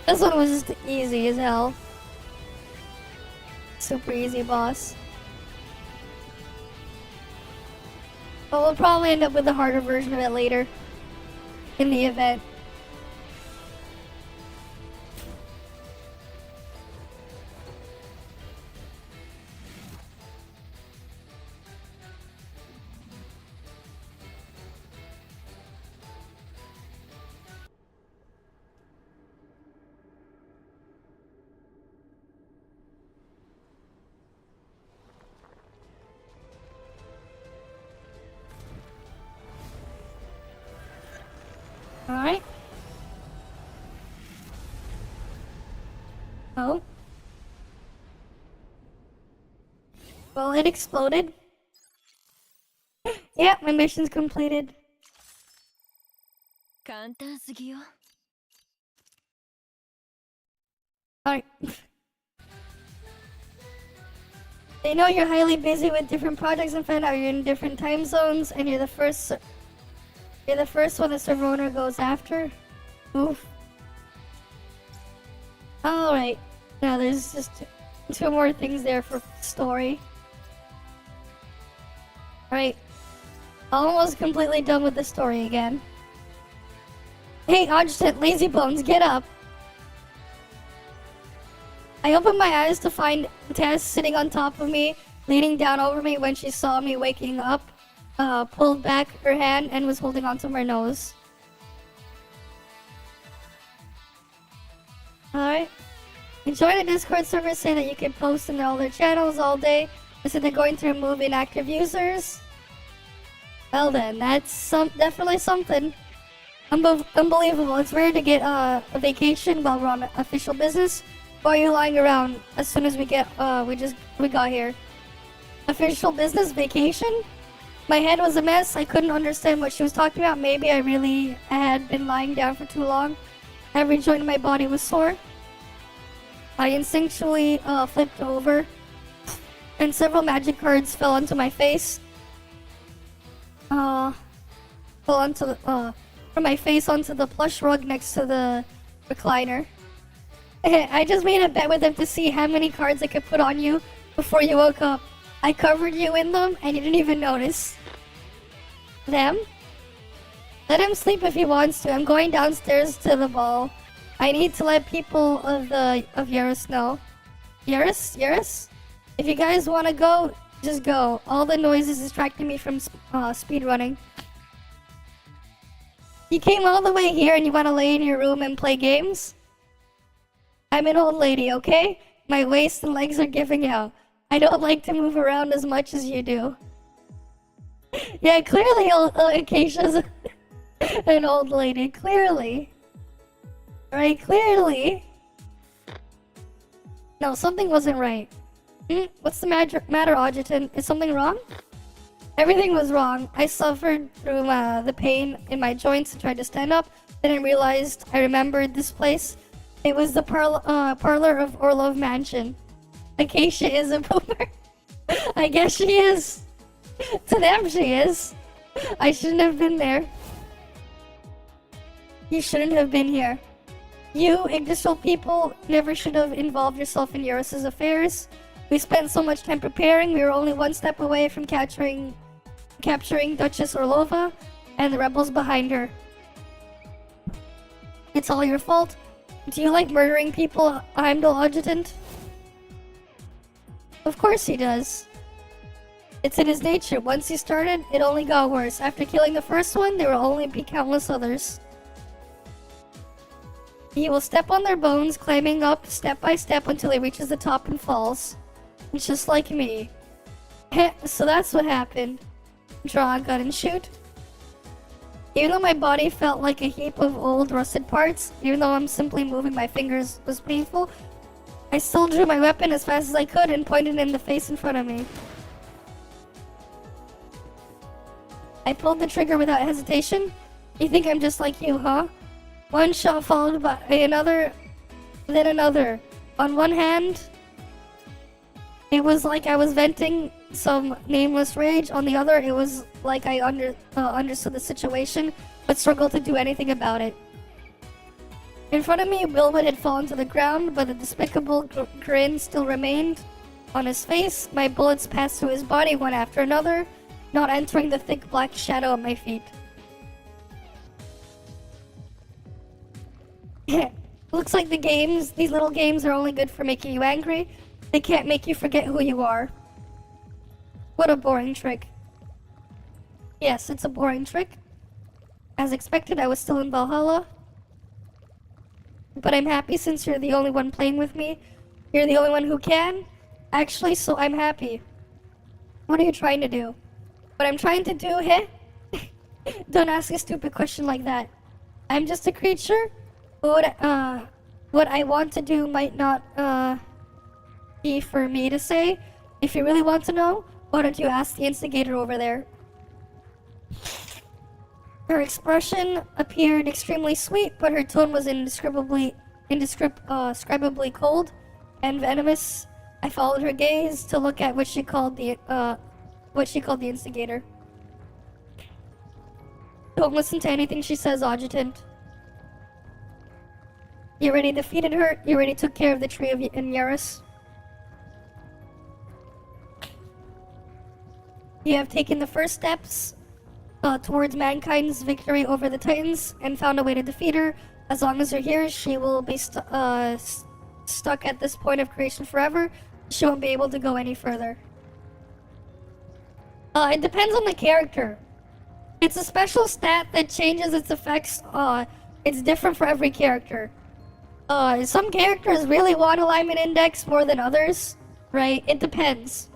This one was just easy as hell. Super easy boss. But we'll probably end up with a harder version of it later. In the event. Alright. Oh. Well, it exploded. Yeah, my mission's completed. 簡単すぎよ。 Alright. They know you're highly busy with different projects and find out you're in different time zones and you're the first one the server owner goes after. Oof. Alright. Now there's just two more things there for story. Alright. Almost completely done with the story again. Hey, Odgton, Lazy Bones, get up. I opened my eyes to find Tess sitting on top of me, leaning down over me when she saw me waking up, pulled back her hand and was holding onto my nose. Alright. Join the Discord server saying that you can post in all their channels all day. So they're going to remove inactive users? Well then, that's definitely something. Unbelievable. It's rare to get a vacation while we're on official business. Why are you lying around as soon as we got here? Official business vacation? My head was a mess. I couldn't understand what she was talking about. Maybe I really had been lying down for too long. Every joint in my body was sore. I instinctually flipped over, and several magic cards fell onto my face. Fell onto from my face onto the plush rug next to the recliner. I just made a bet with him to see how many cards I could put on you before you woke up. I covered you in them, and you didn't even notice. Them? Let him sleep if he wants to. I'm going downstairs to the ball. I need to let people of Yaris know. Yaris? If you guys want to go, just go. All the noise is distracting me from speedrunning. You came all the way here and you want to lay in your room and play games? I'm an old lady, okay? My waist and legs are giving out. I don't like to move around as much as you do. Yeah, clearly Acacia's an old lady. Clearly. Right, clearly. No, something wasn't right. What's the matter, Adjutant? Is something wrong? Everything was wrong. I suffered through the pain in my joints and tried to stand up. Then I realized I remembered this place. It was the parlor of Orlov Mansion. Acacia is a boomer. I guess she is. To them she is. I shouldn't have been there. You shouldn't have been here. You, Ignitional people, never should have involved yourself in Eurus's affairs. We spent so much time preparing. We were only one step away from capturing Duchess Orlova and the rebels behind her. It's all your fault. Do you like murdering people, Heimdall Adjutant? Of course he does. It's in his nature. Once he started, it only got worse. After killing the first one, there will only be countless others. He will step on their bones, climbing up step by step until he reaches the top and falls. It's just like me. So that's what happened. Draw a gun and shoot. Even though my body felt like a heap of old rusted parts, even though I'm simply moving my fingers was painful, I still drew my weapon as fast as I could and pointed in the face in front of me. I pulled the trigger without hesitation. You think I'm just like you, huh? One shot followed by another, then another. On one hand, it was like I was venting some nameless rage. On the other, it was like I understood the situation, but struggled to do anything about it. In front of me, Wilwood had fallen to the ground, but a despicable grin still remained on his face. My bullets passed through his body one after another, not entering the thick black shadow at my feet. Looks like these little games are only good for making you angry. They can't make you forget who you are. What a boring trick. Yes, it's a boring trick. As expected, I was still in Valhalla. But I'm happy since you're the only one playing with me. You're the only one who can. Actually, so I'm happy. What are you trying to do? What I'm trying to do, heh? Don't ask a stupid question like that. I'm just a creature. What I want to do might not be for me to say. If you really want to know, why don't you ask the instigator over there? Her expression appeared extremely sweet, but her tone was indescribably cold and venomous. I followed her gaze to look at what she called the instigator. Don't listen to anything she says, Adjutant. You already defeated her. You already took care of the tree of Yaris. You have taken the first steps towards mankind's victory over the Titans and found a way to defeat her. As long as you're here, she will be stuck at this point of creation forever. She won't be able to go any further. It depends on the character. It's a special stat that changes its effects. It's different for every character. Some characters really want alignment index more than others, right? It depends.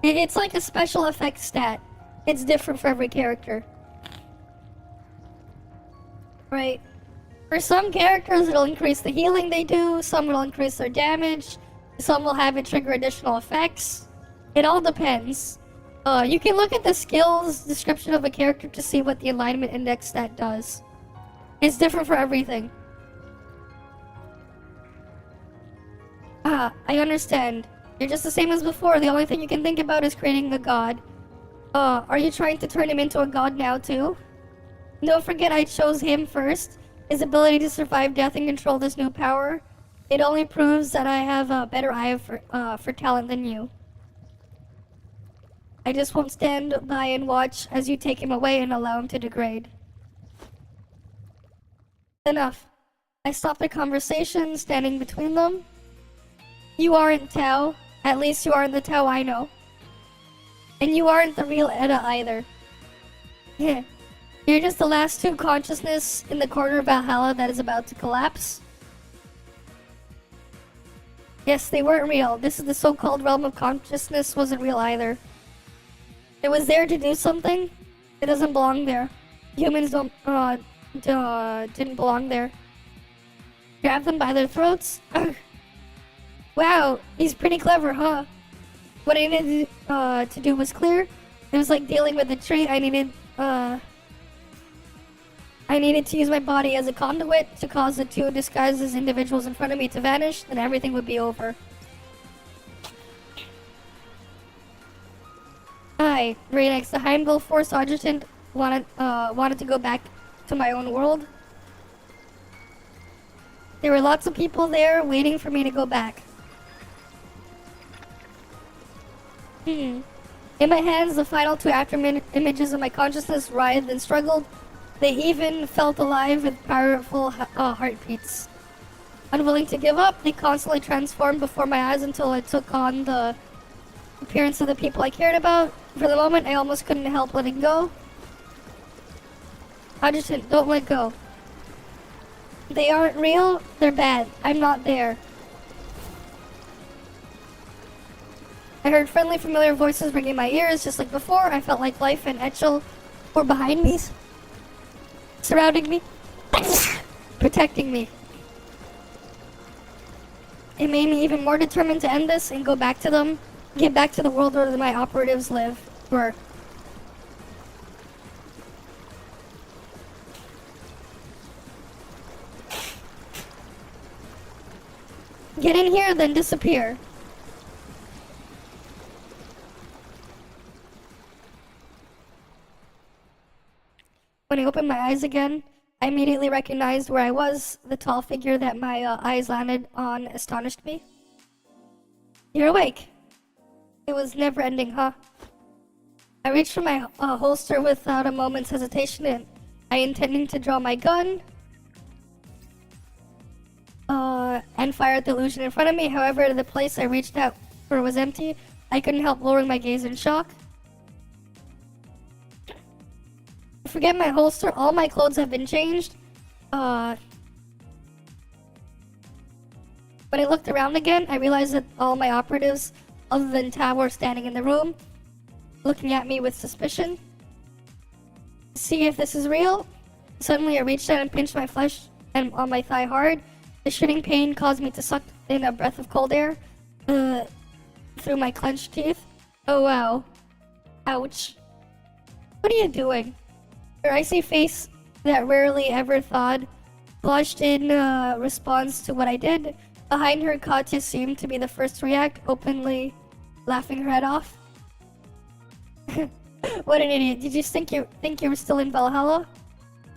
It's like a special effects stat. It's different for every character. Right. For some characters, it'll increase the healing they do, some will increase their damage, some will have it trigger additional effects. It all depends. You can look at the skills description of a character to see what the alignment index stat does. It's different for everything. Ah, I understand. You're just the same as before. The only thing you can think about is creating a god. Are you trying to turn him into a god now too? Don't forget I chose him first. His ability to survive death and control this new power. It only proves that I have a better eye for talent than you. I just won't stand by and watch as you take him away and allow him to degrade. Enough. I stopped the conversation, standing between them. You aren't Tao. At least you aren't the Tao I know. And you aren't the real Edda either. Yeah. You're just the last two consciousness in the corner of Valhalla that is about to collapse. Yes, they weren't real. This is the so-called realm of consciousness wasn't real either. It was there to do something. It doesn't belong there. Humans didn't belong there. Grab them by their throats? Wow, he's pretty clever, huh? What I needed to do was clear. It was like dealing with a tree. I needed to use my body as a conduit to cause the two disguised as individuals in front of me to vanish, then everything would be over. Hi, Reinx, the Heimdall Force Adjutant wanted to go back to my own world. There were lots of people there waiting for me to go back. In my hands, the final two images of my consciousness writhed and struggled. They even felt alive with powerful heartbeats. Unwilling to give up, they constantly transformed before my eyes until it took on the appearance of the people I cared about. For the moment, I almost couldn't help letting go. Adjutant, don't let go. They aren't real, they're bad. I'm not there. I heard friendly, familiar voices ringing in my ears just like before. I felt like life and Eachel were behind me, surrounding me, protecting me. It made me even more determined to end this and go back to them, get back to the world where my operatives were. Get in here, then disappear. When I opened my eyes again, I immediately recognized where I was. The tall figure that my eyes landed on astonished me. You're awake. It was never ending, huh? I reached for my holster without a moment's hesitation, and I intending to draw my gun and fire at the illusion in front of me. However, the place I reached out for was empty. I couldn't help lowering my gaze in shock. Forget my holster, all my clothes have been changed. When I looked around again, I realized that all my operatives, other than Tao, were standing in the room, looking at me with suspicion. See if this is real. Suddenly I reached out and pinched my flesh and on my thigh hard. The shooting pain caused me to suck in a breath of cold air through my clenched teeth. Oh wow. Ouch. What are you doing? Her icy face that rarely ever thawed blushed in response to what I did. Behind her, Katya seemed to be the first to react, openly laughing her head off. What an idiot. Did you think you were still in Valhalla?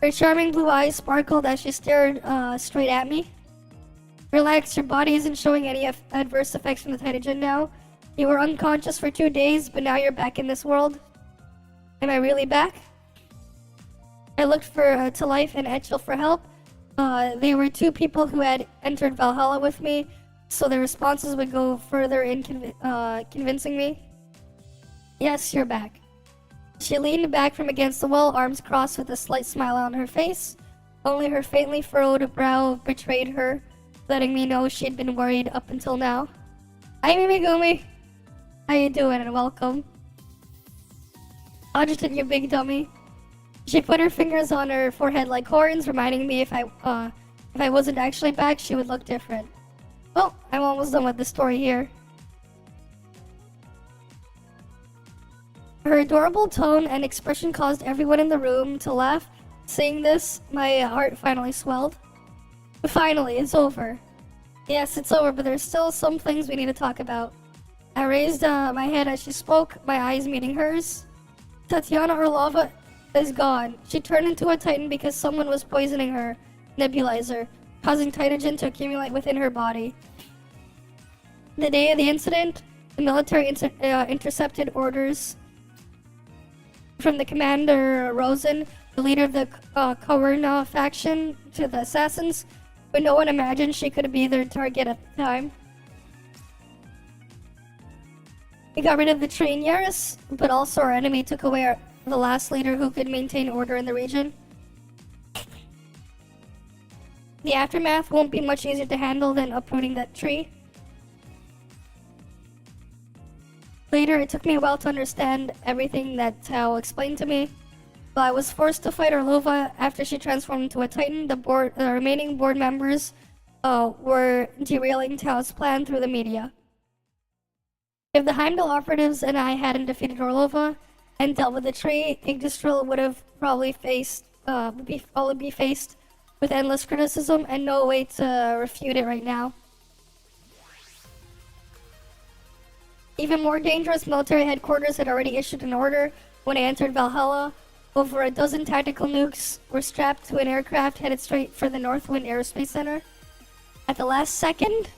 Her charming blue eyes sparkled as she stared straight at me. Relax, your body isn't showing any adverse effects from the Titan now. You were unconscious for 2 days, but now you're back in this world. Am I really back? I looked to Life and Eachel for help. They were two people who had entered Valhalla with me, so their responses would go further in convincing me. Yes, you're back. She leaned back from against the wall, arms crossed with a slight smile on her face. Only her faintly furrowed brow betrayed her, letting me know she'd been worried up until now. Hi, Mimigumi. How you doing and welcome. Understood, you big dummy. She put her fingers on her forehead like horns, reminding me if I wasn't actually back, she would look different. Well, I'm almost done with the story here. Her adorable tone and expression caused everyone in the room to laugh. Seeing this, my heart finally swelled. Finally, it's over. Yes, it's over, but there's still some things we need to talk about. I raised my head as she spoke, my eyes meeting hers. Tatiana Orlova is gone. She turned into a titan because someone was poisoning her nebulizer, causing Titagen to accumulate within her body. The day of the incident, the military intercepted orders from the commander Rosen, the leader of the Kawerna faction, to the assassins, but no one imagined she could be their target at the time. We got rid of the tree in Yaris, but also our enemy took away the last leader who could maintain order in the region. The aftermath won't be much easier to handle than uprooting that tree. Later, it took me a while to understand everything that Tao explained to me. While I was forced to fight Orlova after she transformed into a titan, the remaining board members were derailing Tao's plan through the media. If the Heimdall operatives and I hadn't defeated Orlova and dealt with the tree, Yggdrasil would have probably be faced with endless criticism and no way to refute it right now. Even more dangerous, military headquarters had already issued an order when I entered Valhalla. Over a dozen tactical nukes were strapped to an aircraft headed straight for the Northwind Aerospace Center. At the last second,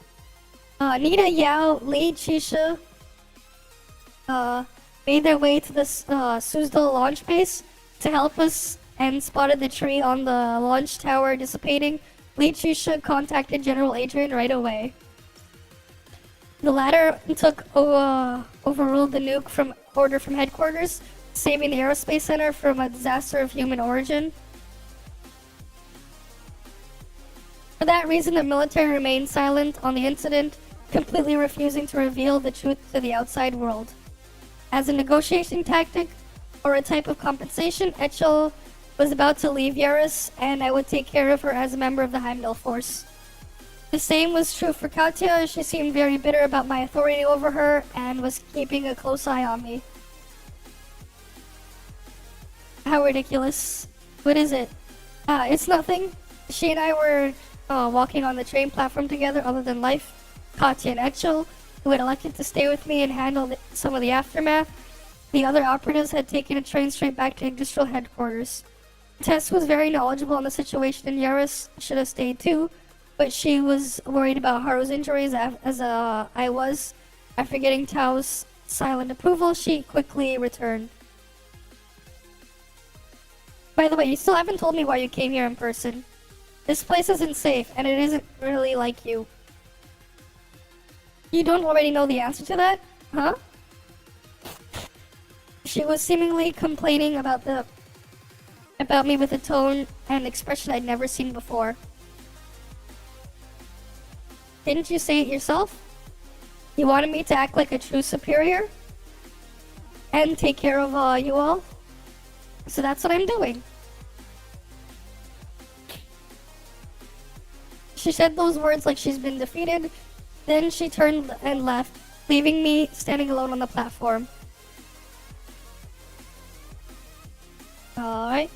Nita, Yao, Li, Chisha made their way to the Suzdal launch base to help us and spotted the tree on the launch tower dissipating. Li Chisha contacted General Adrian right away. The latter overruled the nuke order from headquarters, saving the aerospace center from a disaster of human origin. For that reason, the military remained silent on the incident, completely refusing to reveal the truth to the outside world. As a negotiation tactic, or a type of compensation, Eachel was about to leave Yaris, and I would take care of her as a member of the Heimdall force. The same was true for Katya. She seemed very bitter about my authority over her and was keeping a close eye on me. How ridiculous. What is it? It's nothing. She and I were walking on the train platform together other than life. Katya and Eachel, who had elected to stay with me and handle some of the aftermath. The other operatives had taken a train straight back to Yggdrasil headquarters. Tess was very knowledgeable on the situation in Yaris, should have stayed too, but she was worried about Haru's injuries as I was. After getting Tao's silent approval, she quickly returned. By the way, you still haven't told me why you came here in person. This place isn't safe, and it isn't really like you. You don't already know the answer to that? Huh? She was seemingly complaining about me with a tone and expression I'd never seen before. Didn't you say it yourself? You wanted me to act like a true superior? And take care of you all? So that's what I'm doing. She said those words like she's been defeated. Then she turned and left, leaving me standing alone on the platform. Alright.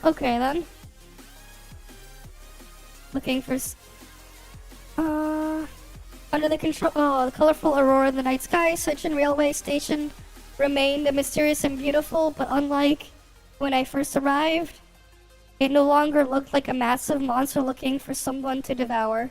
Okay then. Looking for under the the colorful aurora of the night sky, Sichin railway station remained mysterious and beautiful, but unlike when I first arrived, it no longer looked like a massive monster looking for someone to devour.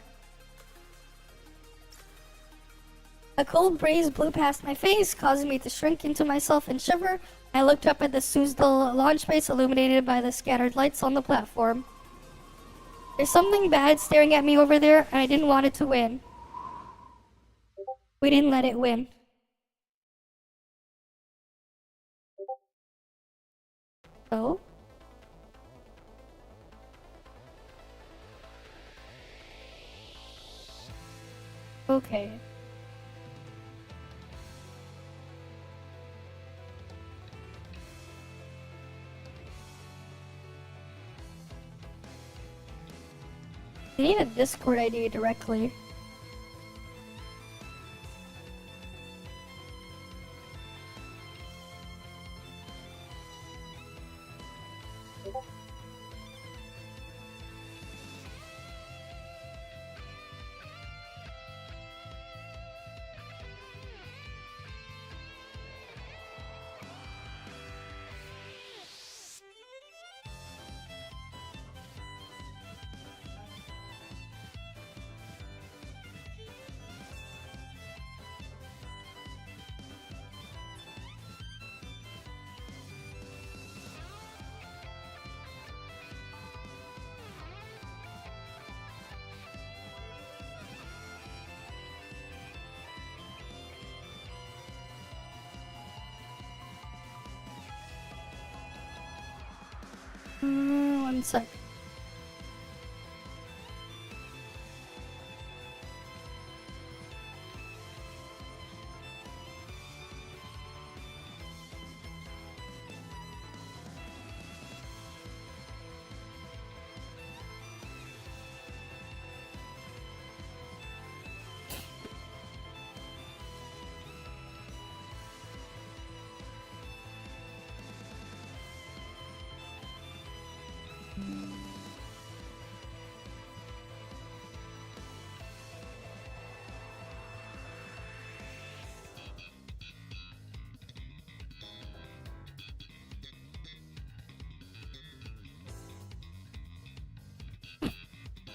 A cold breeze blew past my face, causing me to shrink into myself and shiver. I looked up at the Suzdal launch base, illuminated by the scattered lights on the platform. There's something bad staring at me over there, and I didn't want it to win. We didn't let it win. So? Okay. You need a Discord ID directly. One sec.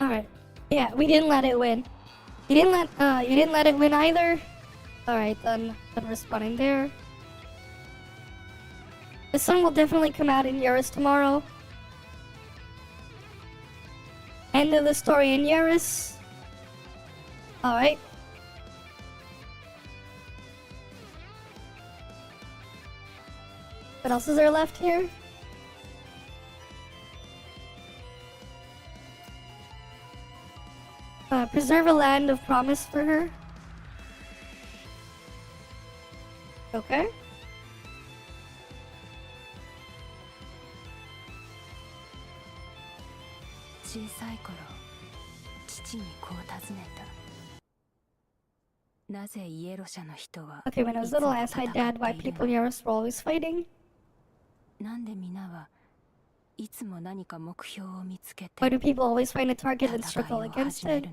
Alright. Yeah, we didn't let it win. You didn't let it win either? Alright, then responding there. The sun will definitely come out in Yaris tomorrow. End of the story in Yaris. Alright. What else is there left here? Preserve a land of promise for her. Okay. Okay, when I was little, I asked my dad why people in Yaris were always fighting. Why do people always find a target and struggle against it?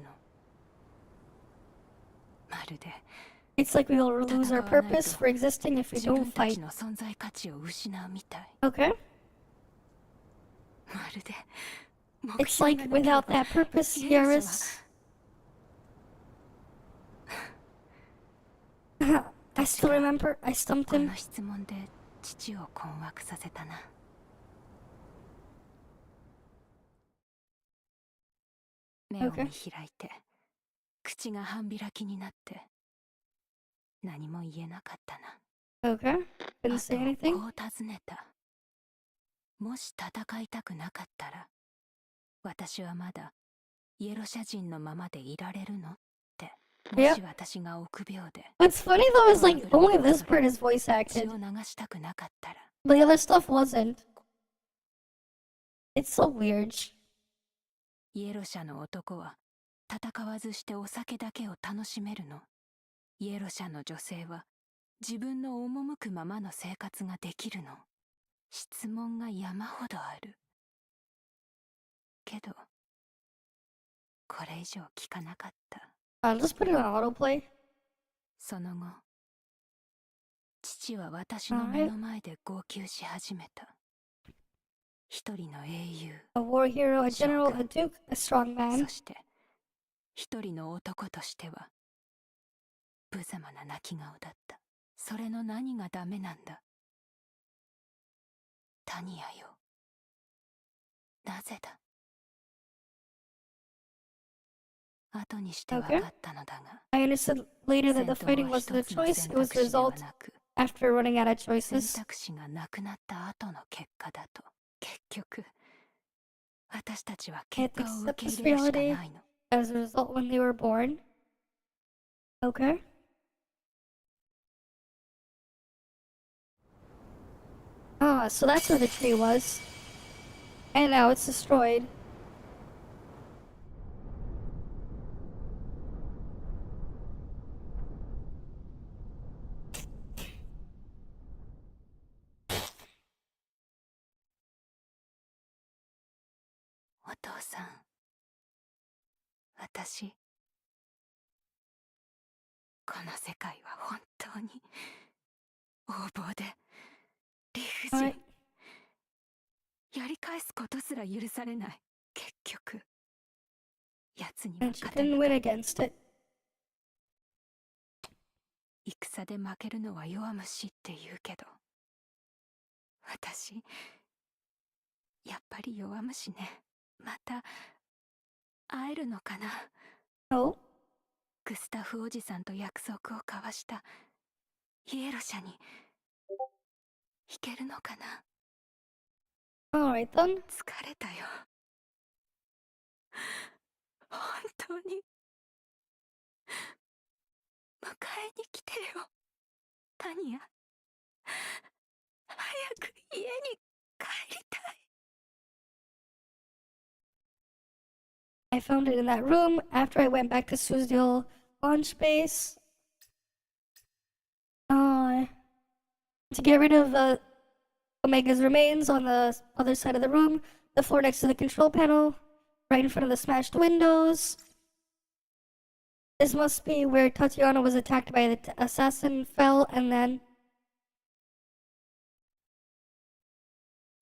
It's like we will lose our purpose for existing if we don't fight. Okay. It's like without that purpose, Yaris. I still remember I stumped him. Okay. Okay. Didn't say anything. もし戦いたくなかったら、私はまだイエロシャ人のままでいられるのって、もし私が臆病で。What's funny though is like only this part is voice acted, 血を流したくなかったら。 but the other stuff wasn't. It's so weird. イエロシャの男は戦わずしてお酒だけを楽しめるの。イエロシャの女性は自分の赴くままの生活ができるの。質問が山ほどある。けど、これ以上聞かなかった。I'll just put it on autoplay. その後、父は私の目の前で号泣し始めた。一人の英雄。A war hero, a general, a duke, a strong man. そして、一人の男としては、無様な泣き顔だった。それの何がダメなんだ。タニアよ。なぜだ。後にして分かったのだが。I understood later that the fighting wasn't a choice, it was the result after running out of choices. 選択肢がなくなった後の結果だと。結局、私たちは結果を受け入れるしかないの。As a result, when they were born, Okay. Ah, so that's where the tree was. And now it's destroyed.お父さん、私、この世界は本当に横暴で理不尽。Alright. やり返すことすら許されない。結局、奴には And she 勝て didn't な win かった。 against it. 戦で負けるのは弱虫って言うけど、私、やっぱり弱虫ね。また会えるのかな。 Oh. グスタフおじさんと約束を交わしたイエロ社に行けるのかな。 Alright then. 疲れたよ。本当に迎えに来てよ、タニア。早く家に帰りたい。 I found it in that room after I went back to Suzdale launch base. To get rid of Omega's remains on the other side of the room, the floor next to the control panel, right in front of the smashed windows. This must be where Tatiana was attacked by the assassin, fell, and then...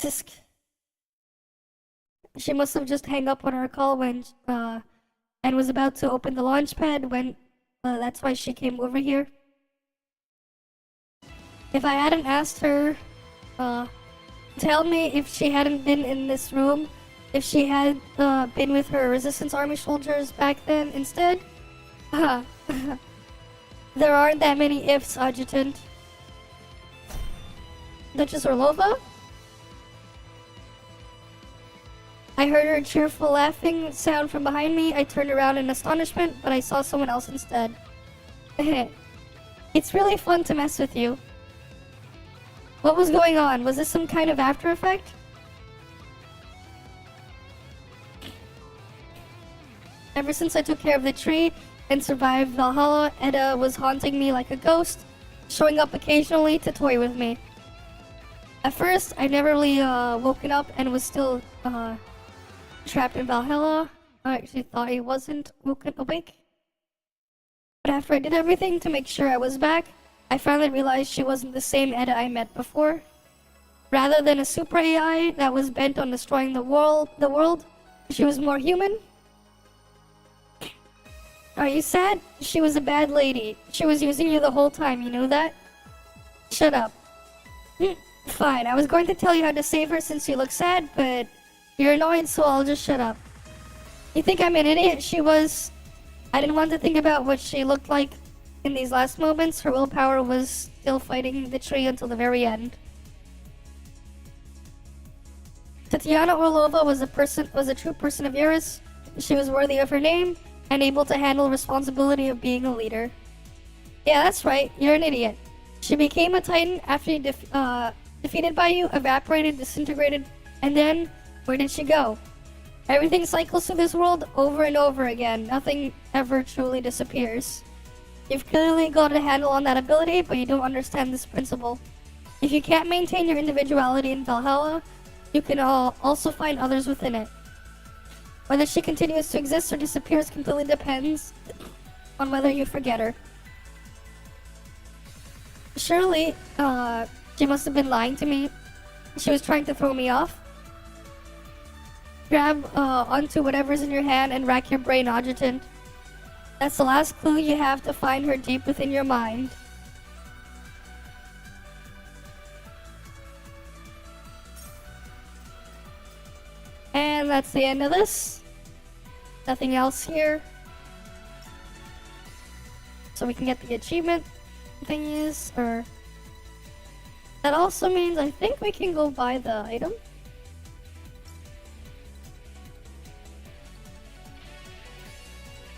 Tisk. She must have just hung up on her call when, and was about to open the launch pad when, that's why she came over here. If I hadn't asked her, tell me if she hadn't been in this room, if she had, been with her Resistance Army soldiers back then instead. There aren't that many ifs, Adjutant. Duchess Orlova? I heard her cheerful laughing sound from behind me. I turned around in astonishment, but I saw someone else instead. It's really fun to mess with you. What was going on? Was this some kind of after effect? Ever since I took care of the tree and survived Valhalla, Edda was haunting me like a ghost, showing up occasionally to toy with me. At first, I never really woken up and was still trapped in Valhalla. I actually thought he wasn't woken awake. But after I did everything to make sure I was back, I finally realized she wasn't the same Edda I met before. Rather than a super AI that was bent on destroying the world, she was more human. Are you sad? She was a bad lady. She was using you the whole time, you know that? Shut up. Fine, I was going to tell you how to save her since you look sad, but you're annoyed, so I'll just shut up. You think I'm an idiot? She was... I didn't want to think about what she looked like in these last moments. Her willpower was still fighting the tree until the very end. Tatiana Orlova was a true person of Eurus. She was worthy of her name and able to handle responsibility of being a leader. Yeah, that's right. You're an idiot. She became a titan after defeated by you, evaporated, disintegrated, and then where did she go? Everything cycles through this world over and over again. Nothing ever truly disappears. You've clearly got a handle on that ability, but you don't understand this principle. If you can't maintain your individuality in Valhalla, you can also find others within it. Whether she continues to exist or disappears completely depends on whether you forget her. Surely, she must have been lying to me. She was trying to throw me off. Grab onto whatever's in your hand and rack your brain, Adjutant. That's the last clue you have to find her deep within your mind. And that's the end of this. Nothing else here. So we can get the achievement thingies, or... That also means I think we can go buy the item.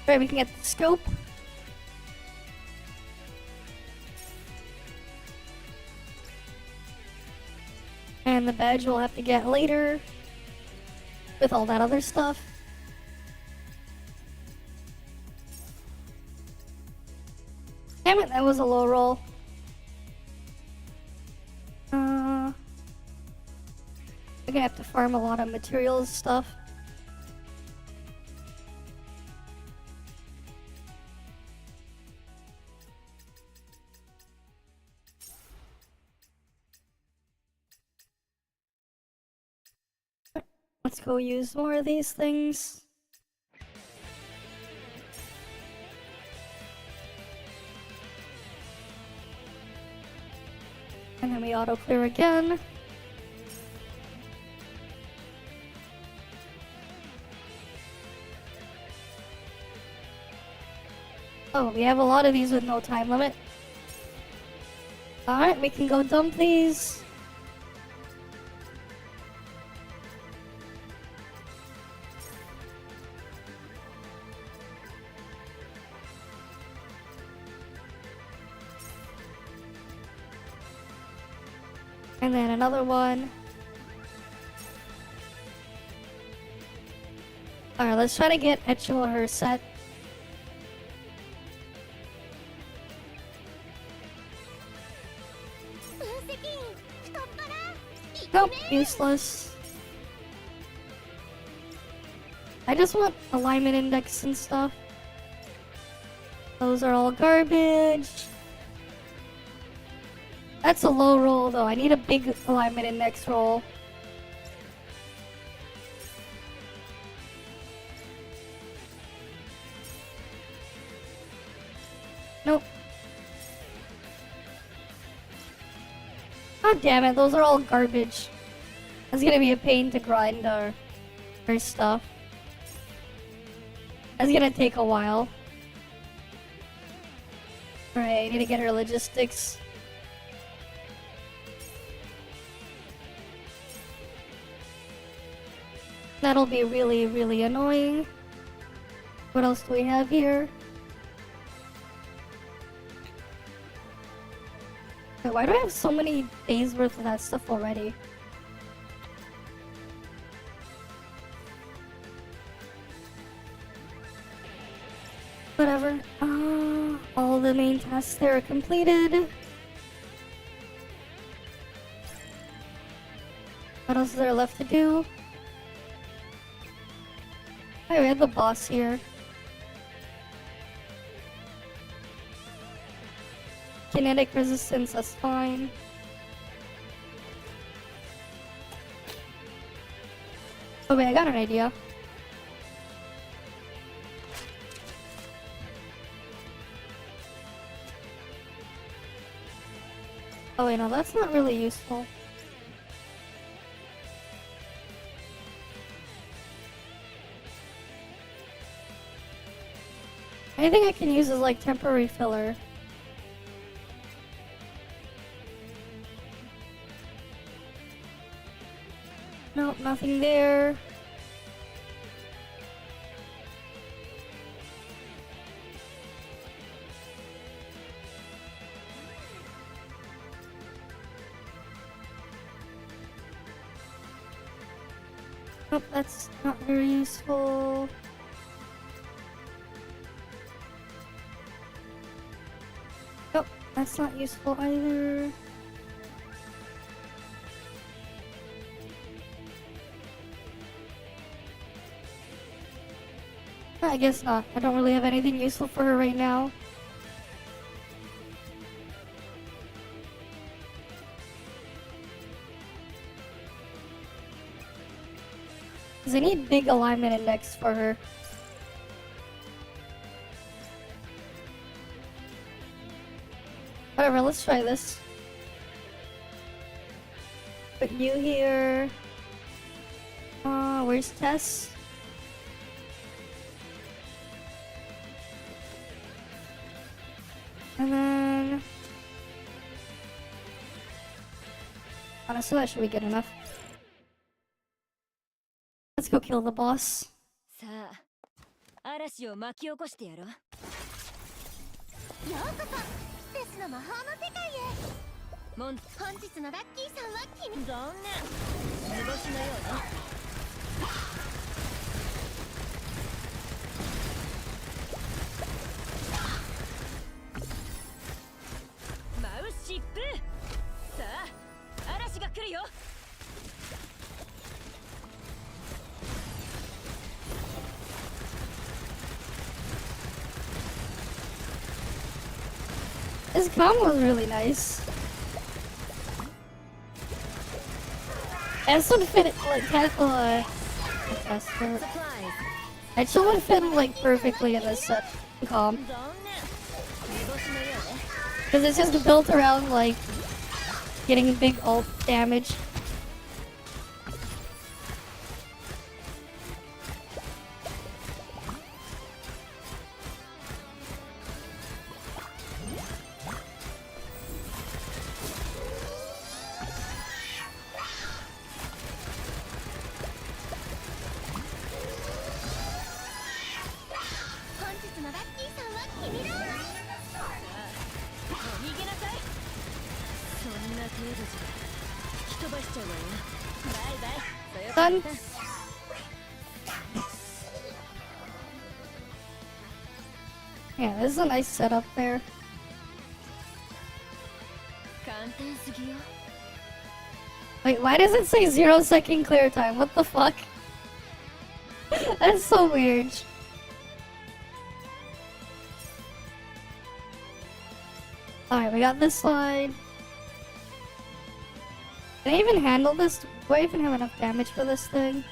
Right, we can get the scope. And the badge we'll have to get later. With all that other stuff. Damn it, that was a low roll. We're gonna have to farm a lot of materials stuff. Let's go use more of these things. And then we auto clear again. Oh, we have a lot of these with no time limit. Alright, we can go dump these. And then another one. Alright, let's try to get Eachel her set. Nope, useless. I just want alignment index and stuff. Those are all garbage. That's a low roll though. I need a big alignment index roll. Nope. God damn it, those are all garbage. It's gonna be a pain to grind our stuff. It's gonna take a while. Alright, I need to get her logistics. That'll be really, really annoying. What else do we have here? Wait, why do I have so many days worth of that stuff already? Whatever. All the main tasks there are completed. What else is there left to do? Oh, we have the boss here. Kinetic resistance, that's fine. Oh wait, I got an idea. Oh wait, no, that's not really useful. Anything I can use is like temporary filler. Nope, nothing there. Nope, that's not very useful. Nope, that's not useful either. I guess not. I don't really have anything useful for her right now. Because I need big alignment index for her. Whatever, let's try this. Put you here. Where's Tess? And then... honestly, that should be good enough. Let's go kill the boss. さあ、嵐を巻き起こしてやろう。ようこそ、ステスの魔法の世界へ。本日のラッキーさんは君。残念。図星のようね。マウシップ。さあ、嵐が来るよ。This combo was really nice. This would fit like tackle Eachel would fit like perfectly in this comp. Because it's just built around like getting big ult damage. Done. Yeah, this is a nice setup there. Wait, why does it say 0-second clear time? What the fuck? That's so weird. Alright, we got this slide. Can I even handle this? Do I even have enough damage for this thing?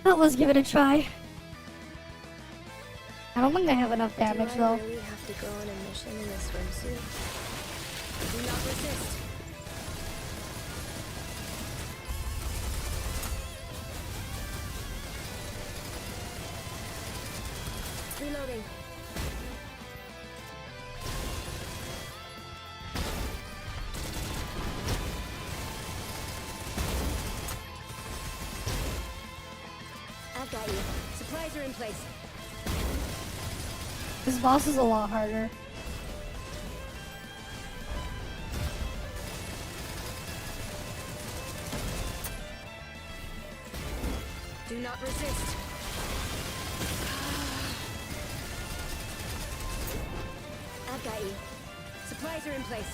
Well, let's give it a try. I don't think I have enough damage though. Do I really have to go on a mission in a swimsuit? Do not resist. Reloading. I've got you. Supplies are in place. This boss is a lot harder. Do not resist. I've got you. Supplies are in place.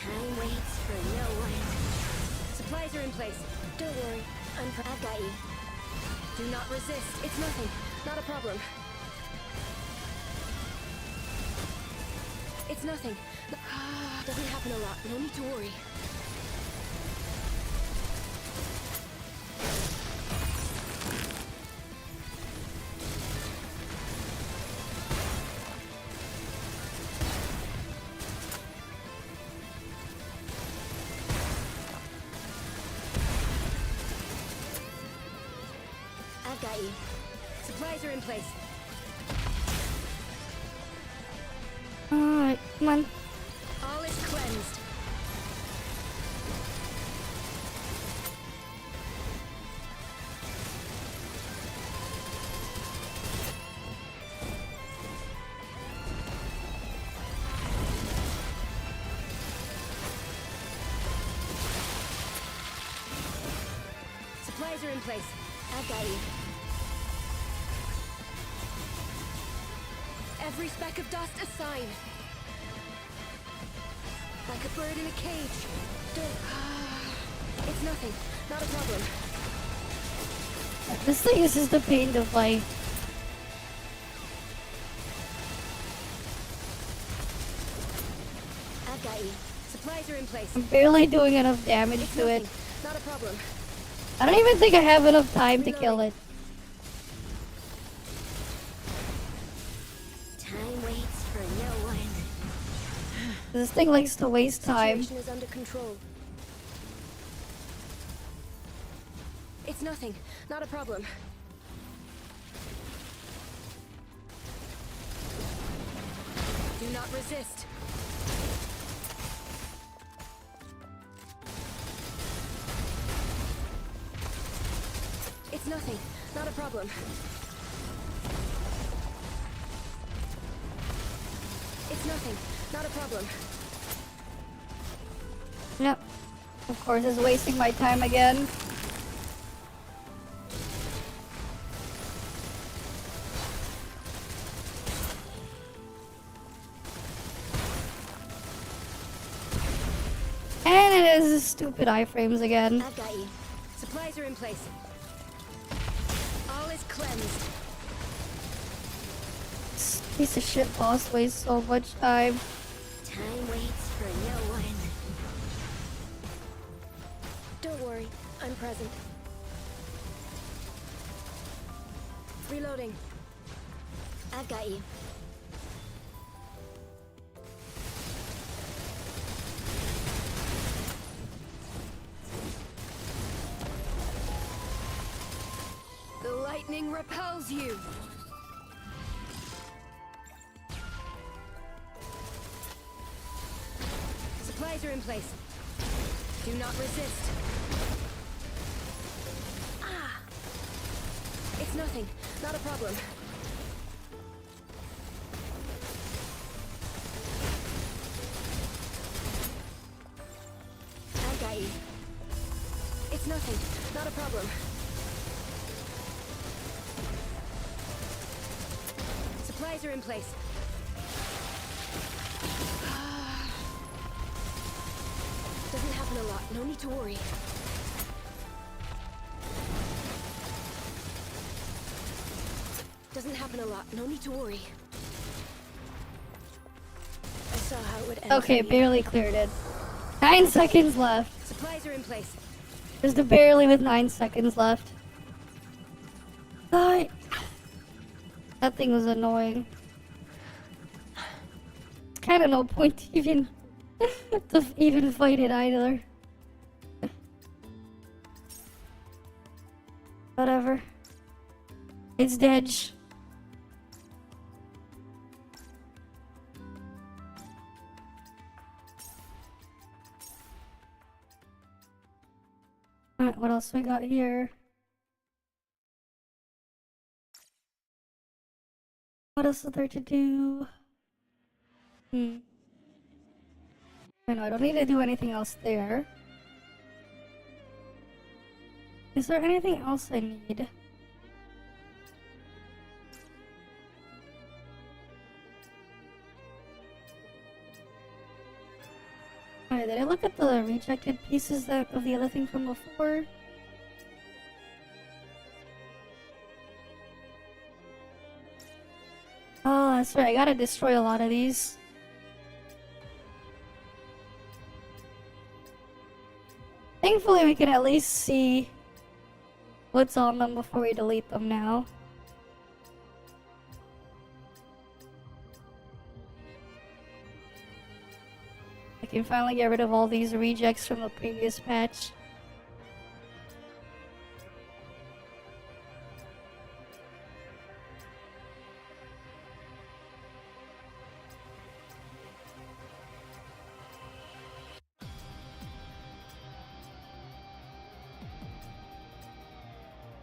Time waits for no one. Supplies are in place. Don't worry. I've got you. Do not resist. It's nothing. Not a problem. It's nothing. Doesn't happen a lot. No need to worry. I've got you. Supplies are in place. Alright, come on. All is cleansed. Supplies are in place. I've got you. Every speck of dust a sign. Like a bird in a cage. Don't. It's nothing. Not a problem. This thing is just a pain to fight. I've got you. Supplies are in place. I'm barely doing enough damage It's to it. nothing. Not a problem. I don't even think I have enough time to kill it. Time waits for no one. This thing likes to waste time. Situation is under control. It's nothing. Not a problem. Do not resist. It's nothing. Not a problem. It's nothing. Not a problem. Yep. Of course, it's wasting my time again. And it is the stupid iframes again. I've got you. Supplies are in place. All is cleansed. This piece of shit boss wastes so much time. Time waits for no one. Don't worry, I'm present. Reloading. I've got you. The lightning repels you. Supplies are in place. Do not resist. Ah! It's nothing. Not a problem. I got you. It's nothing. Not a problem. Supplies are in place. Doesn't happen a lot. No need to worry. Doesn't happen a lot. No need to worry. I saw how it would end. Okay, for you. barely cleared it. 9 seconds left. Supplies are in place. There's the barely with 9 seconds left. Die. That thing was annoying. Kind of no point to even fight it either. Whatever. It's dead. Alright, what else we got here? What else is there to do? I know I don't need to do anything else there. Is there anything else I need? Alright, did I look at the rejected pieces of the other thing from before? Oh, that's right, I gotta destroy a lot of these. Thankfully, we can at least see what's on them before we delete them now. I can finally get rid of all these rejects from the previous patch.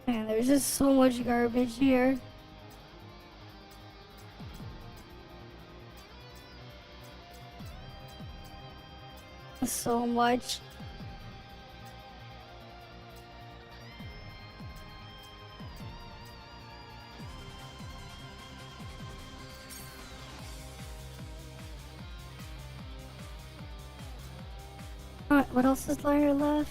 Man, there's just so much garbage here. So much. Alright, what else is there left?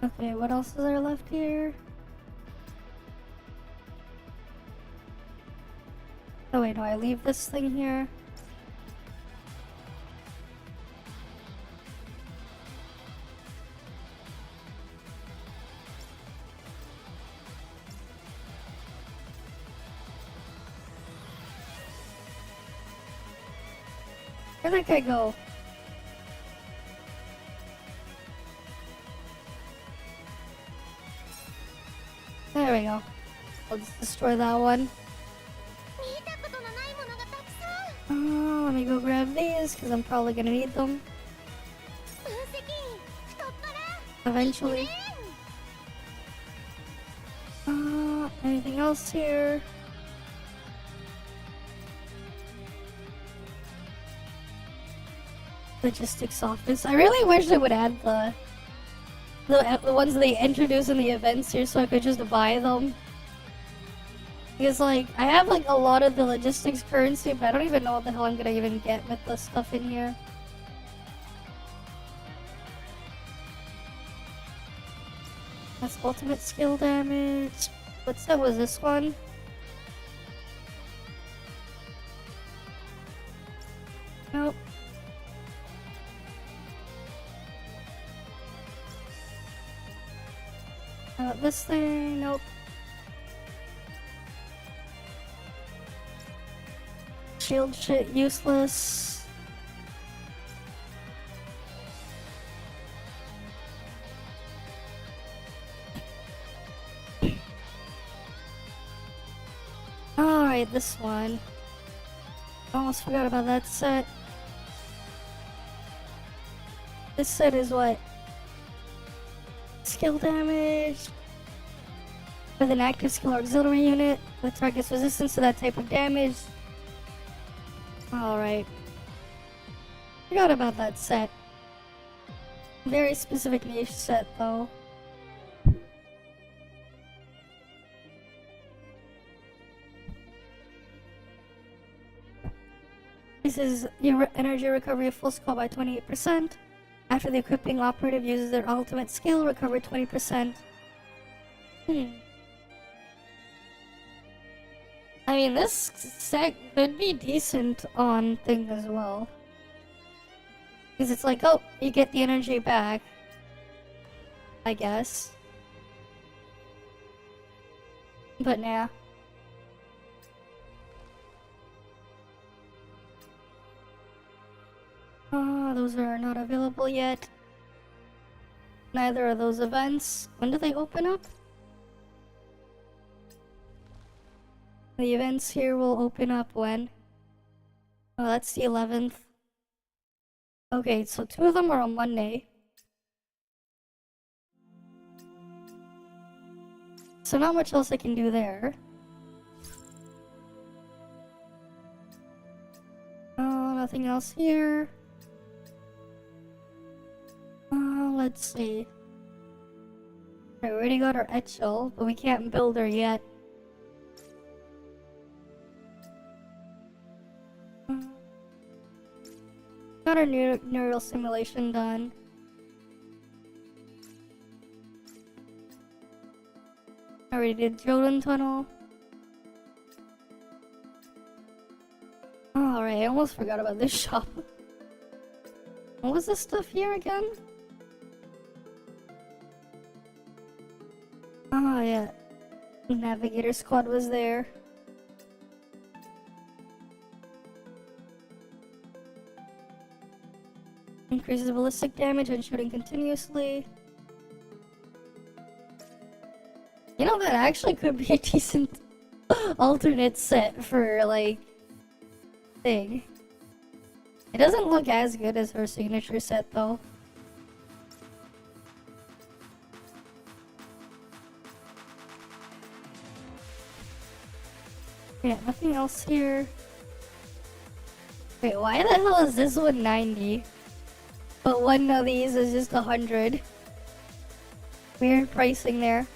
Okay, what else is there left here? Oh wait, no, I leave this thing here. Where'd that guy go? There we go. Let's destroy that one. Oh, let me go grab these because I'm probably gonna need them eventually. Anything else here? Logistics office. I really wish they would add the ones they introduce in the events here so I could just buy them. Because like, I have like a lot of the logistics currency, but I don't even know what the hell I'm gonna even get with the stuff in here. That's ultimate skill damage. What's that? Was this one? Nope. This thing, nope. Shield shit, useless. Alright, this one. Almost forgot about that set. This set is what? Skill damage with an active skill or auxiliary unit that targets resistance to that type of damage. Alright. Forgot about that set. Very specific niche set though. This is your energy recovery of full score by 28%. After the equipping operative uses their ultimate skill, recover 20%. I mean, this set could be decent on thing as well. Because it's like, oh, you get the energy back. I guess. But nah. Those are not available yet. Neither are those events. When do they open up? The events here will open up when? Oh, that's the 11th. Okay, so 2 of them are on Monday. So not much else I can do there. Oh, nothing else here. Let's see. I already got our Eachel, but we can't build her yet. Got our neural simulation done. I already did Joden Tunnel. Alright, I almost forgot about this shop. What was this stuff here again? Oh yeah, Navigator Squad was there. Increases ballistic damage when shooting continuously. You know, that actually could be a decent alternate set for, like, thing. It doesn't look as good as her signature set, though. Yeah, nothing else here. Wait, why the hell is this one 90? But one of these is just 100. Weird pricing there.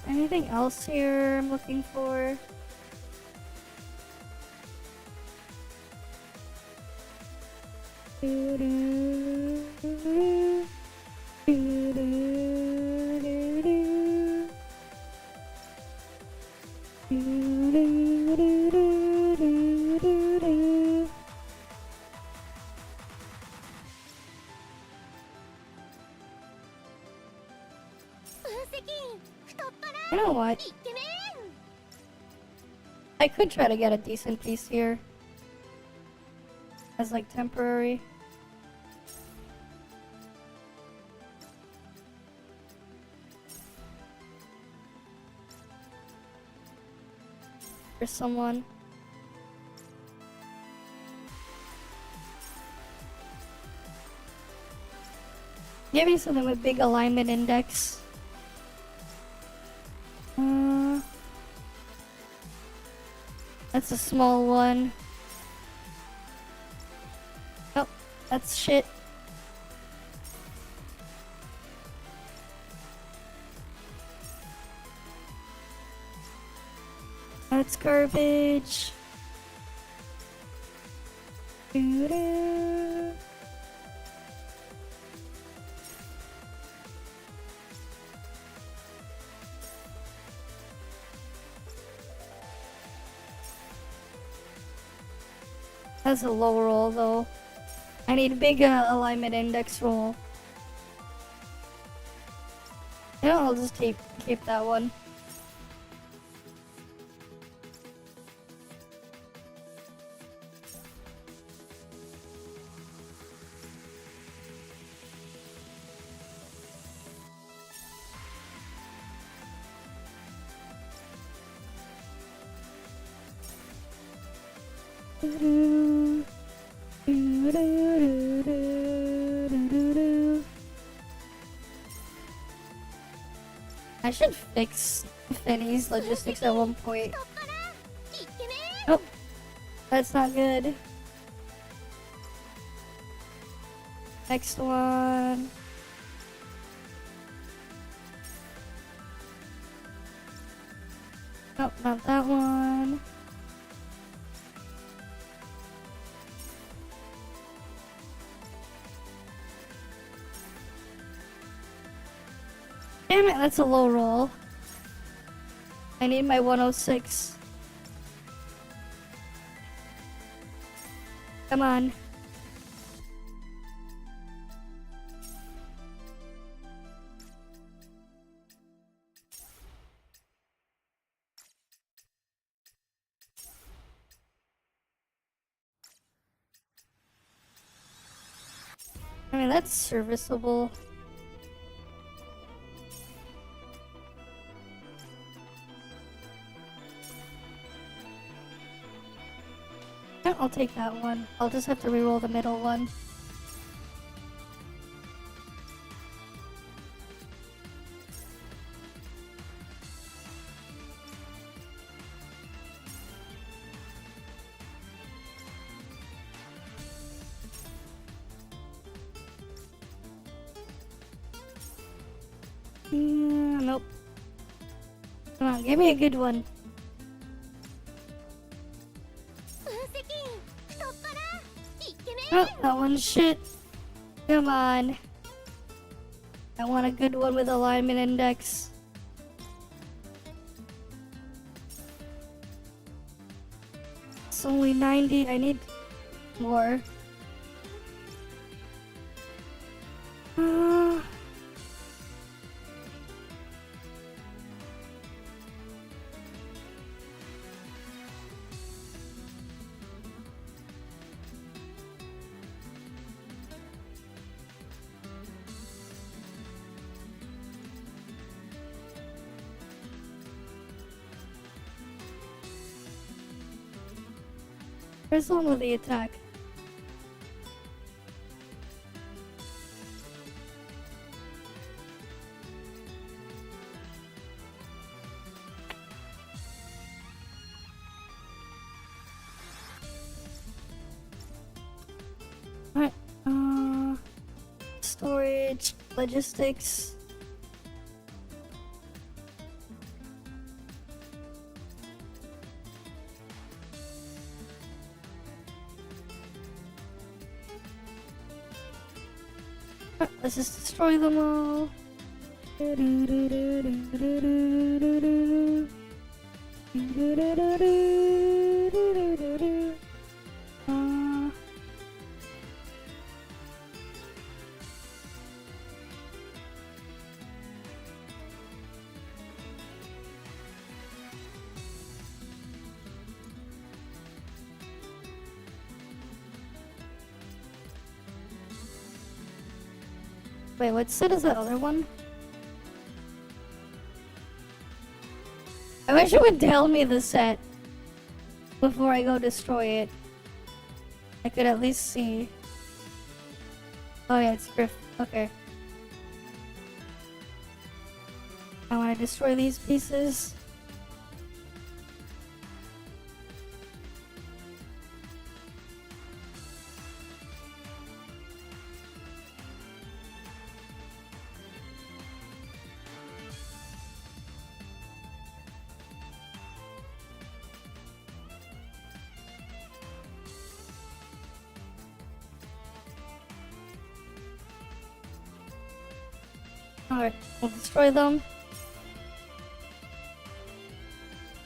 Anything else here I'm looking for? You know what? I could try to get a decent piece here. As like temporary. For someone. Give me something with big alignment index. That's a small one. Oh, that's shit. That's garbage. Doo-doo. That's a low roll though. I need a big alignment index roll. Yeah, I'll just keep that one. I should fix Fanny's logistics at one point. Oh, that's not good. Next one. Nope, not that one. Damn it, that's a low roll. I need my 106. Come on. I mean, that's serviceable. Yeah, I'll take that one. I'll just have to reroll the middle one. Nope. Come on, give me a good one. Oh, that one's shit. Come on. I want a good one with alignment index. It's only 90. I need more. Where's the one with the attack? Alright, storage, logistics. Let's just destroy them all. Wait, what set is that other one? I wish it would tell me the set before I go destroy it. I could at least see. Oh yeah, it's Griff. Okay. I want to destroy these pieces. Alright, we'll destroy them.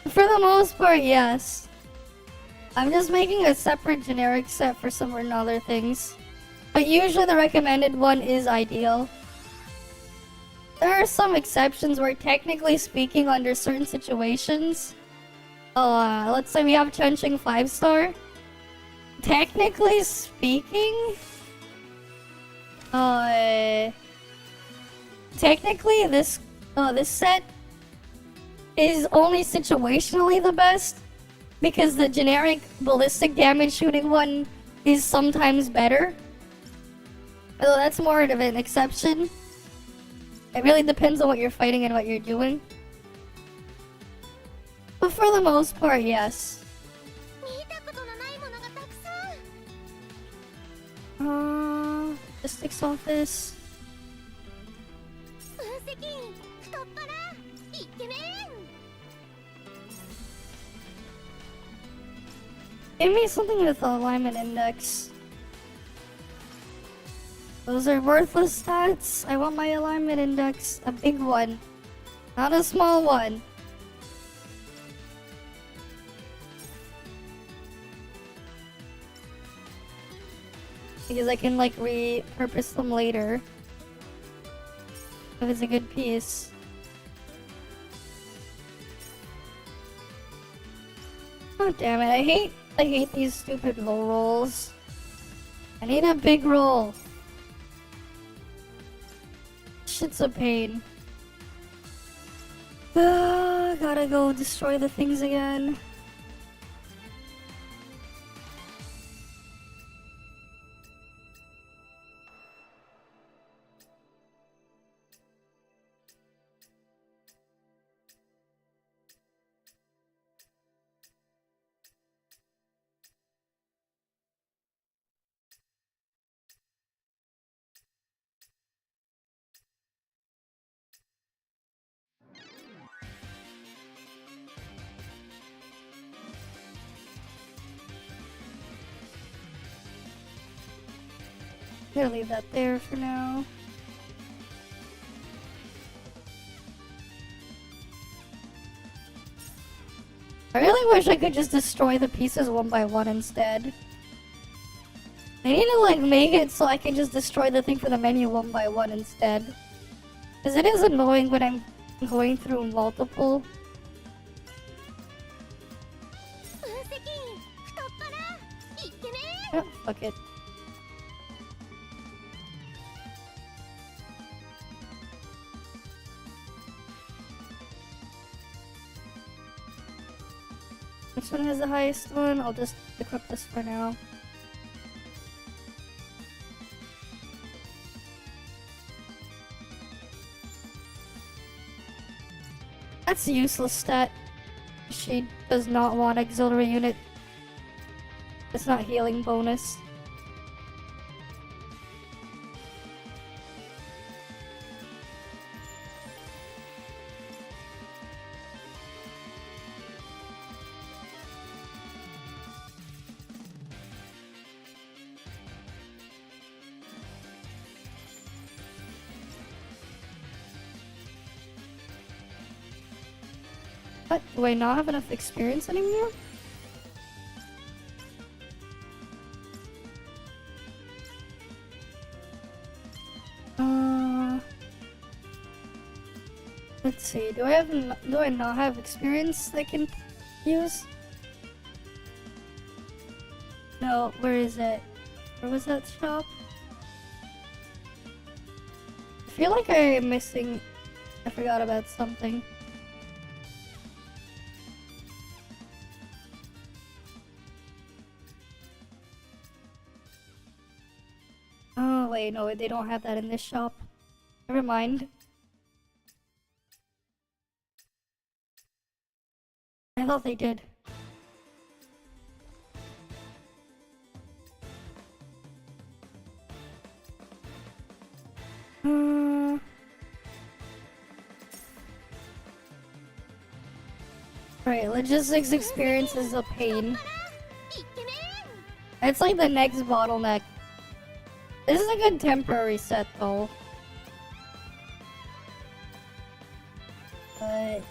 For the most part, yes. I'm just making a separate generic set for some or other things. But usually the recommended one is ideal. There are some exceptions where, technically speaking, under certain situations, let's say we have Chunching 5-star. Technically speaking, technically this set is only situationally the best, because the generic ballistic damage shooting one is sometimes better. Although that's more of an exception. It really depends on what you're fighting and what you're doing. But for the most part, yes. Ballistics off this. Give me something with alignment index. Those are worthless stats. I want my alignment index, a big one, not a small one. Because I can like repurpose them later if it's a good piece. Oh damn it, I hate these stupid low rolls. I need a big roll. Shit's a pain. Gotta go destroy the things again. I'm gonna leave that there for now. I really wish I could just destroy the pieces one by one instead. I need to like make it so I can just destroy the thing for the menu one by one instead. Because it is annoying when I'm going through multiple. Oh, fuck it. Which one has the highest one? I'll just equip this for now. That's a useless stat. She does not want auxiliary unit. It's not healing bonus. What? Do I not have enough experience anymore? Let's see. Do I not have experience that I can use? No. Where is it? Where was that shop? feel like I'm missing... I forgot about something. Oh, wait, no, they don't have that in this shop. Never mind. I thought they did. Right, logistics experience is a pain. It's like the next bottleneck. This is a good temporary set though. But...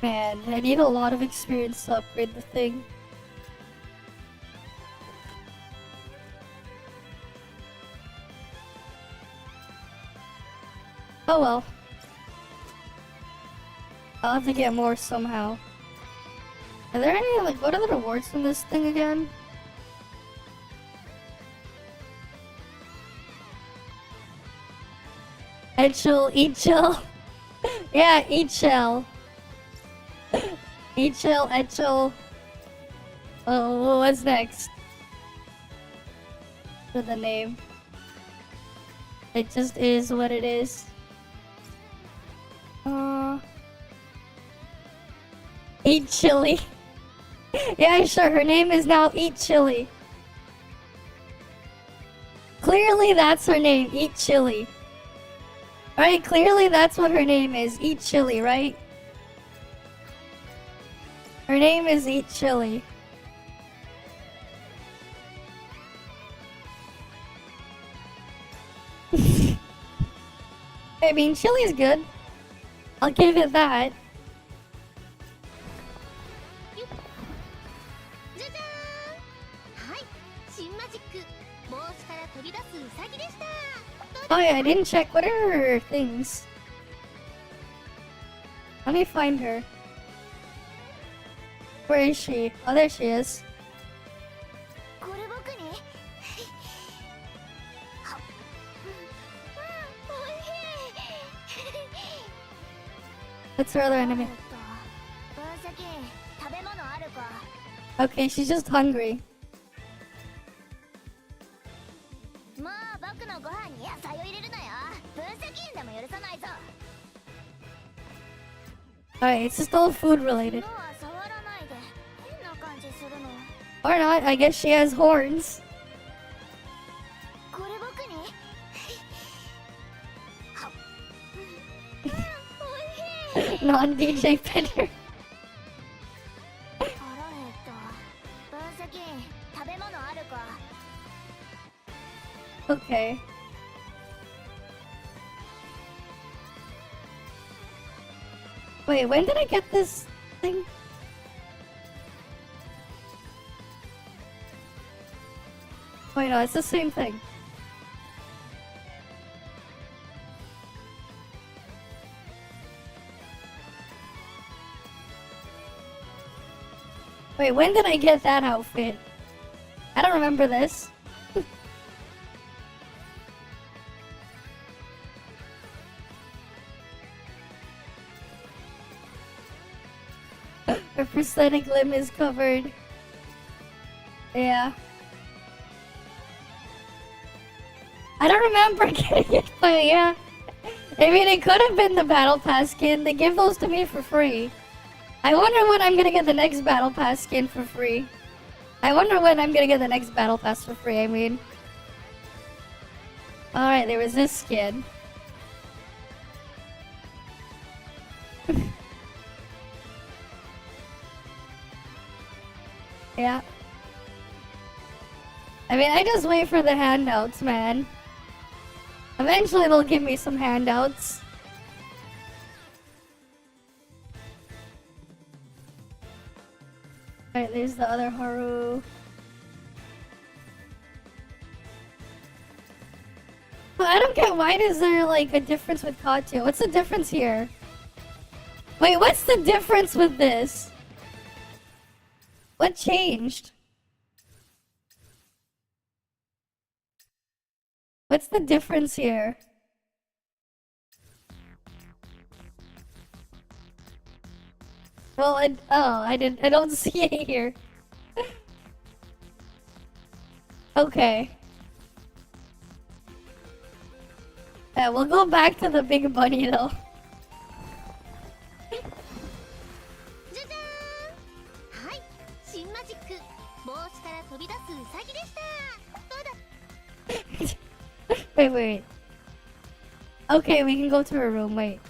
man, I need a lot of experience to upgrade the thing. Oh well. I'll have to get more somehow. Are there any, like, what are the rewards from this thing again? Eachel. Yeah, Eachel. Eachel. Oh, what's next? For the name. It just is what it is. Eat Chili. Yeah, sure, her name is now Eat Chili. Clearly that's her name, Eat Chili. Right, clearly that's what her name is, Eat Chili, right? Her name is Eat Chili. I mean, chili's good. I'll give it that. Oh yeah, I didn't check. What are her things? Let me find her. Where is she? Oh, there she is. What's her other enemy? Okay, she's just hungry. Alright, it's just all food related. Or not, I guess she has horns. Non-DJ Penner. Okay. Wait, when did I get this thing? Wait, no, it's the same thing. Wait, when did I get that outfit? I don't remember this. Her prosthetic limb is covered. Yeah. I don't remember getting it, but yeah. I mean, it could have been the Battle Pass skin. They give those to me for free. I wonder when I'm gonna get the next Battle Pass skin for free. I mean. Alright, there was this skin. Yeah. I mean, I just wait for the handouts, man. Eventually they'll give me some handouts. Alright, there's the other Haru. But I don't get, why is there like a difference with Katya? What's the difference here? Wait, what's the difference with this? What changed? What's the difference here? Well, I don't see it here. Okay. Yeah, we'll go back to the big bunny though. じゃじゃーん。はい、新マジック。帽子から飛び出すウサギでした。どうだ。Wait. Okay, we can go to her room. Wait.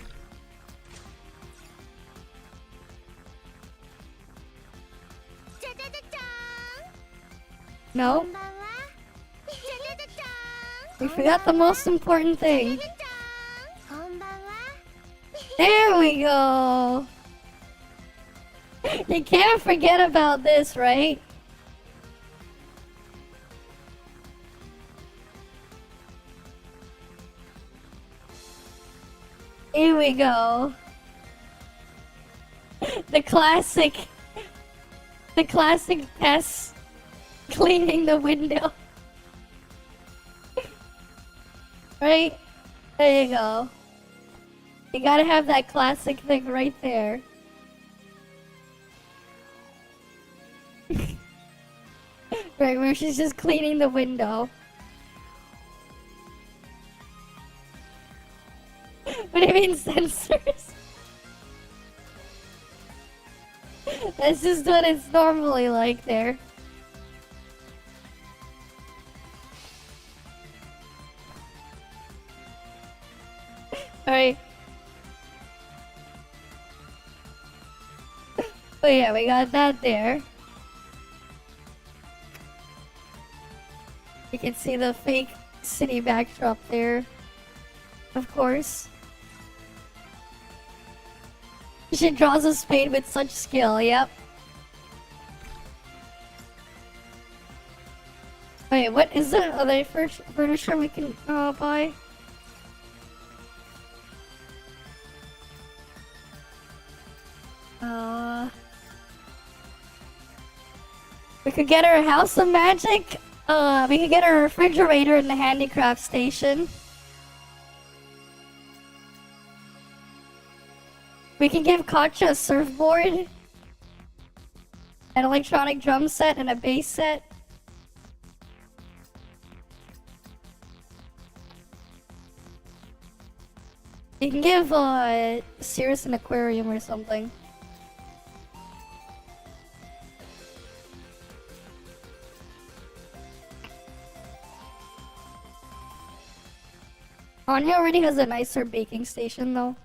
じゃじゃじゃじゃ No? ーん。こんばんは。じゃじゃじゃじゃ We forgot the most important ーん。 thing. じゃじゃじゃーん。こんばんは。 There we go. You can't forget about this, right? Here we go. The classic Tess cleaning the window. Right? There you go. You gotta have that classic thing right there. Right, where she's just cleaning the window. What do you mean sensors? That's just what it's normally like there. Alright. Oh yeah, we got that there. You can see the fake city backdrop there. Of course. She draws a spade with such skill, yep. Wait, what is the other furniture we can buy? We could get her a house of magic. We could get her a refrigerator in the handicraft station. We can give Katja a surfboard, an electronic drum set, and a bass set. You can give Cirrus an aquarium or something. Anya already has a nicer baking station though.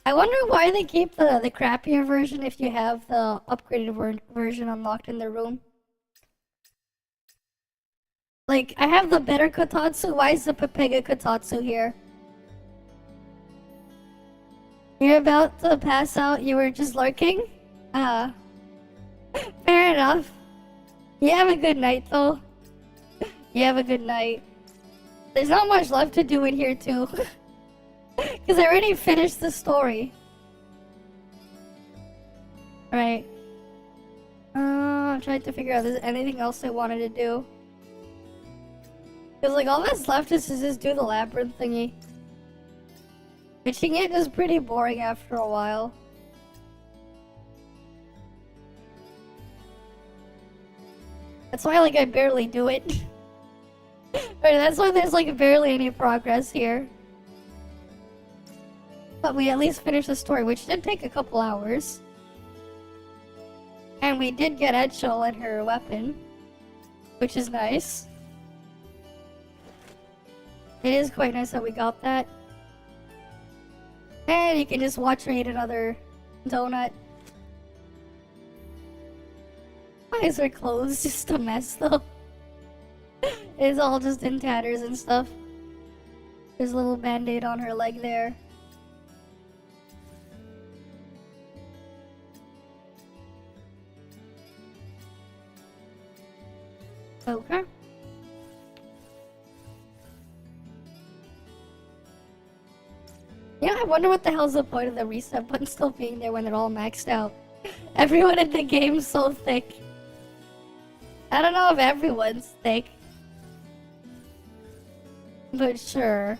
I wonder why they keep the crappier version if you have the upgraded version unlocked in the room. Like, I have the better Kotatsu, why is the Pepega Kotatsu here? You're about to pass out, you were just lurking? Fair enough. You have a good night though. You have a good night. There's not much left to do in here too. Because I already finished the story. Right. I'm trying to figure out if there's anything else I wanted to do. Because like all that's left is to just do the labyrinth thingy. Pitching it is pretty boring after a while. That's why like I barely do it. Right, that's why there's like barely any progress here. But we at least finished the story, which did take a couple hours. And we did get Eachel and her weapon, which is nice. It is quite nice that we got that. And you can just watch me eat another donut. Why is her clothes just a mess though? It's all just in tatters and stuff. There's a little band-aid on her leg there. Okay. Yeah, I wonder what the hell's the point of the reset button still being there when they're all maxed out. Everyone in the game's so thick. I don't know if everyone's thick. But sure.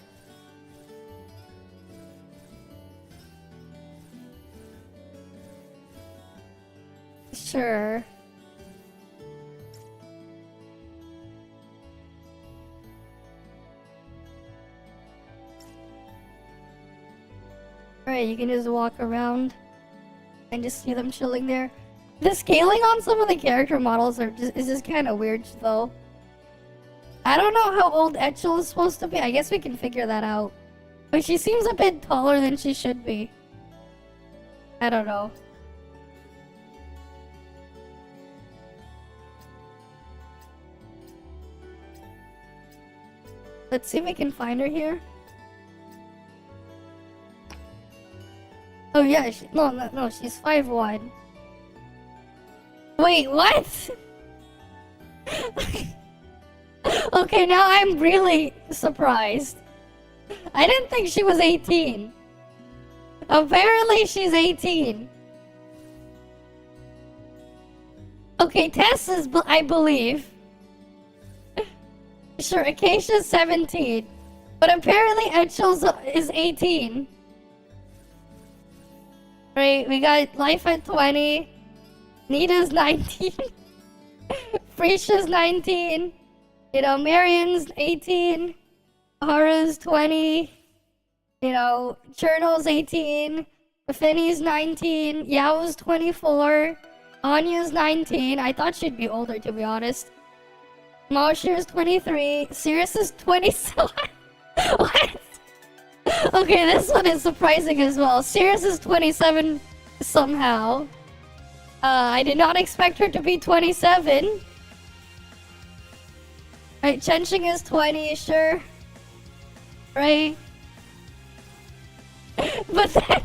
Sure. Right, you can just walk around and just see them chilling there. The scaling on some of the character models is just kind of weird though. I don't know how old Eachel is supposed to be. I guess we can figure that out. But she seems a bit taller than she should be. I don't know. Let's see if we can find her here. Oh yeah, no, she's 5'1". Wait, what? Okay, now I'm really surprised. I didn't think she was 18. Apparently she's 18. Okay, Tess is, I believe. Sure, Acacia's 17. But apparently Eichel's is 18. Right, we got Life at 20. Nita's 19. Frisia's 19. You know, Marion's 18. Hara's 20. You know, Chernal's 18. Finney's 19. Yao's 24. Anya's 19. I thought she'd be older, to be honest. Mosher's 23. Sirius is 27. What? Okay, this one is surprising as well. Sirius is 27 somehow. I did not expect her to be 27. Right, Chenching is 20, sure. Right? But then...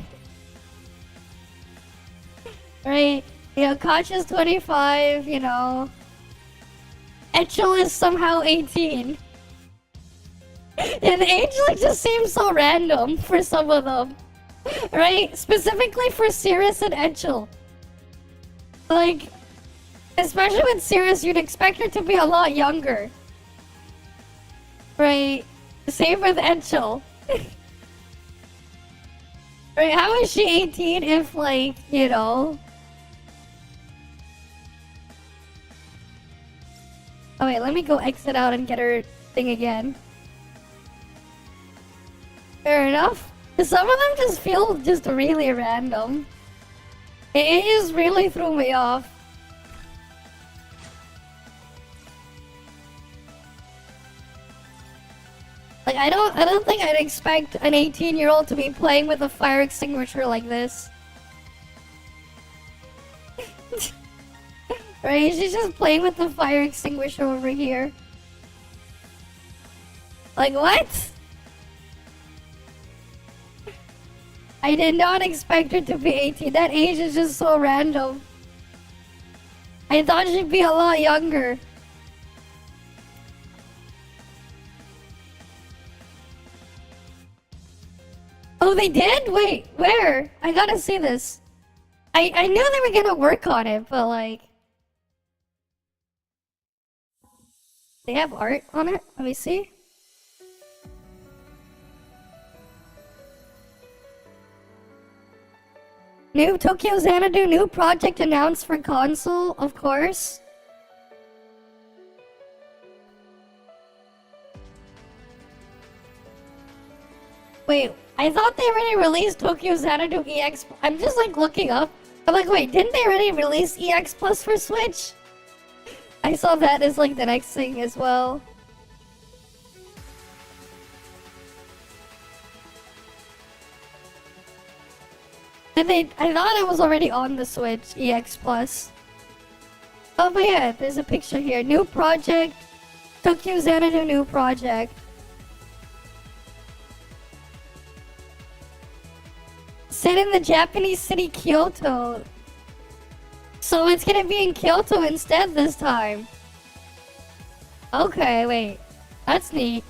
Right? You know, Koch is 25, you know. Eachel is somehow 18. And the age like just seems so random for some of them. Right? Specifically for Sirius and Eachel. Like, especially with Sirius, you'd expect her to be a lot younger. Right? Same with Eachel. Right? How is she 18 if, like, you know... Oh wait, let me go exit out and get her thing again. Fair enough. Some of them just feel just really random. It just really threw me off. Like I don't think I'd expect an 18-year-old to be playing with a fire extinguisher like this. Right? She's just playing with the fire extinguisher over here. Like, what? I did not expect her to be 18. That age is just so random. I thought she'd be a lot younger. Oh, they did? Wait, where? I gotta see this. I knew they were gonna work on it, but like... They have art on it? Let me see. New Tokyo Xanadu, new project announced for console, of course. Wait, I thought they already released Tokyo Xanadu EX. I'm just like looking up. I'm like, wait, didn't they already release EX Plus for Switch? I saw that as like the next thing as well. I thought it was already on the Switch, EX Plus. Oh, but yeah, there's a picture here. New project. Tokyo Xanadu new project. Set in the Japanese city Kyoto. So it's gonna be in Kyoto instead this time. Okay, wait. That's neat.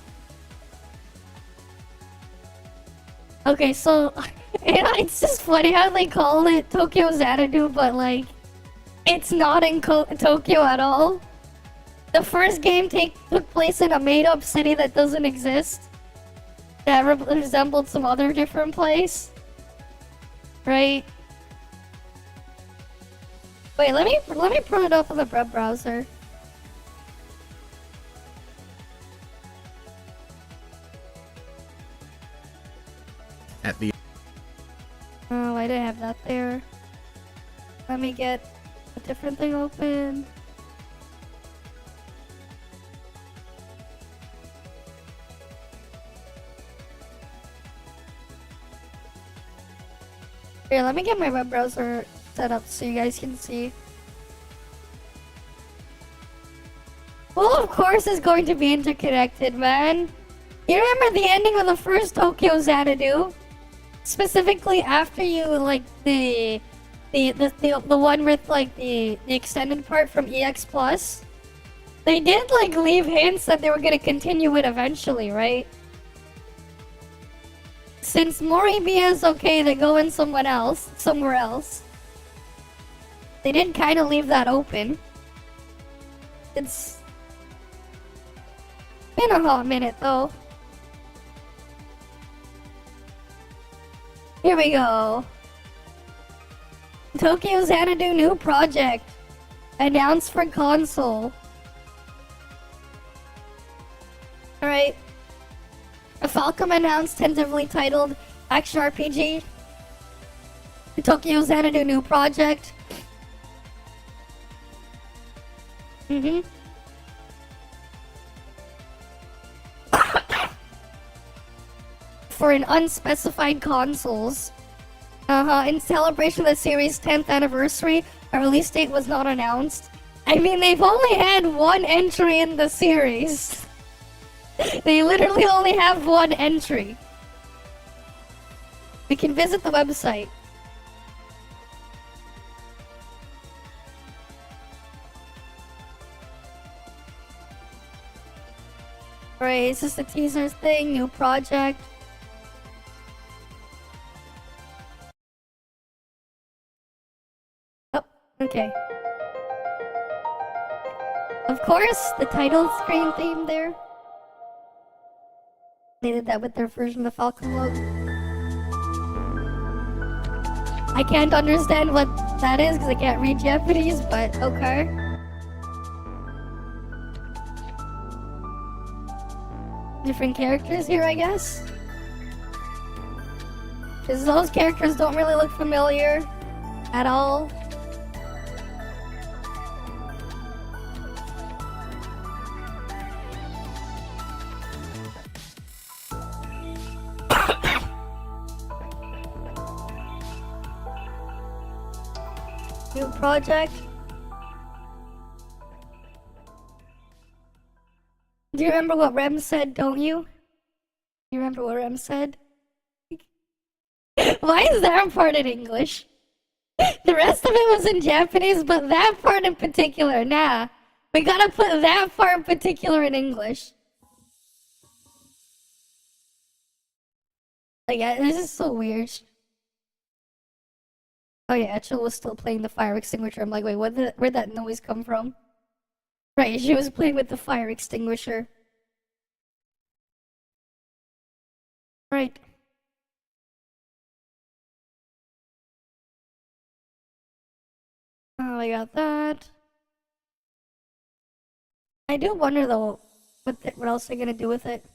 Okay, so... You know, it's just funny how they call it Tokyo Xanadu, but like... It's not in Tokyo at all. The first game took place in a made-up city that doesn't exist. That resembled some other different place. Right? Wait, let me put it up on the web browser. At the Oh, I didn't have that there. Let me get a different thing open. Here, let me get my web browser set up so you guys can see. Well, of course it's going to be interconnected, man. You remember the ending of the first Tokyo Xanadu? Specifically after you, like, the one with, like, the extended part from EX Plus? They did, like, leave hints that they were gonna continue it eventually, right? Since Moribia is okay to go in somewhere else, they did kind of leave that open. It's been a hot minute, though. Here we go. Tokyo Xanadu new project. Announced for console. Alright. A Falcom announced tentatively titled Action RPG. Tokyo Xanadu new project. For an unspecified consoles. In celebration of the series' 10th anniversary, a release date was not announced. I mean, they've only had one entry in the series. They literally only have one entry. We can visit the website. Alright, it's just a teaser thing, new project. Oh, okay. Of course, the title screen theme there. They did that with their version of the Falcon logo. I can't understand what that is because I can't read Japanese, but okay. Different characters here, I guess. Because those characters don't really look familiar at all. New project. Do you remember what Rem said, don't you? You remember what Rem said? Why is that part in English? The rest of it was in Japanese, but that part in particular, nah. We gotta put that part in particular in English. Like, this is so weird. Oh yeah, Eachel was still playing the fire extinguisher. I'm like, wait, where'd that noise come from? Right, she was playing with the fire extinguisher. Right. Oh, I got that. I do wonder though, what else they're gonna do with it.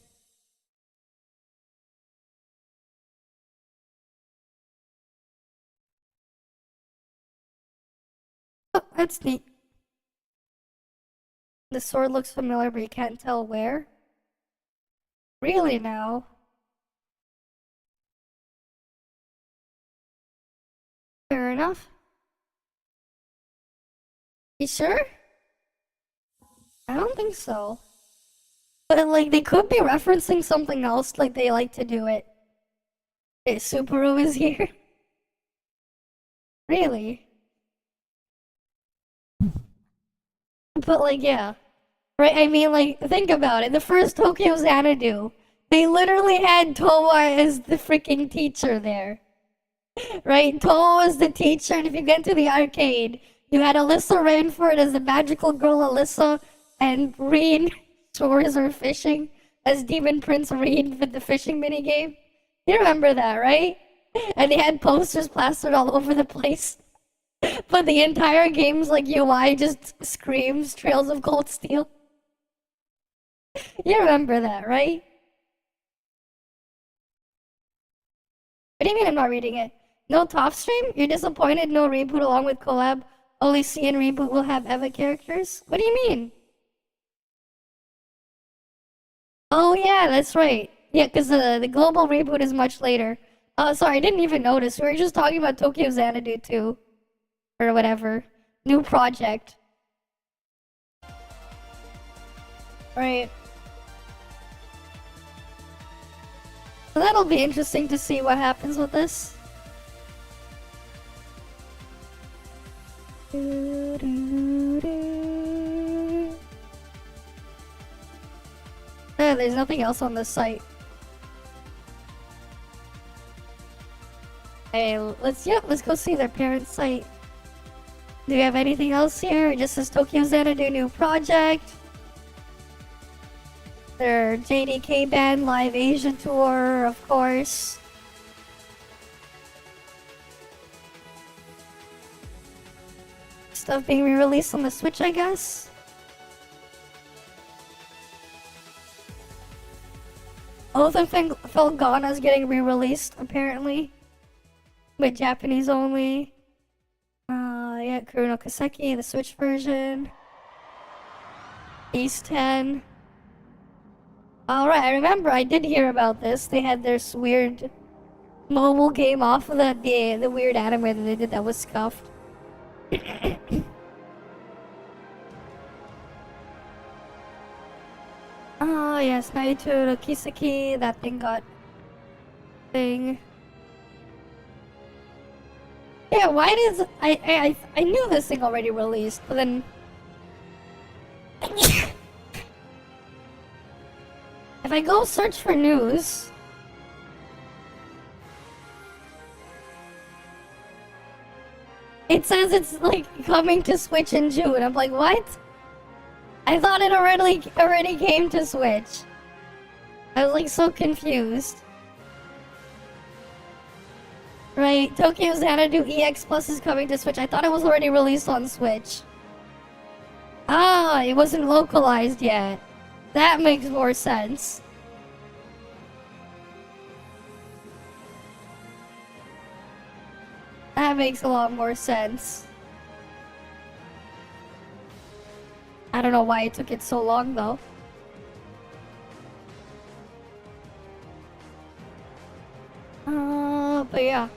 Oh, that's neat. The sword looks familiar, but you can't tell where. Really now? Fair enough. You sure? I don't think so. But like, they could be referencing something else like they like to do it. Hey, Subaru is here. Really? But like, yeah. Right, I mean, like, think about it. The first Tokyo Xanadu, they literally had Towa as the freaking teacher there. Right? Towa was the teacher, and if you get to the arcade, you had Alyssa Rainford as the magical girl Alyssa, and Reed shores are fishing as Demon Prince Reed with the fishing minigame. You remember that, right? And they had posters plastered all over the place. But the entire game's like UI just screams Trails of Cold Steel. You remember that, right? What do you mean I'm not reading it? No top stream? You're disappointed no reboot along with collab? Only C and reboot will have Eva characters? What do you mean? Oh yeah, that's right. Yeah, because the global reboot is much later. Oh, sorry, I didn't even notice. We were just talking about Tokyo Xanadu too. Or whatever. New project. Right. So that'll be interesting to see what happens with this. There's nothing else on this site. Hey, let's go see their parent site. Do we have anything else here? It just says Tokyo Xanadu new project. Their JDK band live Asia tour, of course. Stuff being re-released on the Switch, I guess. Oath of Felghana's getting re-released, apparently. With Japanese only. Yeah, Kuro no Kaseki, the Switch version. East 10. Alright, I remember I did hear about this. They had their weird mobile game off of the weird anime that they did that was scuffed. Oh yes, Naito no Kiseki, that thing got thing. Yeah, why does I knew this thing already released, but then if I go search for news, it says it's like coming to Switch in June. I'm like, what? I thought it already came to Switch. I was like so confused. Right, Tokyo Xanadu EX Plus is coming to Switch. I thought it was already released on Switch. Ah, it wasn't localized yet. That makes more sense. That makes a lot more sense. I don't know why it took it so long though. But yeah.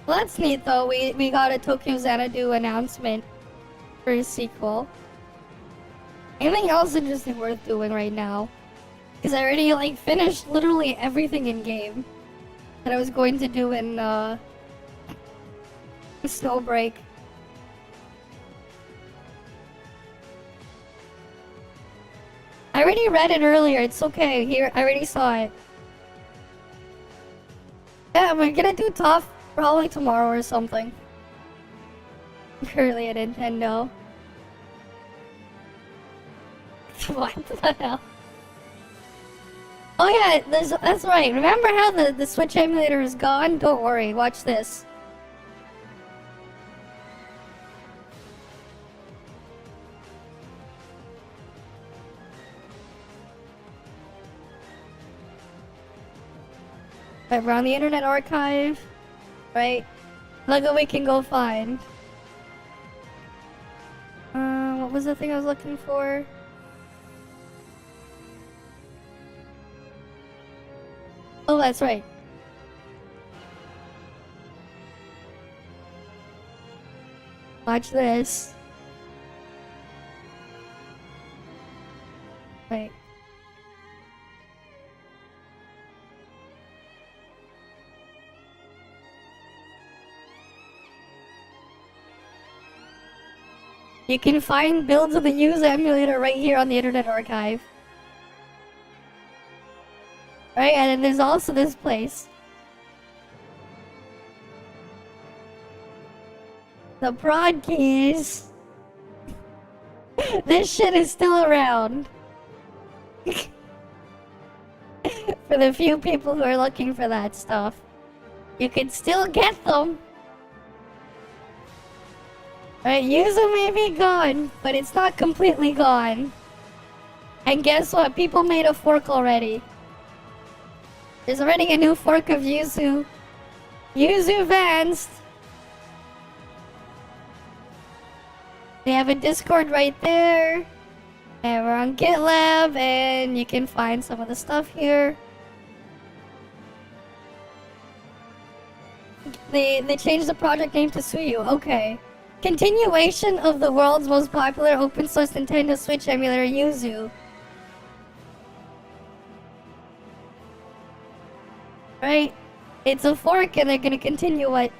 Well, that's neat though. We got a Tokyo Xanadu announcement for a sequel. Anything else interesting worth doing right now? Because I already like finished literally everything in game that I was going to do in Snowbreak. I already read it earlier. It's okay. Here, I already saw it. Yeah, we're gonna do tough probably tomorrow or something. Currently at Nintendo. What the hell? Oh yeah, that's right. Remember how the Switch emulator is gone? Don't worry, watch this. Right, we're on the Internet Archive, right? Look what we can go find. What was the thing I was looking for? Oh, that's right. Watch this. Wait. You can find builds of the user emulator right here on the Internet Archive. Right, and then there's also this place. The prod keys. This shit is still around. For the few people who are looking for that stuff, you can still get them. Right, Yuzu may be gone, but it's not completely gone. And guess what? People made a fork already. There's already a new fork of Yuzu. Yuzu Advanced. They have a Discord right there. And we're on GitLab, and you can find some of the stuff here. They changed the project name to Suyu. Okay. Continuation of the world's most popular open source Nintendo Switch emulator, Yuzu. Right? It's a fork, and they're gonna continue it.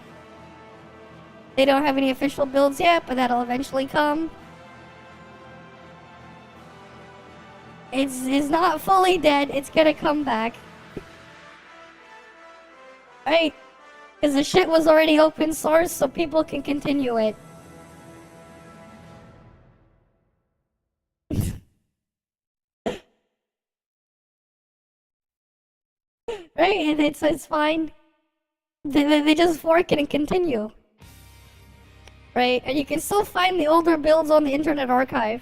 They don't have any official builds yet, but that'll eventually come. It's not fully dead. It's gonna come back. Right? Because the shit was already open source, so people can continue it. Right? And it's fine. They just fork it and continue. Right? And you can still find the older builds on the Internet Archive.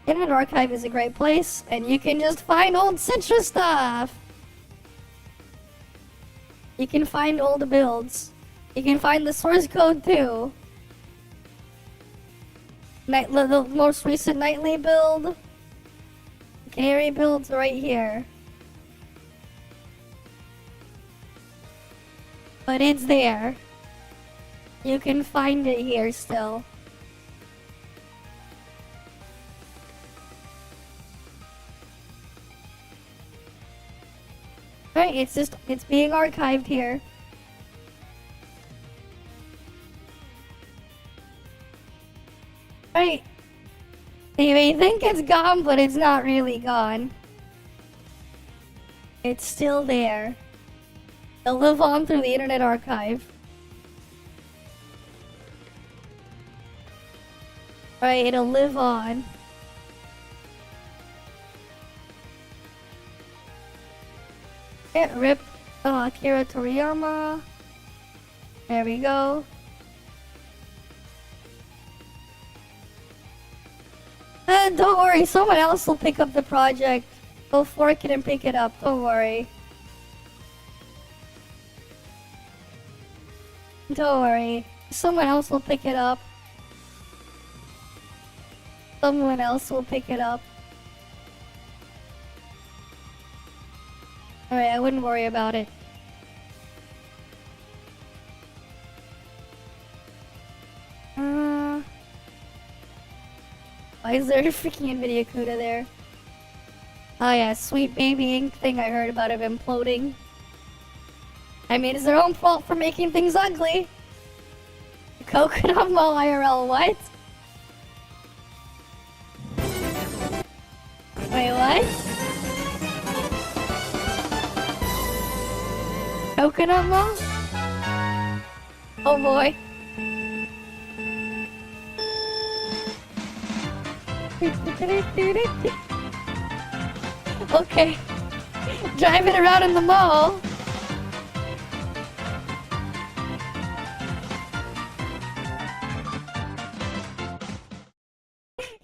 Internet Archive is a great place, and you can just find old Citra stuff. You can find old builds. You can find the source code too. The most recent nightly build. Canary builds right here. But it's there. You can find it here still. Right, it's being archived here. Right. You may think it's gone, but it's not really gone. It's still there. It'll live on through the Internet Archive. Right, it'll live on. Can't rip Akira Toriyama. There we go. Don't worry, someone else will pick up the project. Go fork it and pick it up, don't worry. Don't worry, someone else will pick it up. Someone else will pick it up. Alright, I wouldn't worry about it. Why is there a freaking NVIDIA CUDA there? Oh yeah, Sweet Baby Ink thing I heard about it imploding. I mean, it's their own fault for making things ugly. Coconut Mall IRL, what? Wait, what? Coconut Mall? Oh boy. Okay. Driving around in the mall.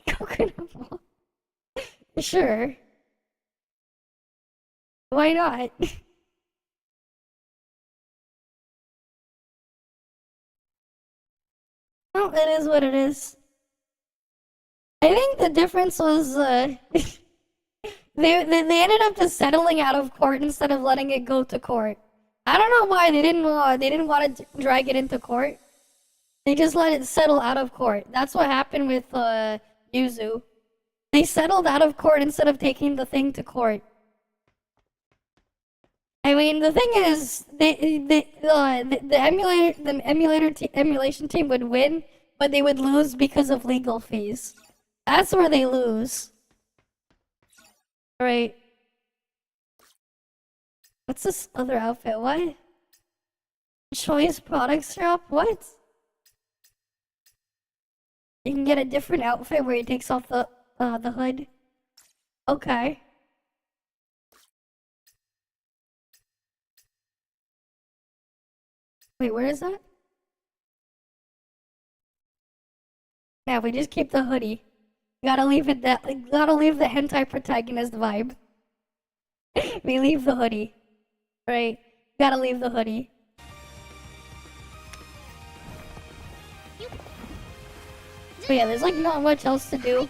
Coconut Mall. Sure. Why not? Well, it is what it is. I think the difference was they ended up just settling out of court instead of letting it go to court. I don't know why they didn't want to drag it into court. They just let it settle out of court. That's what happened with Yuzu. They settled out of court instead of taking the thing to court. I mean, the thing is, the emulation team would win, but they would lose because of legal fees. That's where they lose. Right. What's this other outfit? What? Choice products shop? What? You can get a different outfit where he takes off the hood. Okay. Wait, where is that? Yeah, we just keep the hoodie. Gotta leave it that. Gotta leave the hentai protagonist vibe. We leave the hoodie, right? Gotta leave the hoodie. But yeah, there's like not much else to do.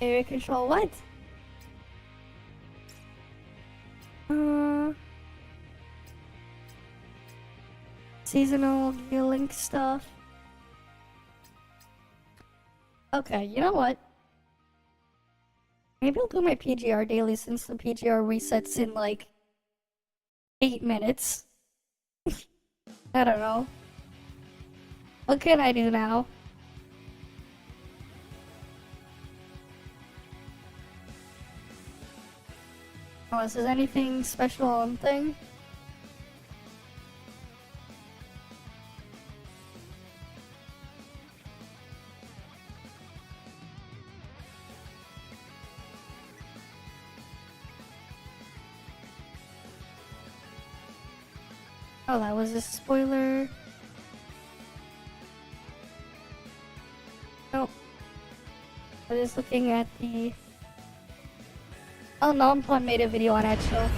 Area control what? Seasonal healing stuff. Okay, you know what? Maybe I'll do my PGR daily since the PGR resets in like 8 minutes. I don't know. What can I do now? Unless there's anything special on thing. Oh, that was a spoiler. Nope. I was looking at the... Oh, Nompon made a video on Eachel.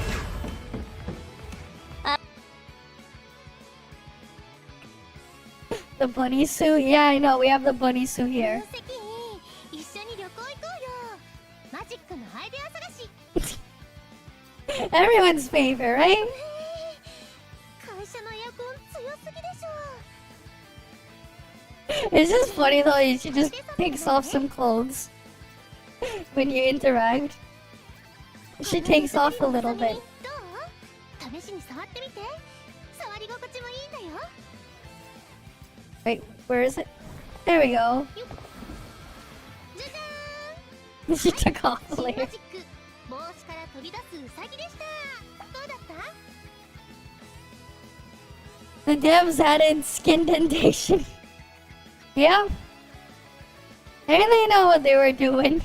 The bunny suit? Yeah, I know. We have the bunny suit here. Everyone's favorite, right? It's just funny though, she just takes off some clothes when you interact. She takes off a little bit. Wait, where is it? There we go. She took off the layer. The devs added skin dentation. Yeah. And they know what they were doing.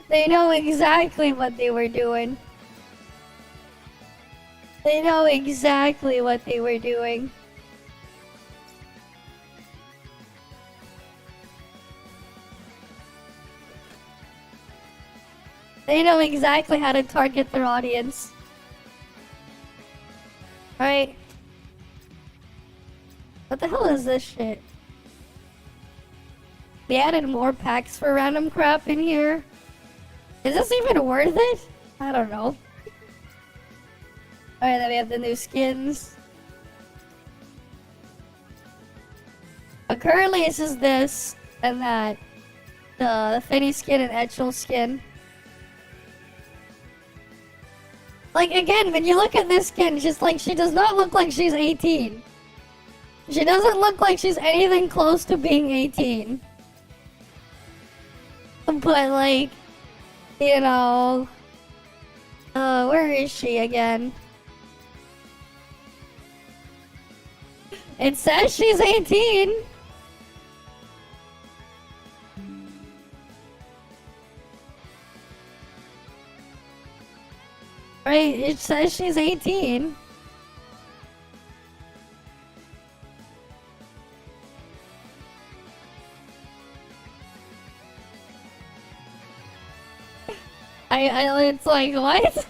They know exactly what they were doing. They know exactly what they were doing. They know exactly how to target their audience. Right? What the hell is this shit? They added more packs for random crap in here. Is this even worth it? I don't know. Alright, then we have the new skins. But currently it's just this and that. The Finny skin and Eachel skin. Like, again, when you look at this skin, just like, she does not look like she's 18. She doesn't look like she's anything close to being 18. But, like, you know... where is she again? It says she's 18! Right, it says she's 18. It's like, what?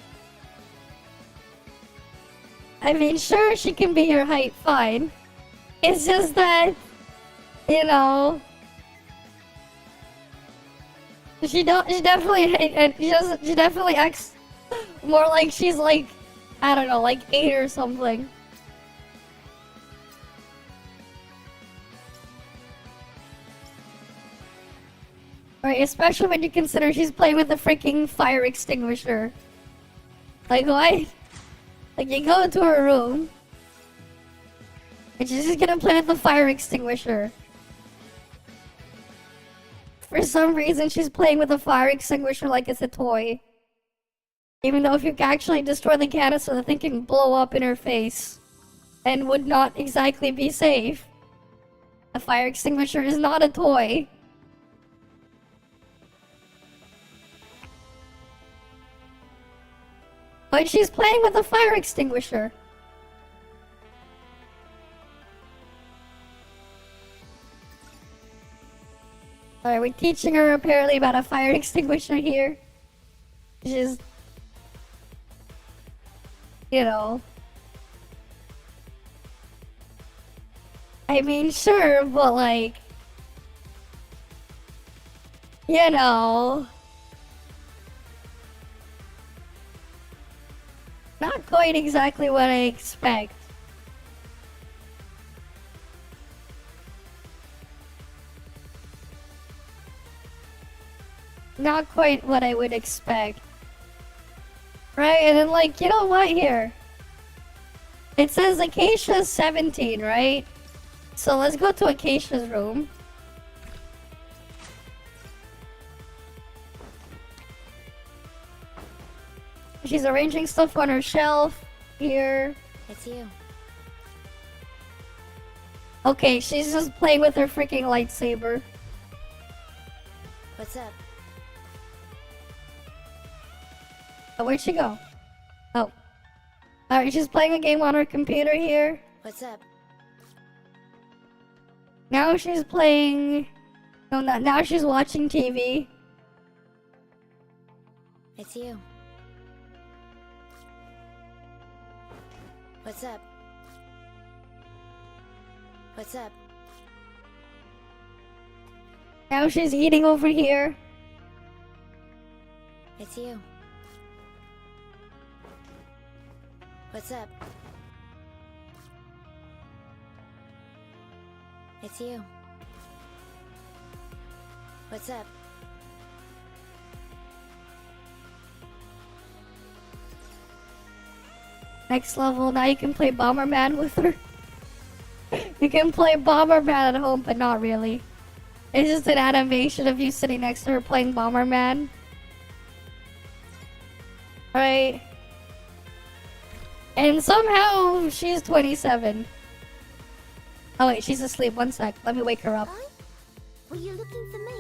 I mean, sure, she can be your height, fine. It's just that, you know... She definitely acts more like she's like, I don't know, like 8 or something. Right, especially when you consider she's playing with a freaking fire extinguisher. Like, what? Like, you go into her room, and she's just gonna play with the fire extinguisher. for some reason she's playing with a fire extinguisher like it's a toy. Even though if you actually destroy the canister, the thing can blow up in her face. And would not exactly be safe. A fire extinguisher is not a toy. But she's playing with a fire extinguisher. Alright, we're teaching her apparently about a fire extinguisher here. Which is... you know... I mean, sure, but like... you know... not quite exactly what I expect. Not quite what I would expect. Right, and then like, you know what here? It says Acacia 17, right? So let's go to Acacia's room. She's arranging stuff on her shelf. Here. It's you. Okay, she's just playing with her freaking lightsaber. What's up? Oh, where'd she go? Oh. Alright, she's playing a game on her computer here. What's up? Now she's playing... no, not now she's watching TV. It's you. What's up? What's up? Now she's eating over here. It's you. What's up? It's you. What's up? Next level, now you can play Bomberman with her. You can play Bomberman at home, but not really. It's just an animation of you sitting next to her playing Bomberman. Right? And somehow she's 27. Oh wait, she's asleep. One sec. Let me wake her up. Were you looking for me?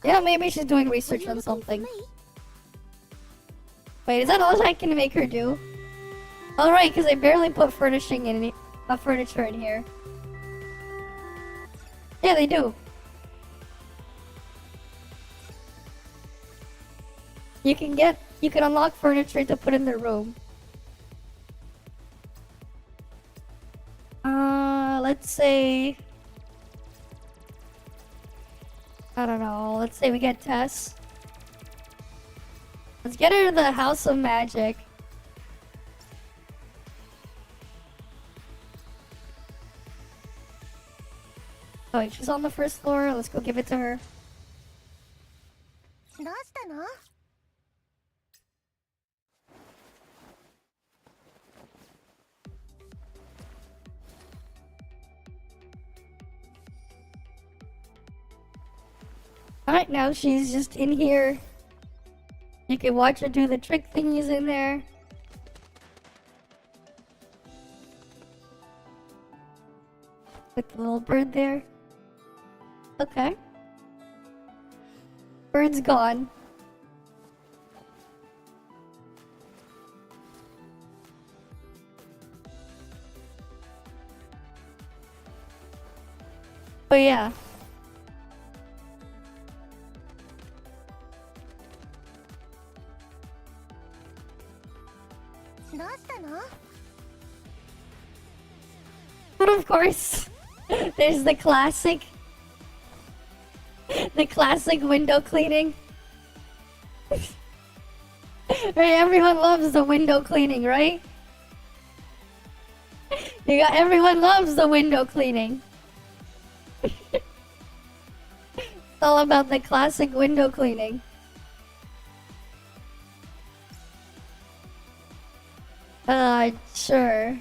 Yeah, maybe she's doing research on something. Wait, is that all I can make her do? Alright, because I barely put furniture in here. Yeah, they do. You can unlock furniture to put in the room. Let's say... I don't know, let's say we get Tess. Let's get her to the House of Magic. Oh wait, she's on the first floor. Let's go give it to her. Alright, now she's just in here. You can watch her do the trick thingies in there. With the little bird there. Okay. Bird's gone. But yeah. But of course, there's the classic window cleaning. Right, everyone loves the window cleaning, right? Everyone loves the window cleaning. It's all about the classic window cleaning. Sure.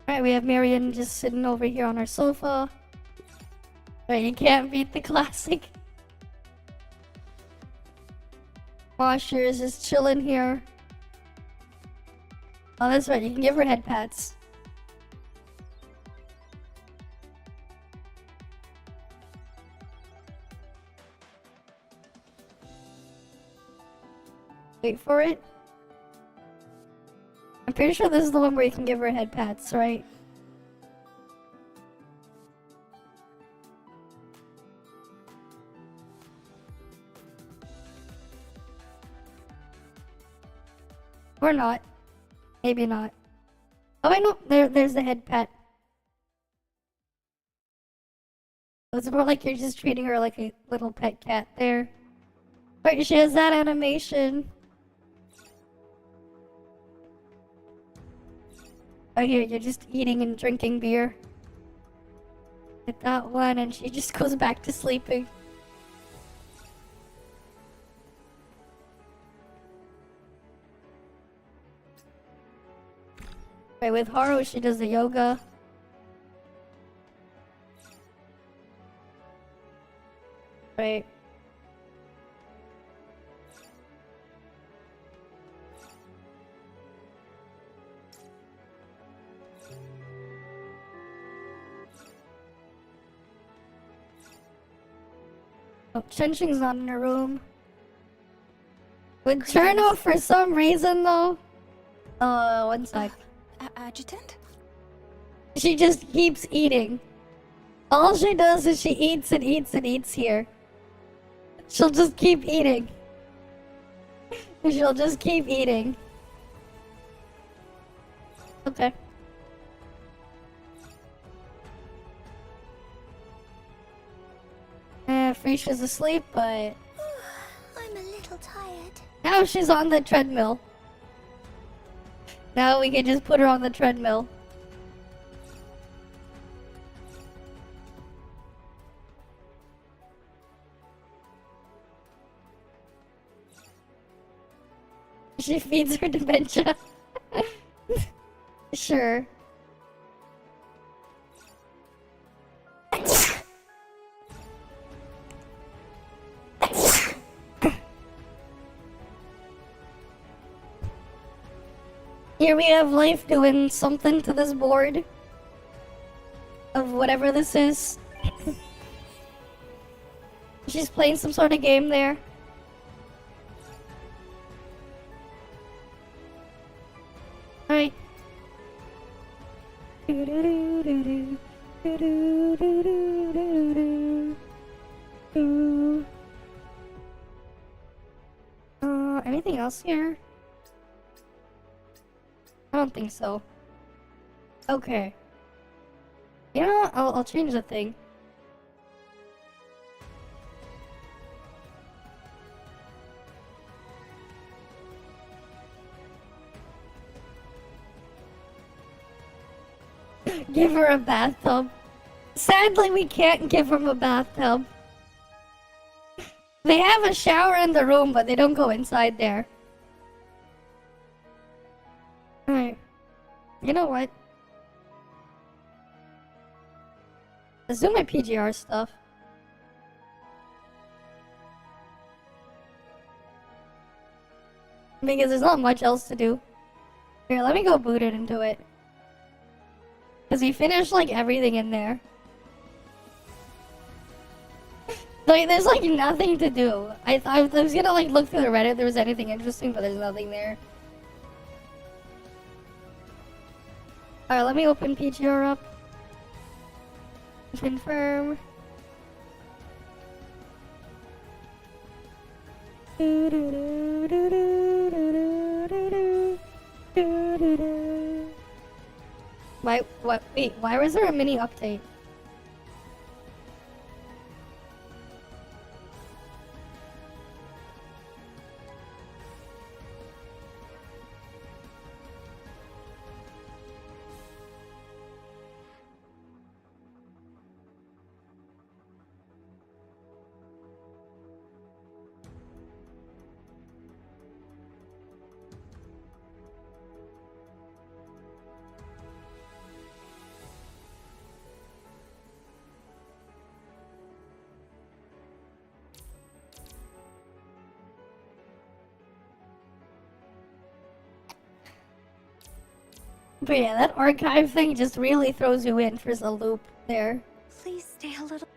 Alright, we have Marion just sitting over here on our sofa. Right, you can't beat the classic. Mosher is just chilling here. Oh, that's right, you can give her head pats. Wait for it. I'm pretty sure this is the one where you can give her head pats, right? Or not. Maybe not. Oh, I know. There's the head pat. It's more like you're just treating her like a little pet cat there. But she has that animation. Oh, here, you're just eating and drinking beer. Get that one, and she just goes back to sleeping. Right, with Haru, she does the yoga. Right. Oh, Shenxing's not in her room. With Cherno, for some reason, though. One sec. Adjutant? She just keeps eating. All she does is she eats and eats and eats here. She'll just keep eating. She'll just keep eating. Okay. Frisia's asleep, but... I'm a little tired. now she's on the treadmill. Now we can just put her on the treadmill. She feeds her dementia. Sure. Here we have Life doing something to this board. Of whatever this is. She's playing some sort of game there. Alright. Anything else here? I don't think so. Okay. You know what? I'll change the thing. Give her a bathtub. Sadly, we can't give him a bathtub. They have a shower in the room, but they don't go inside there. Alright. You know what? Let's do my PGR stuff. Because there's not much else to do. Here, let me go boot it into it. Because we finished, like, everything in there. Like, there's, like, nothing to do. I was gonna, like, look through the Reddit if there was anything interesting, but there's nothing there. Alright, let me open PGR up. Confirm. Wait, why was there a mini update? But yeah, that archive thing just really throws you in for the loop there. Please stay a little.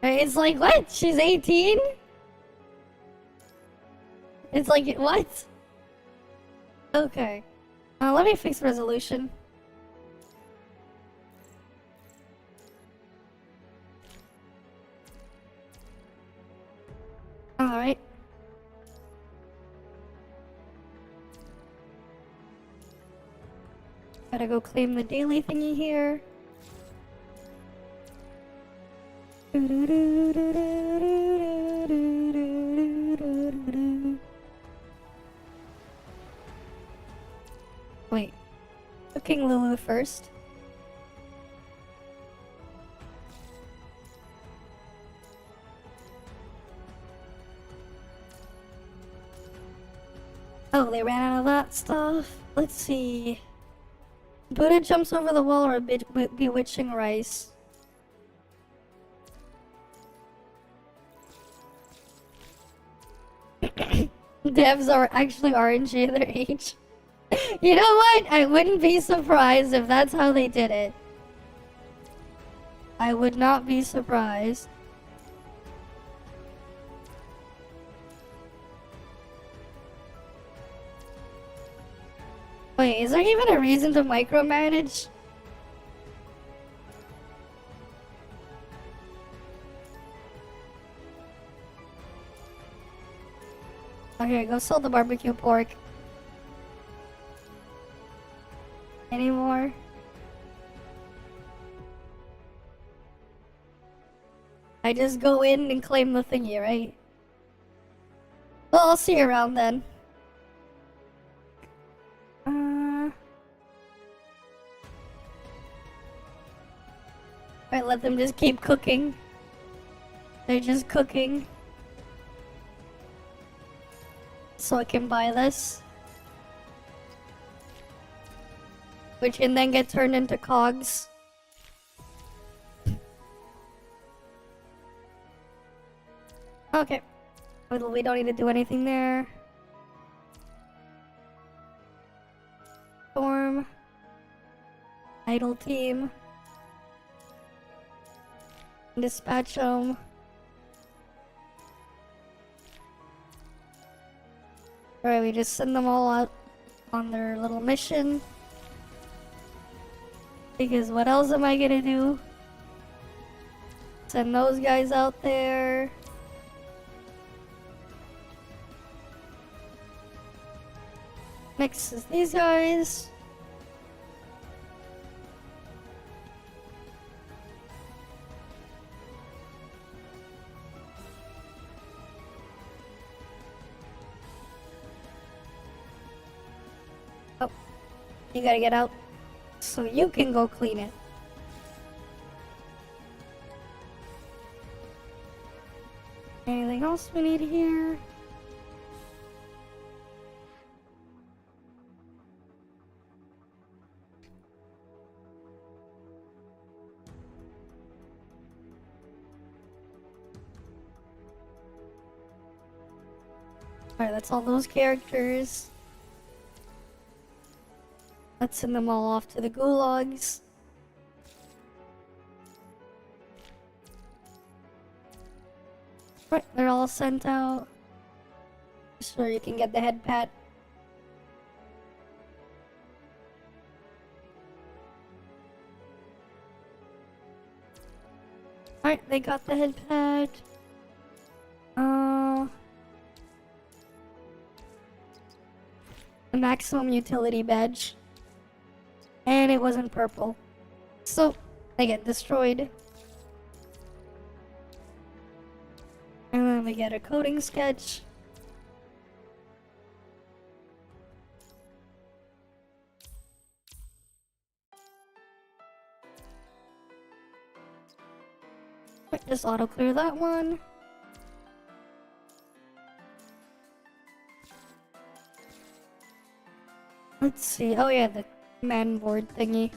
It's like, what? She's 18? It's like, what? Okay. Let me fix resolution. Alright. Gotta go claim the daily thingy here. Wait. Cooking Lulu first. Oh, they ran out of that stuff. Let's see. Buddha jumps over the wall or a bewitching rice. Devs are actually RNG at their age. You know what? I wouldn't be surprised if that's how they did it. I would not be surprised. Wait, is there even a reason to micromanage? Okay, go sell the barbecue pork. Any more? I just go in and claim the thingy, right? Well, I'll see you around then. Alright, let them just keep cooking. They're just cooking. So I can buy this. Which can then get turned into cogs. Okay. Well, we don't need to do anything there. Storm. Idle team. Dispatch them. Alright, we just send them all out on their little mission. Because what else am I gonna do? Send those guys out there. Next is these guys. Oh, you gotta get out so you can go clean it. Anything else we need here? Alright, that's all those characters. Let's send them all off to the gulags. Right, they're all sent out. So you can get the head pat. Alright, they got the head pat. The maximum utility badge. And it wasn't purple. So, they get destroyed. And then we get a coding sketch. Just auto clear that one. Let's see. Oh yeah, the command board thingy.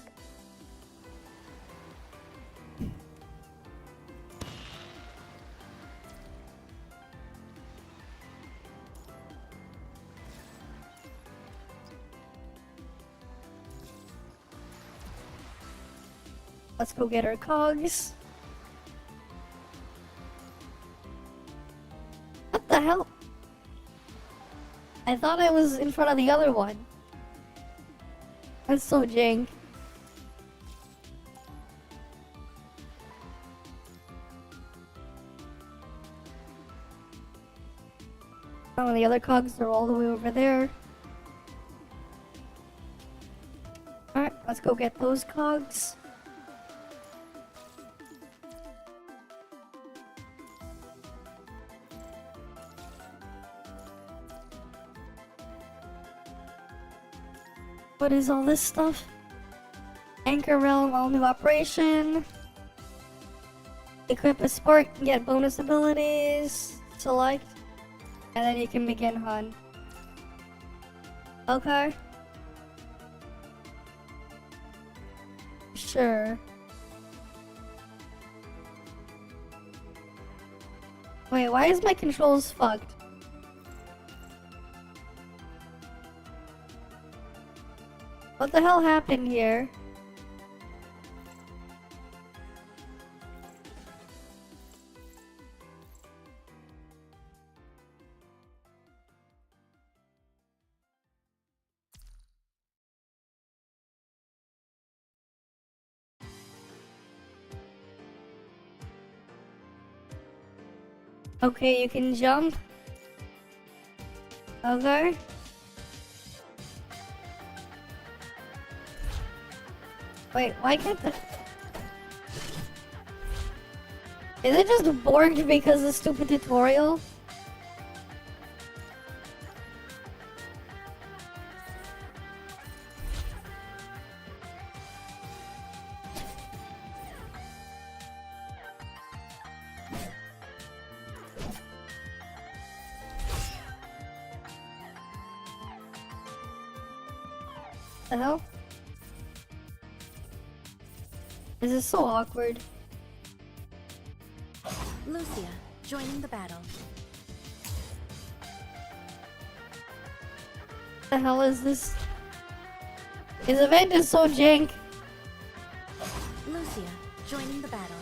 Let's go get our cogs. What the hell? I thought I was in front of the other one. That's so jank. Oh, the other cogs are all the way over there. Alright, let's go get those cogs. What is all this stuff? Anchor Realm, all new operation. Equip a sport and get bonus abilities. Select. And then you can begin hunt. Okay. Sure. Wait, why is my controls fucked? What the hell happened here? Okay, you can jump. Okay. Wait, why can't the... Is it just borged because of the stupid tutorial? The hell? This is so awkward. Lucia, joining the battle. The hell is this? His event is so jank. Lucia, joining the battle.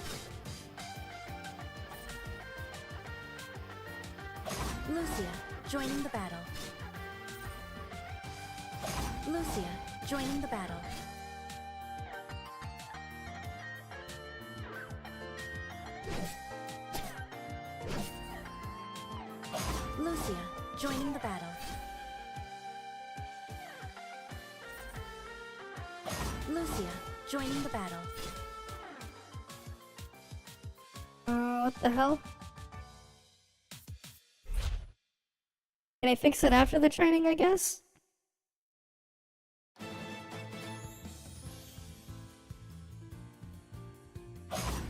Lucia, joining the battle. Lucia, joining the battle. Lucia, joining the battle. Lucia, joining the battle. What the hell? Can I fix it after the training, I guess?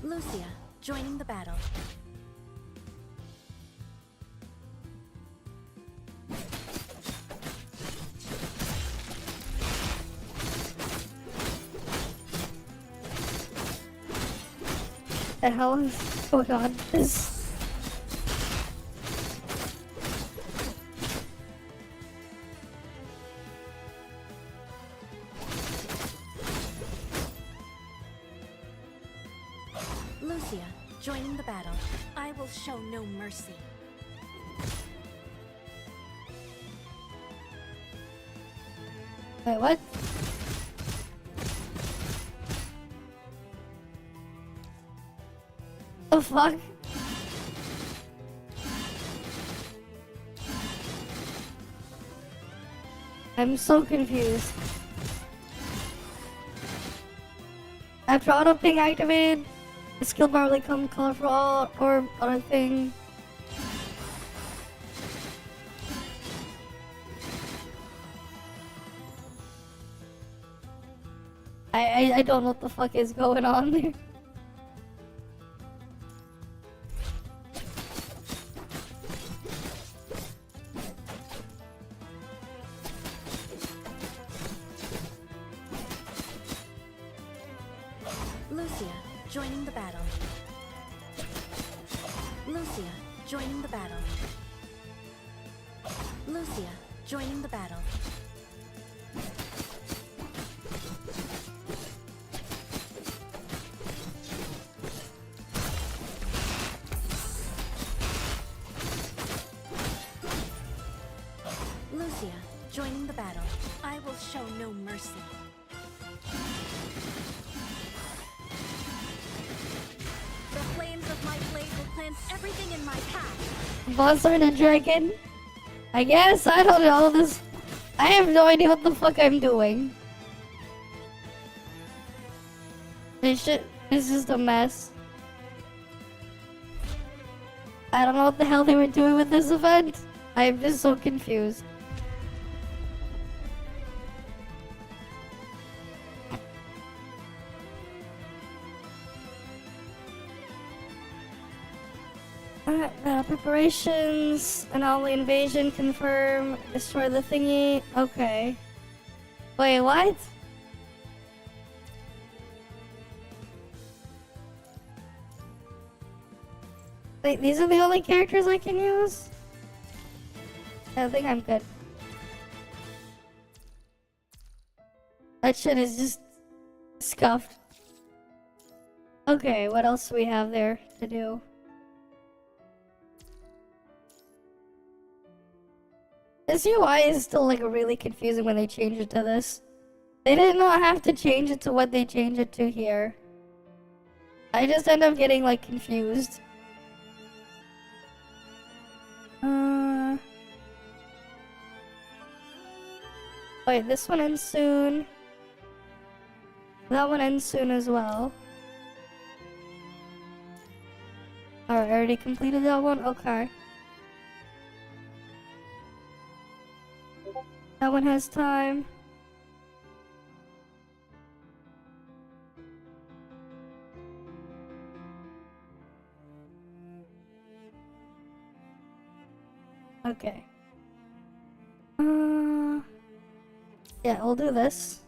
Lucia, joining the battle. The hell is going on? This. Lucia, joining the battle. I will show no mercy. Wait, what? The fuck? I'm so confused. After auto ping activated, the skill bar will become colorful or other thing. I don't know what the fuck is going on there. Lucia, joining the battle. Lucia, joining the battle. Lucia, joining the battle. show no mercy. The flames of my blade will cleanse everything in my path. Monster and a dragon? I guess, I don't know this. I have no idea what the fuck I'm doing. This shit is just a mess. I don't know what the hell they were doing with this event. I'm just so confused. Alright, preparations, anomaly invasion, confirm, destroy the thingy. Okay. Wait, what? Wait, these are the only characters I can use? I think I'm good. That shit is just scuffed. Okay, what else do we have there to do? This UI is still like really confusing when they change it to this. They did not have to change it to what they changed it to here. I just end up getting like confused. Wait, this one ends soon. That one ends soon as well. Alright, I already completed that one? Okay. That one has time. Okay. Yeah, we'll do this.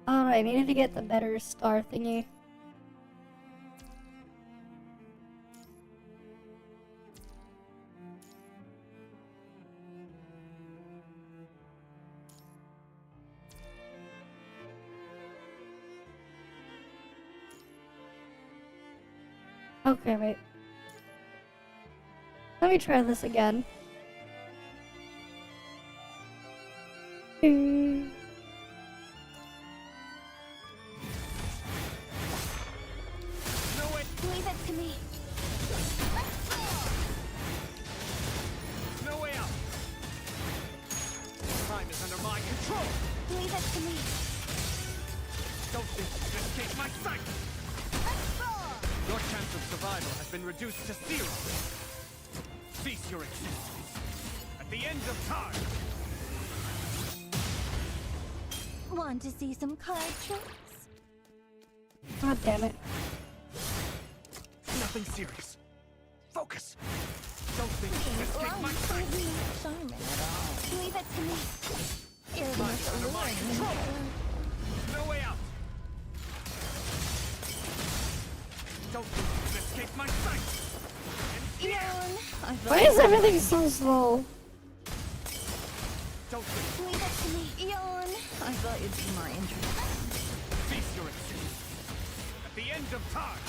Alright, I needed to get the better star thingy. Okay, wait. Let me try this again. Leave it to me. No way out. Time is under my control. Leave it to me. Don't think you can escape my sight. Your chance of survival has been reduced to 0. Cease your existence at the end of time. Want to see some card tricks? God damn it. Nothing serious. Focus. Don't think you can escape my sight. Charming at all. Leave it to me. You're the Time most is under my alluring. control. No way out. Don't think you can escape my sight. Why is everything so slow? Don't think. Leave it to me. Yawn. I thought you'd be more interested. Cease your existence at the end of time.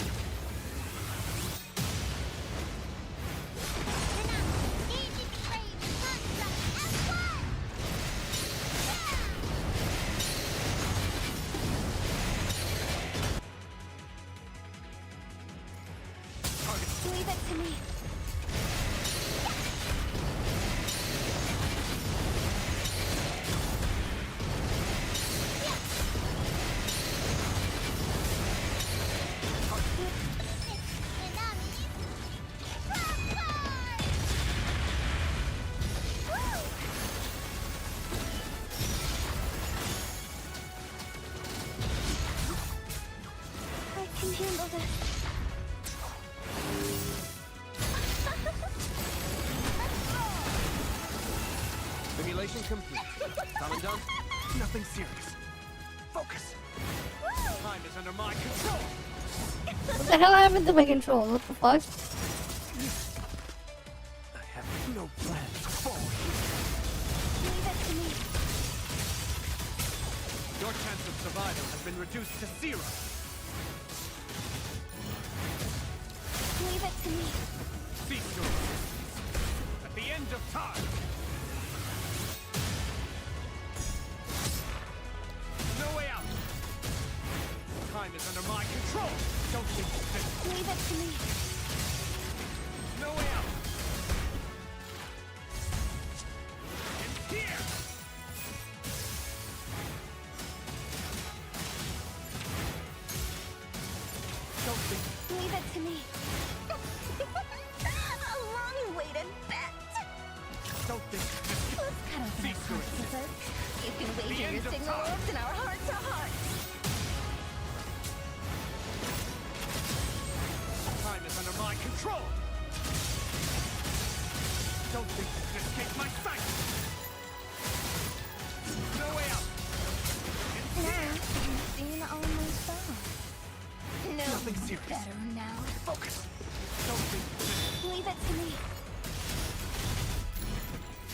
Leave it to me. I can handle this. Simulation complete. Commandant, nothing serious. Focus. Time is under my control. What the hell happened to my control? What the fuck? I have no plan to fall. Leave it to me. Your chance of survival has been reduced to 0. Leave it to me. Cease your existence at the end of time. control! Don't think this. Leave it to me. No way out. And here! Don't think. Leave it to me. A long-awaited bet. Don't think this. Let's cut open Cease our your hearts, Scissor. You can The wager end your of signal time. orbs in our heart-to-heart. Time is under my control. Don't think you can escape my sight. No way out. And Now here! you've seen all my stars. No, Nothing serious. better now. Focus. Don't think this. Leave it to me.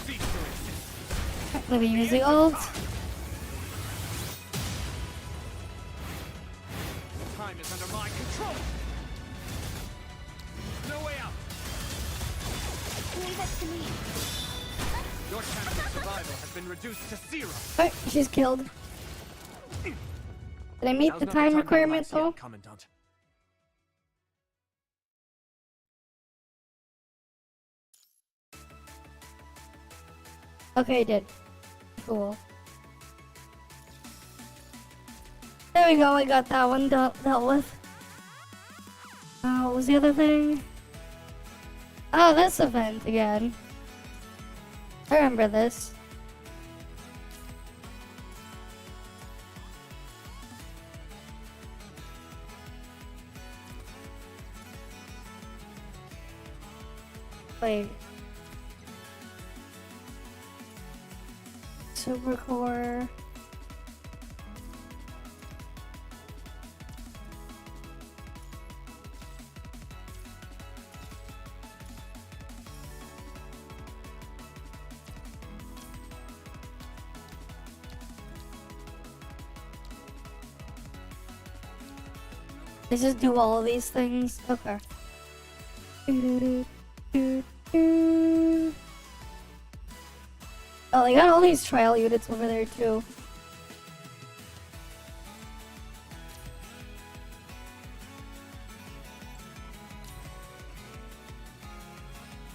Cease your existence. Let me use the ult. Time is under my control. No way out. Leave it to me. Your chance of survival has been reduced to 0. Alright, she's killed. Did I meet Now's the not time to requirement relax yet, though? Commandant. Okay, I did. Cool. There we go, I got that one dealt with. What was the other thing? Oh, this event again. I remember this. Wait. Super core. They just do all of these things? Okay. Oh, they got all these trial units over there too.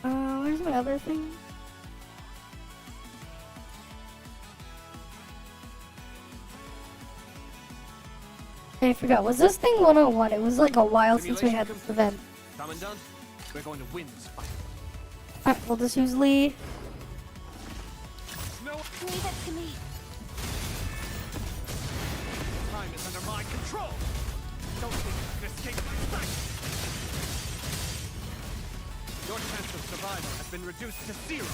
Where's my other thing? I forgot. Was this thing 101? It was like a while since we had this event. Commandant, we're going to win this fight. Alright, we'll just use Lee. No Leave it to me. time is under my control. Don't think you can escape my sight. Your chance of survival has been reduced to 0.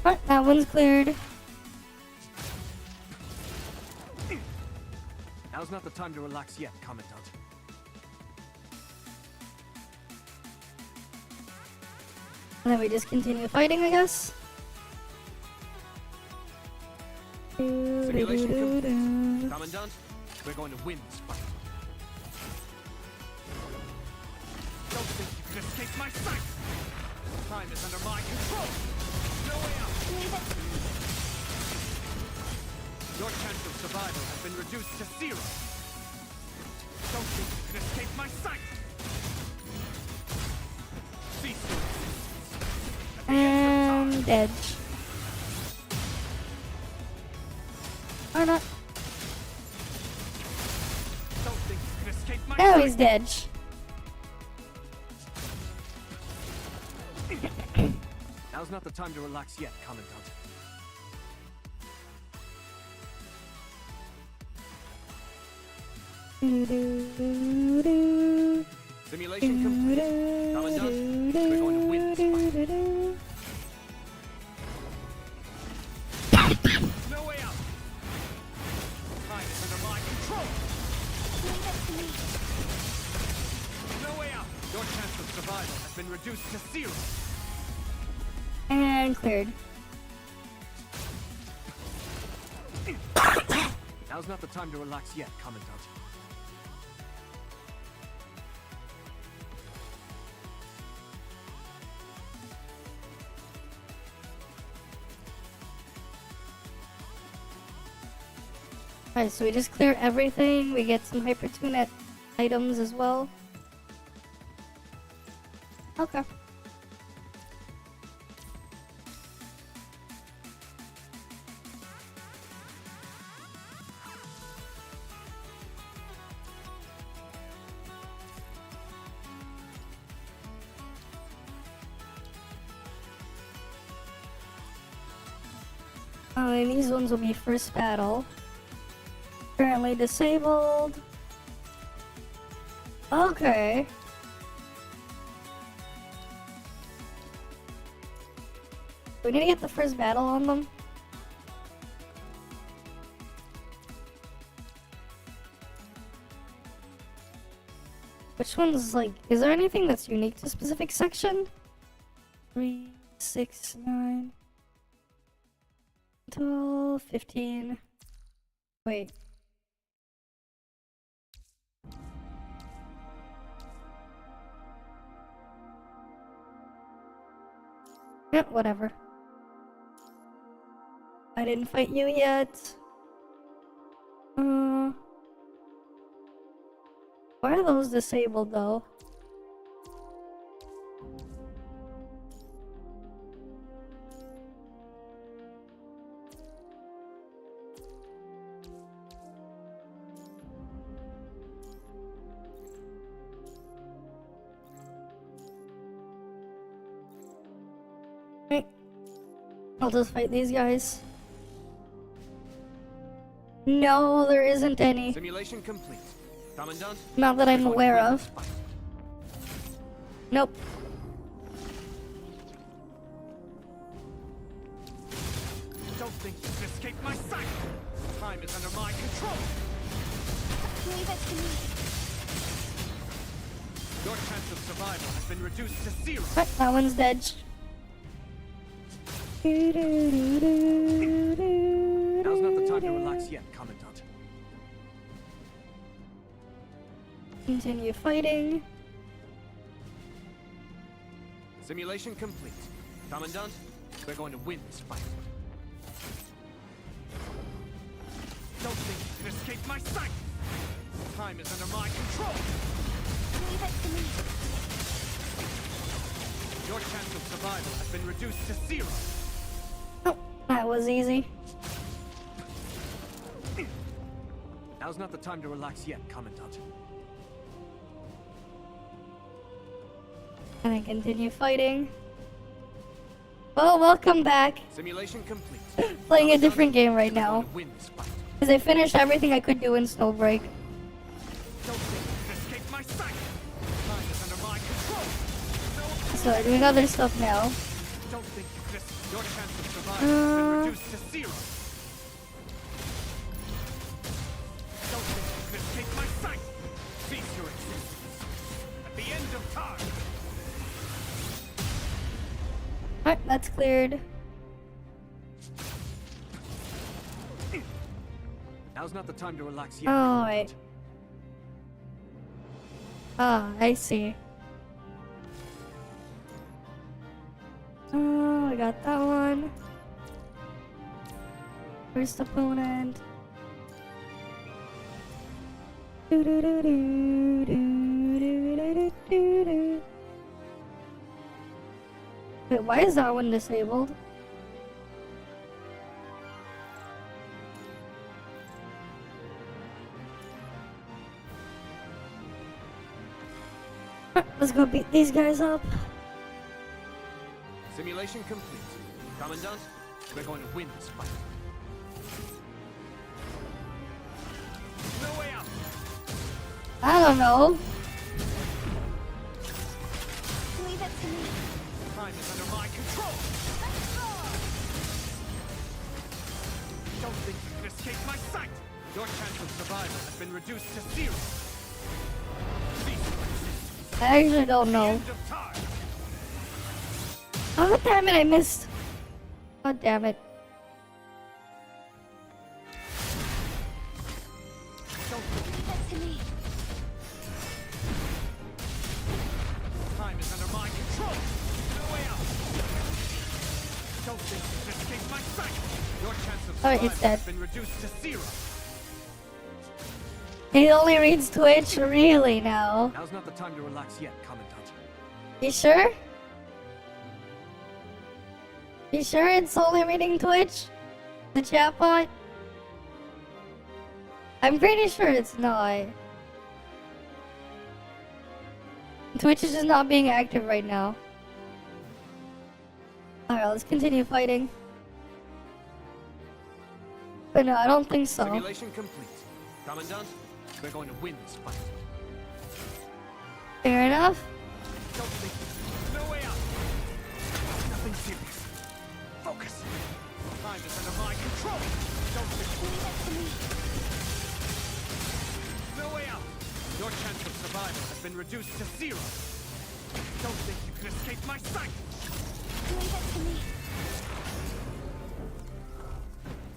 Alright, that one's cleared. Now's not the time to relax yet, Commandant. And then we just continue fighting, I guess. Simulation complete. Commandant, we're going to win this fight. Don't think you can escape my sight. Time is under my control. No way out. Leave it to me. Your chance of survival has been reduced to 0. Don't think you can escape my sight. Cease your existence. And dead. Or not. Don't think you can escape my Now sight. he's dead. Now's not the time to relax yet, Commandant. Simulation complete. Commandant, we're going to win this fight. No way out. Time is under my control. Leave it to me. No way out. Your chance of survival has been reduced to 0. And cleared. Now's not the time to relax yet, Commandant. Alright, so we just clear everything. We get some hyper tune at items as well. Okay. And these ones will be first battle. Currently disabled. Okay. We need to get the first battle on them. Which one's like, is there anything that's unique to a specific section? 3, 6, 9, 12, 15. Wait. Yeah, whatever. I didn't fight you yet. Why are those disabled though? Okay. I'll just fight these guys. No, there isn't any. Simulation complete. Commandant? Not that I'm aware of. Nope. Don't think you can escape my sight! Time is under my control! Leave it to me. Your chance of survival has been reduced to 0. Right, that one's dead. Now's not the time to relax yet, Commandant. Continue fighting. Simulation complete. Commandant, we're going to win this fight. Don't think you can escape my sight! Time is under my control! Leave it to me. Your chance of survival has been reduced to 0. Oh, that was easy. Now's not the time to relax yet, Commandant. And I continue fighting. Well, welcome back. Simulation complete. Playing a different game right now. To win this fight. Because I finished everything I could do in Snowbreak. Don't think you can escape my sight! Time is under my control! So I'm doing other stuff now. Don't think you can escape. Your chance of survival has been reduced to 0. Don't think you can escape my sight! Cease your existence. At the end of time! Alright, that's cleared. Now's not the time to relax yet. Oh, wait. Ah, I see. Oh, I got that one. First opponent. Wait, why is that one disabled? Let's go beat these guys up. Simulation complete. Commandant, we're going to win this fight. No way out! I don't know. Leave it to me. Time is under my control! Don't think you can escape my sight! Your chance of survival has been reduced to 0. Cease your existence. I actually don't know. End of time. Oh, damn it, I missed. God damn it. Leave it to me. Time is under my control! No way out! Don't think you can escape my sight! Your chance of Alright, survival it's dead. has been reduced to 0. He only reads Twitch? Really now? Now's not the time to relax yet, Commandant. You sure? You sure it's only reading Twitch? The chatbot? I'm pretty sure it's not. Twitch is just not being active right now. Alright, let's continue fighting. But no, I don't think so. Simulation complete. Commandant, we're going to win this fight. Fair enough. Don't think. No way out. Nothing serious. Focus. Time is under my control. Don't think. No way out. Your chance of survival has been reduced to 0. Don't think you can escape my sight. Leave it to me.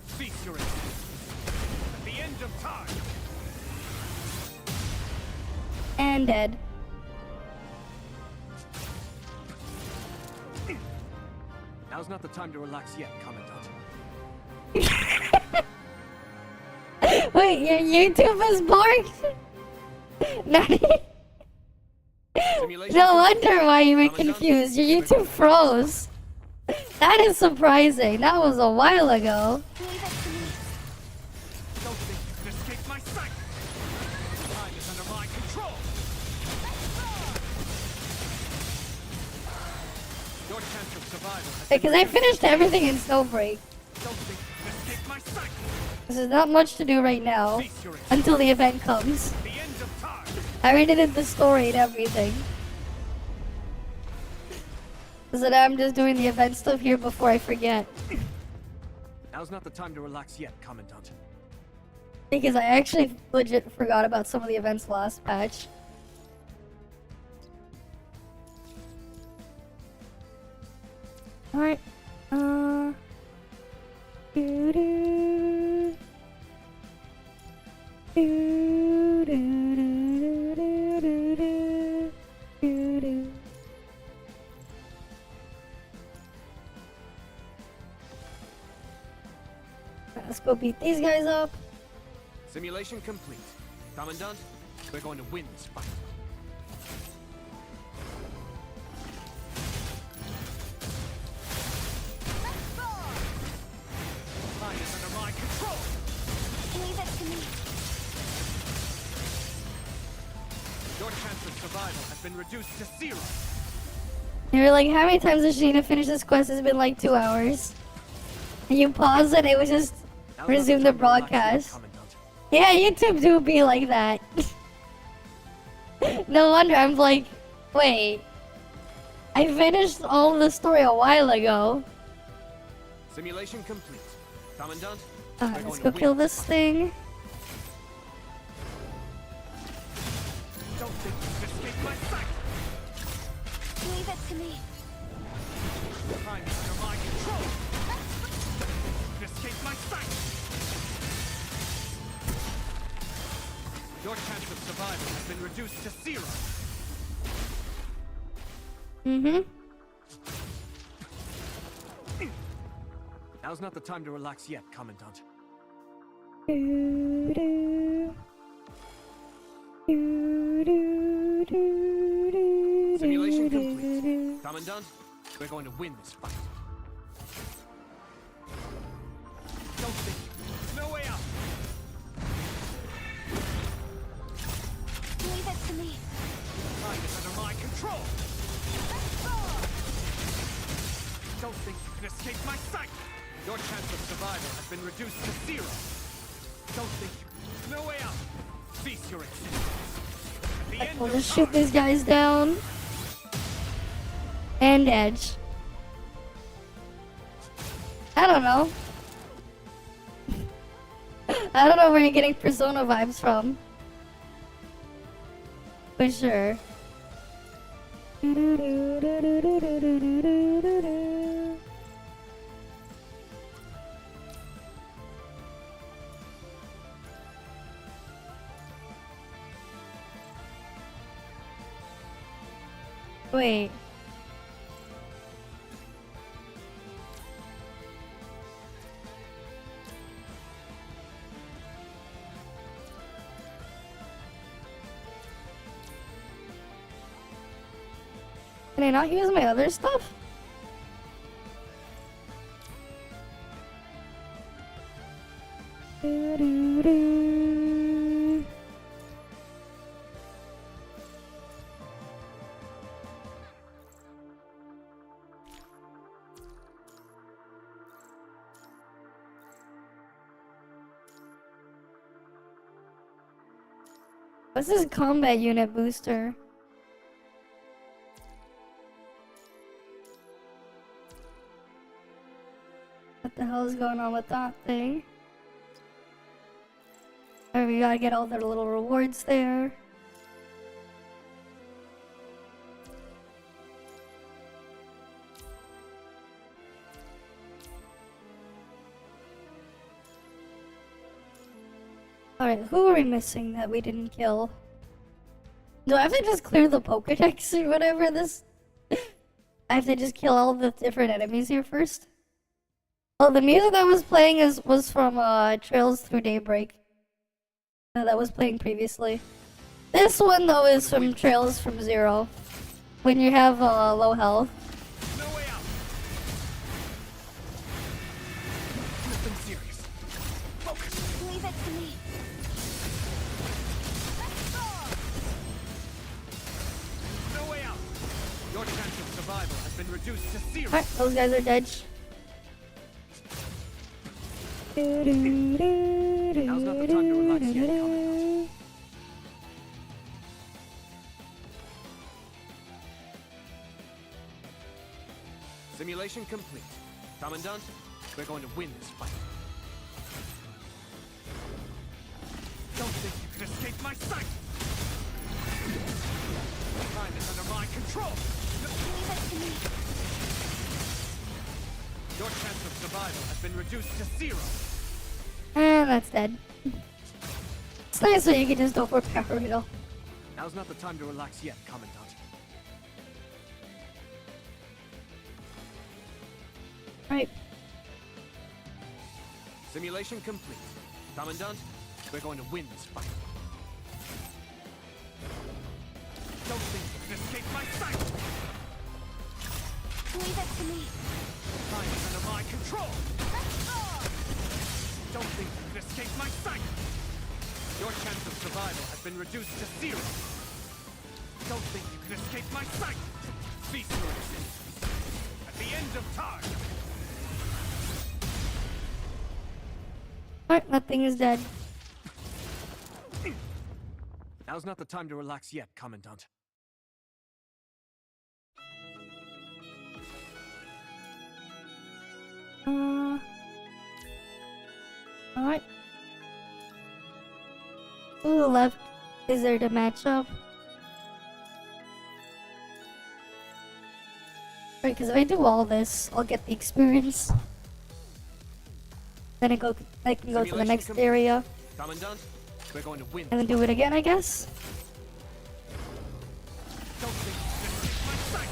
Cease your existence. At the end of time. And dead. Now's not the time to relax yet, Commandant. Wait, your YouTube is barked? No wonder why you were confused. Your YouTube froze. That is surprising. That was a while ago. Leave it to me. Don't think you can escape my sight. Time is under my control. Your chance of survival has Because I finished everything in Snowbreak. Don't think you can escape my sight. There's not much to do right now Cease your existence. until the event comes. At the end of time. I already did the story and everything. So now I'm just doing the event stuff here before I forget. Now's not the time to relax yet, Commandant. Because I actually legit forgot about some of the events last patch. Alright. Doo-doo. Doo-doo-doo-doo-doo-doo-doo. Doo-doo. Let's go beat these guys up. Simulation complete. Commandant, we're going to win this fight. Time is under my control. Leave it to me. Your chance of survival has been reduced to 0. You were like, how many times has Sheena finished this quest? It's been like 2 hours. And you pause it, it was just Now's resume not the time to relax yet, broadcast. Commandant. Yeah, YouTube do be like that. No wonder I'm like, wait. I finished all the story a while ago. Simulation complete. Commandant, Alright, we're let's going go to kill win this thing. Don't think you can escape my sight. Leave it to me. Time is under my control. You can escape my sight. Your chance of survival has been reduced to 0. Mm-hmm. Now's not the time to relax yet, Commandant. Doo-doo. Doo-doo, doo-doo, Simulation doo-doo, complete. doo-doo. Commandant, we're going to win this fight. Don't think. No way out. Leave it to me. Time is under my control. Don't think you can escape my sight. Your chance of survival has been reduced to 0. Don't think you. No way out. Cease your existence. At the end We'll of just shoot time. these guys down. And Edge. I don't know. I don't know where you're getting Persona vibes from. For sure. Wait. Can I not use my other stuff? Doo-doo-doo. What's this combat unit booster? What the hell is going on with that thing? Alright, we gotta get all the little rewards there. Alright, who are we missing that we didn't kill? Do I have to just clear the Pokedex or whatever this? I have to just kill all the different enemies here first? Oh, the music that was playing was from Trails Through Daybreak. That was playing previously. This one though is from Trails from Zero. When you have low health. No way out. Nothing serious. Focus. Leave it to me. No way out. Your chance of survival has been reduced to 0. Alright, those guys are dead. Now's not the time to relax yet, Commandant. Simulation complete. Commandant, we're going to win this fight. Don't think you can escape my sight! Time is under my control! Leave it to me. Your chance of survival has been reduced to 0. And that's dead. It's nice that you can just go for power riddle. Now's not the time to relax yet, Commandant. Right. Simulation complete. Commandant, we're going to win this fight. Don't think you can escape my sight! Leave it to me. Time is under my control! Don't think you can escape my sight! Your chance of survival has been reduced to 0. Don't think you can escape my sight! Feast your existence. At the end of time! Alright, that thing is dead. Now's not the time to relax yet, Commandant. Alright. Who left is there to match up? Right, because if I do all this, I'll get the experience. Then I can go to the next area Commandant, we're going to win. and then do it again, I guess. Don't think you can escape my sight!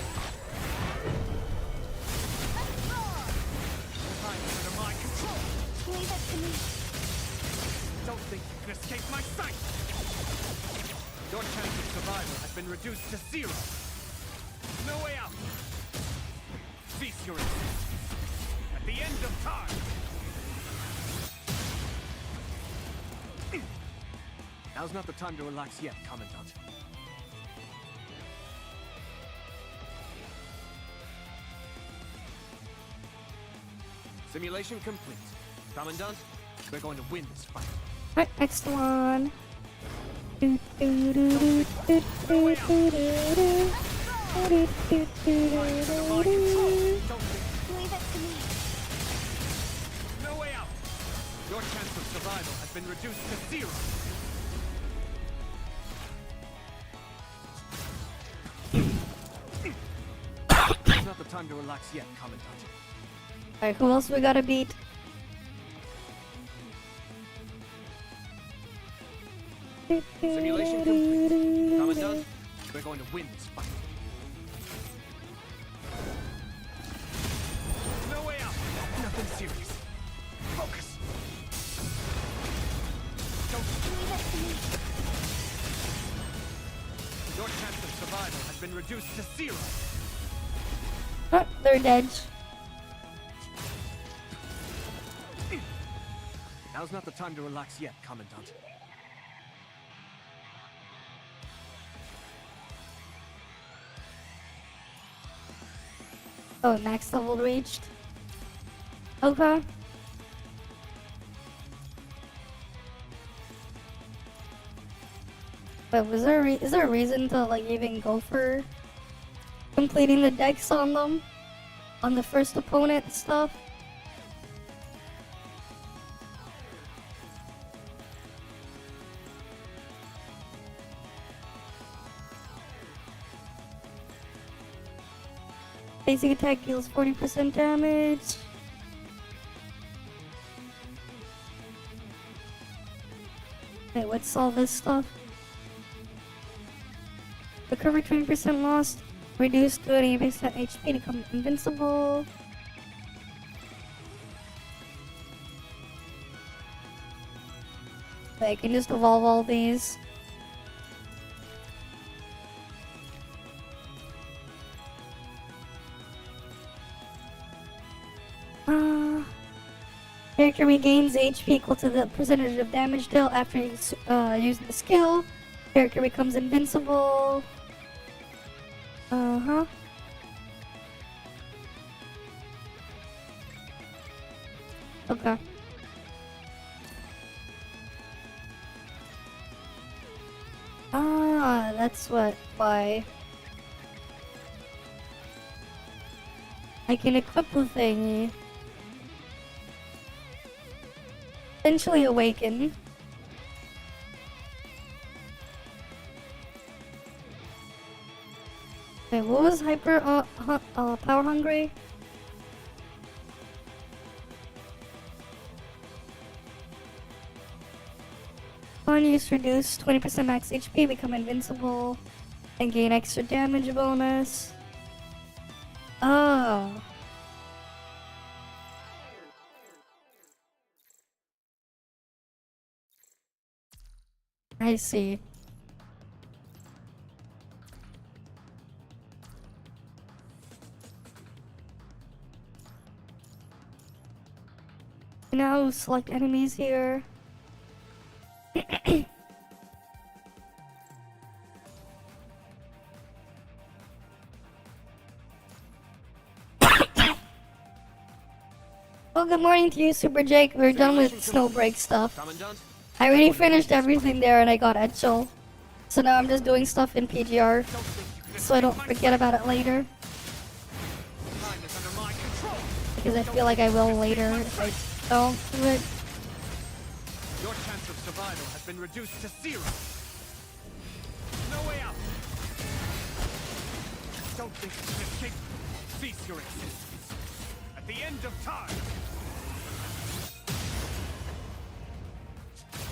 Time is under my control! Leave it to me. Don't think you can escape my sight! Your chance of survival has been reduced to 0. No way out! Feast your existence. At the end of time! Now's not the time to relax yet, Commandant. Simulation complete. Commandant, we're going to win this fight. Alright, next one. Don't think. Leave it to me. No way out. Your chance of survival has been reduced to 0. It's not the time to relax yet, Commandant. Alright, who else we gotta beat? Simulation complete. Commandant, we're going to win this fight. No way out. Nothing serious. Focus. Don't Leave it to me. Your chance of survival has been reduced to 0. Oh, they're dead. Now's not the time to relax yet, Commandant. Oh, max level reached. Okay. But is there a reason to like even go for completing the decks on them? On the first opponent and stuff? Basic attack deals 40% damage. Wait, what's all this stuff? Recover 20% lost. Reduce 20% HP to become invincible. Wait, I can just evolve all these. Character regains HP equal to the percentage of damage dealt after using the skill. Character becomes invincible. Uh-huh. Okay. Ah, that's why. I can equip the thingy. Eventually awaken. Okay, what was hyper power hungry? On use reduce 20% max HP, become invincible, and gain extra damage bonus. Oh. I see. Now select enemies here. Well, good morning to you, Super Jake. We're done with Snowbreak stuff. Commandant? I already finished everything there and I got Eachel. So now I'm just doing stuff in PGR, so I don't forget about it later. Time is under my control. Because I feel like I will later if I don't do it. Your chance of survival has been reduced to 0. No way out. Don't think you can escape. Cease your existence. At the end of time.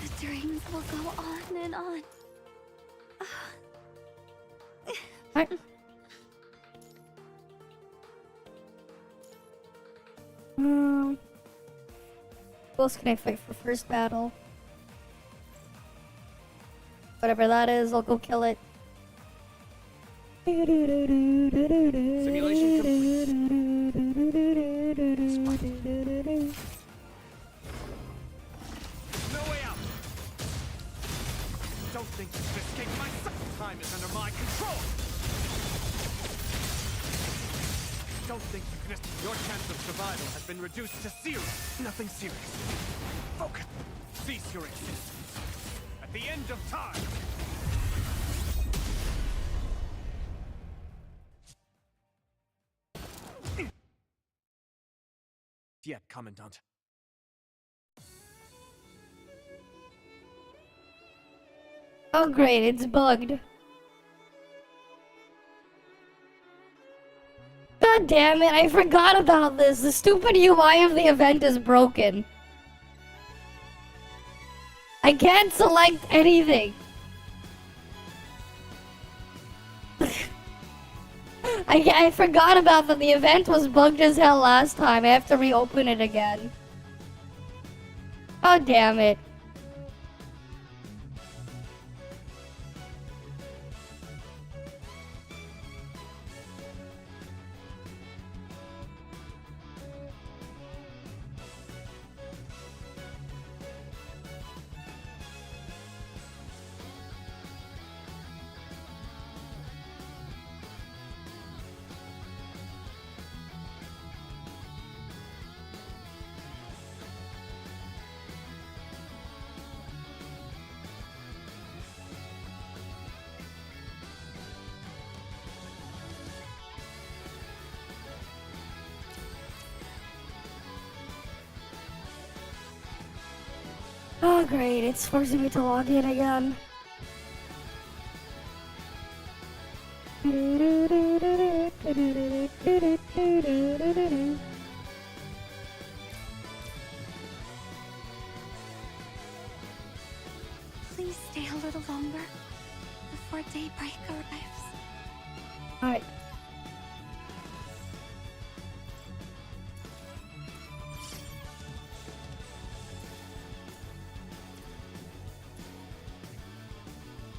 The dreams will go on and on. Hi. Who else can I fight for first battle? Whatever that is, I'll go kill it. Simulation complete. No way out. Don't think you can escape my sight. Time is under my control. Don't think you can escape. Your chance of survival has been reduced to 0. Nothing serious. Focus. Cease your existence. At the end of time. Yet, Commandant. Oh great, it's bugged. God damn it, I forgot about this. The stupid UI of the event is broken. I can't select anything. I forgot about that the event was bugged as hell last time. I have to reopen it again. Oh damn it. Oh great, it's forcing me to log in again. Please stay a little longer before daybreak arrives. Alright.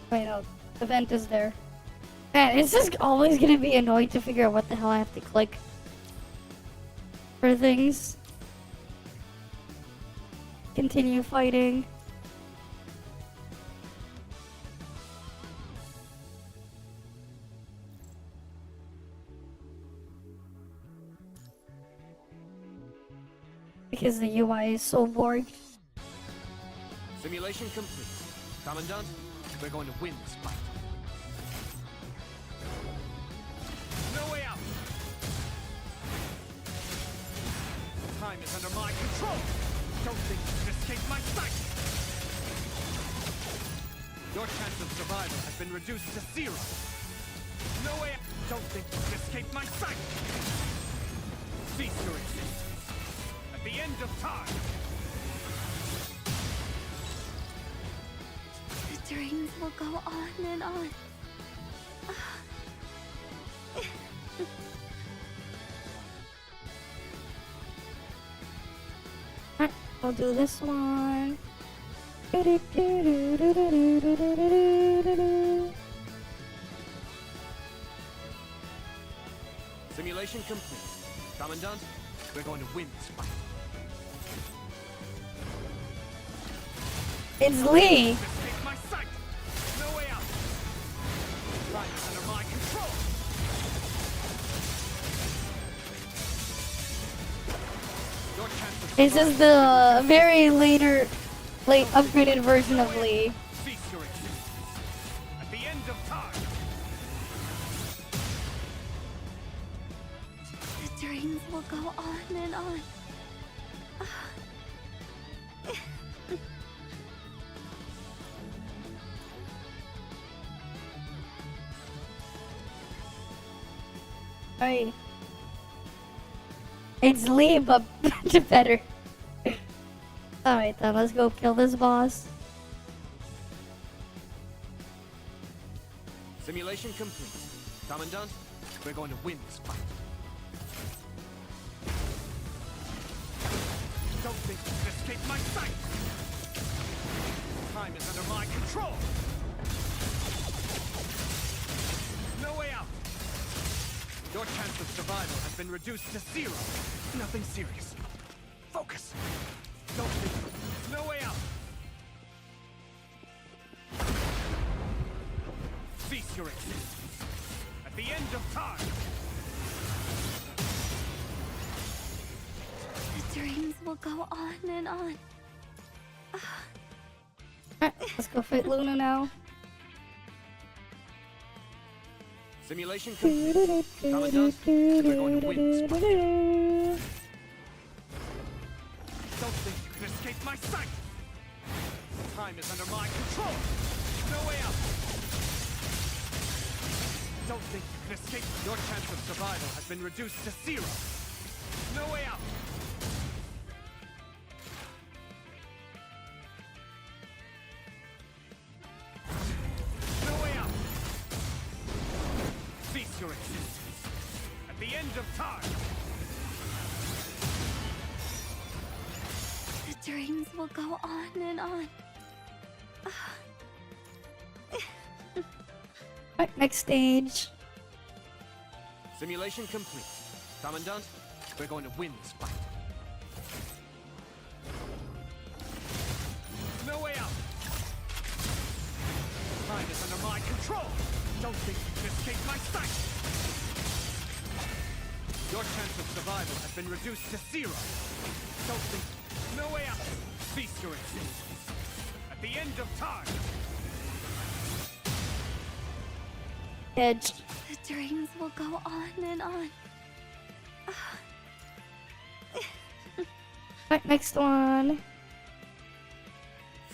Wait, no, the vent is there. Man, it's just always gonna be annoying to figure out what the hell I have to click for things. Continue fighting. Because the UI is so boring. Simulation complete. Commandant, we're going to win this fight. No way out! Time is under my control! Don't think you can escape my sight! Your chance of survival has been reduced to 0. No way out! Don't think you can escape my sight! Cease your existence. At the end of time! The dreams will go on and on. I'll do this one. Simulation complete. Commandant, we're going to win this fight. It's Lee! Escape my sight! No way out! Time is under my control! Your chance of This is the very late upgraded version of Lee. cease your existence. At the end of time! The dreams will go on and on. Alright. It's Lee, but better. Alright then, let's go kill this boss. Simulation complete. Commandant, we're going to win this fight. Don't think you can escape my sight! Time is under my control! No way out! Your chance of survival has been reduced to 0. Nothing serious. Focus! Don't think. No way out! Cease your existence. At the end of time! The dreams will go on and on. Alright, let's go fight Luna now. Simulation complete. Commandant, we're going to win this fight. Don't think you can escape my sight! Time is under my control! No way out! Don't think you can escape. Your chance of survival has been reduced to 0. No way out! No way out! Cease your existence. At the end of time! The dreams will go on and on. Alright, next stage. Simulation complete. Commandant, we're going to win this fight. No way out! Time is under my control! Don't think you can escape my sight! Your chance of survival has been reduced to 0. Don't think. No way out! Cease your existence. At the end of time! Edge. The dreams will go on and on. Alright, next one.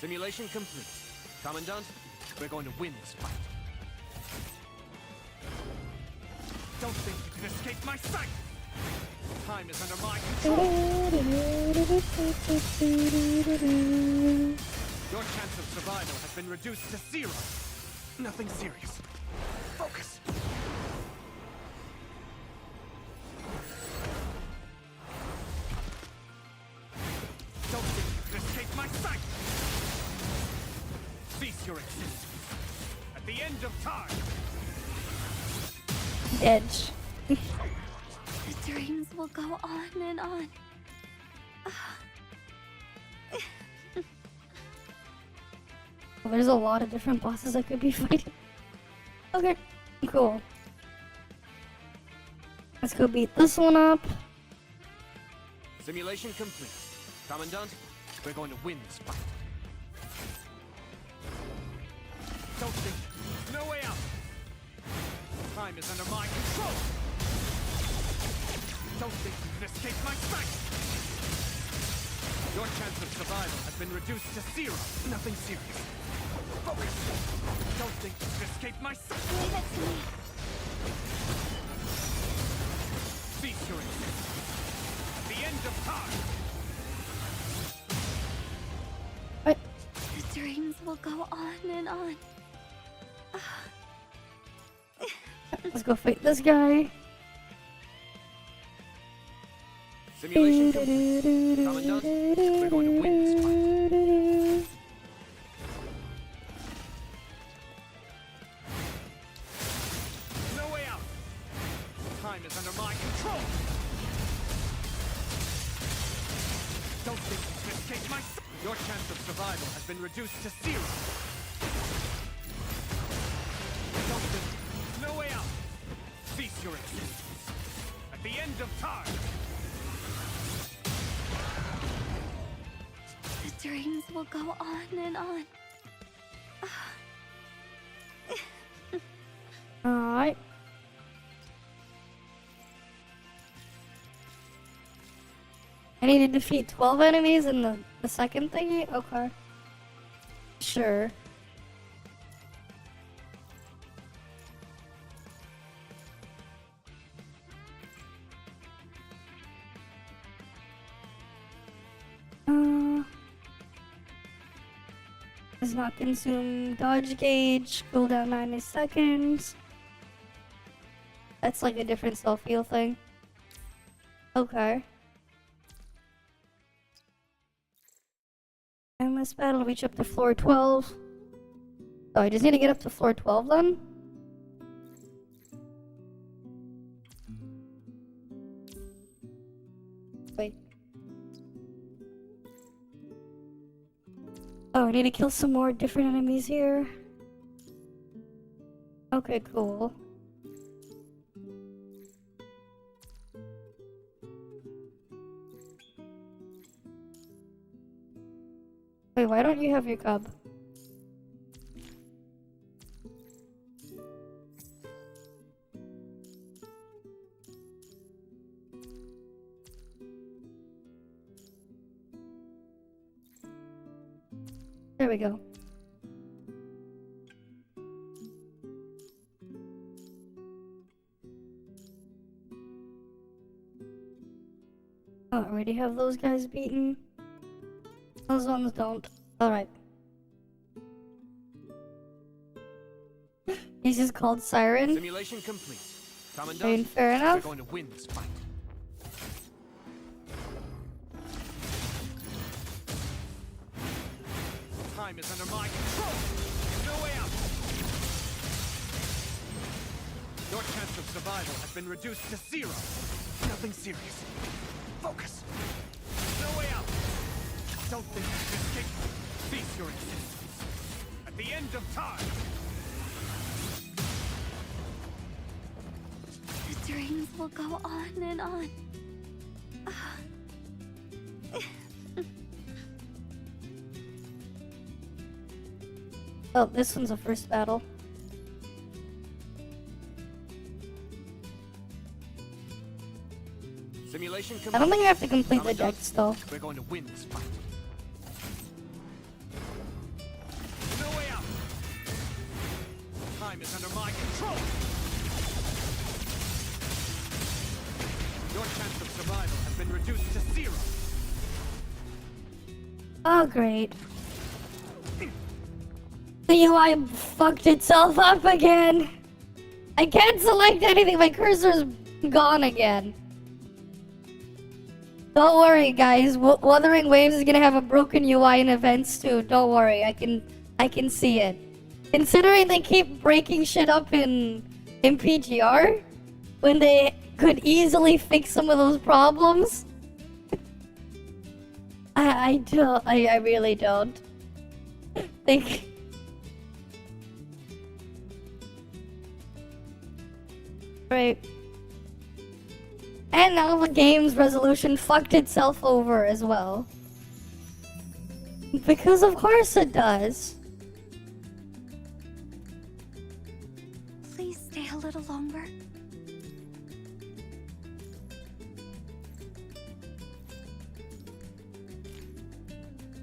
Simulation complete. Commandant, we're going to win this fight. Don't think you can escape my sight! Time is under my control! Your chance of survival has been reduced to 0. Nothing serious. Focus! Don't think you can escape my sight! Cease your existence. At the end of time! Edge. The dreams will go on and on. There's a lot of different bosses I could be fighting. Okay, cool. Let's go beat this one up. Simulation complete. Commandant, we're going to win this fight. Don't think. No way out. Time is under my control. Don't think you can escape my sight. Your chance of survival has been reduced to 0. Nothing serious. Focus. Don't think you can escape my sight. Leave it to me. Cease your existence. At the end of time. What? The dreams will go on and on. Let's go fight this guy. Simulation complete. Commandant, we're going to win this fight. No way out. Time is under my control. Don't think you can escape my sight. Your chance of survival has been reduced to 0. Don't think. No way out. Cease your existence. At the end of time. The dreams will go on and on. Alright. I need to defeat 12 enemies in the second thingy? Okay. Sure. Does not consume dodge gauge, cooldown 90 seconds. That's like a different self-heal thing. Okay. And this battle reach up to floor 12. Oh, I just need to get up to floor 12 then? Wait. Oh, I need to kill some more different enemies here. Okay, cool. Wait, why don't you have your cub? There we go. Oh, I already have those guys beaten. Those ones don't. Alright. He's just called Siren. Simulation complete. I mean, Commandant, fair we're enough. going to win this fight. Time is under my control. No way out. Your chance of survival has been reduced to 0. Nothing serious. Focus. No way out. Don't think you can escape. Cease your existence. At the end of time. The dreams will go on and on. Oh, this one's a first battle. Simulation complete. I don't think I have to complete the deck Commandant, still. we're going to win this fight. is under my control! Your chance of survival has been reduced to 0. Oh, great. The UI fucked itself up again. I can't select anything. My cursor's gone again. Don't worry, guys. Wuthering Waves is gonna have a broken UI in events too. Don't worry. I can see it. Considering they keep breaking shit up in PGR, when they could easily fix some of those problems. I really don't think. Right. And now the game's resolution fucked itself over as well. Because of course it does. Please stay a little longer.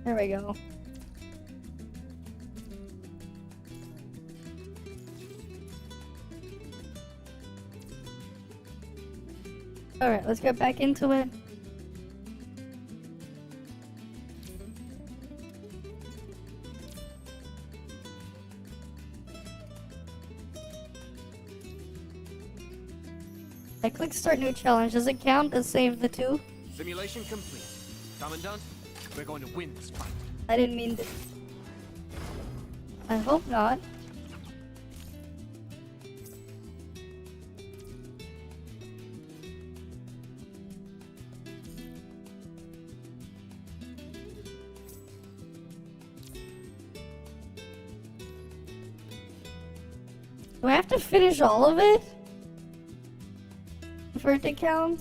There we go. Alright, let's get back into it. I click start new challenge. Does it count as save the 2? Simulation complete. Commandant, we're going to win this fight. I didn't mean to. I hope not. Do I have to finish all of it for it to count?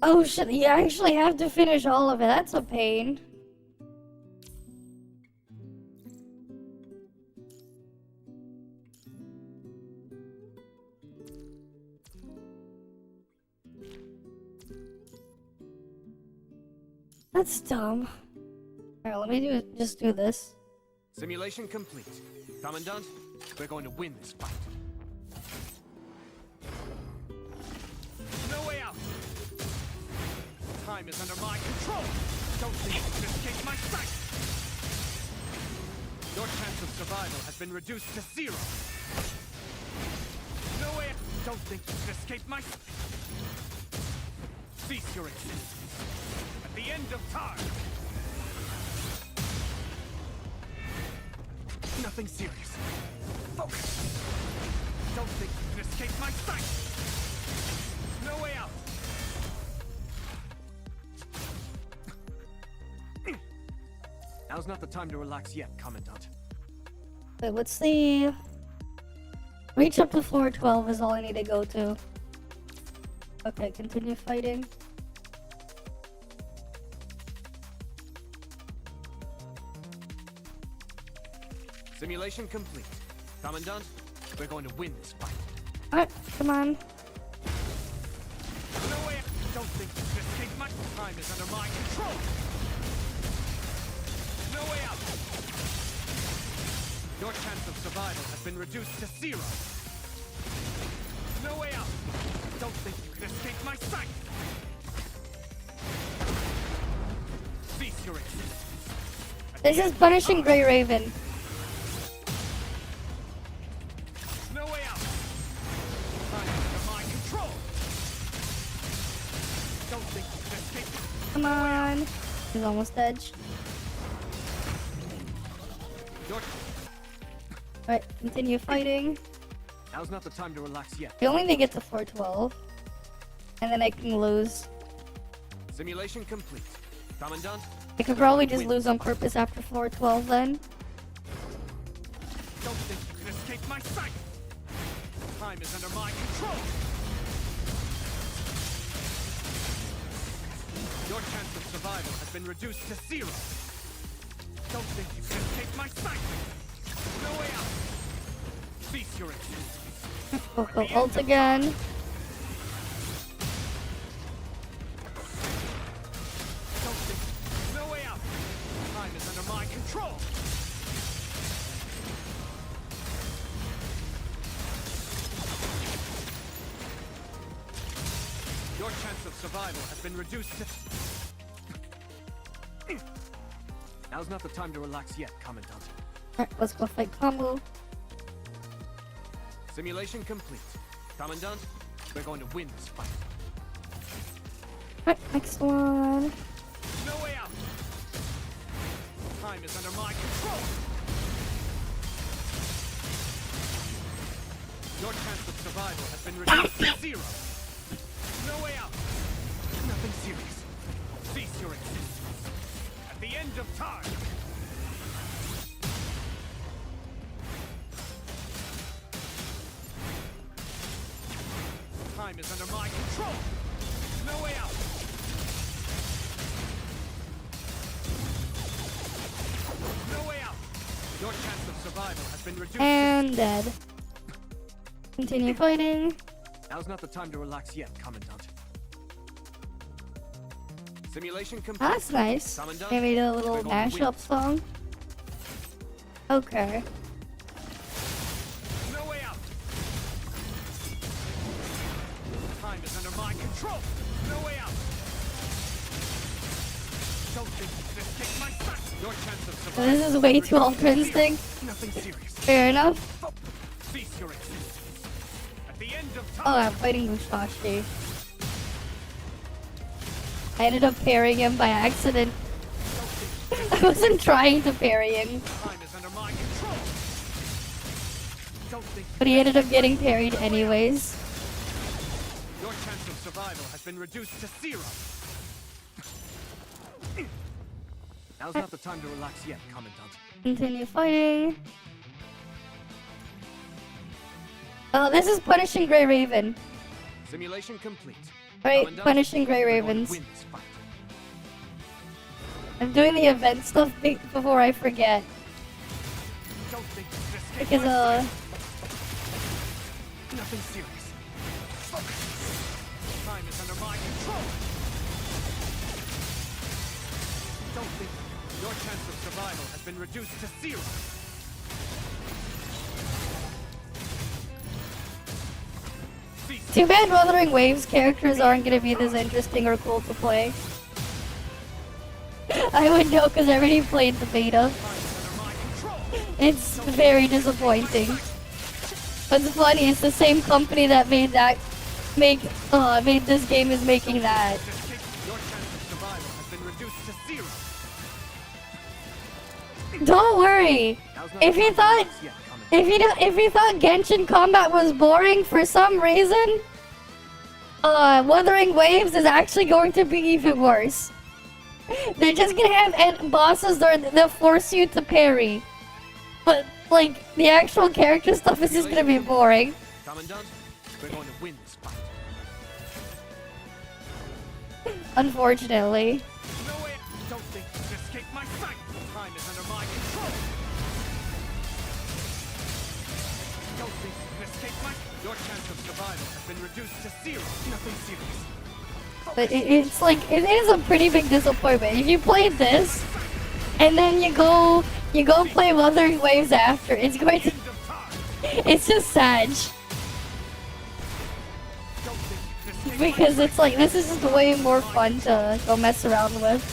Oh shit, you actually have to finish all of it. That's a pain. That's dumb. Alright, let me just do this. Simulation complete. Commandant, we're going to win this fight. No way out! Time is under my control! Don't think you can escape my sight! Your chance of survival has been reduced to 0. No way out! Don't think you can escape my sight! Cease your existence. At the end of time! Nothing serious. Focus! Don't think you can escape my sight! No way out! Now's not the time to relax yet, Commandant. Wait, what's the... Reach up to floor 12 is all I need to go to. Okay, continue fighting. Simulation complete. Commandant, we're going to win this fight. Alright, come on. No way! Don't think you can escape my time is under my control! No way out! Your chance of survival has been reduced to 0. No way out! Don't think you can escape my sight! Cease your existence. This is punishing Grey Raven. No way out! Time is under my control! Don't think you can escape. Come on. He's almost dead. Your... Alright, continue fighting. Now's not the time to relax yet. We only need to get to 412. And then I can lose. Simulation complete. Commandant, I could probably just lose on purpose after 412 then. don't think you can escape my sight! Time is under my control! Your chance of survival has been reduced to 0. Don't think you can escape my sight! No way out! Cease your existence. We'll go ult again. Your chance of survival has been reduced to... Now's not the time to relax yet, Commandant. Alright, let's go fight combo. Simulation complete. Commandant, we're going to win this fight. Alright, next one. No way out! Time is under my control! Your chance of survival has been reduced to 0. No way out! Nothing serious. Cease your existence. At the end of time! Time is under my control! No way out! No way out! Your chance of survival has been reduced And dead. Continue fighting. Now's not the time to relax yet, Commandant. Simulation complete. That's nice. Commandant, Maybe a little we're going to win. mashup song. Okay. No way out! Time is under my control! No way out! Don't think you can escape my sight! Your chance of survival... This is way too Ultra Instinct. Nothing serious. Fair enough. Cease your existence. At the end of time... Oh, I'm fighting Musashi. I ended up parrying him by accident. I wasn't trying to parry him, Time is under my control! Don't think but he ended up getting parried anyways. your chance of survival has been reduced to 0. Now's not the time to relax yet, Commandant. Continue fighting. Oh, this is punishing Grey Raven. Simulation complete. Right, Commandant, punishing Grey we're going to Ravens. win this fight. I'm doing the event stuff before I forget. Don't think you can escape Because, my sight. Nothing serious. Focus. Time is under my control. Don't think your chance of survival has been reduced to 0. Cease. Too bad Wuthering Waves characters aren't gonna be this interesting or cool to play. I would know because I already played the beta. Time is under my control. It's very disappointing. But it's funny, it's the same company that made made this game is making that. Your chance of survival has been reduced to 0. Don't worry. Now's not If the you time to thought relax yet, Commandant. if you thought Genshin combat was boring for some reason, Wuthering Waves is actually going to be even worse. They're just gonna have bosses that force you to parry. But, like, the actual character stuff is just gonna be boring. Commandant, we're going to win this fight. Unfortunately. No way! Don't think you can escape my sight! Time is under my control! Don't think you can escape my... Your chance of survival has been reduced to 0. Nothing serious. But it's like, it is a pretty big disappointment. If you played this, and then you go play Wuthering Waves after, it's going to... End of time! It's just sad. Don't think you can escape Because it's like, this is just way more fun to go mess around with.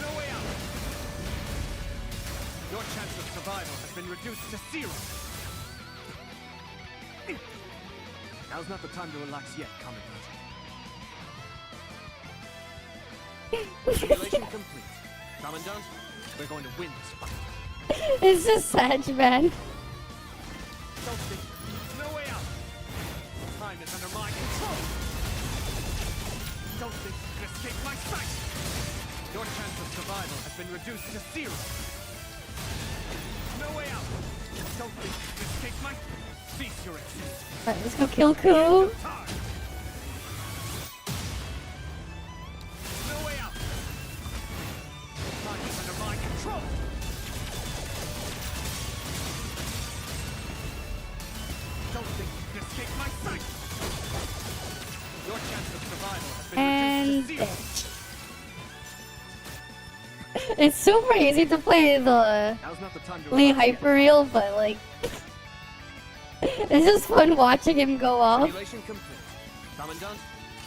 No way out! Your chance of survival has been reduced to 0. Now's not the time to relax yet, Commandant. Simulation complete. Commandant, we're going to win this fight. It's just sad, man. Don't think. No way out. Time is under my control. Don't think you can escape my sight. Your chance of survival has been reduced to 0. No way out. Don't think you can escape my... Cease your existence. Alright, let's go kill Ku. Time. No way out. Time is under my control. Don't think you can escape my sight. Your chance of survival has been And reduced to 0. it's super easy to play the Now's not the time to Lee relax yet. Hyperreal, but like, It's just fun watching him go off. Simulation complete. Commandant,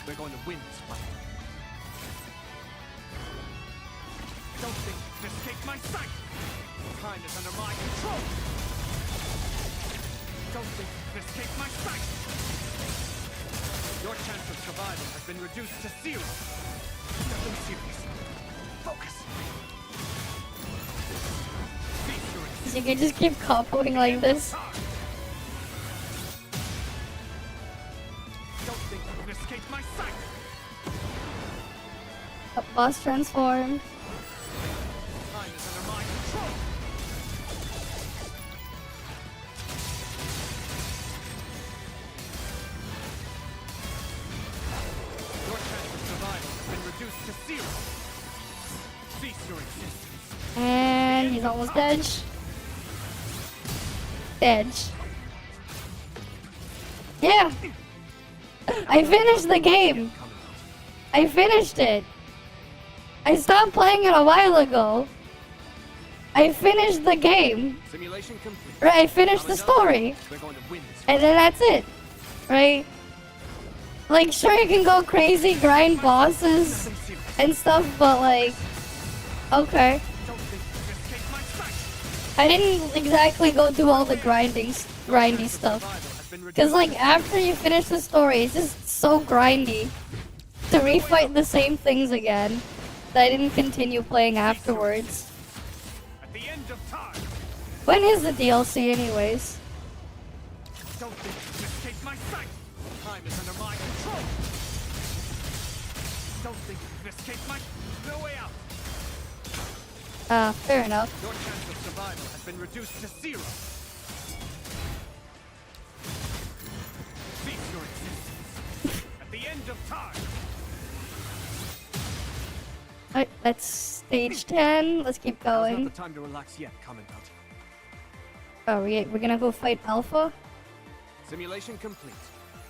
we're going to win this fight. Don't think to escape my sight. Time is under my control. Don't think to escape my sight. Your chance of survival has been reduced to 0. Nothing serious. Focus. Feast your You can just keep comboing like this. Don't think you can escape my sight. A boss transformed. Time is under my control. Your chance of survival has been reduced to 0. Cease your existence. And he's almost dead. Dead. Yeah. I finished the game. I finished it. I stopped playing it a while ago. I finished the game. Simulation complete. Right, I finished the story. We're going to win this. And then that's it. Right? Like, sure, you can go crazy, grind bosses Nothing serious. and stuff, but like, okay. Don't think you can escape my sight. I didn't exactly go do all the grindy stuff. Survival has been reduced. Because, like, after you finish the story, it's just so grindy to refight the same things again that I didn't continue playing afterwards. At the end of time. When is the DLC, anyways? Don't think you can escape my sight. Time is under my control. Don't think you can escape my. No way out. Fair enough. Your chance of survival has been reduced to 0. Cease your existence. At the end of time. Alright, that's stage 10. Let's keep Now's going. not the time to relax yet, Commandant. Oh, we're gonna go fight Alpha? Simulation complete.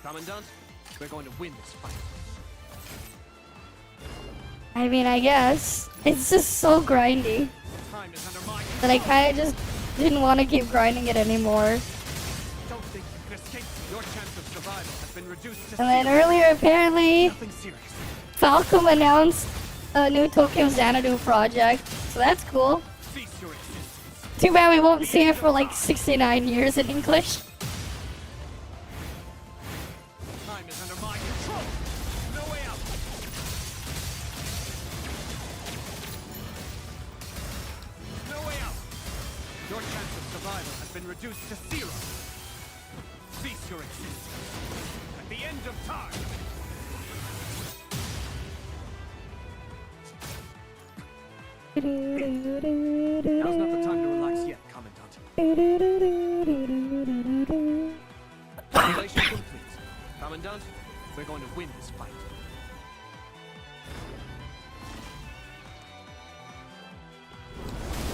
Commandant, we're going to win this fight. I mean, I guess. It's just so grindy Time is under my that I control. kinda just didn't want to keep grinding it anymore. Don't think you can escape. Your chance of survival has been reduced to And then 0. earlier, apparently, Nothing serious. Falcom announced a new Tokyo Xanadu project, so that's cool. Cease your existence. Too bad we won't see it for like 69 years in English. Time is under my control. No way out. No way out. Your chance of survival has been reduced to 0. Cease your existence. At the end of time. Now's not the time to relax yet, Commandant. Simulation complete. Commandant, we're going to win this fight.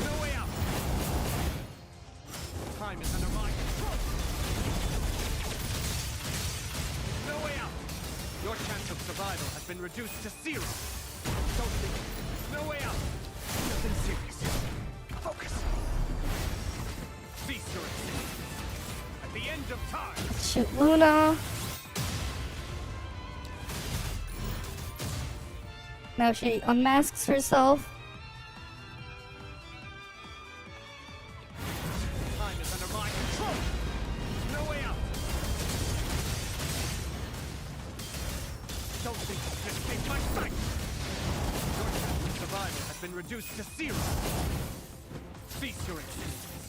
No way out. Time is under my control. No way out. Your chance of survival has been reduced to 0. Don't think. No way out. Nothing serious. Focus. Cease your existence. At the end of time. Shoot Luna. Now she unmasks herself. Time is under my control. No way out. Don't think you can escape my sight. Your chance of survival has been reduced to 0. Cease your existence.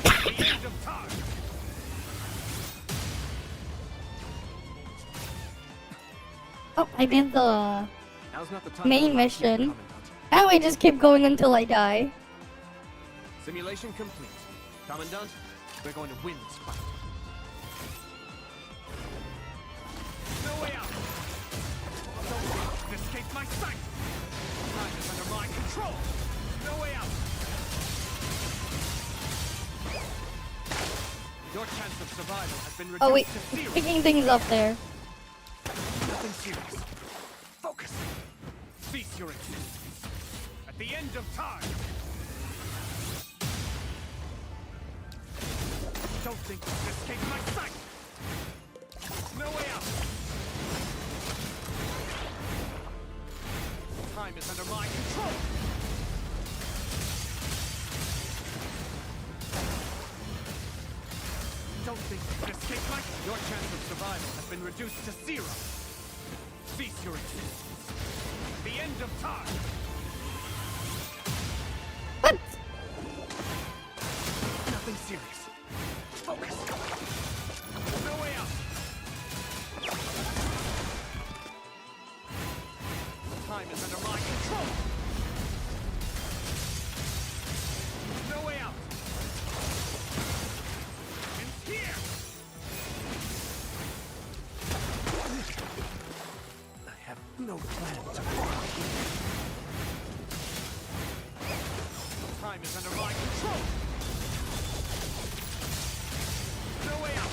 At the end of time. Oh, I did the Now's not the time. main to relax yet, mission. Commandant. Now we just keep going until I die. Simulation complete. Commandant, we're going to win this fight. No way out. Don't think you can escape my sight. Time is under my control. No way out. Your chance of survival has been reduced Oh wait, to 0. picking things up there. Nothing serious. Focus. Cease your existence. At the end of time. Don't think you can escape my sight! No way out! Time is under my control! Don't think you can escape my... Your chance of survival has been reduced to 0. Cease your existence. The end of time! What? Nothing serious. Focus! No way out! Time is under my control! No way out! It's here! I have no plan to follow here. Time is under my control! No way out!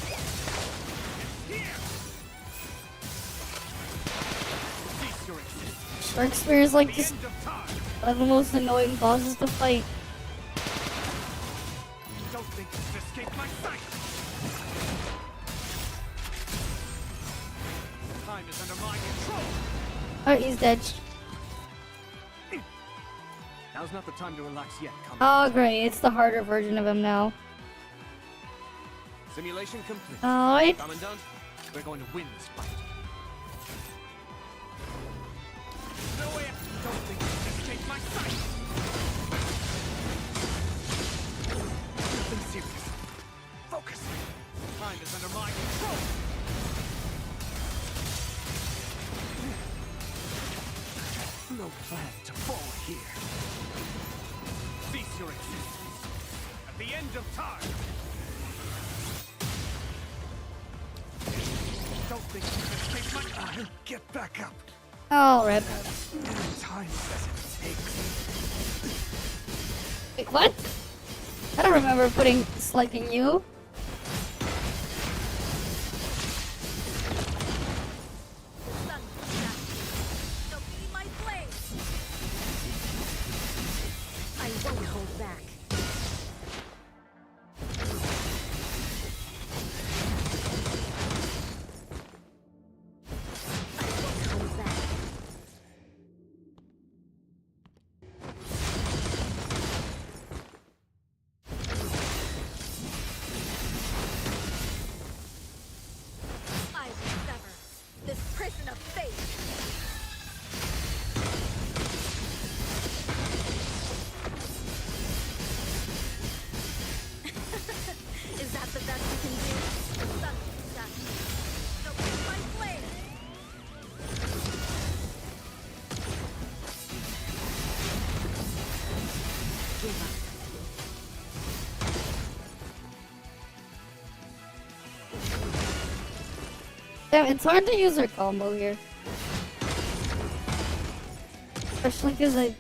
It's here! Cease your existence. Shark Spear is like The just end of time! one of the most annoying bosses to fight. Don't think you can escape my sight! Time is under my control! Alright, he's dead. Now's not the time to relax yet, come Oh, great. It's the harder version of him now. Simulation complete. Alright. Commandant, we're going to win this fight. No way out! Don't think you can escape my sight! Nothing serious. Focus! Time is under my control! No plan to fall here. Cease your existence. At the end of time! Don't think you can escape my... Get back up! Oh, rip. Time doesn't take. Wait, what? I don't remember putting sliking you. I won't hold back. I will sever this prison of fate. Is that the best you can do? Sunset. So be my flame. Give up. Damn, it's hard to use her combo here. Especially because I...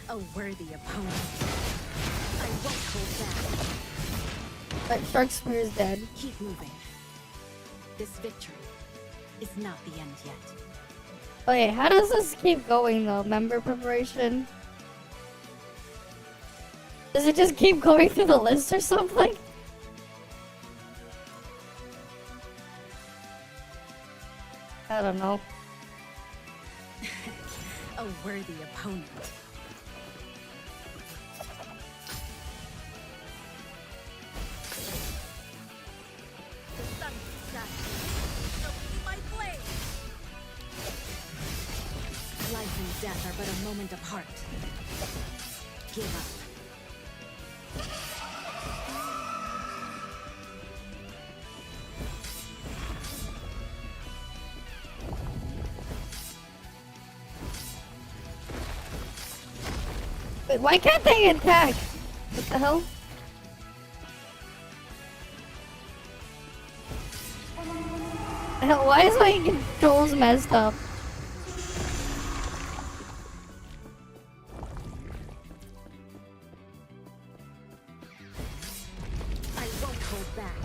A worthy opponent. I won't hold back. But Shark Spear is dead. Keep moving. This victory is not the end yet. Wait, how does this keep going though? Member preparation? Does it just keep going through the list or something? I don't know. A worthy opponent. The sun is set. So be my blade. Life and death are but a moment apart. Give up. Wait, why can't they attack? What the hell? The hell, why is my controls messed up? I won't hold back.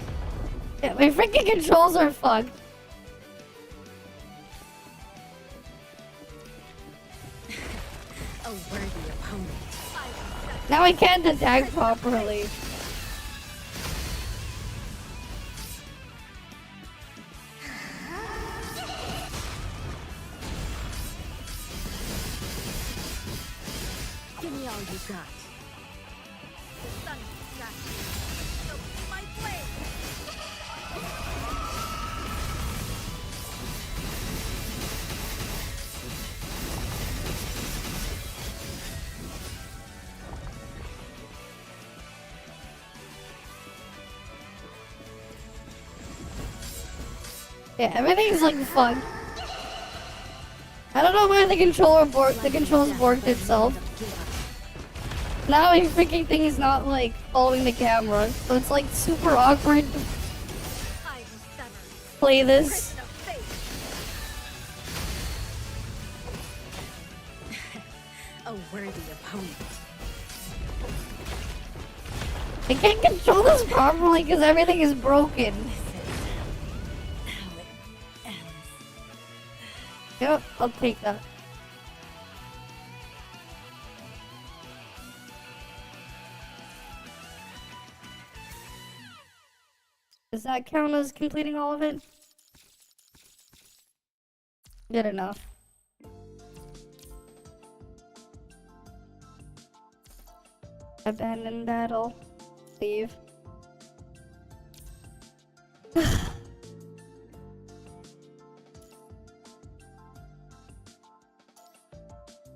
Yeah, my freaking controls are fucked. A worthy opponent. Now I can't attack properly. Give me all you got. The sun is shining. So my flame. Yeah, everything's like fucked. I don't know why the controls borked itself. Now my freaking thing is not like following the camera, so it's like super awkward to I will sever. play this. Prison of fate. A worthy opponent. I can't control this properly because everything is broken. Yep, I'll take that. Does that count as completing all of it? Good enough. Abandon battle. Leave.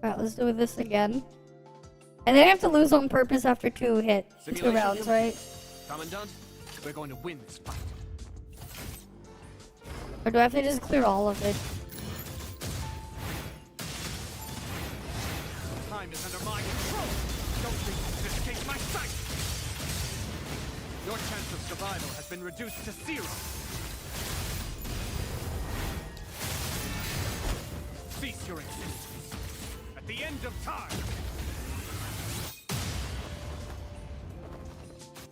Alright, let's do this again. And then I have to lose on purpose after two rounds, right? Commandant, we're going to win this fight. Or do I have to just clear all of it? Time is under my control. Don't think you can escape my sight. Your chance of survival has been reduced to 0. Cease your existence. At the end of time.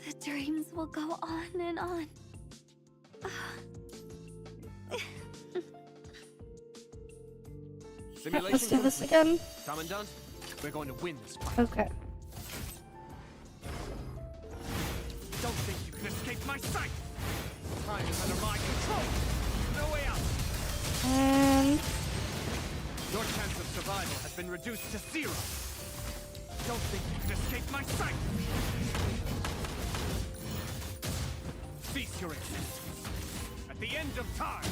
The dreams will go on and on. Simulation Let's do this complete. again. Commandant, we're going to win this fight. Okay. Don't think you can escape my sight. Time is under my control. No way out. And Your chance of survival has been reduced to 0. Don't think you can escape my sight. Cease your existence. At the end of time.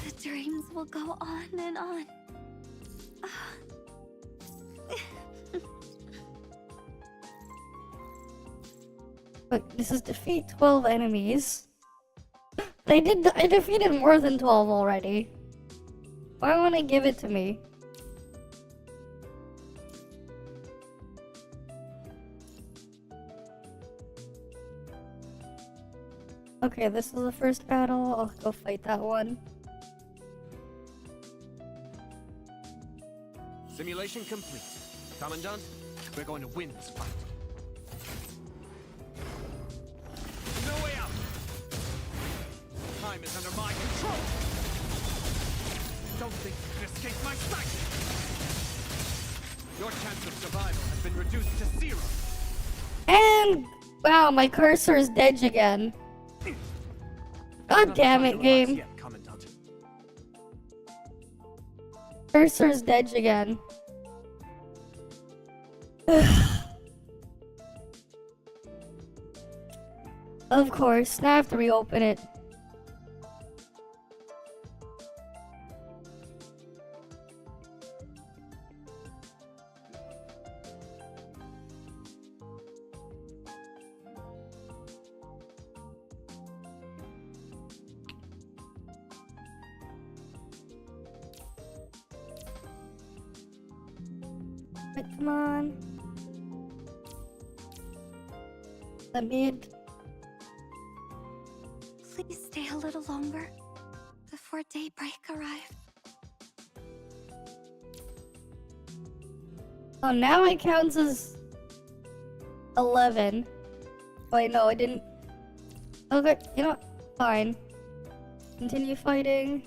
The dreams will go on and on. look, this is defeat 12 enemies. I defeated more than 12 already. Why won't it give it to me? Okay, this is the first battle. I'll go fight that one. Simulation complete. Commandant, we're going to win this fight. No way out. Time is under my control. Don't think you can escape my sight. Your chance of survival has been reduced to 0. And wow, my cursor is dead again. God damn it, game. Yet, Commandant. Cursor's dead again. Of course, now I have to reopen it. But come on. The mid. Please stay a little longer before daybreak arrives. Oh, now it counts as 11. Wait, no, I didn't. Okay, you know what? Fine. Continue fighting.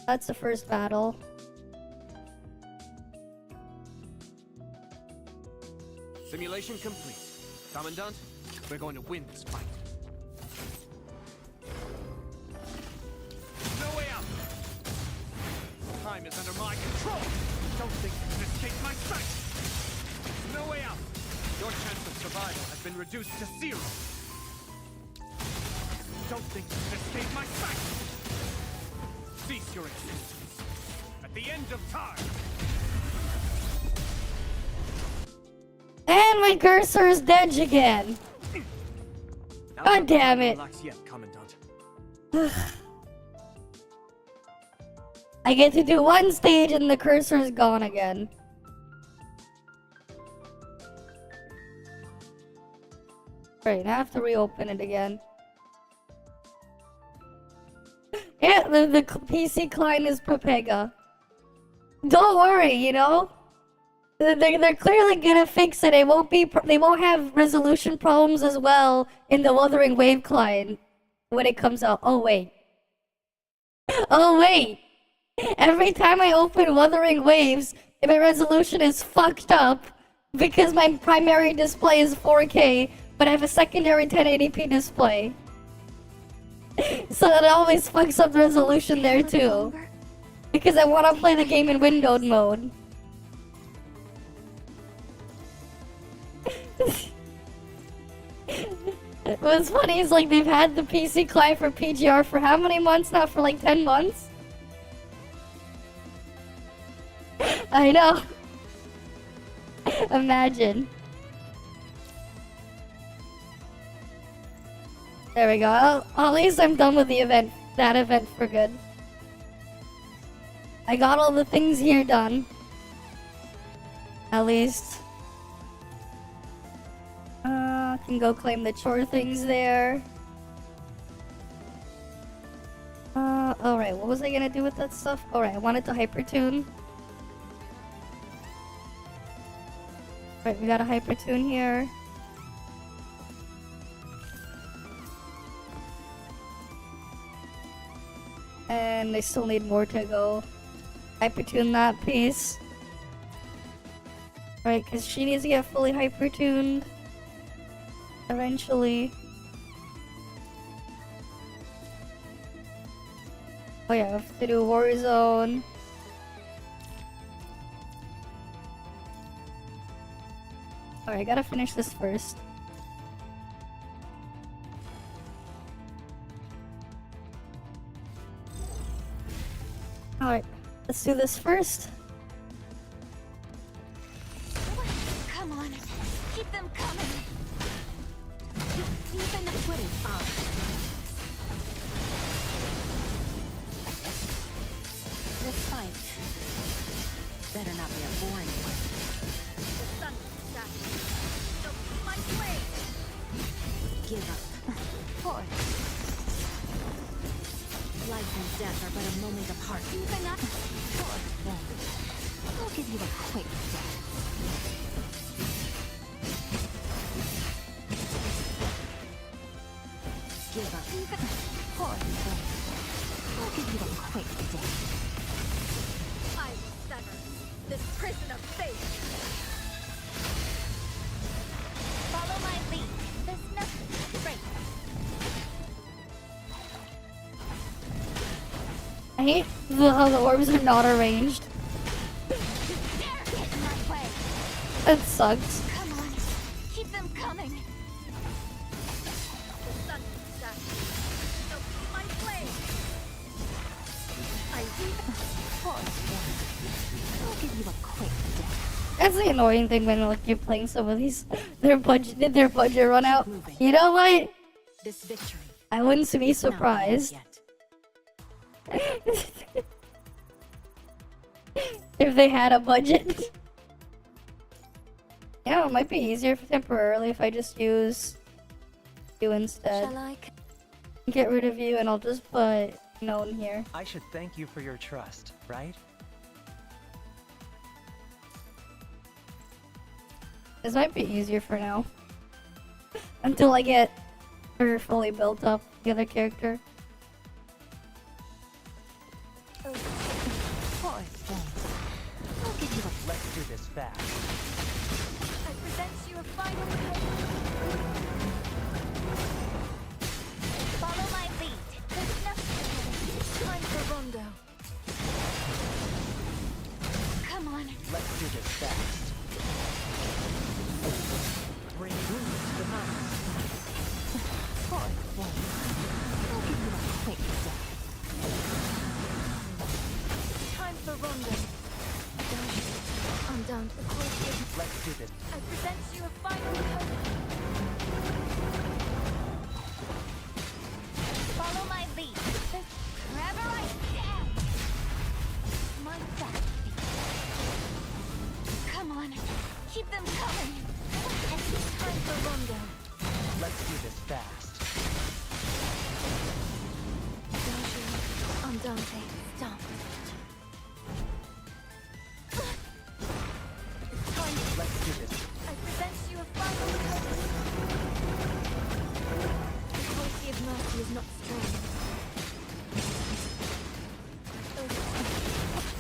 That's the first battle. Simulation complete. Commandant, we're going to win this fight. No way out! Time is under my control! Don't think you can escape my sight! No way out! Your chance of survival has been reduced to 0. Don't think you can escape my sight! Cease your existence. At the end of time! And my cursor is dead again. God damn it. Relax yet, Commandant. I get to do one stage and the cursor is gone again. Right, I have to reopen it again. Yeah, the PC client is Propega. Don't worry, you know? They're clearly gonna fix it. They won't have resolution problems as well in the Wuthering Wave client when it comes out. Oh wait. Oh wait. Every time I open Wuthering Waves, my resolution is fucked up because my primary display is 4K, but I have a secondary 1080p display. So it always fucks up the resolution there too. Because I want to play the game in windowed mode. What's funny is like they've had the PC client for PGR for how many months now? For like 10 months? I know. Imagine. There we go. At least I'm done with the event. That event for good. I got all the things here done. At least. Can go claim the chore things there. Alright, what was I gonna do with that stuff? Alright, I wanted to hypertune. Alright, we got a hypertune here. And I still need more to go. Hypertune that piece. Right, because she needs to get fully hypertuned. Eventually. Oh yeah, I have to do Warzone. Alright, I gotta finish this first. Alright, let's do this first. Come on, keep them coming. Even the footing up. This fight better not be a boring one. The sun will shine. Don't be my way. Give up. Forth. Life and death are but a moment apart. Even up. Forth. Then I'll give you a quick death. Give up. Even forth. Then I'll give you a quick death. I will sever this prison of fate. Follow my lead. There's nothing to break. I hate how the orbs are not arranged. Dare get in my way. That sucks. Come on, keep them coming. The sun will shine. Don't be my flame. I even forth. I'll give you a quick death. That's the annoying thing when like you're playing some of these. Their budget run out. You know what? This victory. I wouldn't be not surprised yet. if they had a budget. Yeah, it might be easier temporarily if I just use you instead. Shall I? Get rid of you and I'll just put known here. I should thank you for your trust, right? This might be easier for now. Until I get her fully built up, the other character. Let's do this fast. I present you a final follow my lead. There's nothing. Time for Rondo. Come on. Let's do this fast. Bring rules to the mountains. Time for Rondo. I'm down to the course. Let's do this. I present you a final code. Follow my lead. Wherever I stand. My back. Come on. Keep them coming. And it's time for Rondo. Let's do this fast. I'm Dante. Stop. Let's do this. I present you a final code. The quality of mercy is not strong.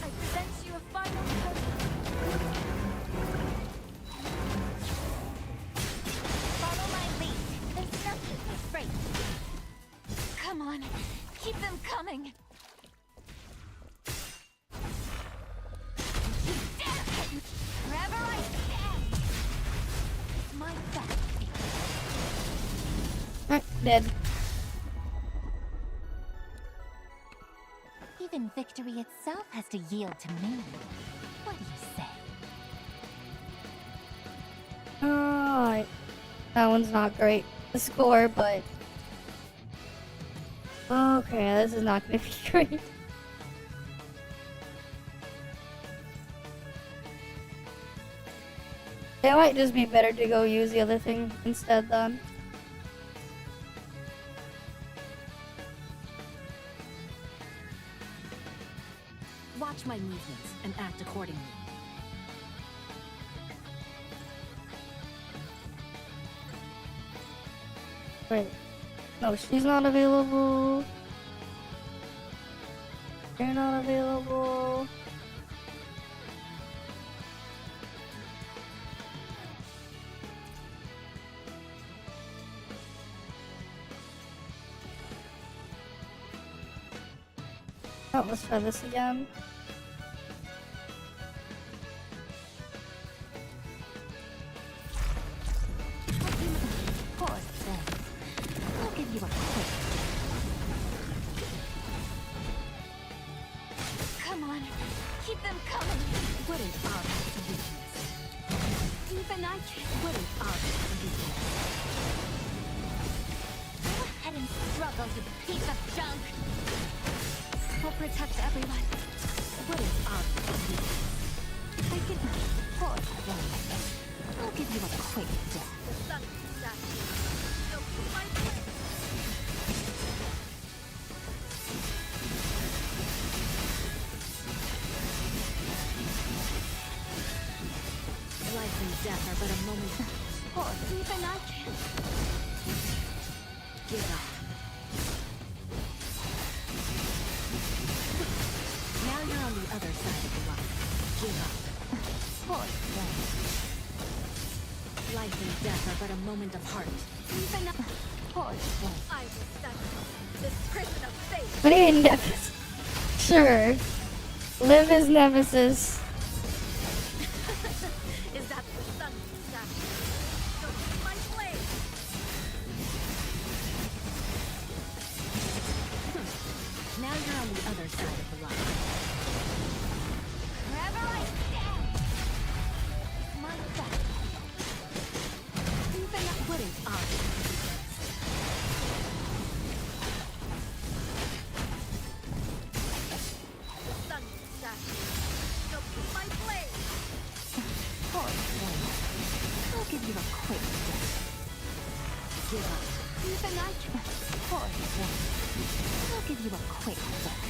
I present you a final code. Follow my lead. There's nothing afraid. Come on. Keep them coming. Wherever I stand. My back. Alright, dead. Even victory itself has to yield to me. What do you say? Alright. That one's not great to score, but... Okay, this is not gonna be great. It might just be better to go use the other thing instead then. Watch my movements and act accordingly. Wait. No, she's not available. You're not available. Oh, let's try this again. I'll give you a quick. Come on, keep them coming. What is our weakness? Even I can. What is our weakness? Go ahead and struggle, you piece of junk. We'll protect everyone. What is our weakness? I can pause one. I'll give you a quick death. The sun is that. So keep my place. Life and death are but a moment. Pause, even I can. Give up. Now you're on the other side of the line. Give up. Pause one. Life and death are but a moment of heart. Even I. Pause one. I will study this prison of fate. What do you mean, Nemesis? Sure. Live as Nemesis. Is that the sun statue? So keep my flame. Now you're on the other side of the line. Wherever I stand. My back. Even What is our sun statue. So keep my flame. Pause one. I'll give you a quick death. give up? Even I can. Pause one. I'll give you a quick death.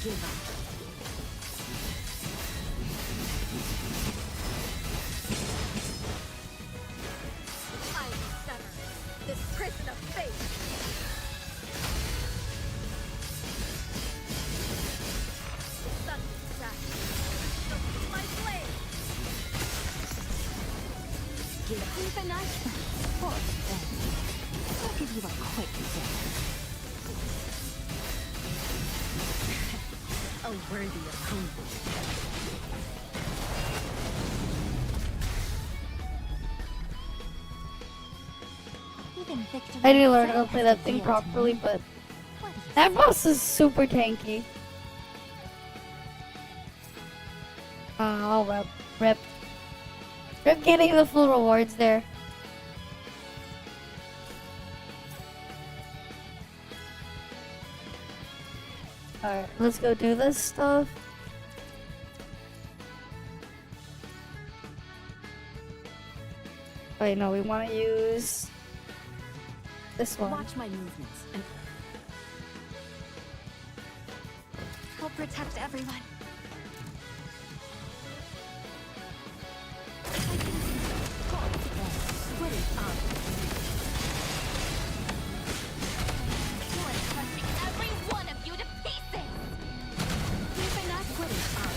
Give up. Keep an eye. I'll give you a quick death. A worthy opponent. Even victory I need to learn how to itself play has that thing appealed to properly, me. but What do you that boss is super tanky. Oh, rip. Rip getting the full rewards there. Alright, let's go do this stuff. Wait, no, we want to use this one. Watch my movements and I'll protect everyone. put it on. I'm crushing every one of you to pieces. Keep an eye. Put it on.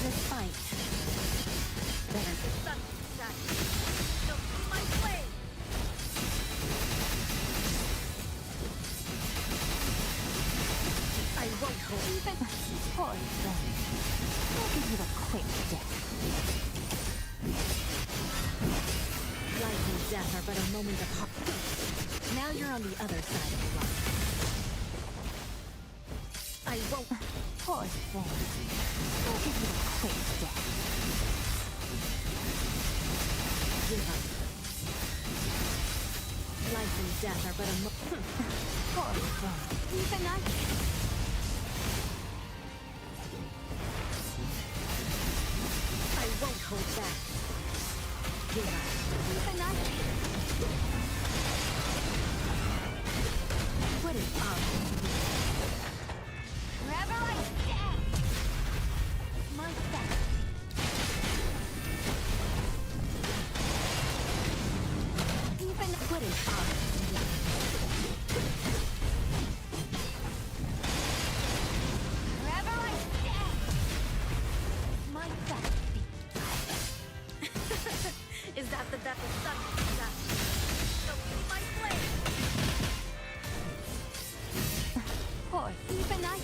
This fight. Better. Don't see my blade. I won't hold. Poor friend. I'll give you a quick death. Life and death are but a moment apart. Now you're on the other side of the rock. I won't. Poor friend. I'll give you a quick death. Give up. Life and death are but a moment. Poor friend. Keep an eye. I won't hold back. Give up. Keep an eye. Put it on. Wherever I stand. My best. Keep an Put it on. Wherever I stand. My best. Is that the death of sun? Don't see my blade. Poor Keep an eye.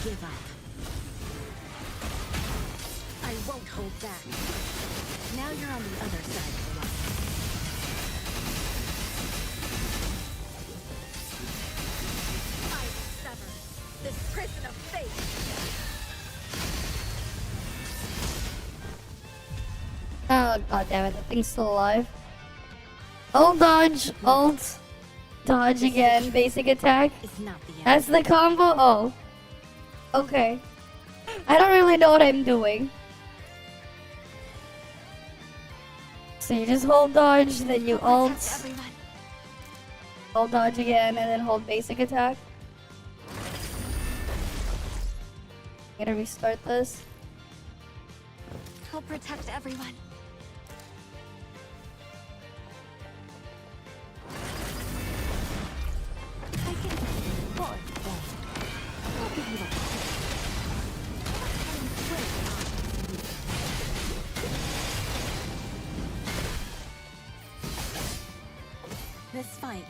Give up. I won't hold back. Now you're on the other side of the line. I will sever this prison of fate. Oh, god damn it, that thing's still alive. Ult dodge, ult, dodge again, basic attack. It's not the end. That's the combo? Oh. Okay. I don't really know what I'm doing. So you just hold dodge, then you ult, Everyone. hold dodge again, and then hold basic attack. Gotta restart this. I'll protect everyone. I can. Poor friend. I'll give you a quick. This fight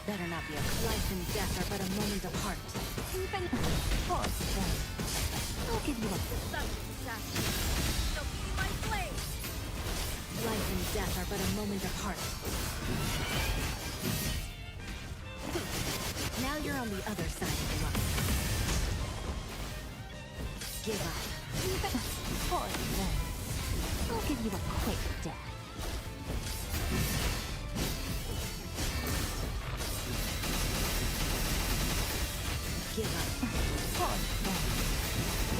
better not be a life and death are but a moment apart. Keep an Poor friend. I'll give you a Don't see my blade. Life and death are but a moment apart. Now you're on the other side of the line. Give up. Keep it. Poor friend. I'll give you a quick death. Give up. Poor friend.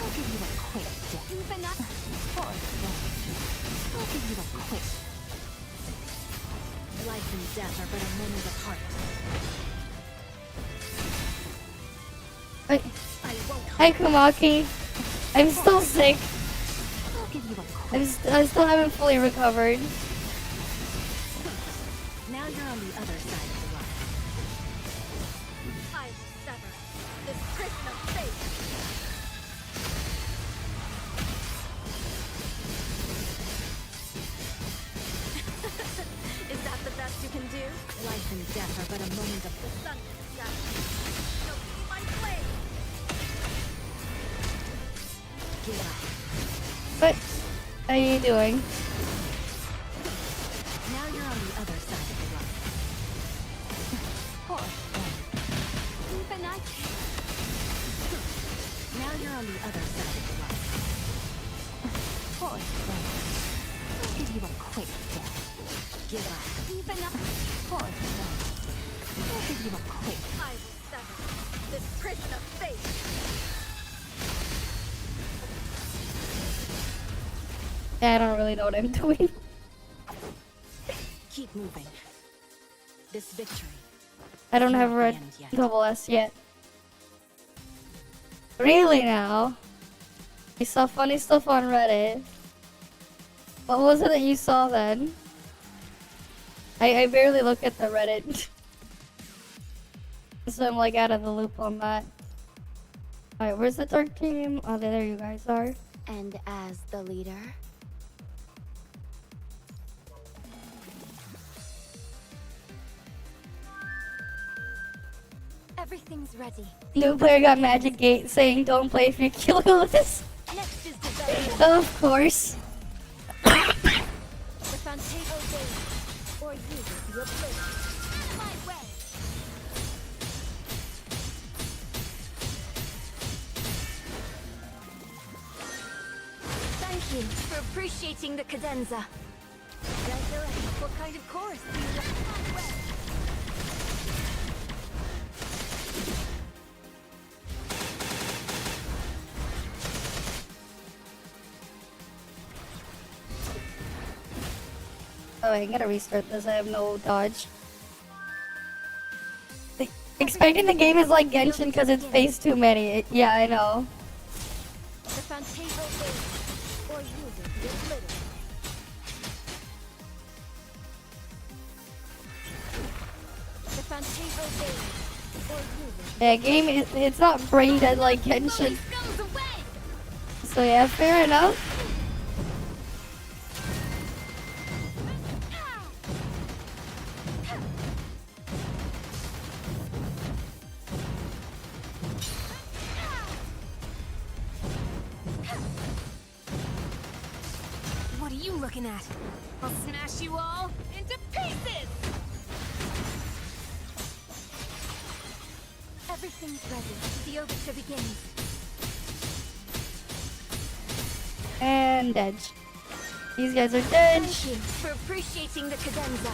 I'll give you a quick death. Keep an eye. Poor friend. I'll give you a quick. Life and death are but a moment apart. Wait. I won't Hi Kumaki. I'm still sick. I'll give you a quick. I still haven't fully recovered. Now you're on the other side of the line. I will sever this prison of fate. but a moment of the sun. No, my blade. Give up. What are you doing? Now you're on the other side of the rock. Now you're on the other side of the rock. I'll give you a quick death. Give up. I'll give you a quick. I will sever this prison of fate. Yeah, I don't really know what I'm doing. Keep moving. This victory. I don't have Not red the end yet. double S yet. Really now? You saw funny stuff on Reddit. What was it that you saw then? I barely look at the Reddit. So I'm like out of the loop on that. Alright, where's the dark team? Oh, there you guys are. And as the leader, everything's ready. New player got Magic Gate saying don't play if you're killless. Next is development. Of course. The fountain obeys, or uses your blade. My way. Thank you for appreciating the cadenza. What kind of chorus do you like? My way. Oh, wait, I gotta restart this. I have no dodge. Expecting the game is like Genshin because it's faced too many. Yeah, I know. The fountain obeys, or uses your blade. The fountain obeys, or uses. Yeah, game is, it's not brain dead like Genshin. So yeah, fair enough. What are you looking at? I'll smash you all into pieces! Everything's ready. The overture begins. And edge. These guys are dead. Thank you for appreciating the cadenza.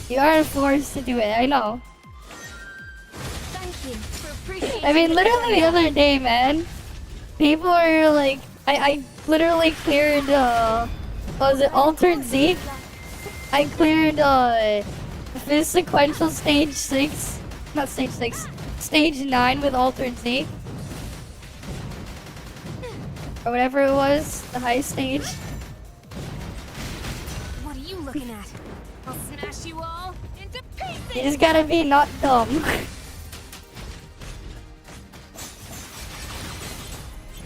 You are forced to do it, I know. Thank you for appreciating I mean, literally the other day, man. People are like, I literally cleared, what was it, Altered Z? I cleared, this sequential stage 6, not stage 6, stage 9 with Altered Z. Or whatever it was, the high stage. What are you looking at? I'll smash you all into pieces! You just gotta be not dumb.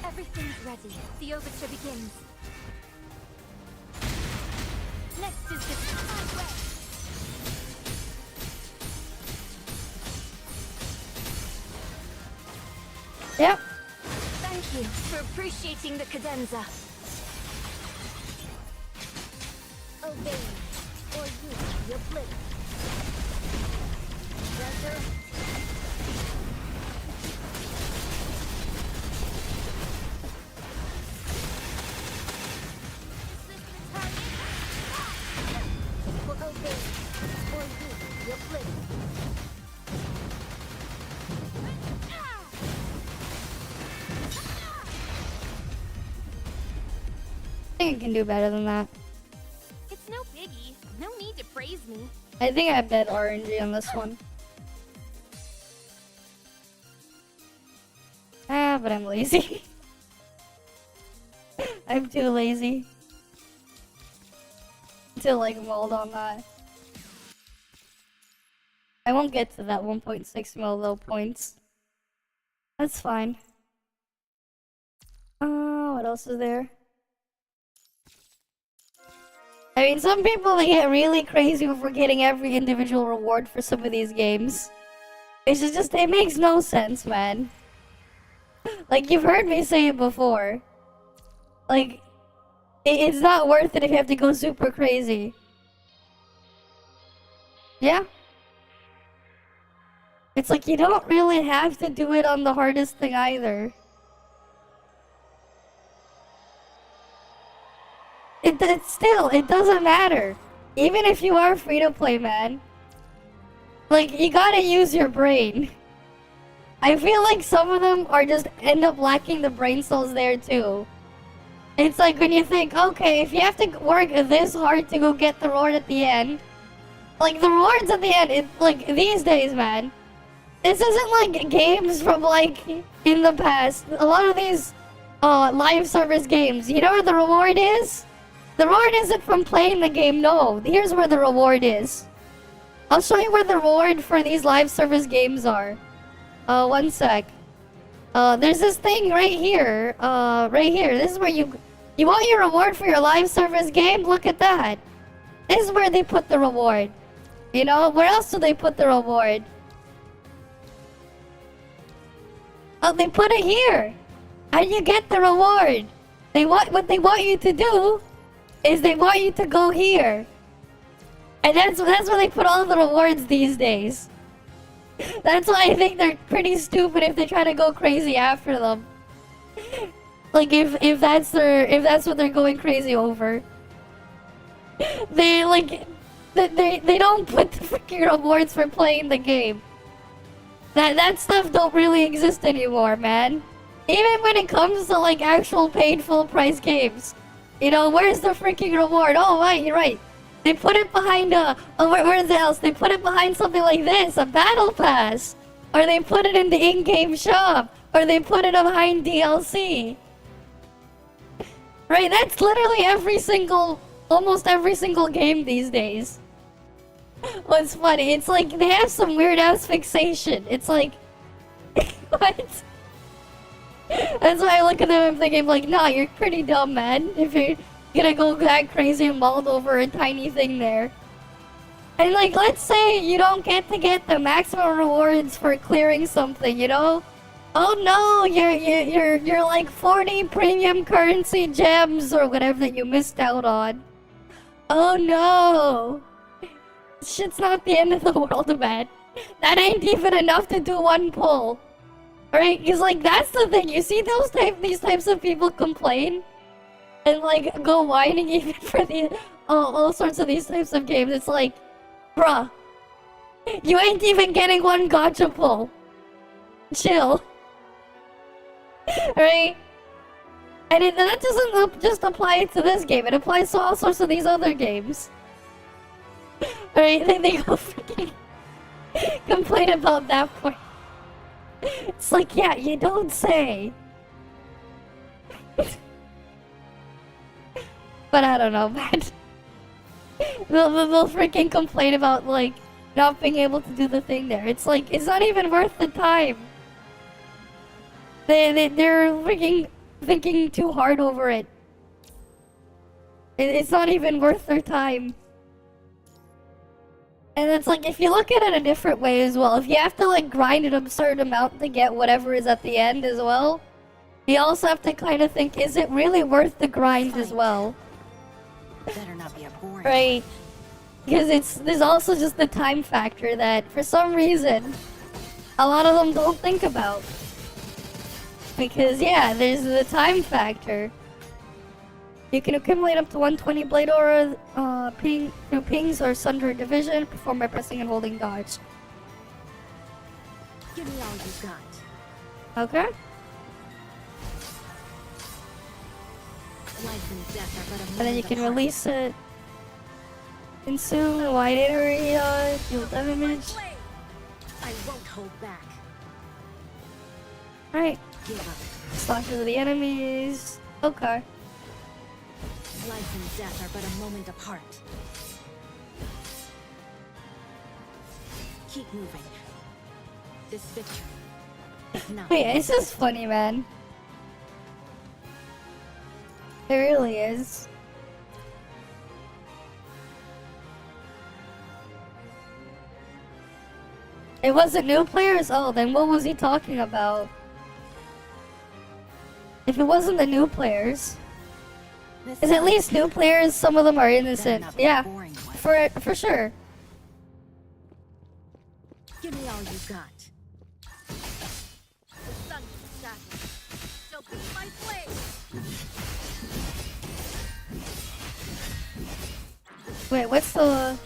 Everything's ready. The overture begins. Next is the way. Yep. Thank you for appreciating the cadenza. Obey or use your blade. Resurrect. Will obey or use your blade. I think I can do better than that. It's no biggie. No need to praise me. I think I have dead RNG on this one. Ah, but I'm lazy. I'm too lazy to like mold on that. I won't get to that 1.6 mil though points. That's fine. What else is there? I mean, some people, they get really crazy over getting every individual reward for some of these games. It's just, it makes no sense, man. Like, you've heard me say it before. Like, it's not worth it if you have to go super crazy. Yeah. It's like, you don't really have to do it on the hardest thing either. It doesn't matter. Even if you are free to play, man. Like, you gotta use your brain. I feel like some of them are just end up lacking the brain cells there too. It's like when you think, okay, if you have to work this hard to go get the reward at the end. Like, the rewards at the end, it's like, these days, man. This isn't like games from like, in the past. A lot of these live service games, you know where the reward is? The reward isn't from playing the game, no. Here's where the reward is. I'll show you where the reward for these live service games are. One sec. There's this thing right here. Right here. This is where you want your reward for your live service game? Look at that. This is where they put the reward. You know, where else do they put the reward? Oh, they put it here. And you get the reward. What they want you to do is they want you to go here. And that's where they put all the rewards these days. That's why I think they're pretty stupid if they try to go crazy after them. Like if that's what they're going crazy over. They don't put the freaking rewards for playing the game. That stuff don't really exist anymore, man. Even when it comes to like actual paid full price games. You know, where's the freaking reward? Oh right, you're right. They put it behind where's else? They put it behind something like this, a battle pass. Or they put it in the in-game shop. Or they put it behind DLC. Right, that's literally almost every single game these days. What's funny, it's like they have some weird ass fixation. It's like, what? That's why I look at them and think, like, nah, you're pretty dumb, man. If you're gonna go that crazy and mulled over a tiny thing there. And like, let's say you don't get to get the maximum rewards for clearing something, you know? Oh no, you're like 40 premium currency gems or whatever that you missed out on. Oh no. Shit's not the end of the world, man. That ain't even enough to do one pull. Right? Because like, that's the thing. You see these types of people complain? And like, go whining even for all sorts of these types of games. It's like, bruh. You ain't even getting one gacha pull. Chill. Right? And that doesn't just apply to this game. It applies to all sorts of these other games. Right? They go freaking complain about that point. It's like, yeah, you don't say. But I don't know, man. They'll freaking complain about, like, not being able to do the thing there. It's like, it's not even worth the time. They're freaking thinking too hard over it. It's not even worth their time. And it's like, if you look at it a different way as well, if you have to like grind an absurd amount to get whatever is at the end as well, you also have to kind of think, is it really worth the grind as well? Better not be a boring. Right? Because there's also just the time factor that, for some reason, a lot of them don't think about. Because, yeah, there's the time factor. You can accumulate up to 120 blade aura through pings or sunder division, performed by pressing and holding dodge. Give me all you got. Okay. Life and death are but a And then you moment can apart. release it. Consume wide area, deal damage. I won't hold back. Right. Give up. Slash to the enemies. Okay. Life and death are but a moment apart. Keep moving. This victory is not. Wait, it's just funny, man. It really is. It wasn't new players? Oh, then what was he talking about? If it wasn't the new players, because at least new players, some of them are innocent. Yeah, for sure. Give me all you got. The sun shall be my flame. Wait, what's the...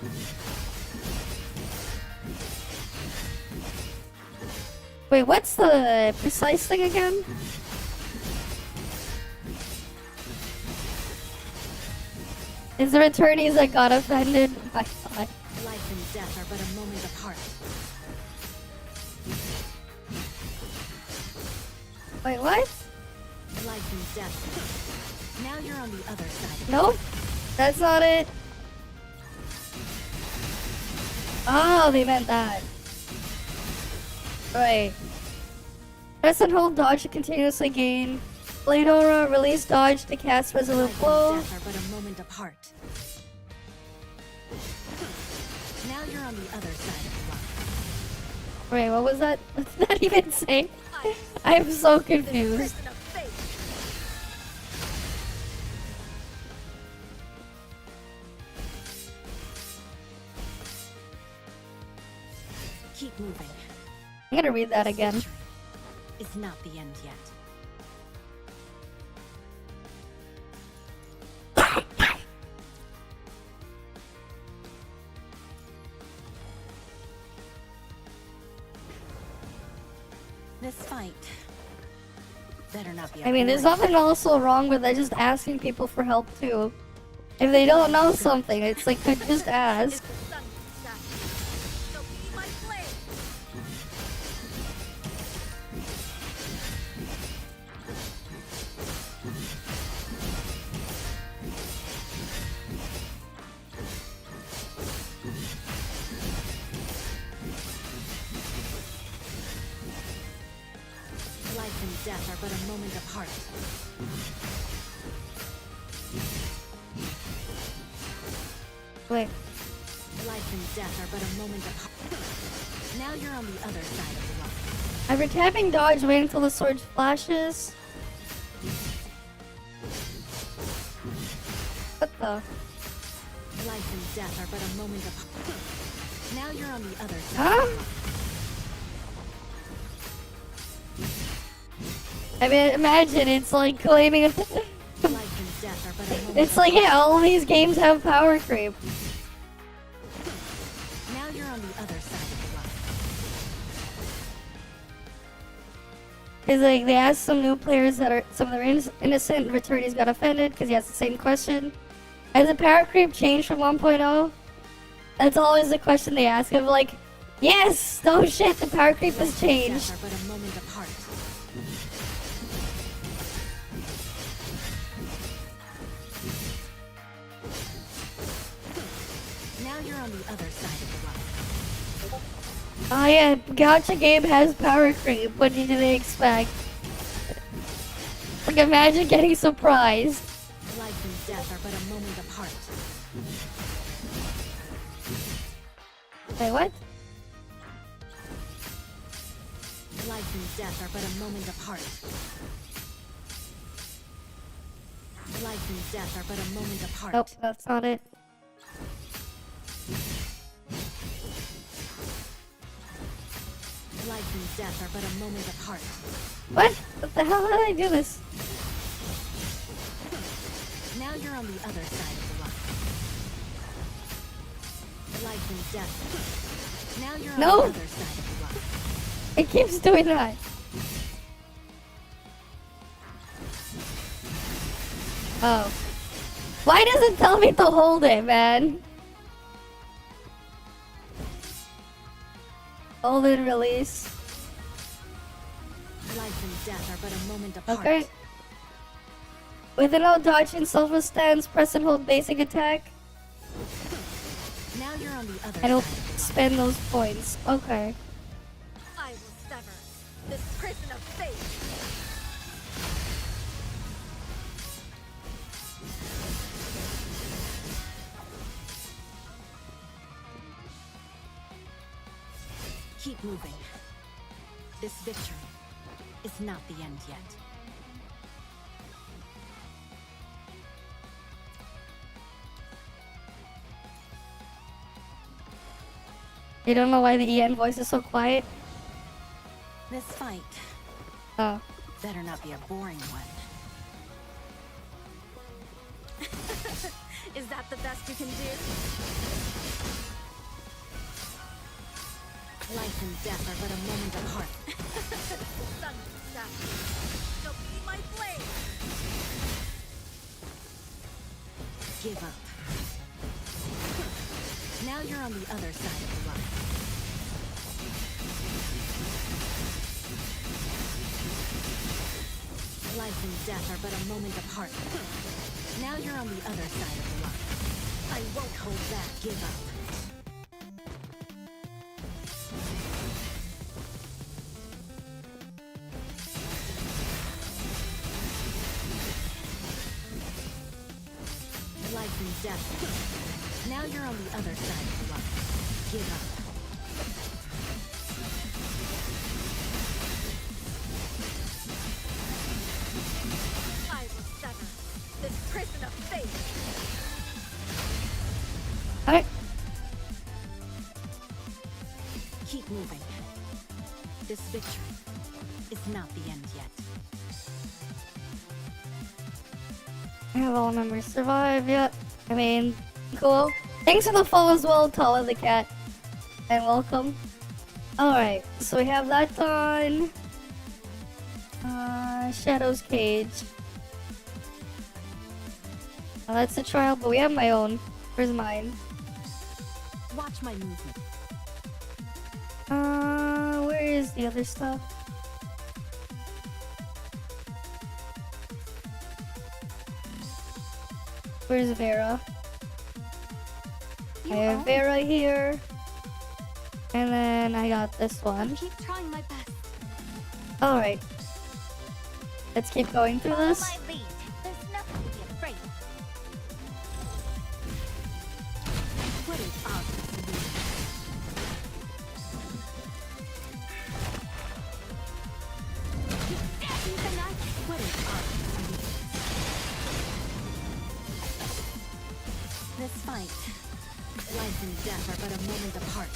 Wait, what's the precise thing again? Is there attorneys that got offended by thought? Life and death are but a moment apart. Wait, what? Life and death. Now you're on the other side. Nope, that's not it. Oh, they meant that. Right. Press and hold dodge to continuously gain. Blade aura, release dodge to cast resolute blow. Life and death are but a moment apart. Now you're on the other side of the line. Wait, what was that? What did that even say? I'm so confused. Prison of fate. Keep moving. I'm gonna read that again. It's not the end yet. This fight better not be. I mean, there's nothing also wrong with just asking people for help too. If they don't know something, it's like, could just ask. The sun shall be my flame. Life and death are but a moment apart. Wait. Life and death are but a moment apart. Now you're on the other side of the line. After tapping dodge, wait until the sword flashes. What the? Life and death are but a moment apart. Now you're on the other side. Huh? I mean, imagine it's like claiming. Life and death are but a moment It's like, yeah, all these games have power creep. Now you're on the other side of the line. It's like they asked some new players that are some of their innocent returnees got offended because he asked the same question. Has the power creep changed from 1.0? That's always the question they ask. I'm like, yes, no shit, the power creep has changed. Death are but a moment apart. Now you're on the other side of the line. Oh yeah, gacha game has power creep. What did they expect? Like, imagine getting surprised. Life and death are but a moment apart. Wait, what? Life and death are but a moment apart. Life and death are but a moment apart. Nope, that's not it. Life and death are but a moment apart. What? What the hell? How did I do this? Now you're on the other side of the line. Life and death. Now you're on No. the other side of the line. It keeps doing that. Oh. Why does it tell me to hold it, man? Hold and release. Life and death are but a moment apart. Okay. Without dodging self stance, press and hold basic attack. Now you're on the other I don't side of the line. spend those points. Okay. I will sever this prison of fate. Keep moving. This victory is not the end yet. You don't know why the EN voice is so quiet? This fight Oh. better not be a boring one. Is that the best you can do? Life and death are but a moment apart. Don't be my blade. Give up. Now you're on the other side of the line. Life and death are but a moment apart. Now you're on the other side of the line. I won't hold back. Give up. Life and death. Now you're on the other side of the line. Give up. I will sever this prison of fate. Alright. Keep moving. This victory is not the end yet. I have all members survive, yeah. I mean, cool. Thanks for the follow as well, Tala the cat. And welcome. Alright, so we have that done. Shadow's Cage. Well, that's a trial, but we have my own. Where's mine? Watch my movement. Where is the other stuff? Where's Vera? I have Vera here. And then I got this one. Keep trying my best. Alright. Let's keep going through Follow this. my lead. There's nothing to be afraid of. What is obvious to me? Even I What is obvious to me? This fight, life and death are but a moment apart.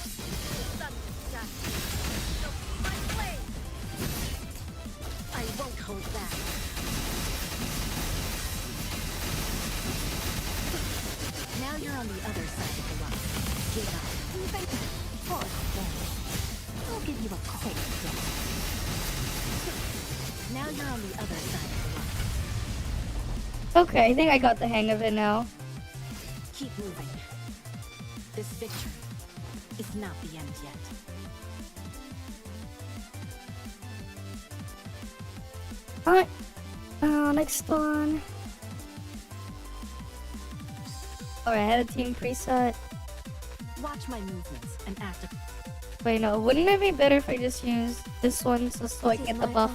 I won't hold back. Now you're on the other side of the line. Give up. even force them. I'll give you a quick death. Now you're on the other side of the line. Okay, I think I got the hang of it now. Keep moving. This victory is not the end yet. Alright. Next one. Alright, I had a team preset. Watch my movements and act. Wait, no. Wouldn't it be better if I just use this one so I can get the buff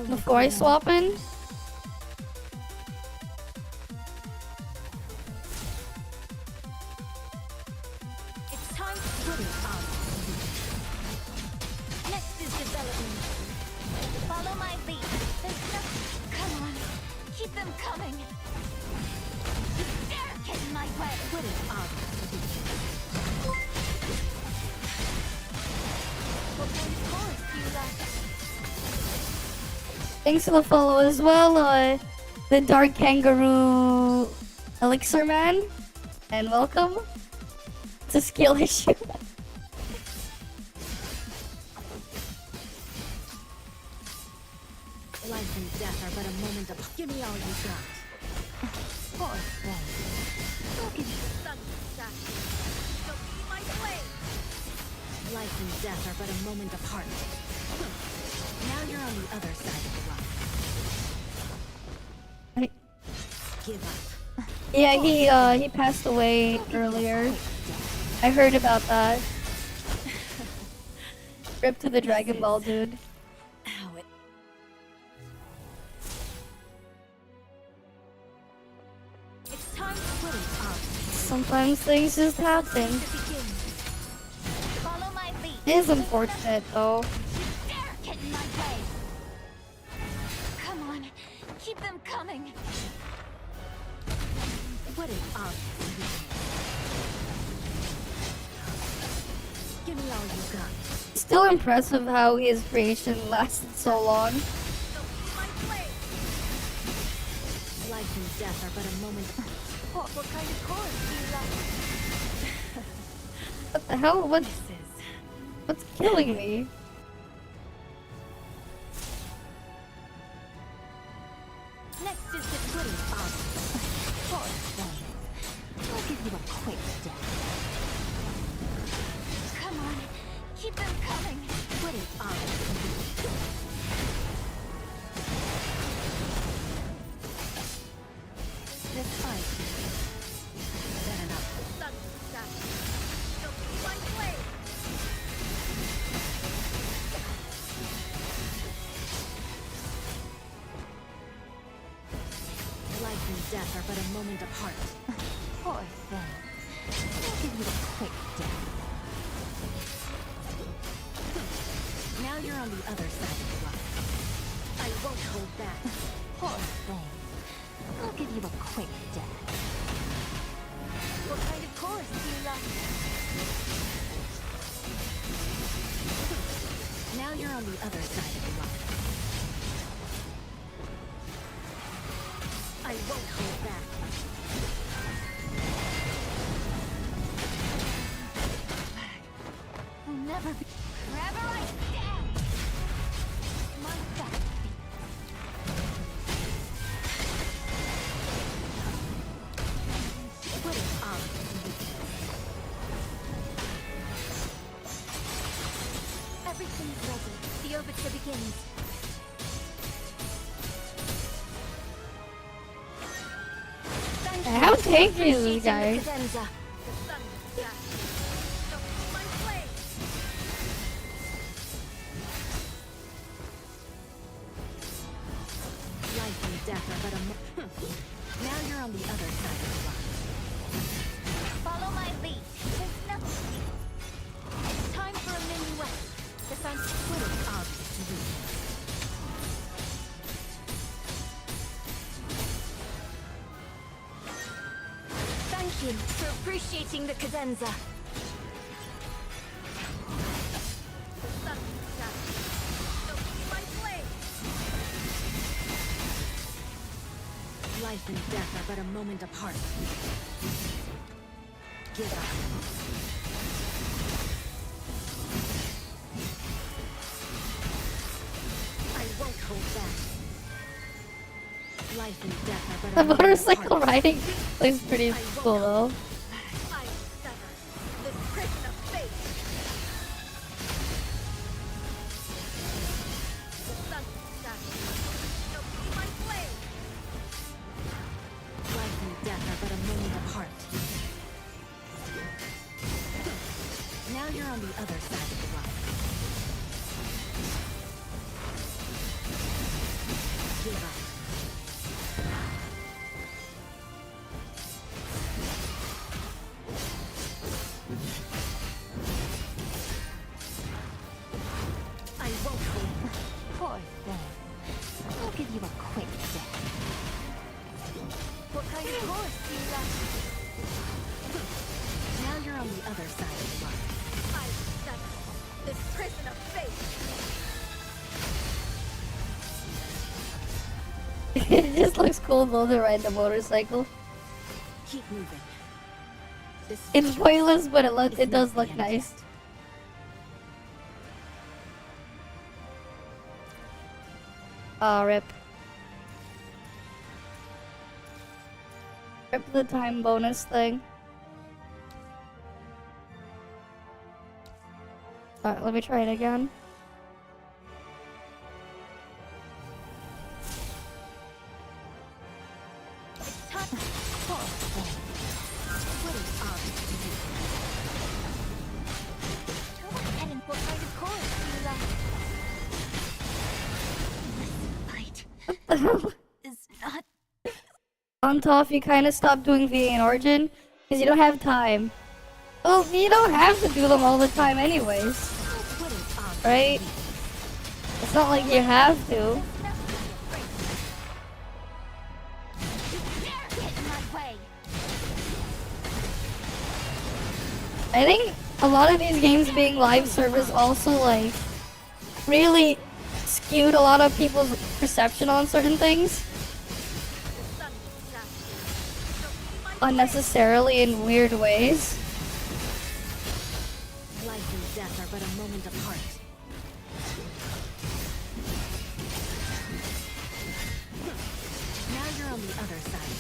before I swap in? It's time to put it on. Next is development. Follow my lead. There's nothing. Come on. Keep them coming. You dare get in my way. What is obvious to me? What kind of course do you like? Thanks for the follow as well, the Dark Kangaroo Elixir Man. And welcome. It's a skill issue. Life and death are but a moment of. Give me all you got. Force them. I'll give you sun shot. Don't be my blade. Life and death are but a moment apart. Now you're on the other side of the line. Give up. Yeah, he passed away earlier. I heard about that. Rip to the Dragon Ball dude. Ow, it. It's time to put it on. Sometimes things just happen. To begin. Follow my lead. It is unfortunate though. Dare get in my way! Come on, keep them coming! What an odd. Give me all you got. Still impressive how his creation lasted so long. Life and death are but a moment. What kind of course do you like? What the hell? What's killing me? Next is the Twitter Poor thing. I'll give you a quick death. Come on, keep them coming. Twitter This fight. Fair enough. Life and death are but a moment apart. Poor thing. I'll give you a quick death. Now you're on the other side of the line. I won't hold back. Poor thing. I'll give you a quick death. What kind of course do you like? Now you're on the other side of the line. I won't hold back. I'll never be. Wherever I stand, my back. What is up? Everything's ready. The overture begins. How tanky is this guy? Cadenza. Life and death are but a Now you're on the other side of the line. Follow my lead. There's nothing. It's time for a minuet. The sun What is up? Thank you for appreciating the cadenza. Life and death are but a moment apart. Give up. I won't hold back. Life and death are but a The moment motorcycle apart. riding is pretty cool though. I sever this prison of fate. The sun shines. Don't see my flame. Life and death are but a moment apart. Now you're on the other side of the line. Give up. I won't hold. Poor thing. I'll give you a quick death. What kind of course do you like? Now you're on the other side of the line. I sever this prison of fate. It just looks cool though to ride the motorcycle. Keep moving. This It's pointless, but it is does not look the end nice. yet. Aw, rip. Rip the time bonus thing. Alright, let me try it again. It's time. Poor thing. What is up? Go ahead and what kind of course do you like? This fight What the hell? is not. On top, you kind of stop doing VA in Origin because you don't have time. Well, you don't have to do them all the time anyways. I'll right? It's not like you have to. I think a lot of these games being live service also like really skewed a lot of people's perception on certain things unnecessarily in weird ways. Life and death are but a moment apart. Now you're on the other side of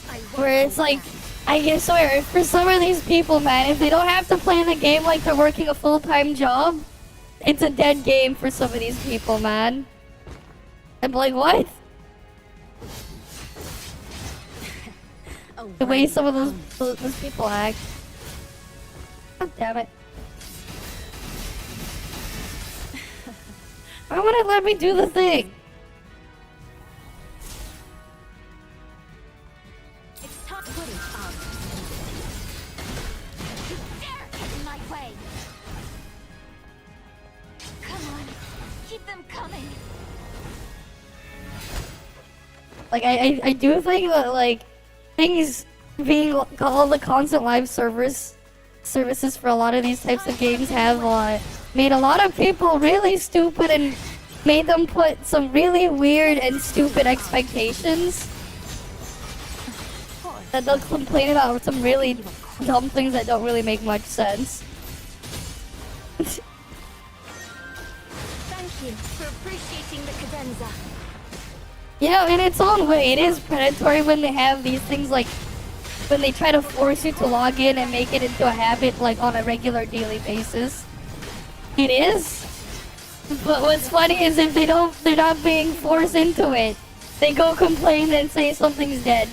the line. Where it's like, I swear, for some of these people, man, if they don't have to play the game like they're working a full-time job, it's a dead game for some of these people, man. I'm like, what? The way some of those people act. God damn it. Why won't it let me do the thing? It's top footage of. You dare get in my way! Come on, keep them coming. Like, I do think that, like, things being called the constant live services for a lot of these types of games have made a lot of people really stupid and made them put some really weird and stupid expectations that they'll complain about some really dumb things that don't really make much sense. Thank you for appreciating the cadenza. Yeah, in its own way, it is predatory when they have these things like when they try to force you to log in and make it into a habit like on a regular daily basis. It is. But what's funny is if they're not being forced into it, they go complain and say something's dead.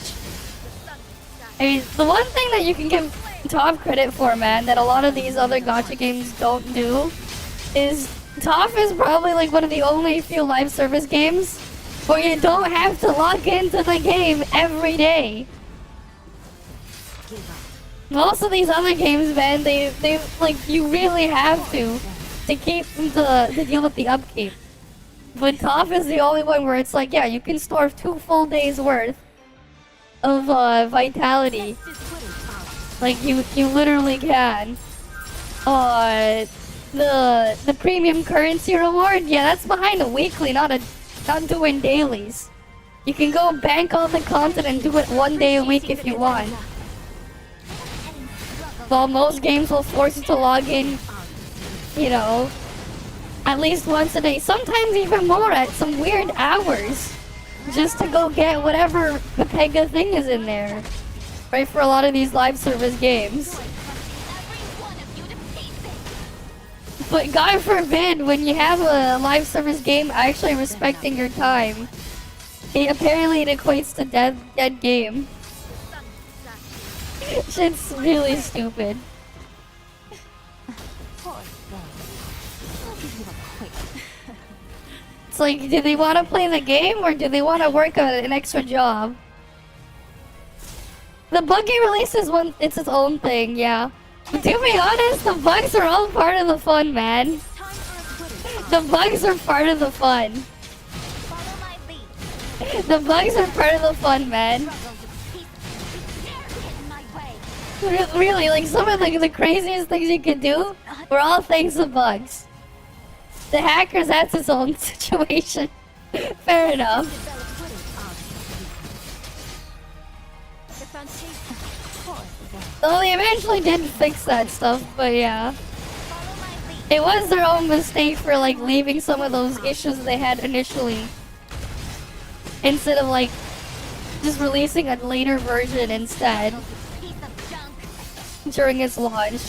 I mean, the one thing that you can give Toph credit for, man, that a lot of these other gacha games don't do, is Toph is probably like one of the only few live service games where you don't have to log into the game every day. Most of these other games, man, they like, you really have to keep to deal with the upkeep. But Toph is the only one where it's like, yeah, you can store 2 full days worth of vitality. Like, you literally can. The premium currency reward, yeah, that's behind a weekly, not doing dailies. You can go bank on the content and do it 1 day a week if you want. While most games will force you to log in, you know, at least once a day, sometimes even more at some weird hours, just to go get whatever Pega thing is in there. Right, for a lot of these live service games. But God forbid, when you have a live service game actually respecting your time, apparently it equates to dead game. Shit's really stupid. It's like, do they want to play the game or do they want to work an extra job? The buggy release is it's its own thing, yeah. But to be honest, the bugs are all part of the fun, man. The bugs are part of the fun. The bugs are part of the fun, man. Really, like some of the craziest things you can do were all thanks to bugs. The hackers, that's its own situation. Fair enough. Well, they eventually did fix that stuff, but yeah. It was their own mistake for like leaving some of those issues they had initially. Instead of like just releasing a later version instead. During its launch.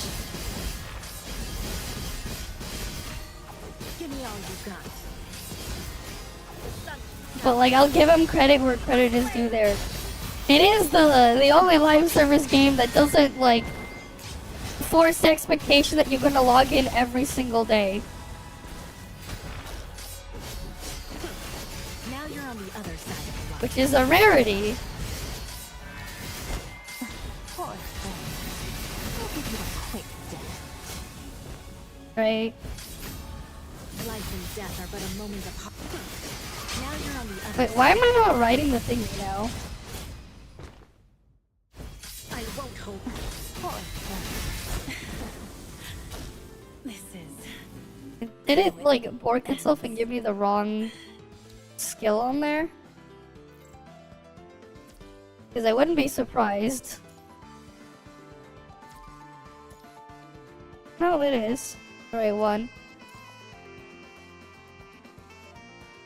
But like, I'll give him credit where credit is due there. It is the only live service game that doesn't like force the expectation that you're gonna log in every single day. Now you're on the other side of the line. Which is a rarity. right? Life and death are but a moment apart. Now you're on the other Wait, why am I not writing the thing now? I won't hold. This is. Did it like bork itself and give me the wrong skill on there? Because I wouldn't be surprised. No, it is. Alright, one.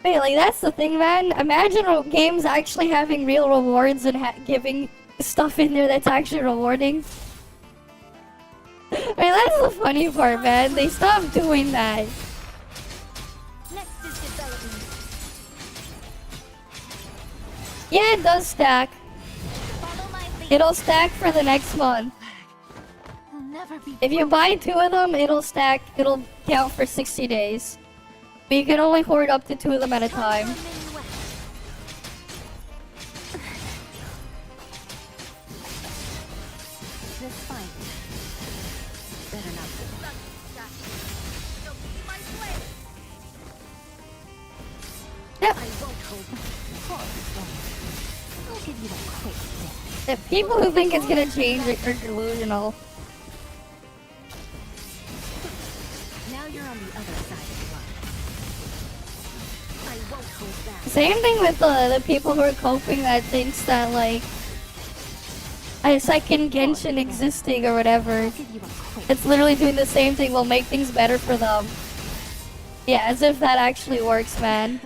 Wait, like that's the thing, man. Imagine games actually having real rewards and giving stuff in there that's actually rewarding. I mean, that's the funny part, man. They stopped doing that. Next is development. Yeah, it does stack. Follow my lead. It'll stack for the next month. I'll never be. If you buy 2 of them, it'll stack. It'll count for 60 days. But you can only hoard up to 2 of them at a time. This fight. Better not. Yep. I won't hold. I'll give you a quick death. The people who think it's gonna change are delusional. Now you're on the other side of the line. I won't hold back. Same thing with the people who are coping that thinks that like a second Genshin existing or whatever. I'll give you a quick. It's literally doing the same thing will make things better for them. Yeah, as if that actually works, man.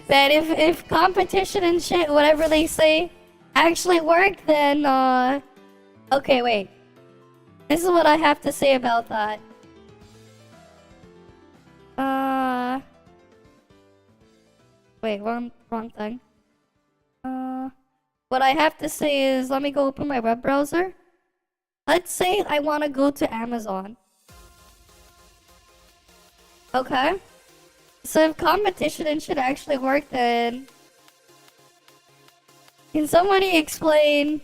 That if competition and shit, whatever they say, actually work, then okay, wait. This is what I have to say about that. Wait, wrong thing. What I have to say is, let me go open my web browser. Let's say I want to go to Amazon. Okay. So if competition and shit actually work, then can somebody explain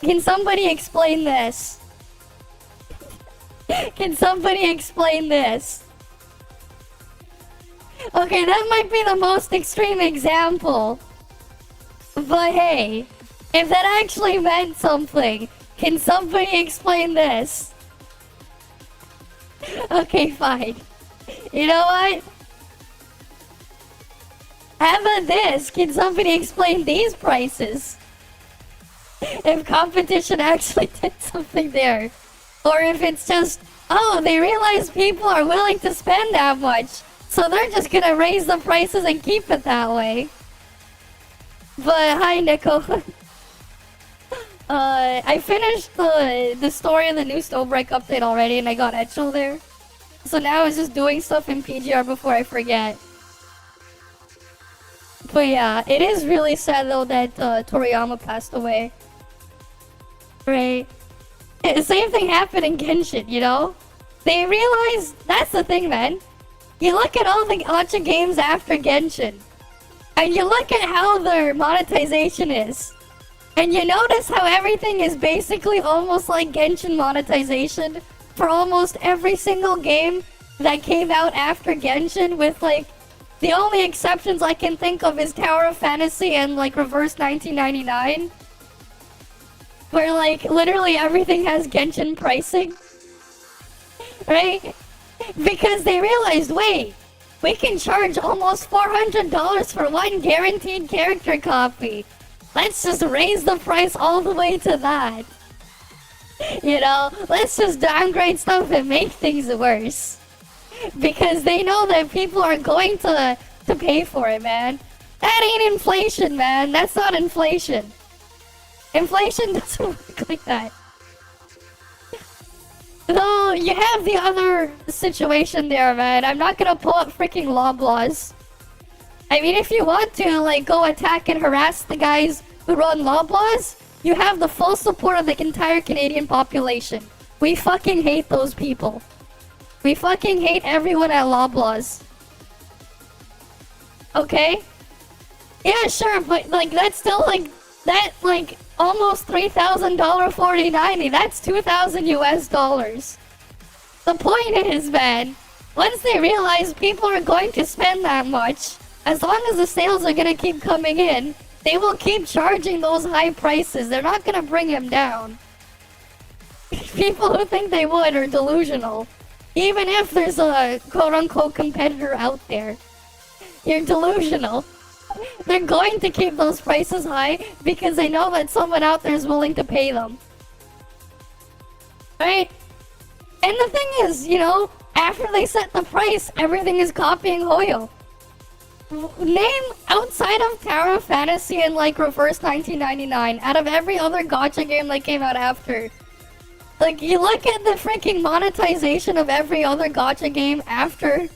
this? Can somebody explain this? Okay, that might be the most extreme example. But hey, if that actually meant something, can somebody explain this? Okay, fine. You know what? How about this? Can somebody explain these prices? If competition actually did something there. Or if it's just, oh, they realize people are willing to spend that much, so they're just gonna raise the prices and keep it that way. But, hi, Nico. I finished the story of the new Snowbreak update already, and I got Eachel there. So now I was just doing stuff in PGR before I forget. But yeah, it is really sad though that Toriyama passed away. Right? The same thing happened in Genshin, you know? They realized, that's the thing, man. You look at all the gacha games after Genshin, and you look at how their monetization is, and you notice how everything is basically almost like Genshin monetization for almost every single game that came out after Genshin, with like the only exceptions I can think of is Tower of Fantasy and like Reverse 1999, where like literally everything has Genshin pricing, right? Because they realized, wait, we can charge almost $400 for one guaranteed character copy. Let's just raise the price all the way to that. You know, let's just downgrade stuff and make things worse. Because they know that people are going to pay for it, man. That ain't inflation, man. That's not inflation. Inflation doesn't work like that. Though, you have the other situation there, man. I'm not gonna pull up freaking Loblaws. I mean, if you want to, like, go attack and harass the guys who run Loblaws, you have the full support of the entire Canadian population. We fucking hate those people. We fucking hate everyone at Loblaws. Okay? Yeah, sure, but, like, that's still, like, that, like, almost $3,000 4090. That's 2,000 US dollars. The point is, man, once they realize people are going to spend that much, as long as the sales are gonna keep coming in, they will keep charging those high prices. They're not gonna bring them down. People who think they would are delusional. Even if there's a quote-unquote competitor out there, you're delusional. They're going to keep those prices high because they know that someone out there is willing to pay them. Right? And the thing is, you know, after they set the price, everything is copying Hoyo. Name outside of Tower of Fantasy and like Reverse 1999, out of every other gacha game that came out after. Like, you look at the freaking monetization of every other gacha game after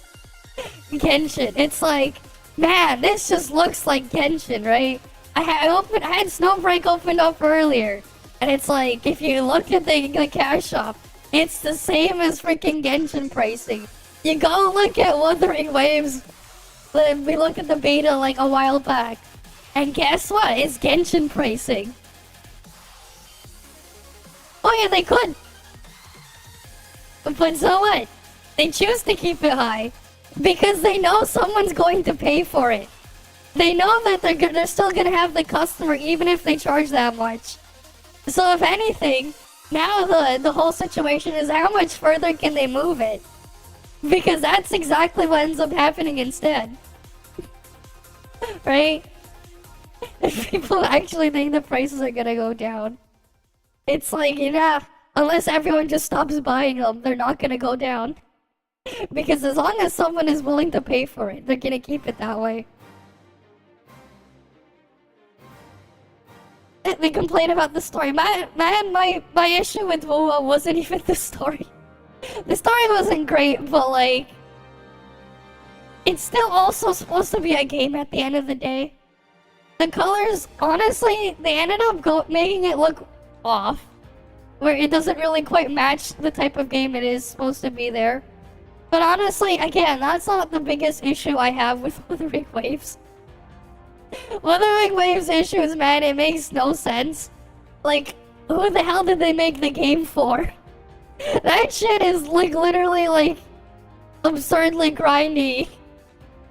Genshin. It's like, man, this just looks like Genshin, right? I had Snowbreak opened up earlier, and it's like, if you look at the cash shop, it's the same as freaking Genshin pricing. You go look at Wuthering Waves. We looked at the beta like a while back, and guess what? It's Genshin pricing. Oh yeah, they could. But so what? They choose to keep it high because they know someone's going to pay for it. They know that they're still gonna have the customer even if they charge that much. So if anything, now the whole situation is how much further can they move it? Because that's exactly what ends up happening instead. Right? If people actually think the prices are gonna go down. It's like, yeah, unless everyone just stops buying them, they're not gonna go down. Because as long as someone is willing to pay for it, they're gonna keep it that way. They complain about the story. My issue with WoW wasn't even the story. The story wasn't great, but like, it's still also supposed to be a game at the end of the day. The colors, honestly, they ended up making it look off, where it doesn't really quite match the type of game it is supposed to be there. But honestly, again, that's not the biggest issue I have with Wuthering Waves. Wuthering Waves issues, man, it makes no sense. Like, who the hell did they make the game for? That shit is like literally like absurdly grindy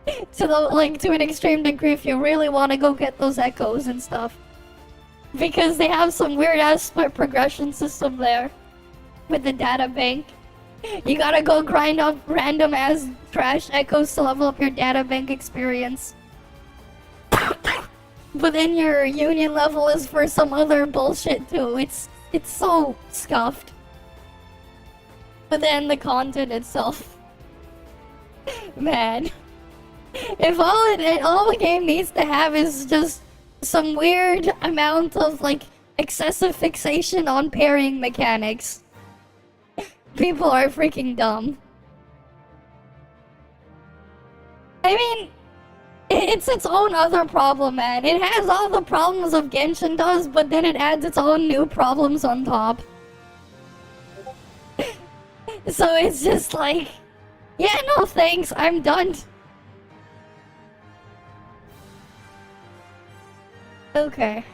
to an extreme degree if you really want to go get those echoes and stuff. Because they have some weird ass split progression system there with the data bank. You gotta go grind up random ass trash echoes to level up your data bank experience. But then your union level is for some other bullshit too. It's so scuffed. But then the content itself, man. If all the game needs to have is just some weird amount of like excessive fixation on pairing mechanics, people are freaking dumb. I mean, it's its own other problem, man. It has all the problems of Genshin does, but then it adds its own new problems on top. So it's just like, yeah, no thanks, I'm done. Okay.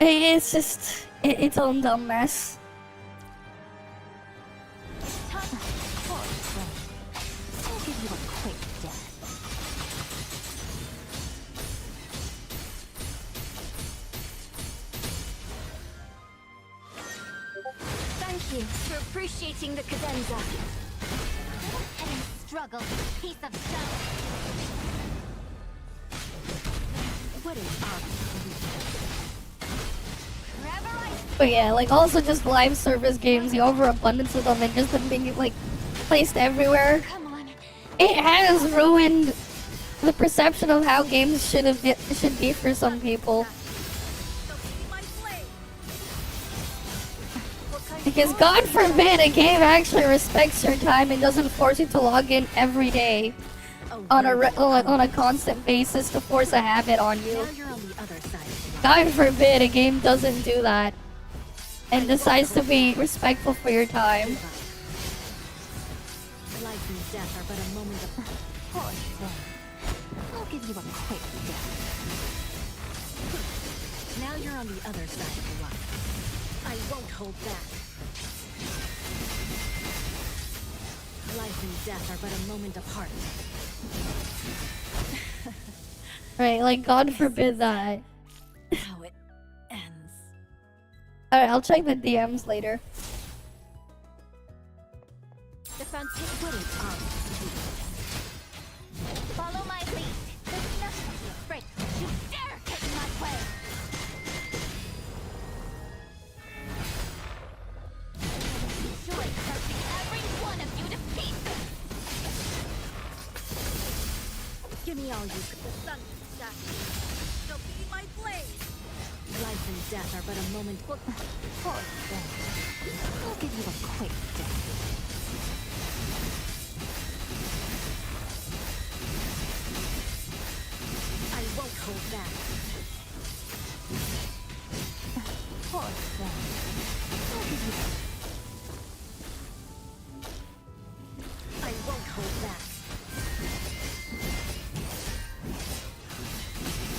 It's just its own dumb mess. Thank you for appreciating the cadenza. And struggle, piece of stone. What is our But yeah, like also just live service games, the overabundance of them and just them being like placed everywhere. It has ruined the perception of how games should be for some people. Because God forbid a game actually respects your time and doesn't force you to log in every day on a constant basis to force a habit on you. God forbid a game doesn't do that and decides to be respectful for your time. Life and death are but a moment of... I'll give you a quick death. Now you're on the other side of the line. I won't hold back. Life and death are but a moment apart. Right, like God forbid that. How it ends. Alright, I'll check the DMs later. The fountain wouldn't Follow my lead. There's nothing to be afraid of. You dare get in my way. Enjoy crushing every one of you to pieces. Give me all you could. The sun will shine. So be my blade. Life and death are but a moment. I'll give you a quick death. I won't hold back. Poor thing. I'll give you I won't hold back.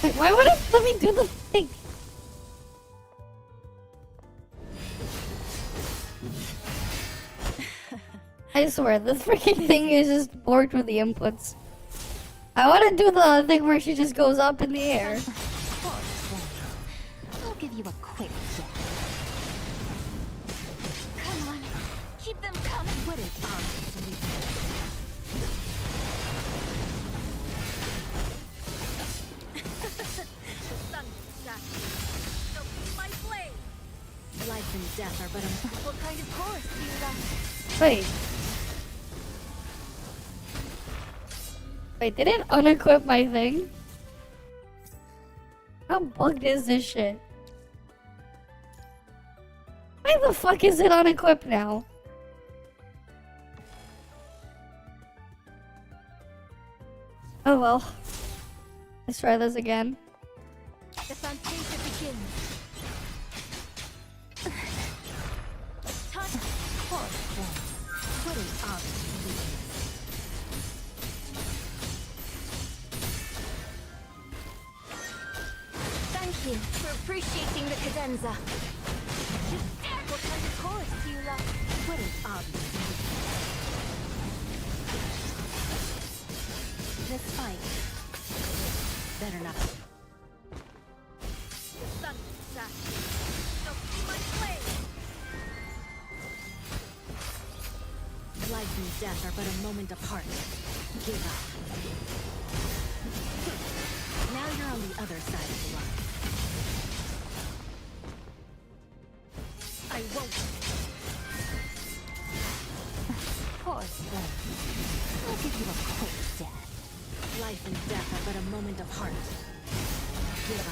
Wait, why would it let me do the thing? I swear, this freaking thing is just bored with the inputs. I want to do the thing where she just goes up in the air. poor thing. I'll give you a quick death. Come on. Keep them coming. What is obviously The sun will shine. So be my blade. life and death are but a What kind of chorus do you like? Wait. Wait, did it unequip my thing? How bugged is this shit? Why the fuck is it unequipped now? Oh well. Let's try this again. The fantasia begins. Touch. Poor thing. what is obviously Thank you for appreciating the cadenza. You dare. What kind of chorus do you like? what is obviously this fight better not. The sun will shine. So be my blade. Life and death are but a moment apart. Give up. Now you're on the other side of the line. I won't. Poor thing. I'll give you a quick death. Life and death are but a moment apart. Give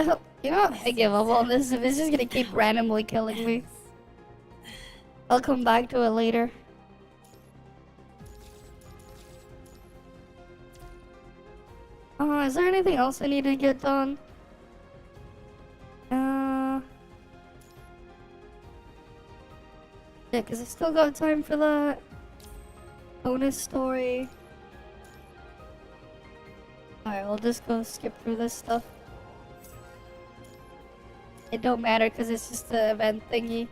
up. You know, I give up on this. If it's just gonna keep randomly killing me. I'll come back to it later. Is there anything else I need to get done? Yeah, because I still got time for that. Bonus story. Alright, we'll just go skip through this stuff. It don't matter because it's just the event thingy.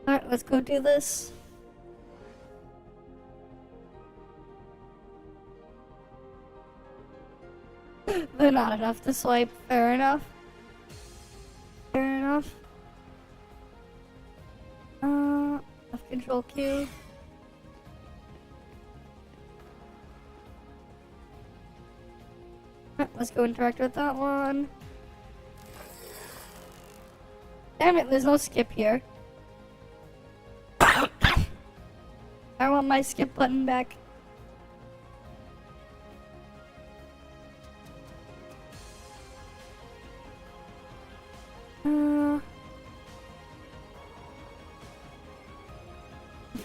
Alright, let's go do this. But not enough to swipe. Fair enough. Fair enough. Left control Q. Let's go interact with that one. Damn it, there's no skip here. I want my skip button back.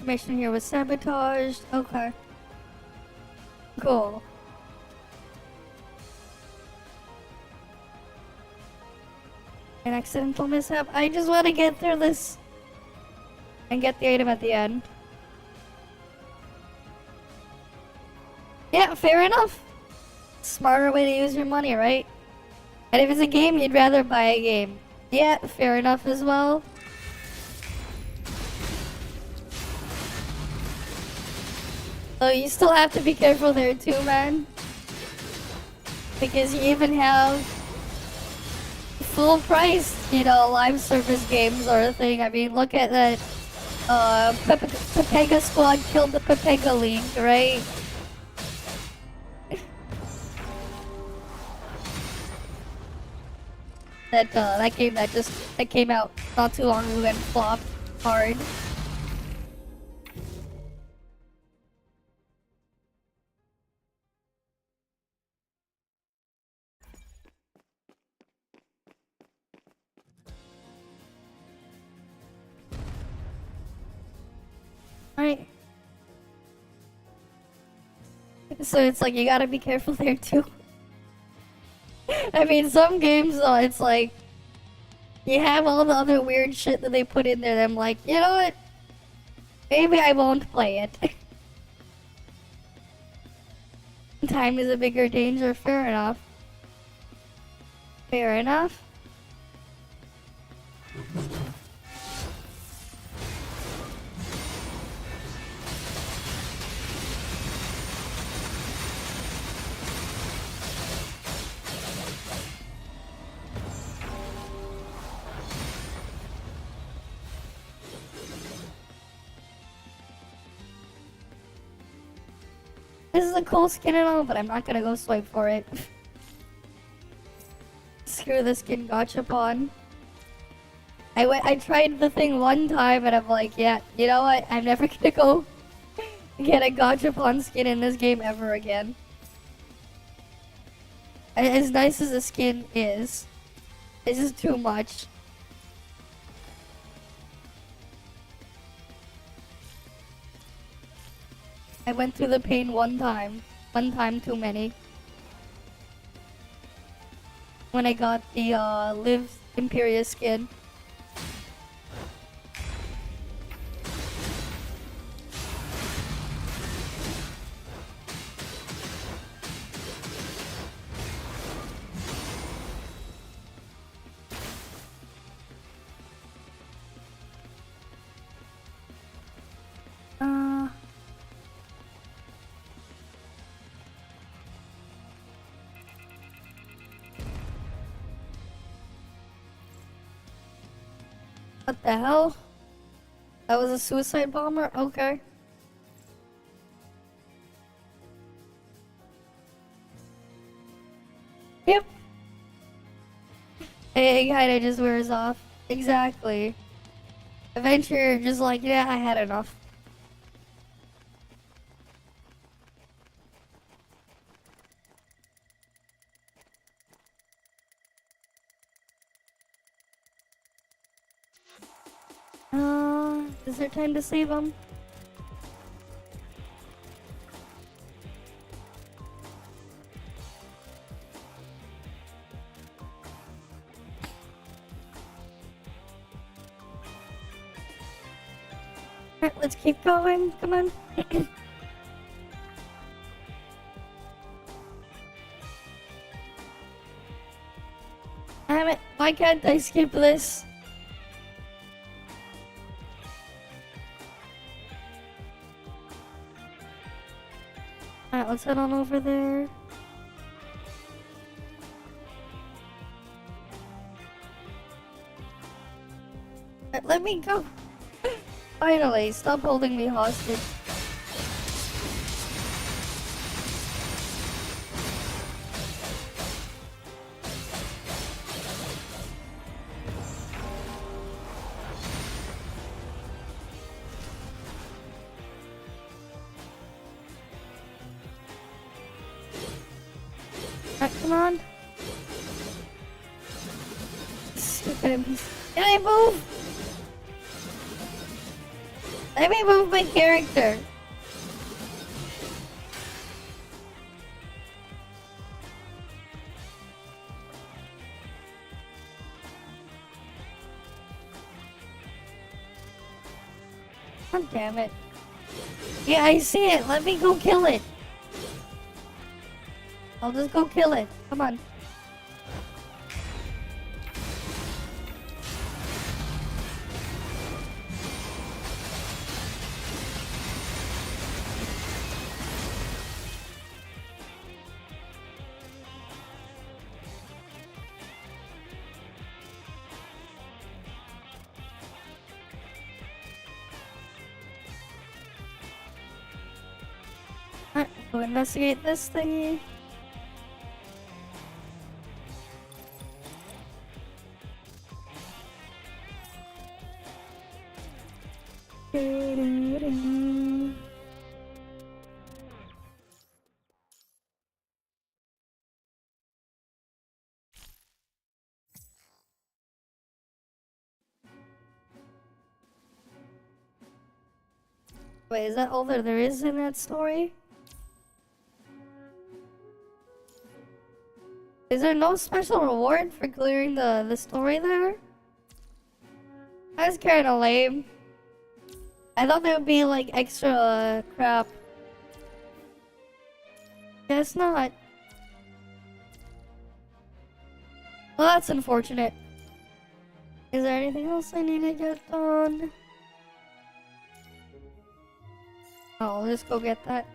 Information here was sabotaged. Okay. Cool. An accidental mishap. I just want to get through this and get the item at the end. Yeah, fair enough. Smarter way to use your money, right? And if it's a game, you'd rather buy a game. Yeah, fair enough as well. So you still have to be careful there too, man. Because you even have full price, you know, live service games or a thing. I mean, look at that. Pepega Squad killed the Pepega League, right? That game that came out not too long ago and flopped hard. Right. So it's like you gotta be careful there too. I mean, some games though, it's like you have all the other weird shit that they put in there that I'm like, you know what? Maybe I won't play it. Time is a bigger danger, fair enough. Fair enough. This is a cool skin and all, but I'm not gonna go swipe for it. Screw the skin gachapon. I tried the thing one time and I'm like, yeah, you know what? I'm never gonna go get a gachapon skin in this game ever again. As nice as the skin is, it's just too much. I went through the pain one time too many. When I got the Live Imperious skin. What the hell? That was a suicide bomber? Okay. Yep. It kinda just wears off. Exactly. Eventually you're just like, yeah, I had enough. Is there time to save them? Alright, let's keep going. Come on. Damn it, why can't I skip this? Alright, let's head on over there. Alright, let me go. Finally, stop holding me hostage. Come on. Stupid NPC. Can I move? Let me move my character. God damn it. Yeah, I see it. Let me go kill it. I'll just go kill it. Come on. Alright, go investigate this thingy. Wait, is that all that there is in that story? Is there no special reward for clearing the story there? That's kinda lame. I thought there would be like extra crap. Guess not. Well, that's unfortunate. Is there anything else I need to get done? Oh, I'll just go get that.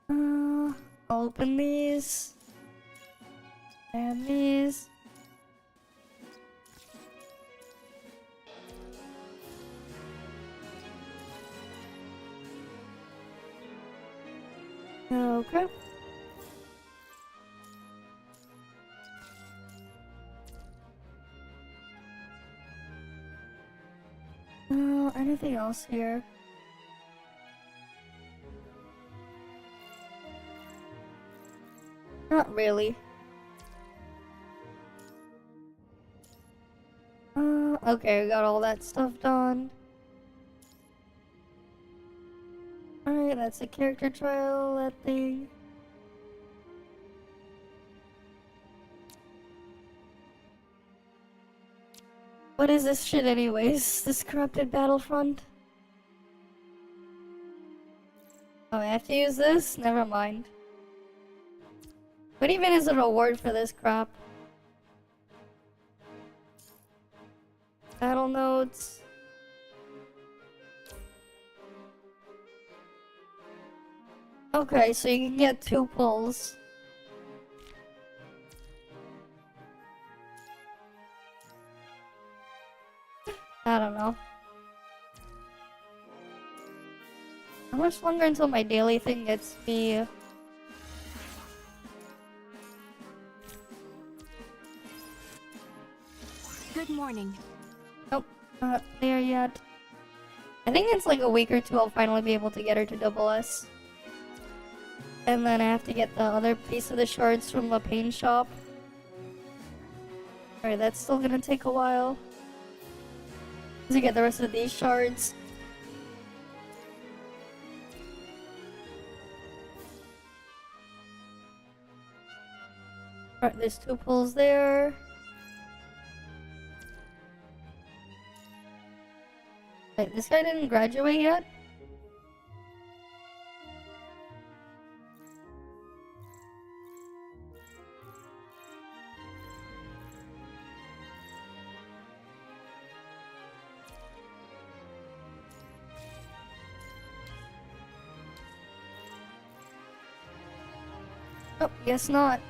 I'll open these. And these. Okay. Anything else here? Not really. Okay, we got all that stuff done. Alright, that's a character trial, that thing. What is this shit anyways? This corrupted battlefront? Oh, I have to use this? Never mind. What even is a reward for this crap? Battle notes. Okay, so you can get 2 pulls. I don't know. How much longer until my daily thing gets me? Good morning. Nope, not there yet. I think it's like a week or 2 I'll finally be able to get her to double S. And then I have to get the other piece of the shards from the paint shop. Alright, that's still gonna take a while. To get the rest of these shards. Alright, there's 2 pulls there. Wait, this guy didn't graduate yet? Oh, guess not.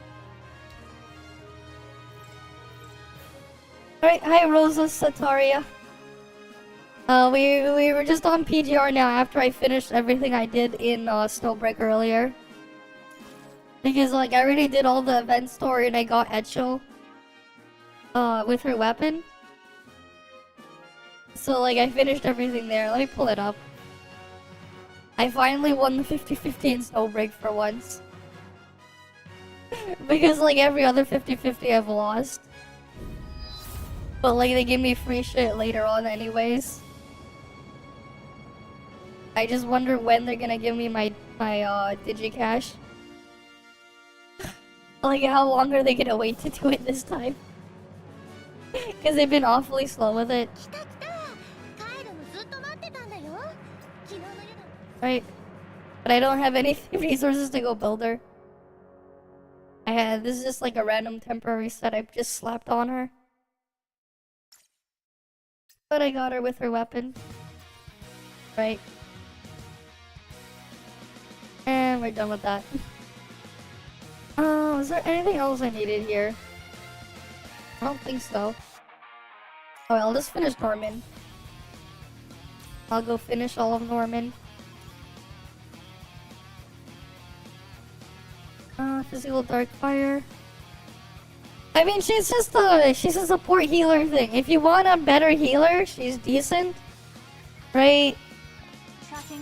Alright, hi Rosa Sataria. We were just on PGR now after I finished everything I did in Snowbreak earlier. Because like I already did all the event story and I got Eachel with her weapon. So like I finished everything there. Let me pull it up. I finally won the 50-50 in Snowbreak for once. Because like every other 50-50 I've lost. But like they give me free shit later on anyways. I just wonder when they're gonna give me my Digicash. Like how long are they gonna wait to do it this time? Because they've been awfully slow with it. 来た来た。帰るのずっと待ってたんだよ。昨日の夜。 Right? But I don't have any resources to go build her. This is just like a random temporary set I just slapped on her. But I got her with her weapon. Right? And we're done with that. Is there anything else I needed here? I don't think so. Oh, I'll just finish Norman. I'll go finish all of Norman. Physical dark fire. I mean, she's a support healer thing. If you want a better healer, she's decent, right?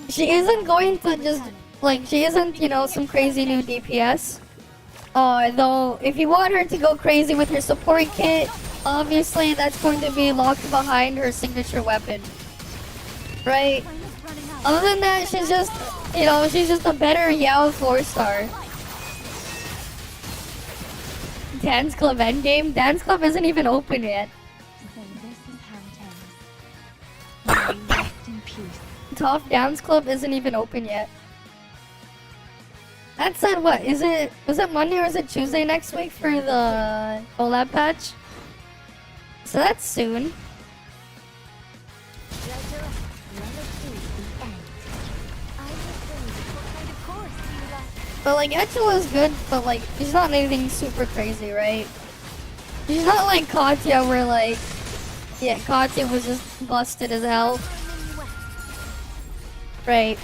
She isn't going to just like she isn't, you know, some crazy new DPS. Though if you want her to go crazy with her support kit, obviously that's going to be locked behind her signature weapon, right? Other than that, she's just, you know, she's just a better Yao 4-star. Dance Club endgame? Dance Club isn't even open yet. Top Dance Club isn't even open yet. That said, what was it Monday or is it Tuesday next week for the collab patch? So that's soon. But like Eachel is good, but like she's not anything super crazy, right? She's not like Katya where like, yeah, Katya was just busted as hell. Right.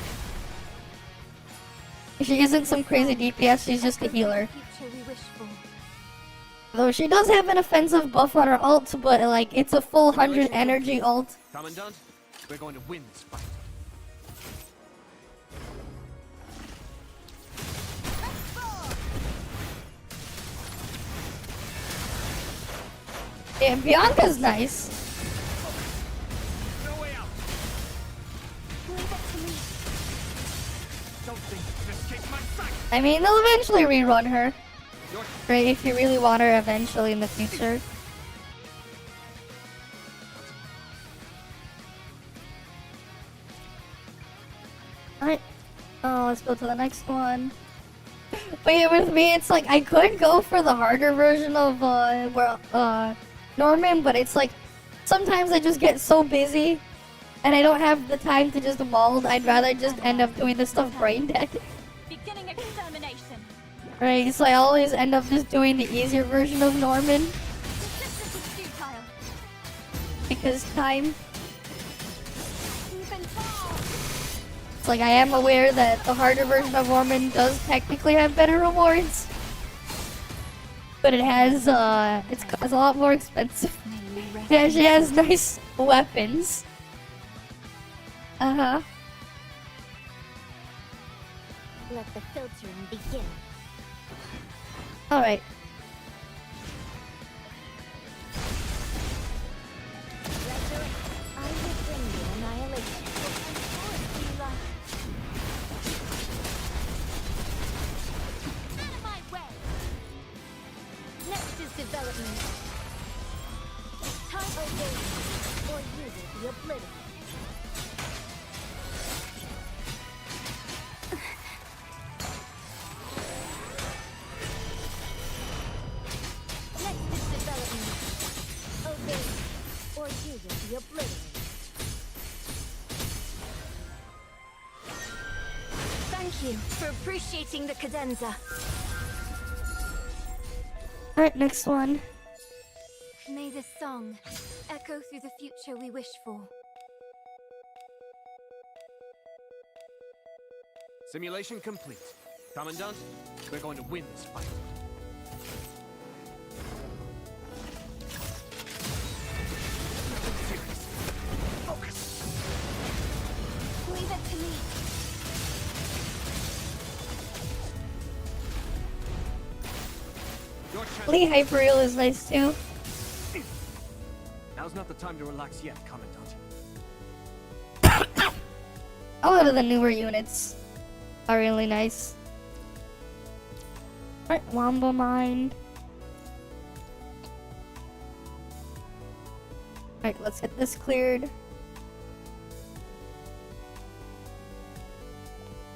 She isn't some crazy DPS, she's just a healer. Though she does have an offensive buff on her ult, but like it's a full 100 energy ult. Commandant, we're going to win this fight. Yeah, Bianca's nice. No way out. Don't think to escape my sight. I mean, they'll eventually rerun her. Right, if you really want her eventually in the future. Alright. Oh, let's go to the next one. But yeah, with me, it's like, I could go for the harder version of, Norman, but it's like, sometimes I just get so busy, and I don't have the time to just mold. I'd rather just end up doing this stuff brain dead. Beginning extermination. Right, so I always end up just doing the easier version of Norman. Resistance is futile. Because time. It's like I am aware that the harder version of Norman does technically have better rewards. But it has, it's a lot more expensive. Yeah, she has nice weapons. Uh-huh. Let the filtering begin. Alright. I will bring you annihilation. Out of my way. Next is development. Time obeys, or you will be obliterated. Next is development. Obey, or you will be obliterated. Thank you for appreciating the cadenza. Alright, next one. May this song echo through the future we wish for. Simulation complete. Commandant, we're going to win this fight. Focus. Leave it to me. Your chance. Lee Hyperreal is nice too. Now's not the time to relax yet, Commandant. A lot of the newer units are really nice. Alright, Wombo Mind. Alright, let's get this cleared.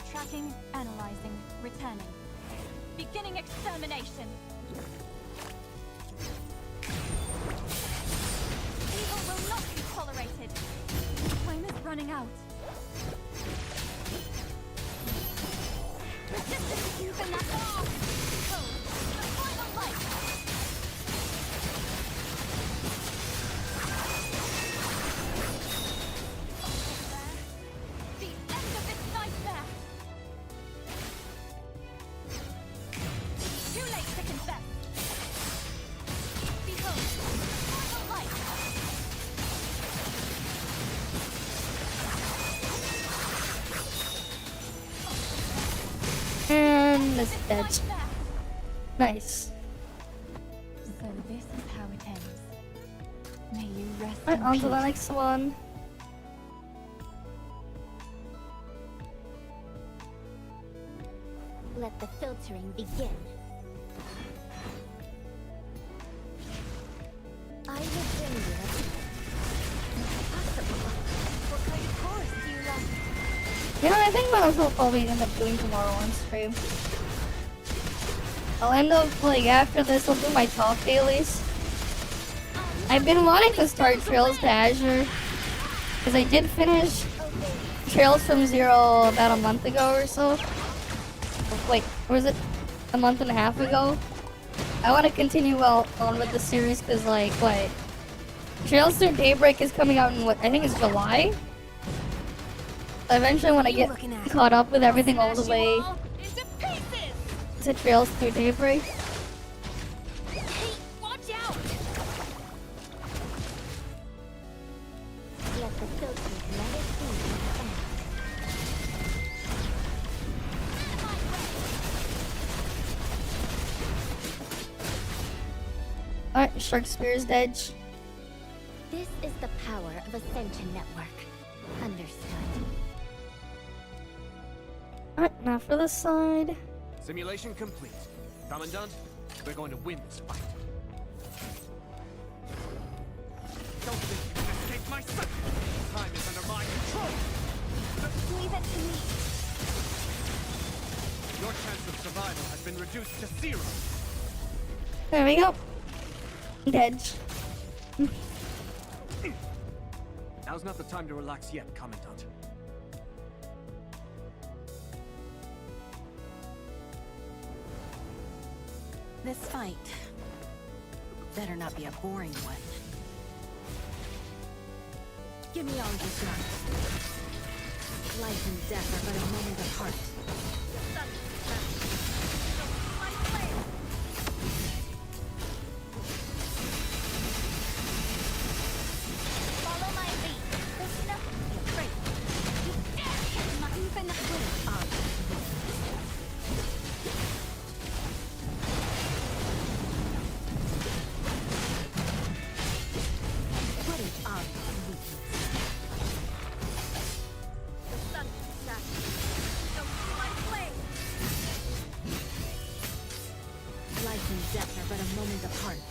Tracking, analyzing, returning. Beginning extermination. Evil will not be tolerated. Time is running out. Resistance even at all. Code, the final light. The end of this nightmare. Too late to confess. Behold, the final light. And this is dead. Nice. So this is how it ends. May you rest Alright, in on peace. to the next one. Let the filtering begin. I will bring you a possible. What kind of course do you like? You know, I think what I'll probably end up doing tomorrow on stream. I'll end up, like, after this, I'll do my top dailies. I've been wanting to start Trails to Azure, because I did finish Trails from Zero about a month ago or so. Wait, was it a month and a half ago? I want to continue on with the series, because, like, what? Trails Through Daybreak is coming out in, what, I think it's July? Eventually, when I get caught up with everything all the way to Trails Through Daybreak. Hey, watch out! Let the filtering let it be. Alright, Sharkspear's dead. This is the power of Ascension Network. Understood. Alright, now for this side. Simulation complete. Commandant, we're going to win this fight. Don't think you can escape my sight! Time is under my control! Leave it to me. Your chance of survival has been reduced to 0. There we go. Dead. Now's not the time to relax yet, Commandant. This fight better not be a boring one. Give me all you've got. Life and death are but a moment apart. Follow my lead. There's nothing to be afraid of. You dare hit my even with honor. What is obvious weakness? The sun is set. Don't see my flame. Life and death are but a moment apart.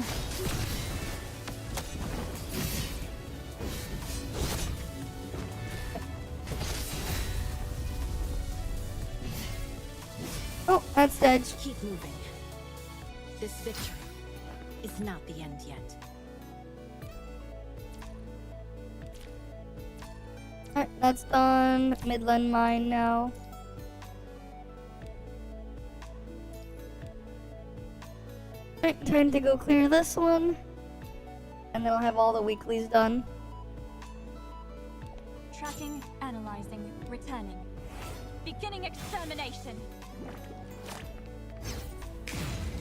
Oh, that's dead. Keep moving. This victory is not the end yet. Alright, that's done. Midland Mine now. Alright, time to go clear this one. And then I'll have all the weeklies done. Tracking, analyzing, returning. Beginning extermination.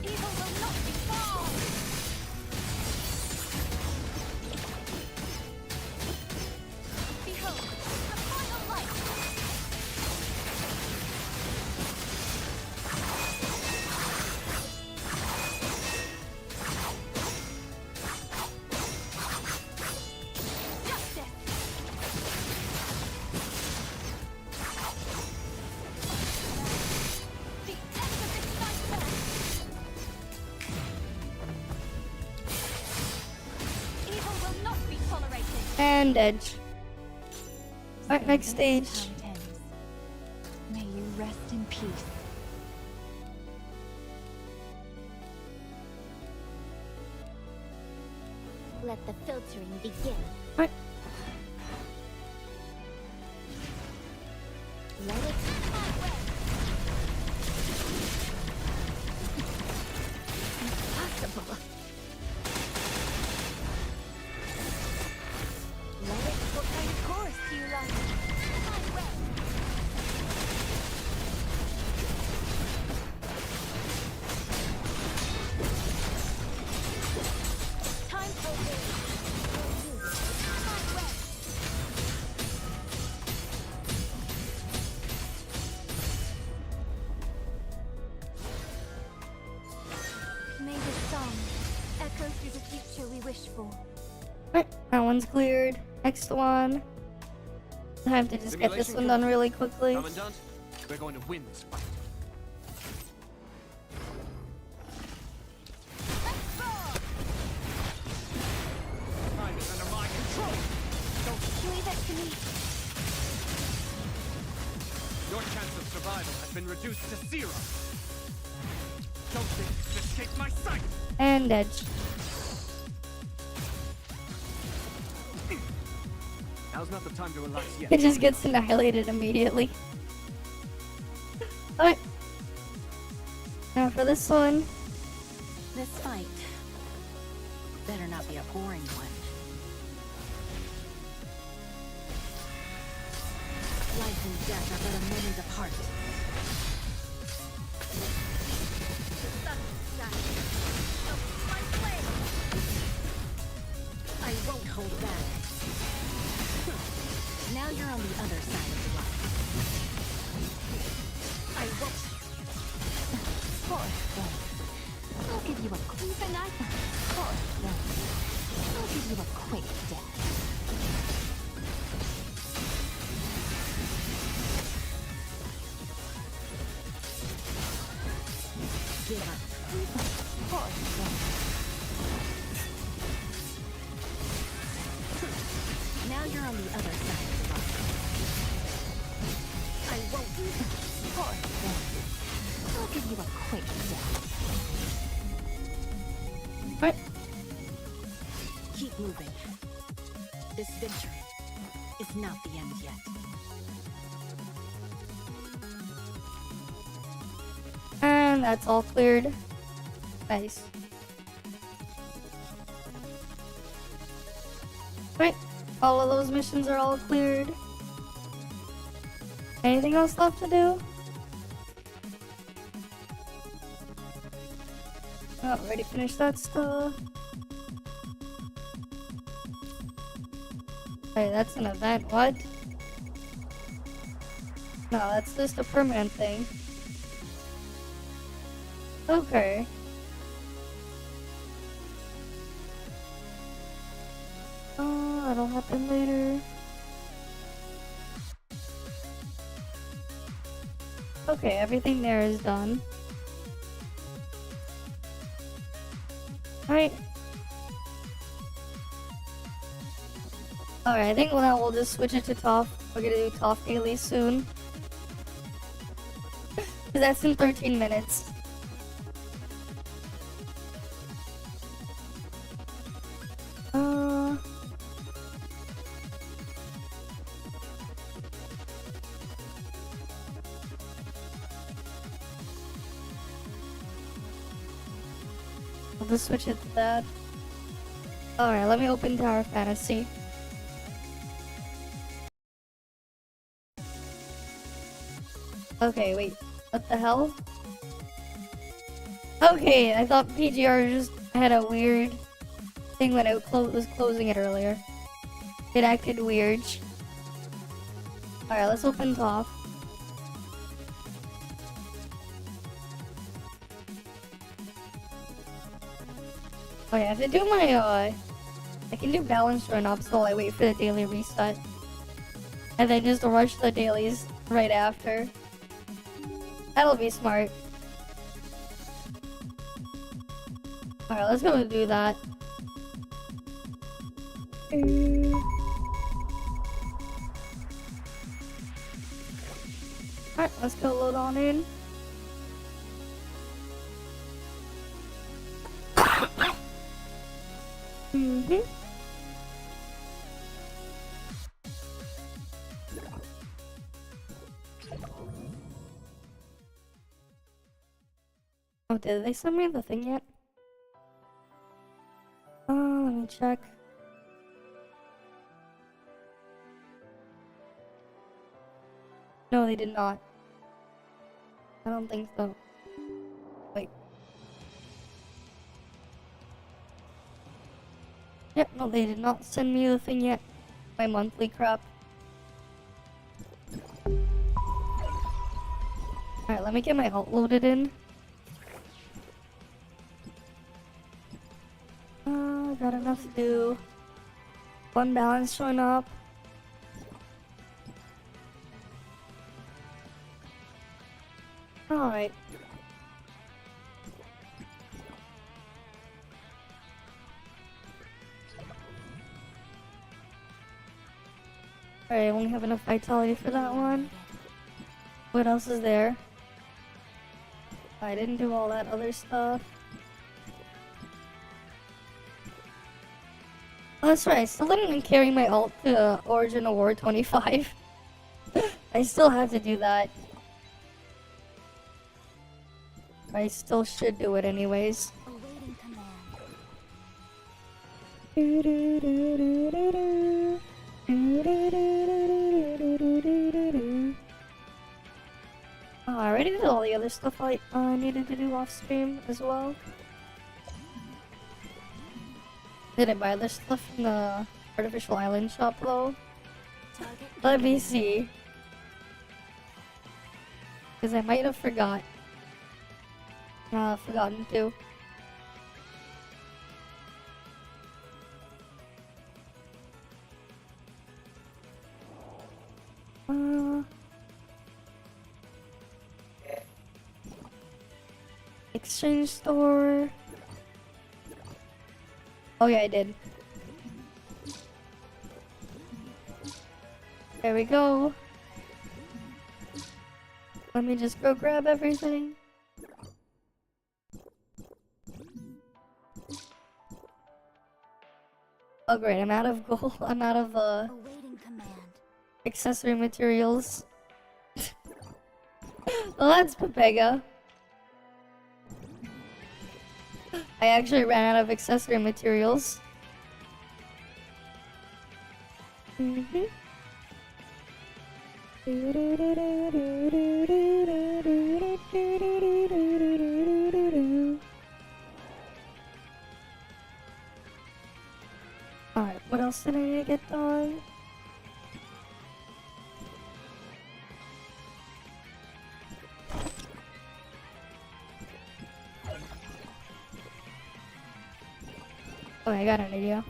Evil will not be far. Behold, the final light. Justice. The end of this nightmare. And edge. Alright, next stage. May you rest in peace. Let the filtering begin. Alright. Let it impossible. Let it. What kind of course do you like? Time for this. May this song echo through the future we wish for. Alright, that one's cleared. Next one. I have to just get this one done really quickly. Commandant, we're going to win this fight. Time is under my control. Leave it to me. Your chance of survival has been reduced to 0. Don't think this escaped my sight. And edge. Now's not the time to relax yet. It just gets annihilated immediately. Alright. Now for this one. This fight better not be a boring one. Life and death are but a moment apart. I won't hold back. Now you're on the other side of the line. I won't. I'll give you a quick I'll give you a quick death. Give up. Now you're on the other side of the line. I won't. I'll give you a quick death. What? Keep moving. This victory is not the end yet. And that's all cleared. Nice. Right. All of those missions are all cleared. Anything else left to do? Oh, already finished that stuff. Wait, that's an event. What? No, that's just a permanent thing. Okay. Oh, that'll happen later. Okay, everything there is done. Alright. Alright, I think now we'll just switch it to Toph. We're gonna do Toph daily soon. Cause that's in 13 minutes. I'll just switch it to that. Alright, let me open Tower Fantasy. Okay, wait. What the hell? Okay, I thought PGR just had a weird thing when it was closing it earlier. It acted weird. Alright, let's open Toph. Okay, I have to do my, I can do balance run up so I wait for the daily reset. And then just rush the dailies right after. That'll be smart. Alright, let's go and do that. Alright, let's go load on in. Mm-hmm. Oh, did they send me the thing yet? Let me check. No, they did not. I don't think so. Wait. Yep, no, they did not send me the thing yet. My monthly crap. Alright, let me get my alt loaded in. Got enough to do. One balance showing up. Alright. Alright, I only have enough vitality for that one. What else is there? I didn't do all that other stuff. Oh, that's right, I still didn't even carry my ult to Origin Award 25. I still have to do that. I still should do it anyways. Awaiting command. Oh, I already did all the other stuff I needed to do off stream as well. Did I buy this stuff from the artificial island shop though? Let me see. Because I might have forgotten to. Exchange store. Oh yeah, I did. There we go. Let me just go grab everything. Oh great, I'm out of gold. I'm out of accessory materials. Well, that's Pepega. I actually ran out of accessory materials. Alright, what else did I need to get done? Oh, I got an idea.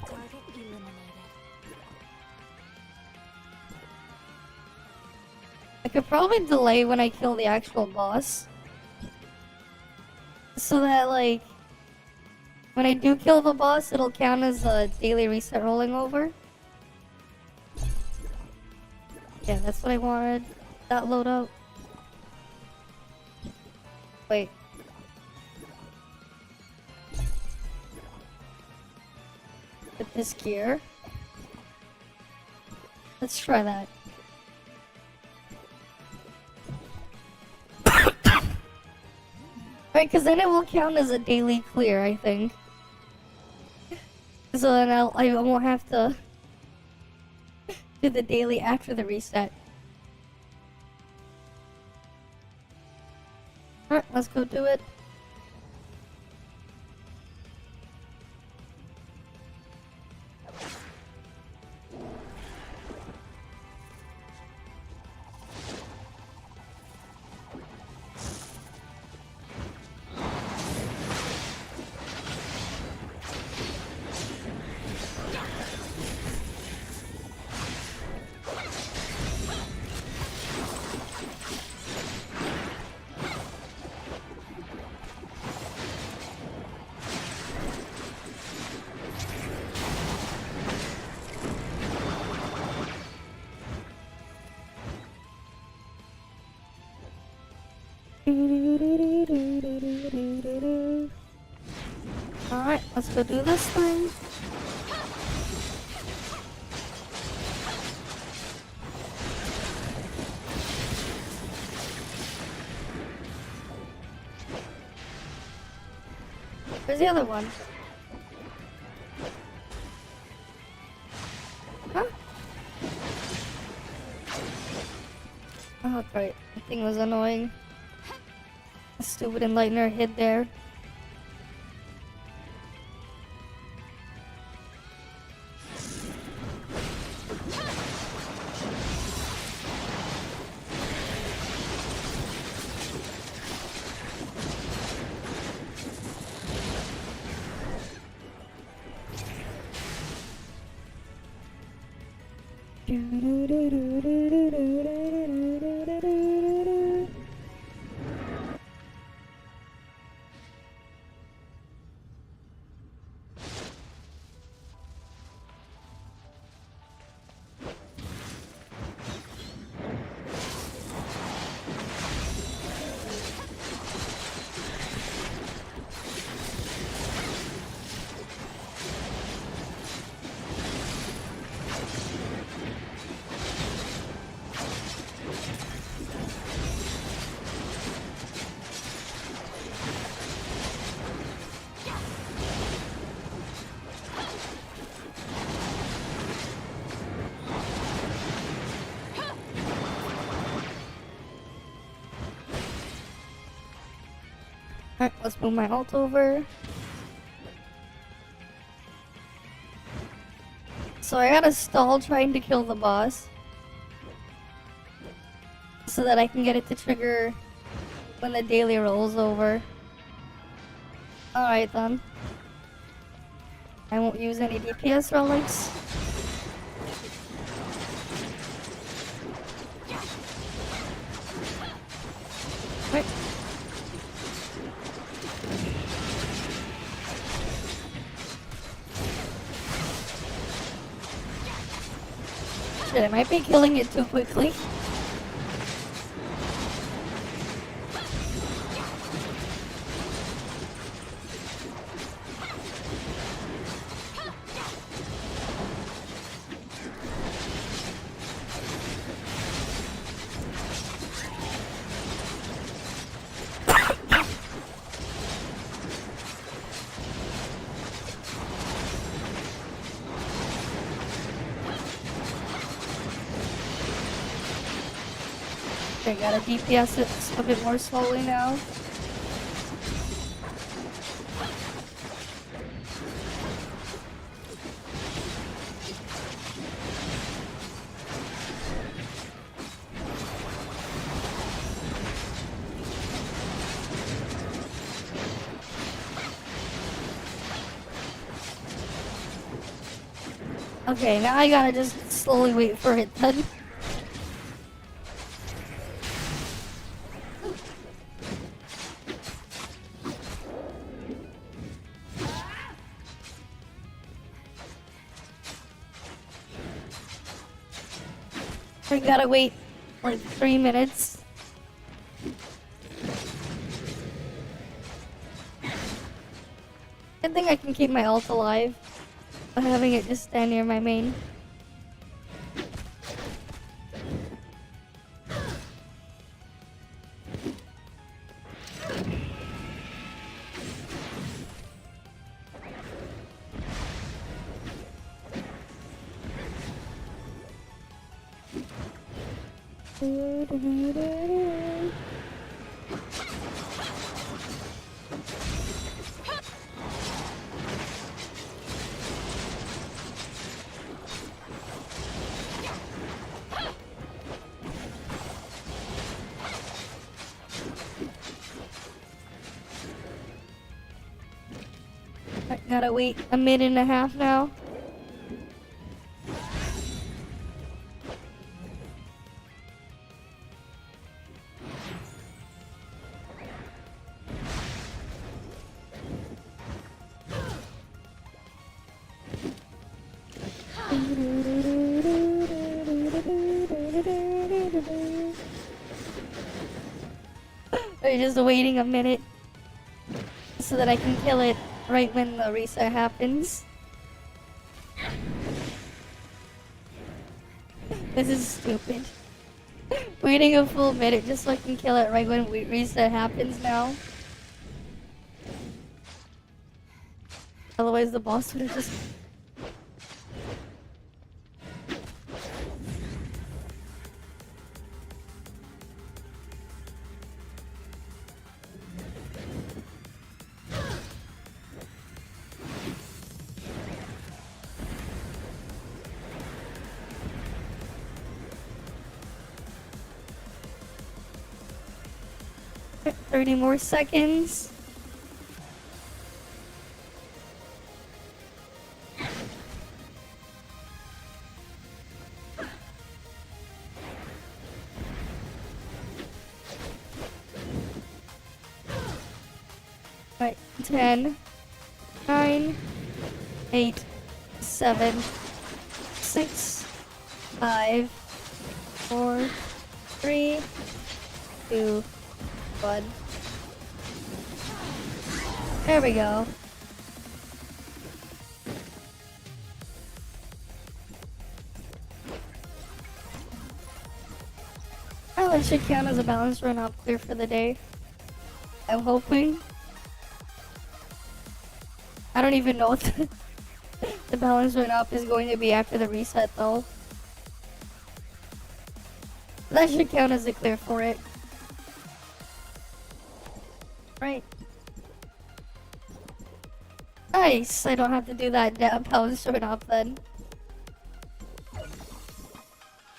I could probably delay when I kill the actual boss. So that, like, when I do kill the boss, it'll count as a daily reset rolling over. Yeah, that's what I wanted. That load up. Wait. With this gear. Let's try that. Right, because then it will count as a daily clear, I think. So then I won't have to do the daily after the reset. Alright, let's go do it. Alright, let's go do this thing. Where's the other one? Huh? Oh, that's right. The thing was annoying. The stupid enlightener hid there. Alright, let's move my ult over. So I gotta stall trying to kill the boss. So that I can get it to trigger when the daily rolls over. Alright then. I won't use any DPS relics. Wait. Shit, I might be killing it too quickly. I gotta DPS it a bit more slowly now. Okay, now I gotta just slowly wait for it then. We gotta wait like 3 minutes. I think I can keep my ult alive by having it just stand near my main. I gotta wait a minute and a half now. They're just waiting a minute so that I can kill it right when the reset happens. This is stupid. Waiting a full minute just so I can kill it right when reset happens now. Otherwise the boss would have just... $30 more seconds. Right, 10, 9, 8, 7, 6, 5, 4, 3, 2, 1. There we go. Oh, it should count as a balance run up clear for the day. I'm hoping. I don't even know what the balance run up is going to be after the reset though. That should count as a clear for it. Right. Nice! I don't have to do that balance run up then.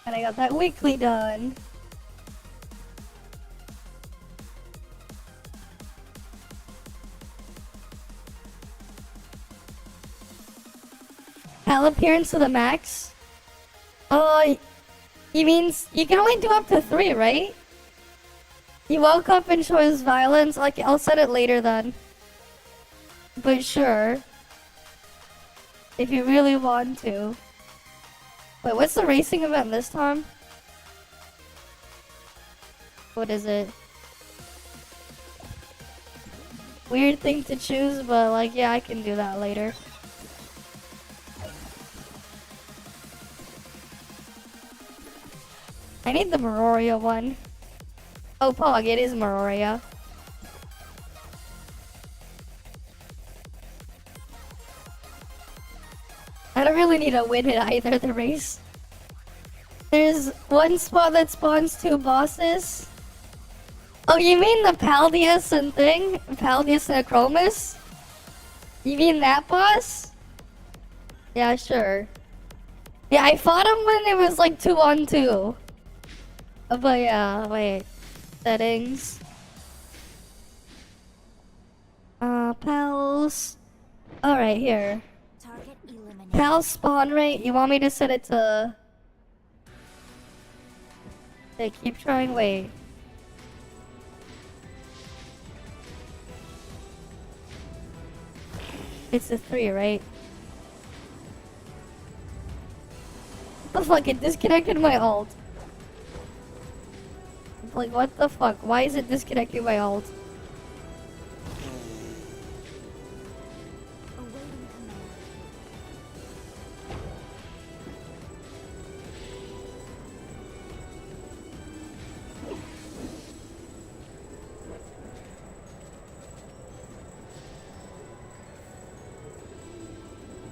And I got that weekly done. Pal appearance to the max? Oh, you mean you can only do up to 3, right? He woke up and shows violence. Like, I'll set it later then. But sure. If you really want to. Wait, what's the racing event this time? What is it? Weird thing to choose, but like, yeah, I can do that later. I need the Meroria one. Oh, Pog, it is Meroria. I don't really need to win it either, the race. There's one spot that spawns 2 bosses. Oh, you mean the Paldius and thing? Paldius and Acromus? You mean that boss? Yeah, sure. Yeah, I fought him when it was like 2-on-2. But yeah, wait. Settings. Pals. Alright, here. Pals spawn rate. You want me to set it to... Okay, keep trying, wait. It's a 3, right? What the fuck? It disconnected my ult. Like, what the fuck? Why is it disconnecting my ult?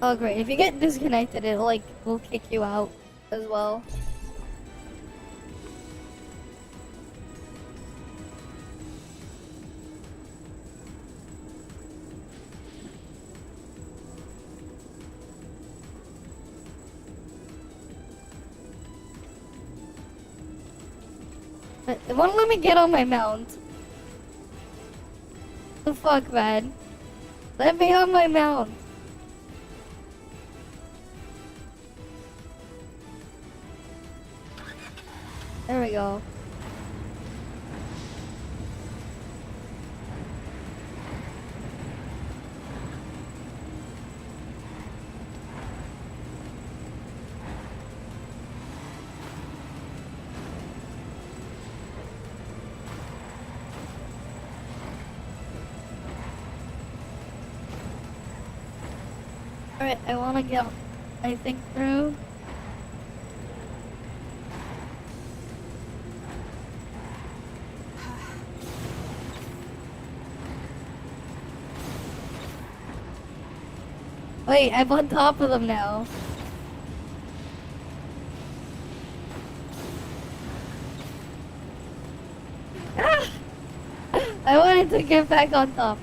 Oh great, if you get disconnected, it like will kick you out as well. It won't let me get on my mount. The fuck, man? Let me on my mount. There we go. Alright, I wanna get, I think, through. Wait, I'm on top of them now. Ah! I wanted to get back on top.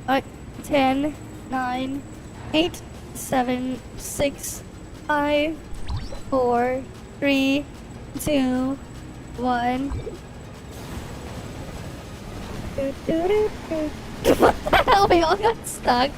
Alright, 10, 9, 8, 7, 6, 5, 4, 3, 2, 1. What the hell? We all got stuck.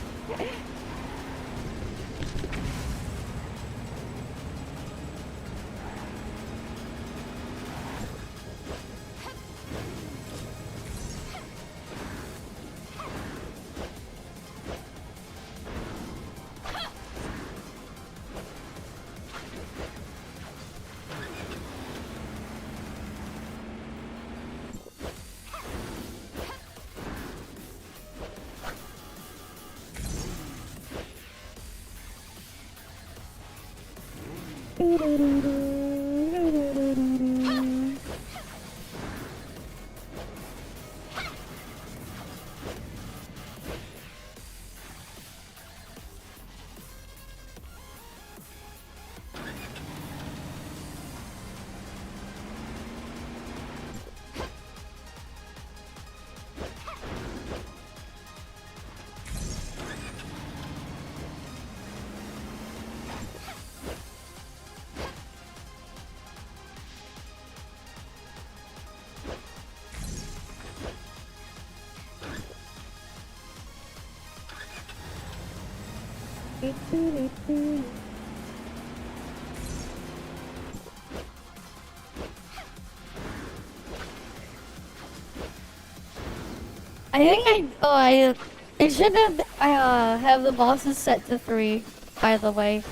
I should have the bosses set to 3, by the way.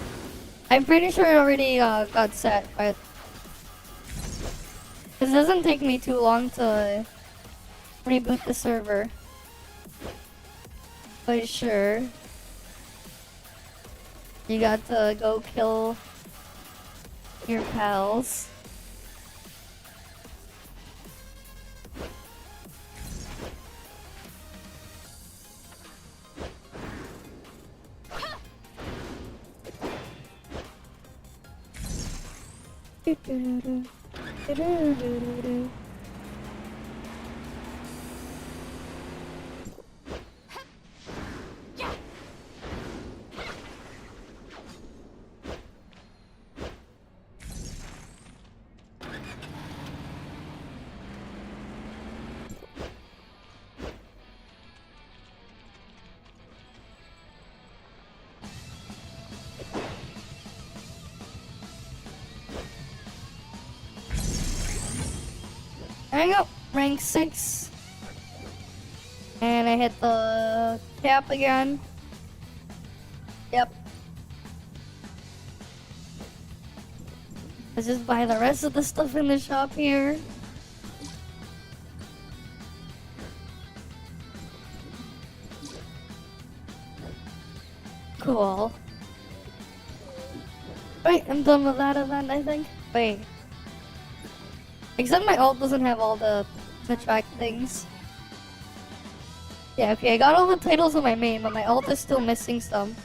I'm pretty sure it already got set, but this doesn't take me too long to reboot the server. But sure. You got to go kill your pals. There you go, rank 6. And I hit the cap again. Yep. Let's just buy the rest of the stuff in the shop here. Cool. Right, I'm done with that event, I think. Wait. Except my ult doesn't have all the track things. Yeah, okay, I got all the titles on my main, but my ult is still missing some.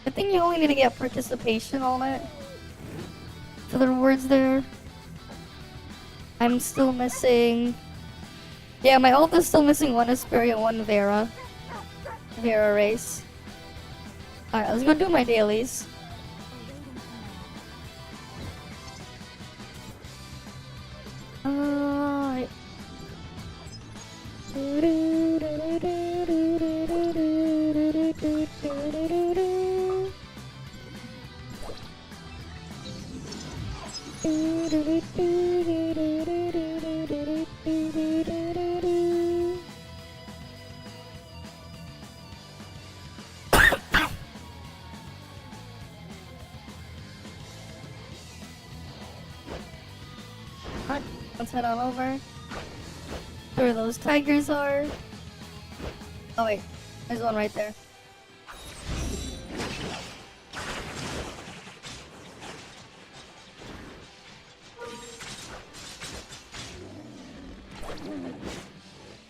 I think you only need to get participation on it for the rewards there. I'm still missing... Yeah, my ult is still missing 1 Asperia, 1 Vera. Vera race. Alright, let's go do my dailies. Alright. Alright, let's head on over. Where those tigers are. Oh wait, there's one right there.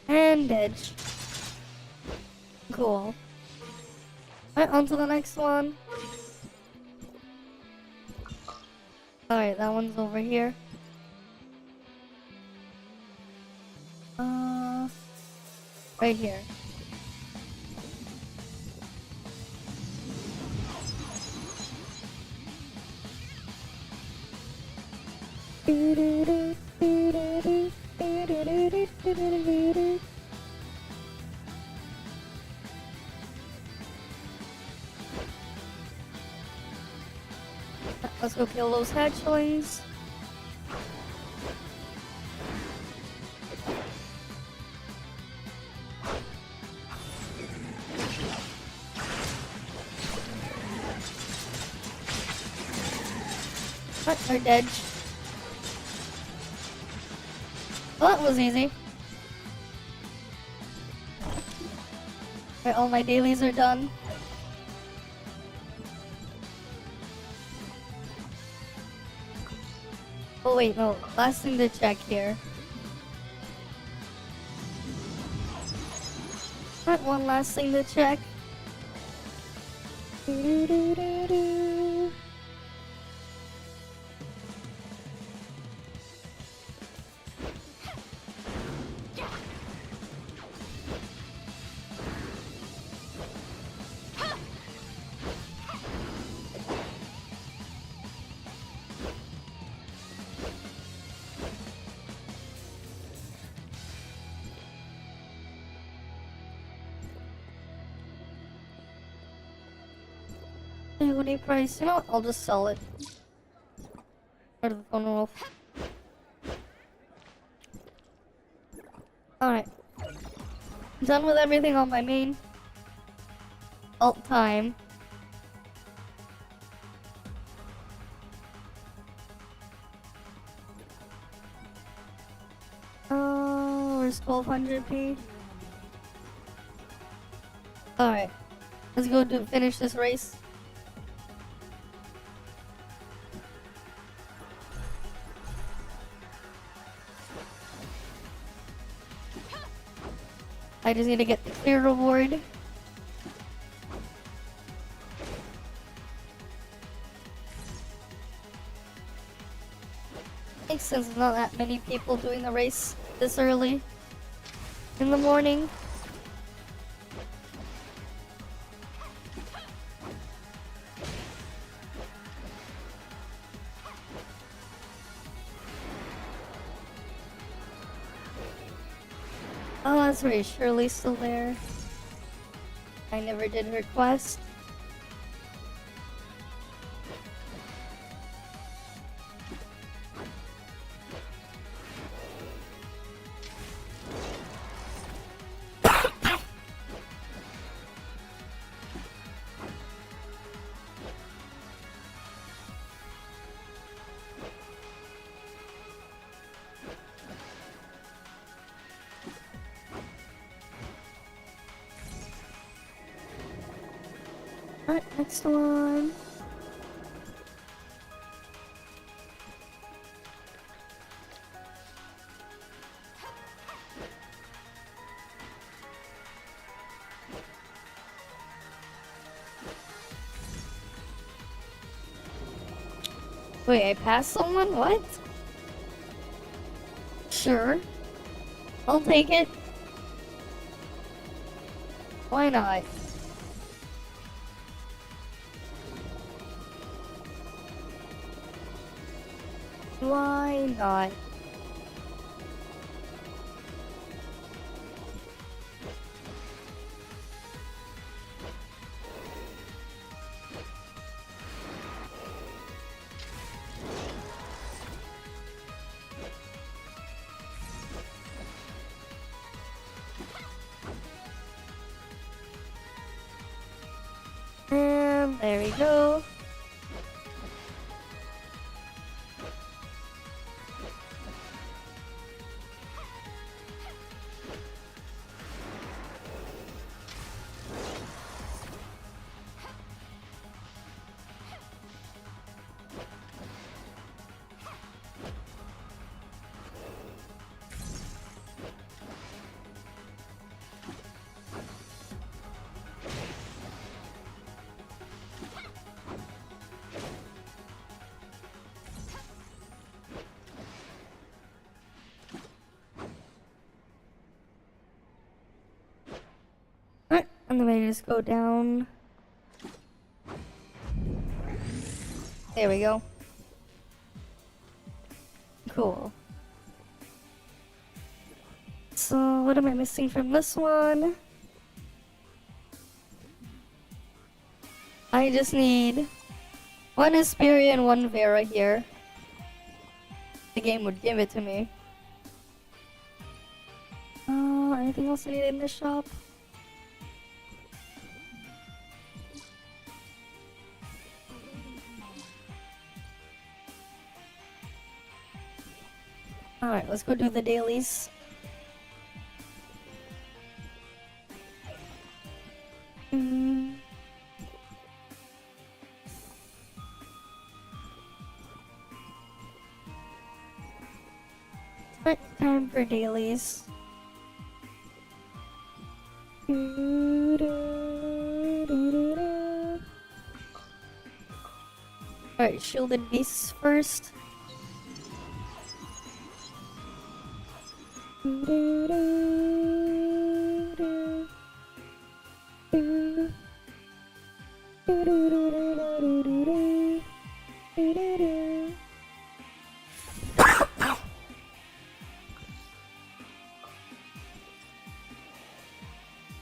And edge. Cool. Alright, on to the next one. Alright, that one's over here. Right here. Let's go kill those hatchlings. What? They're dead. Well, that was easy. Alright, all my dailies are done. Oh wait, no. Last thing to check here. Alright, one last thing to check. What price? You know what? I'll just sell it. Out of the phone wolf. Alright. Done with everything on my main. Alt time. Where's 1200p? Alright. Let's go finish this race. I just need to get the clear reward. I think since there's not that many people doing the race this early in the morning. Oh, that's right, Shirley's still there. I never did her quest. Alright, next one. Wait, I passed someone? What? Sure. I'll take it. Why not? Why not? There we go. And then I just go down. There we go. Cool. So, what am I missing from this one? I just need one Hesperia and one Vera here. The game would give it to me. Anything else I need in the shop? Alright, let's go do the dailies. Right, time for dailies. Alright, shielded beasts first.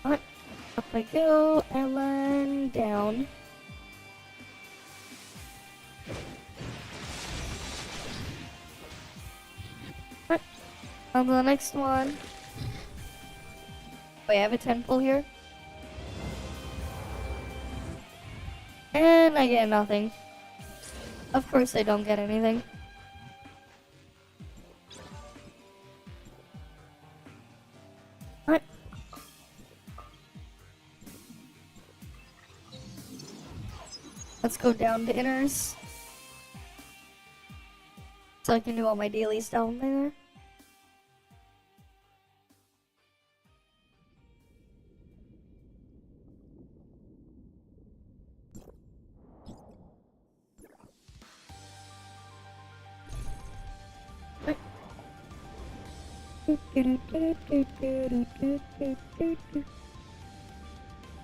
Alright, up I go, and then down. Alright, on to the next one. Wait, I have a 10 pull here. And I get nothing. Of course I don't get anything. Alright. Let's go down to inners. So I can do all my dailies down there.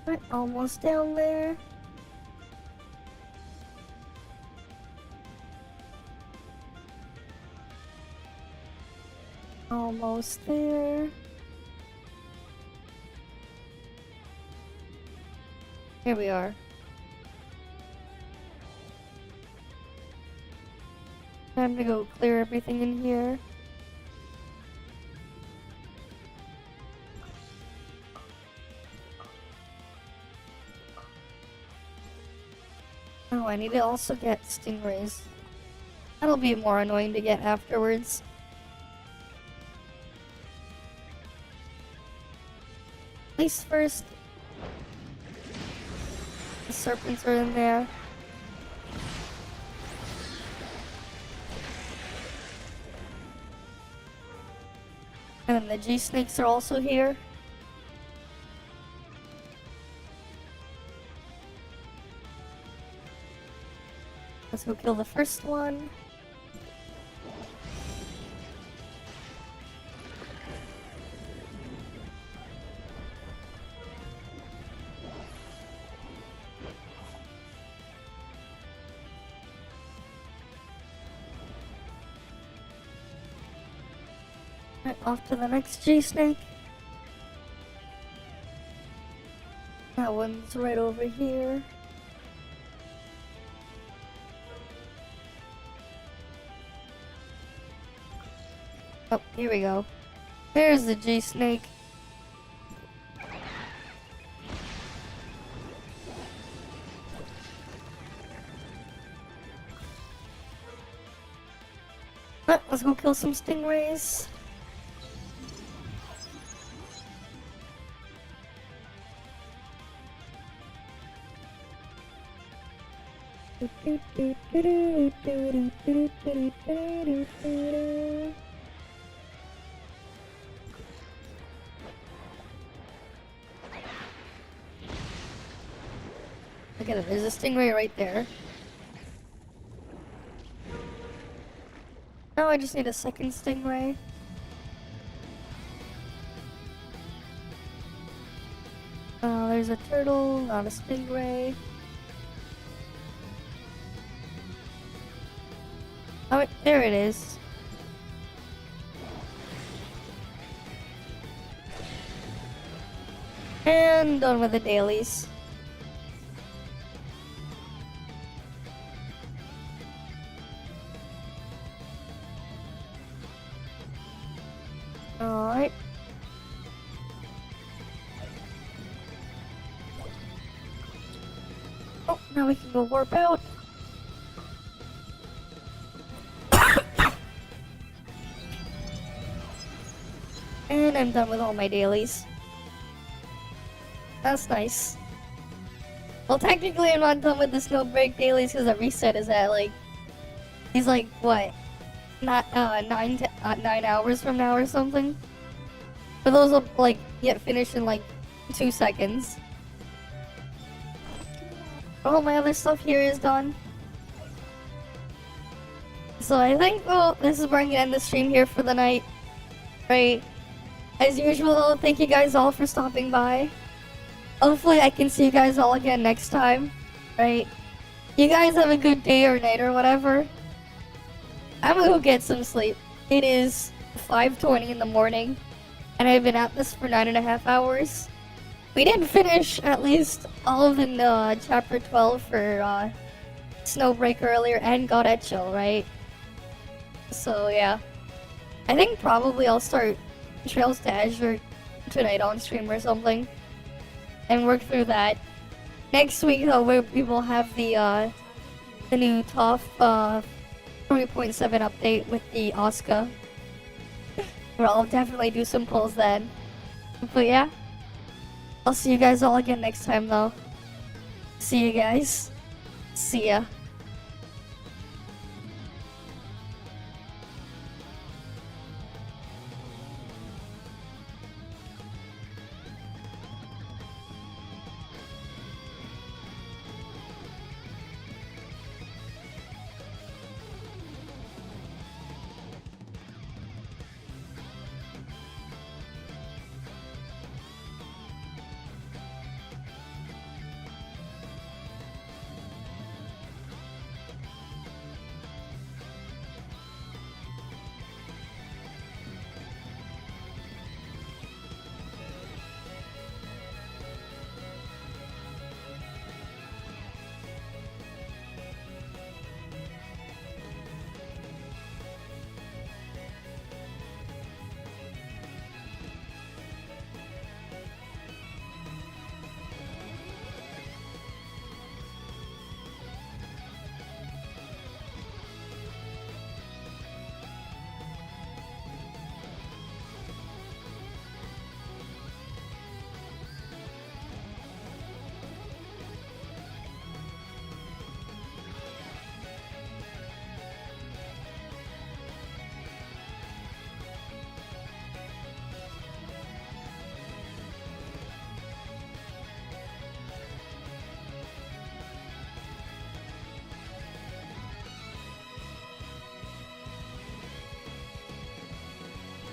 Right, almost down there. Almost there. Here we are. Time to go clear everything in here. Oh, I need to also get stingrays. That'll be more annoying to get afterwards. At least first, the serpents are in there. And then the G-snakes are also here. Let's go kill the first one. Right, off to the next G-snake. That one's right over here. Oh, here we go. There's the G-snake. Let's go kill some stingrays. Look at it, there's a stingray right there. Now I just need a second stingray. There's a turtle, not a stingray. Oh, there it is. And done with the dailies. Alright. Oh, now we can go warp out. And I'm done with all my dailies. That's nice. Well, technically I'm not done with the Snowbreak dailies because the reset is at like... He's like, what? Not 9 hours from now or something. But those will like get finished in like 2 seconds. All my other stuff here is done. So I think, well, this is where I'm gonna end the stream here for the night. Right? As usual, thank you guys all for stopping by. Hopefully I can see you guys all again next time. Right? You guys have a good day or night or whatever. I'm gonna go get some sleep. It is 5:20 in the morning, and I've been at this for 9.5 hours. We didn't finish at least all of the chapter 12 for Snowbreak earlier, and got Eachel, right? So yeah, I think probably I'll start Trails to Azure tonight on stream or something, and work through that. Next week though, we will have the new TOF 3.7 update with the Oscar. Where I'll definitely do some pulls then. But yeah, I'll see you guys all again next time though. See you guys. See ya.